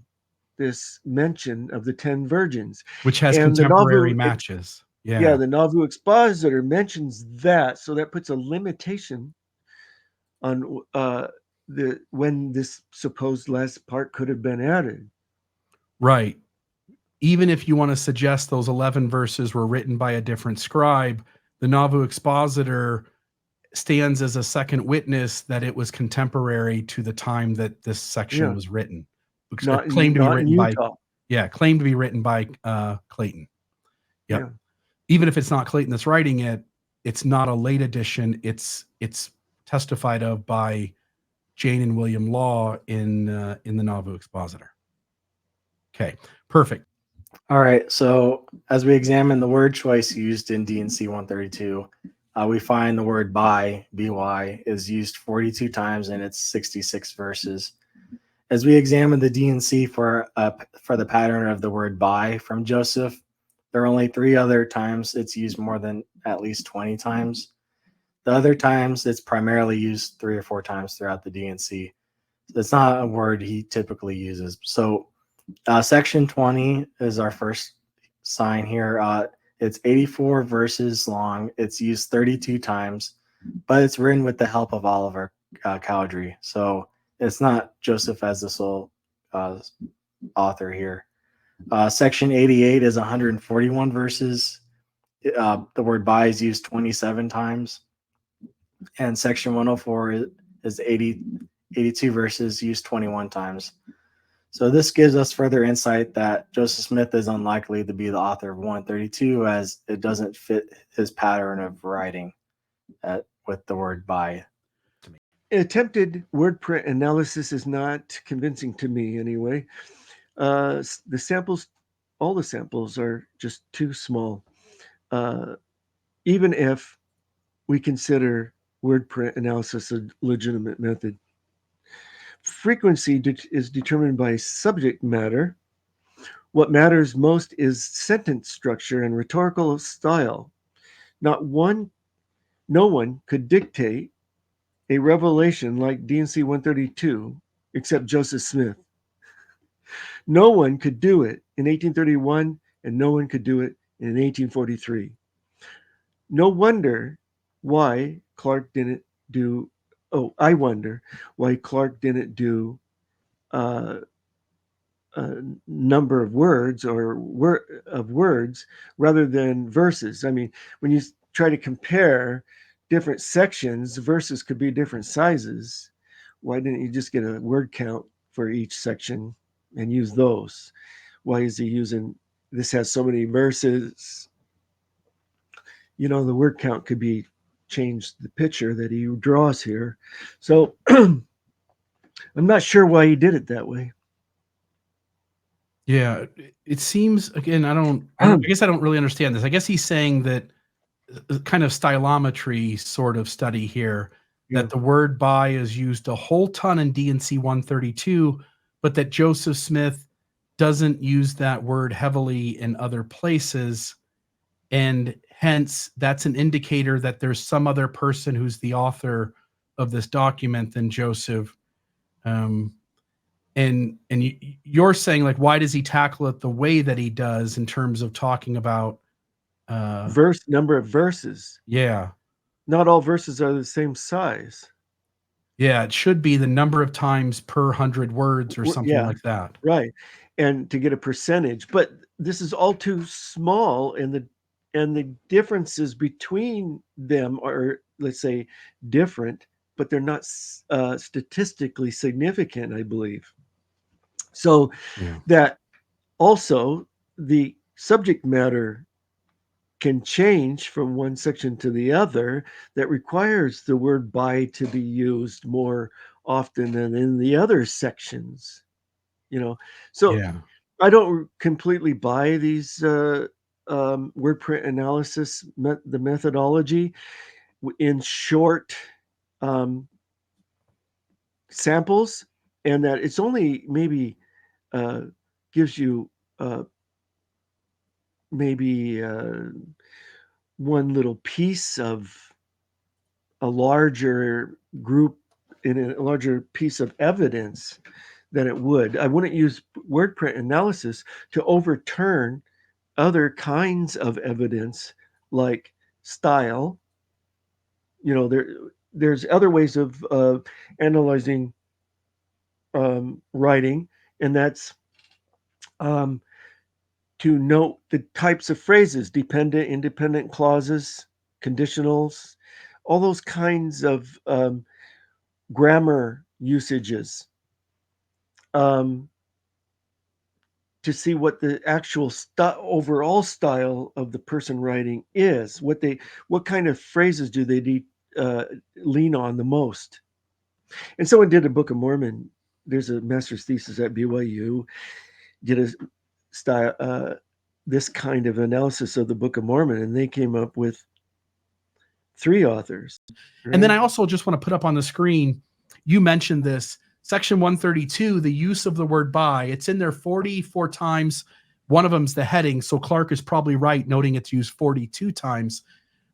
this mention of the 10 virgins, which has contemporary matches. Yeah, the Nauvoo expositor mentions that, so that puts a limitation on when this supposed last part could have been added. Right. Even if you want to suggest those 11 verses were written by a different scribe, the Nauvoo expositor stands as a second witness that it was contemporary to the time that this section was written not claimed to be in written by Utah. claimed to be written by Clayton. Yep. Yeah. Even if it's not Clayton that's writing it, it's not a late edition. It's testified of by Jane and William Law in the Nauvoo Expositor. Okay, perfect. All right. So as we examine the word choice used in D&C 132, we find the word by, by, is used 42 times in its 66 verses. As we examine the D&C for the pattern of the word by from Joseph, there are only 3 other times it's used more than at least 20 times. The other times it's primarily used 3 or 4 times throughout the D&C. It's not a word he typically uses. So section 20 is our first sign here. It's 84 verses long. It's used 32 times, but it's written with the help of Oliver Cowdery. So it's not Joseph as the sole author here. Section 88 is 141 verses. The word by is used 27 times. And section 104 is 82 verses used 21 times. So this gives us further insight that Joseph Smith is unlikely to be the author of 132, as it doesn't fit his pattern of writing with the word by. Attempted word print analysis is not convincing to me anyway. The samples, all the samples are just too small. Even if we consider word print analysis a legitimate method. Frequency is determined by subject matter. What matters most is sentence structure and rhetorical style. No one could dictate a revelation like D&C 132 except Joseph Smith. No one could do it in 1831, and no one could do it in 1843. No wonder why Clark didn't do. Oh, I wonder why Clark didn't do a number of words or words rather than verses. I mean, when you try to compare different sections, verses could be different sizes. Why didn't you just get a word count for each section and use those? Why is he using this has so many verses? You know, the word count could be changed the picture that he draws here. So I'm not sure why he did it that way. Yeah, it seems, again, I guess I don't really understand this. I guess he's saying that kind of stylometry sort of study here, that the word by is used a whole ton in D&C 132, but that Joseph Smith doesn't use that word heavily in other places. And hence that's an indicator that there's some other person who's the author of this document than Joseph. And you're saying, like, why does he tackle it the way that he does in terms of talking about number of verses? Yeah. Not all verses are the same size. Yeah, it should be the number of times per 100 words or something like that. Right. And to get a percentage, but this is all too small, and the differences between them are, let's say, different, but they're not statistically significant, I believe. So that also the subject matter can change from one section to the other, that requires the word by to be used more often than in the other sections, you know. So I don't completely buy these word print analysis, the methodology in short samples, and that it's only maybe gives you maybe one little piece of a larger group in a larger piece of evidence than it would. I wouldn't use word print analysis to overturn other kinds of evidence like style. You know, there's other ways of analyzing writing, and that's to note the types of phrases, dependent, independent clauses, conditionals, all those kinds of grammar usages. to see what the actual overall style of the person writing is, what kind of phrases do they lean on the most. And someone did a Book of Mormon. There's a master's thesis at BYU, did a style, this kind of analysis of the Book of Mormon, and they came up with 3 authors. Right? And then I also just want to put up on the screen, you mentioned this, section 132, the use of the word by. It's in there 44 times. One of them's the heading, so Clark is probably right, noting it's used 42 times.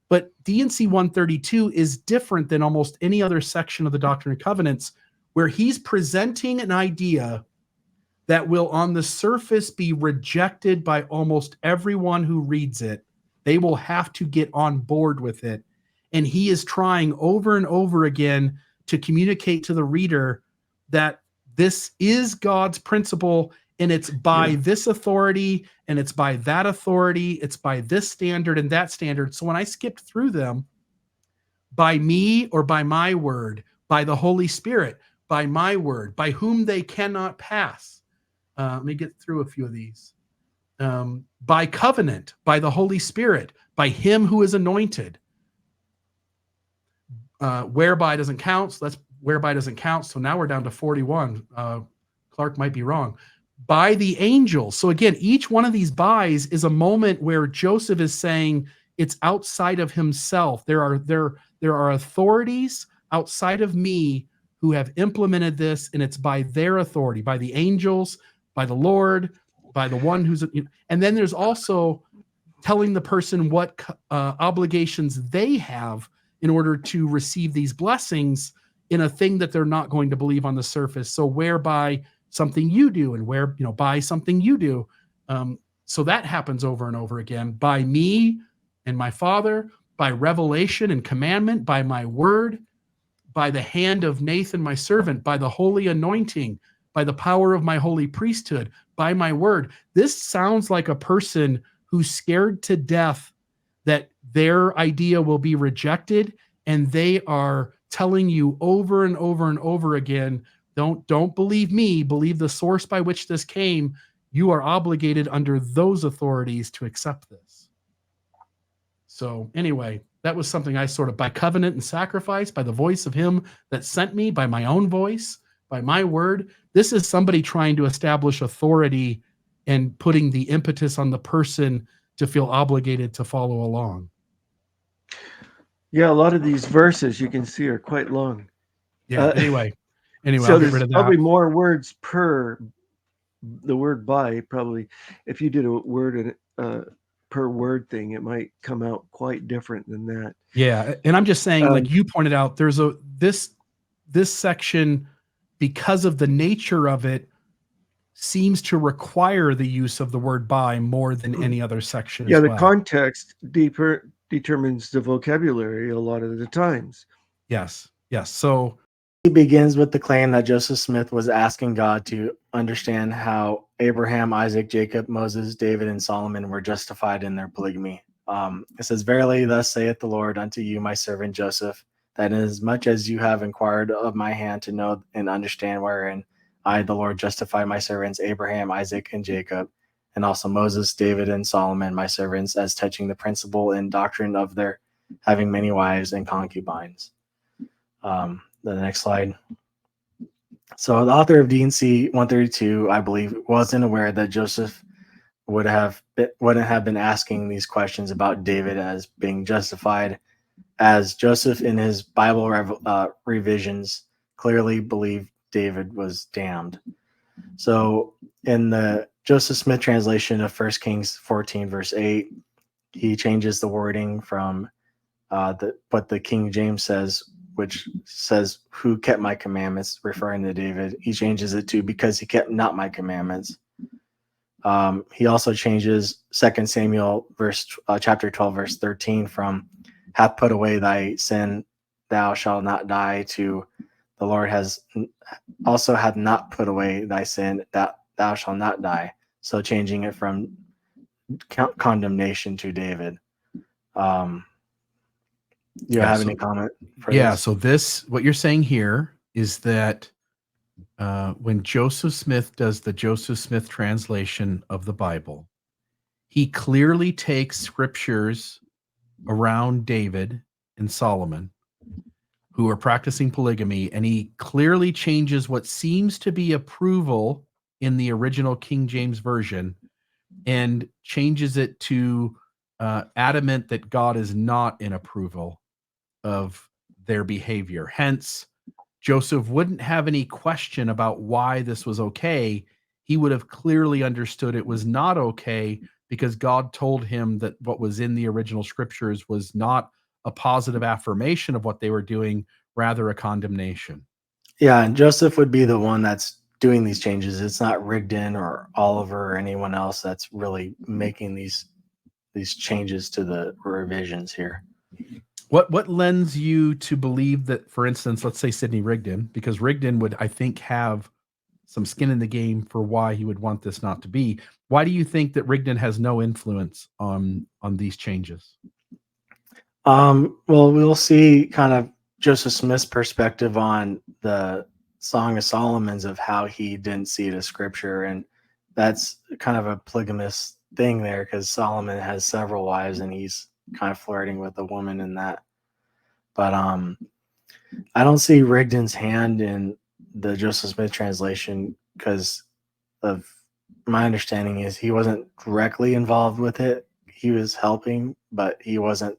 But D&C 132 is different than almost any other section of the Doctrine and Covenants, where he's presenting an idea that will on the surface be rejected by almost everyone who reads it. They will have to get on board with it. And he is trying over and over again to communicate to the reader that this is God's principle, and it's by this authority, and it's by that authority, it's by this standard and that standard. So when I skipped through them, by me or by my word, by the Holy Spirit, by my word, by whom they cannot pass. Let me get through a few of these. By covenant, by the Holy Spirit, by him who is anointed. Whereby doesn't count. So that's whereby doesn't count. So now we're down to 41. Clark might be wrong. By the angels. So again, each one of these bys is a moment where Joseph is saying it's outside of himself. There are authorities outside of me who have implemented this, and it's by their authority, by the angels, by the Lord, by the one who's, and then there's also telling the person what obligations they have in order to receive these blessings in a thing that they're not going to believe on the surface. So whereby something you do, and where, by something you do. So that happens over and over again. By me and my Father, by revelation and commandment, by my word, by the hand of Nathan, my servant, by the holy anointing, by the power of my holy priesthood, by my word. This sounds like a person who's scared to death that their idea will be rejected, and they are telling you over and over and over again, don't believe me, believe the source by which this came. You are obligated under those authorities to accept this. So anyway, that was something I sort of, by covenant and sacrifice, by the voice of him that sent me, by my own voice, by my word. This is somebody trying to establish authority and putting the impetus on the person to feel obligated to follow along. Yeah, a lot of these verses you can see are quite long. Yeah. Anyway, so I'll get there's rid of that. Probably more words per the word by. Probably, if you did a word per word thing, it might come out quite different than that. Yeah, and I'm just saying, like you pointed out, there's this section, because of the nature of it, seems to require the use of the word by more than any other section. Yeah, as the well. context determines the vocabulary a lot of the times. Yes. So he begins with the claim that Joseph Smith was asking God to understand how Abraham, Isaac, Jacob, Moses, David, and Solomon were justified in their polygamy. It says, "Verily, thus saith the Lord unto you, my servant Joseph, that inasmuch as you have inquired of my hand to know and understand wherein I, the Lord, justify my servants Abraham, Isaac, and Jacob, and also Moses, David, and Solomon, my servants, as touching the principle and doctrine of their having many wives and concubines." The next slide. So the author of D&C 132, I believe, wasn't aware that Joseph wouldn't have been asking these questions about David as being justified, as Joseph in his Bible revisions clearly believed David was damned. So in the Joseph Smith translation of 1 Kings 14 verse 8, he changes the wording from what the King James says, which says, "Who kept my commandments," referring to David. He changes it to, "because he kept not my commandments." He also changes 2 Samuel chapter 12 verse 13 from "hath put away thy sin, thou shalt not die," to "the Lord has also hath not put away thy sin, that thou shalt not die." So changing it from condemnation to David. Do you have any comment? So what you're saying here is that when Joseph Smith does the Joseph Smith translation of the Bible, he clearly takes scriptures around David and Solomon who are practicing polygamy, and he clearly changes what seems to be approval in the original King James Version and changes it to adamant that God is not in approval of their behavior. Hence, Joseph wouldn't have any question about why this was okay. He would have clearly understood it was not okay because God told him that what was in the original scriptures was not a positive affirmation of what they were doing, rather a condemnation. Yeah, and Joseph would be the one that's doing these changes. It's not Rigdon or Oliver or anyone else that's really making these changes to the revisions here. What lends you to believe that, for instance, let's say Sidney Rigdon, because Rigdon would, I think, have some skin in the game for why he would want this not to be. Why do you think that Rigdon has no influence on these changes? Well, we'll see kind of Joseph Smith's perspective on the Song of Solomon's of how he didn't see it as scripture, and that's kind of a polygamous thing there because Solomon has several wives and he's kind of flirting with a woman in that. But I don't see Rigdon's hand in the Joseph Smith translation because of my understanding is he wasn't directly involved with it. He was helping, but he wasn't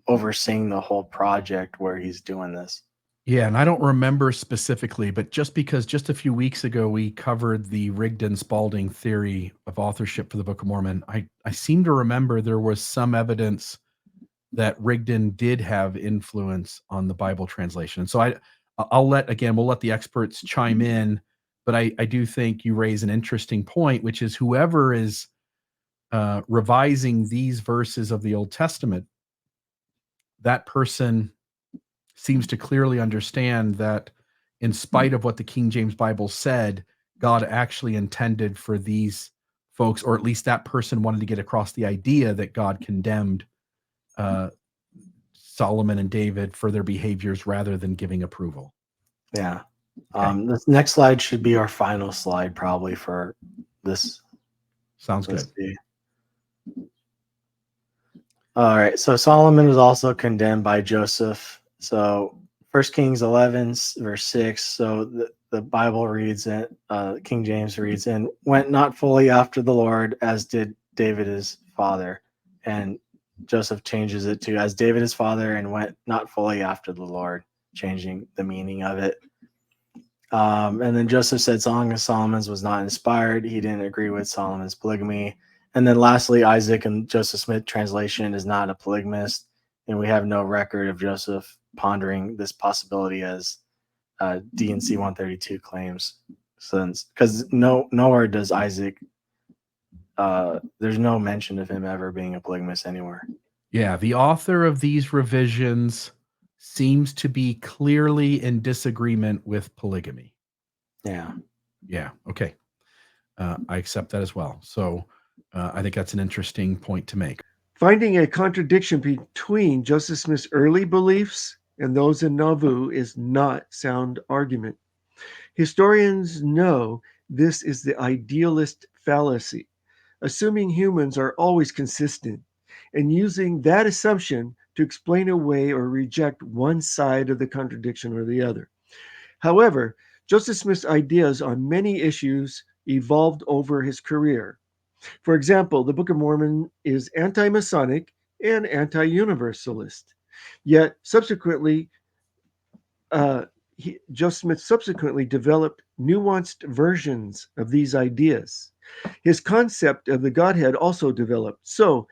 overseeing the whole project where he's doing this. Yeah, and I don't remember specifically, but just because just a few weeks ago we covered the Rigdon-Spalding theory of authorship for the Book of Mormon, I seem to remember there was some evidence that Rigdon did have influence on the Bible translation. So we'll let the experts chime in, but I do think you raise an interesting point, which is whoever is revising these verses of the Old Testament, that person seems to clearly understand that in spite of what the King James Bible said, God actually intended for these folks, or at least that person wanted to get across the idea that God condemned Solomon and David for their behaviors rather than giving approval. Yeah. Okay. This next slide should be our final slide probably for this. Sounds good. See. All right. So Solomon was also condemned by Joseph. So 1 Kings 11, verse 6. So the Bible reads it, King James reads, and went not fully after the Lord as did David his father. And Joseph changes it to as David his father and went not fully after the Lord, changing the meaning of it. And then Joseph said Song of Solomon's was not inspired. He didn't agree with Solomon's polygamy. And then lastly, Isaac and Joseph Smith translation is not a polygamist. And we have no record of Joseph pondering this possibility as D&C 132 claims. Because nowhere does Isaac, there's no mention of him ever being a polygamist anywhere. Yeah, the author of these revisions seems to be clearly in disagreement with polygamy. Yeah. Yeah, okay. I accept that as well. So I think that's an interesting point to make. Finding a contradiction between Joseph Smith's early beliefs and those in Nauvoo is not sound argument. Historians know this is the idealist fallacy, assuming humans are always consistent and using that assumption to explain away or reject one side of the contradiction or the other. However, Joseph Smith's ideas on many issues evolved over his career. For example, the Book of Mormon is anti-Masonic and anti-universalist. Yet subsequently, Joseph Smith subsequently developed nuanced versions of these ideas. His concept of the Godhead also developed. So,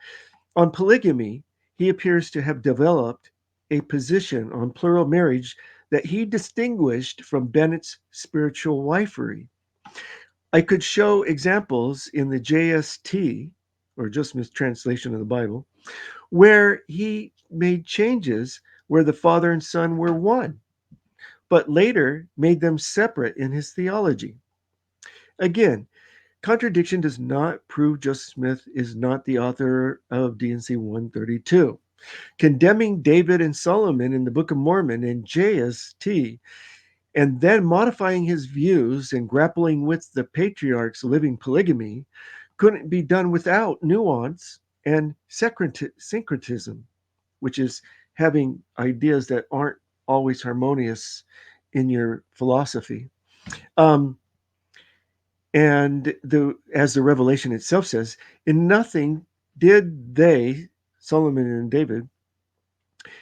on polygamy, he appears to have developed a position on plural marriage that he distinguished from Bennett's spiritual wifery. I could show examples in the JST, or Joseph Smith's translation of the Bible, where he made changes where the Father and Son were one, but later made them separate in his theology. Again, contradiction does not prove Joseph Smith is not the author of D&C 132. Condemning David and Solomon in the Book of Mormon and JST and then modifying his views and grappling with the patriarch's living polygamy couldn't be done without nuance and syncretism, which is having ideas that aren't always harmonious in your philosophy. And as the revelation itself says, in nothing did they, Solomon and David,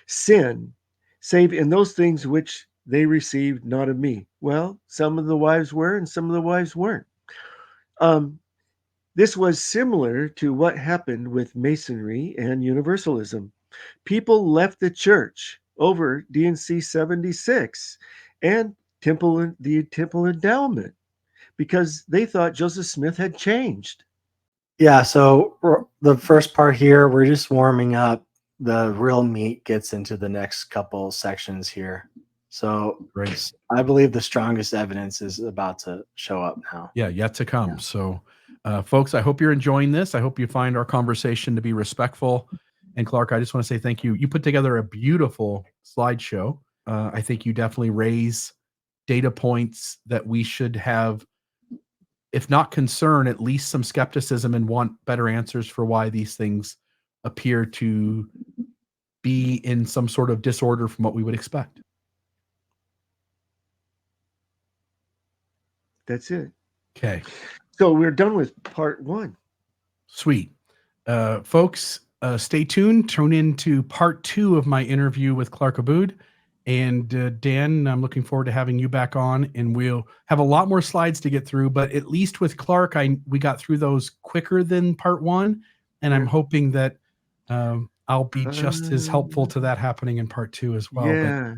sin, save in those things which they received not of me. Well, some of the wives were, and some of the wives weren't. This was similar to what happened with Masonry and Universalism. People left the church over D&C 76 and the temple endowment because they thought Joseph Smith had changed. Yeah, so the first part here, we're just warming up. The real meat gets into the next couple sections here. So Great. I believe the strongest evidence is about to show up now. Yeah, yet to come. Yeah. So, folks, I hope you're enjoying this. I hope you find our conversation to be respectful. And Clark, I just want to say thank you. You put together a beautiful slideshow. I think you definitely raise data points that we should have, if not concern, at least some skepticism and want better answers for why these things appear to be in some sort of disorder from what we would expect. That's it. Okay. So we're done with part 1. Sweet. Folks, stay tuned. Tune into part 2 of my interview with Clark Aboud. And Dan, I'm looking forward to having you back on, and we'll have a lot more slides to get through, but at least with Clark, we got through those quicker than part 1. And I'm hoping that I'll be just as helpful to that happening in part 2 as well. Yeah.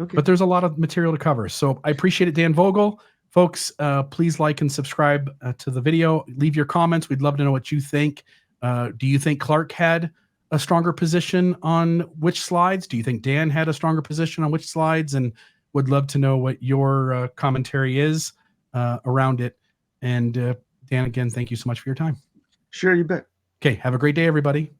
Okay. But there's a lot of material to cover. So I appreciate it, Dan Vogel. Folks, please like and subscribe to the video. Leave your comments. We'd love to know what you think. Do you think Clark had a stronger position on which slides? Do you think Dan had a stronger position on which slides? And would love to know what your commentary is around it. And Dan, again, thank you so much for your time. Sure, you bet. Okay, have a great day, everybody.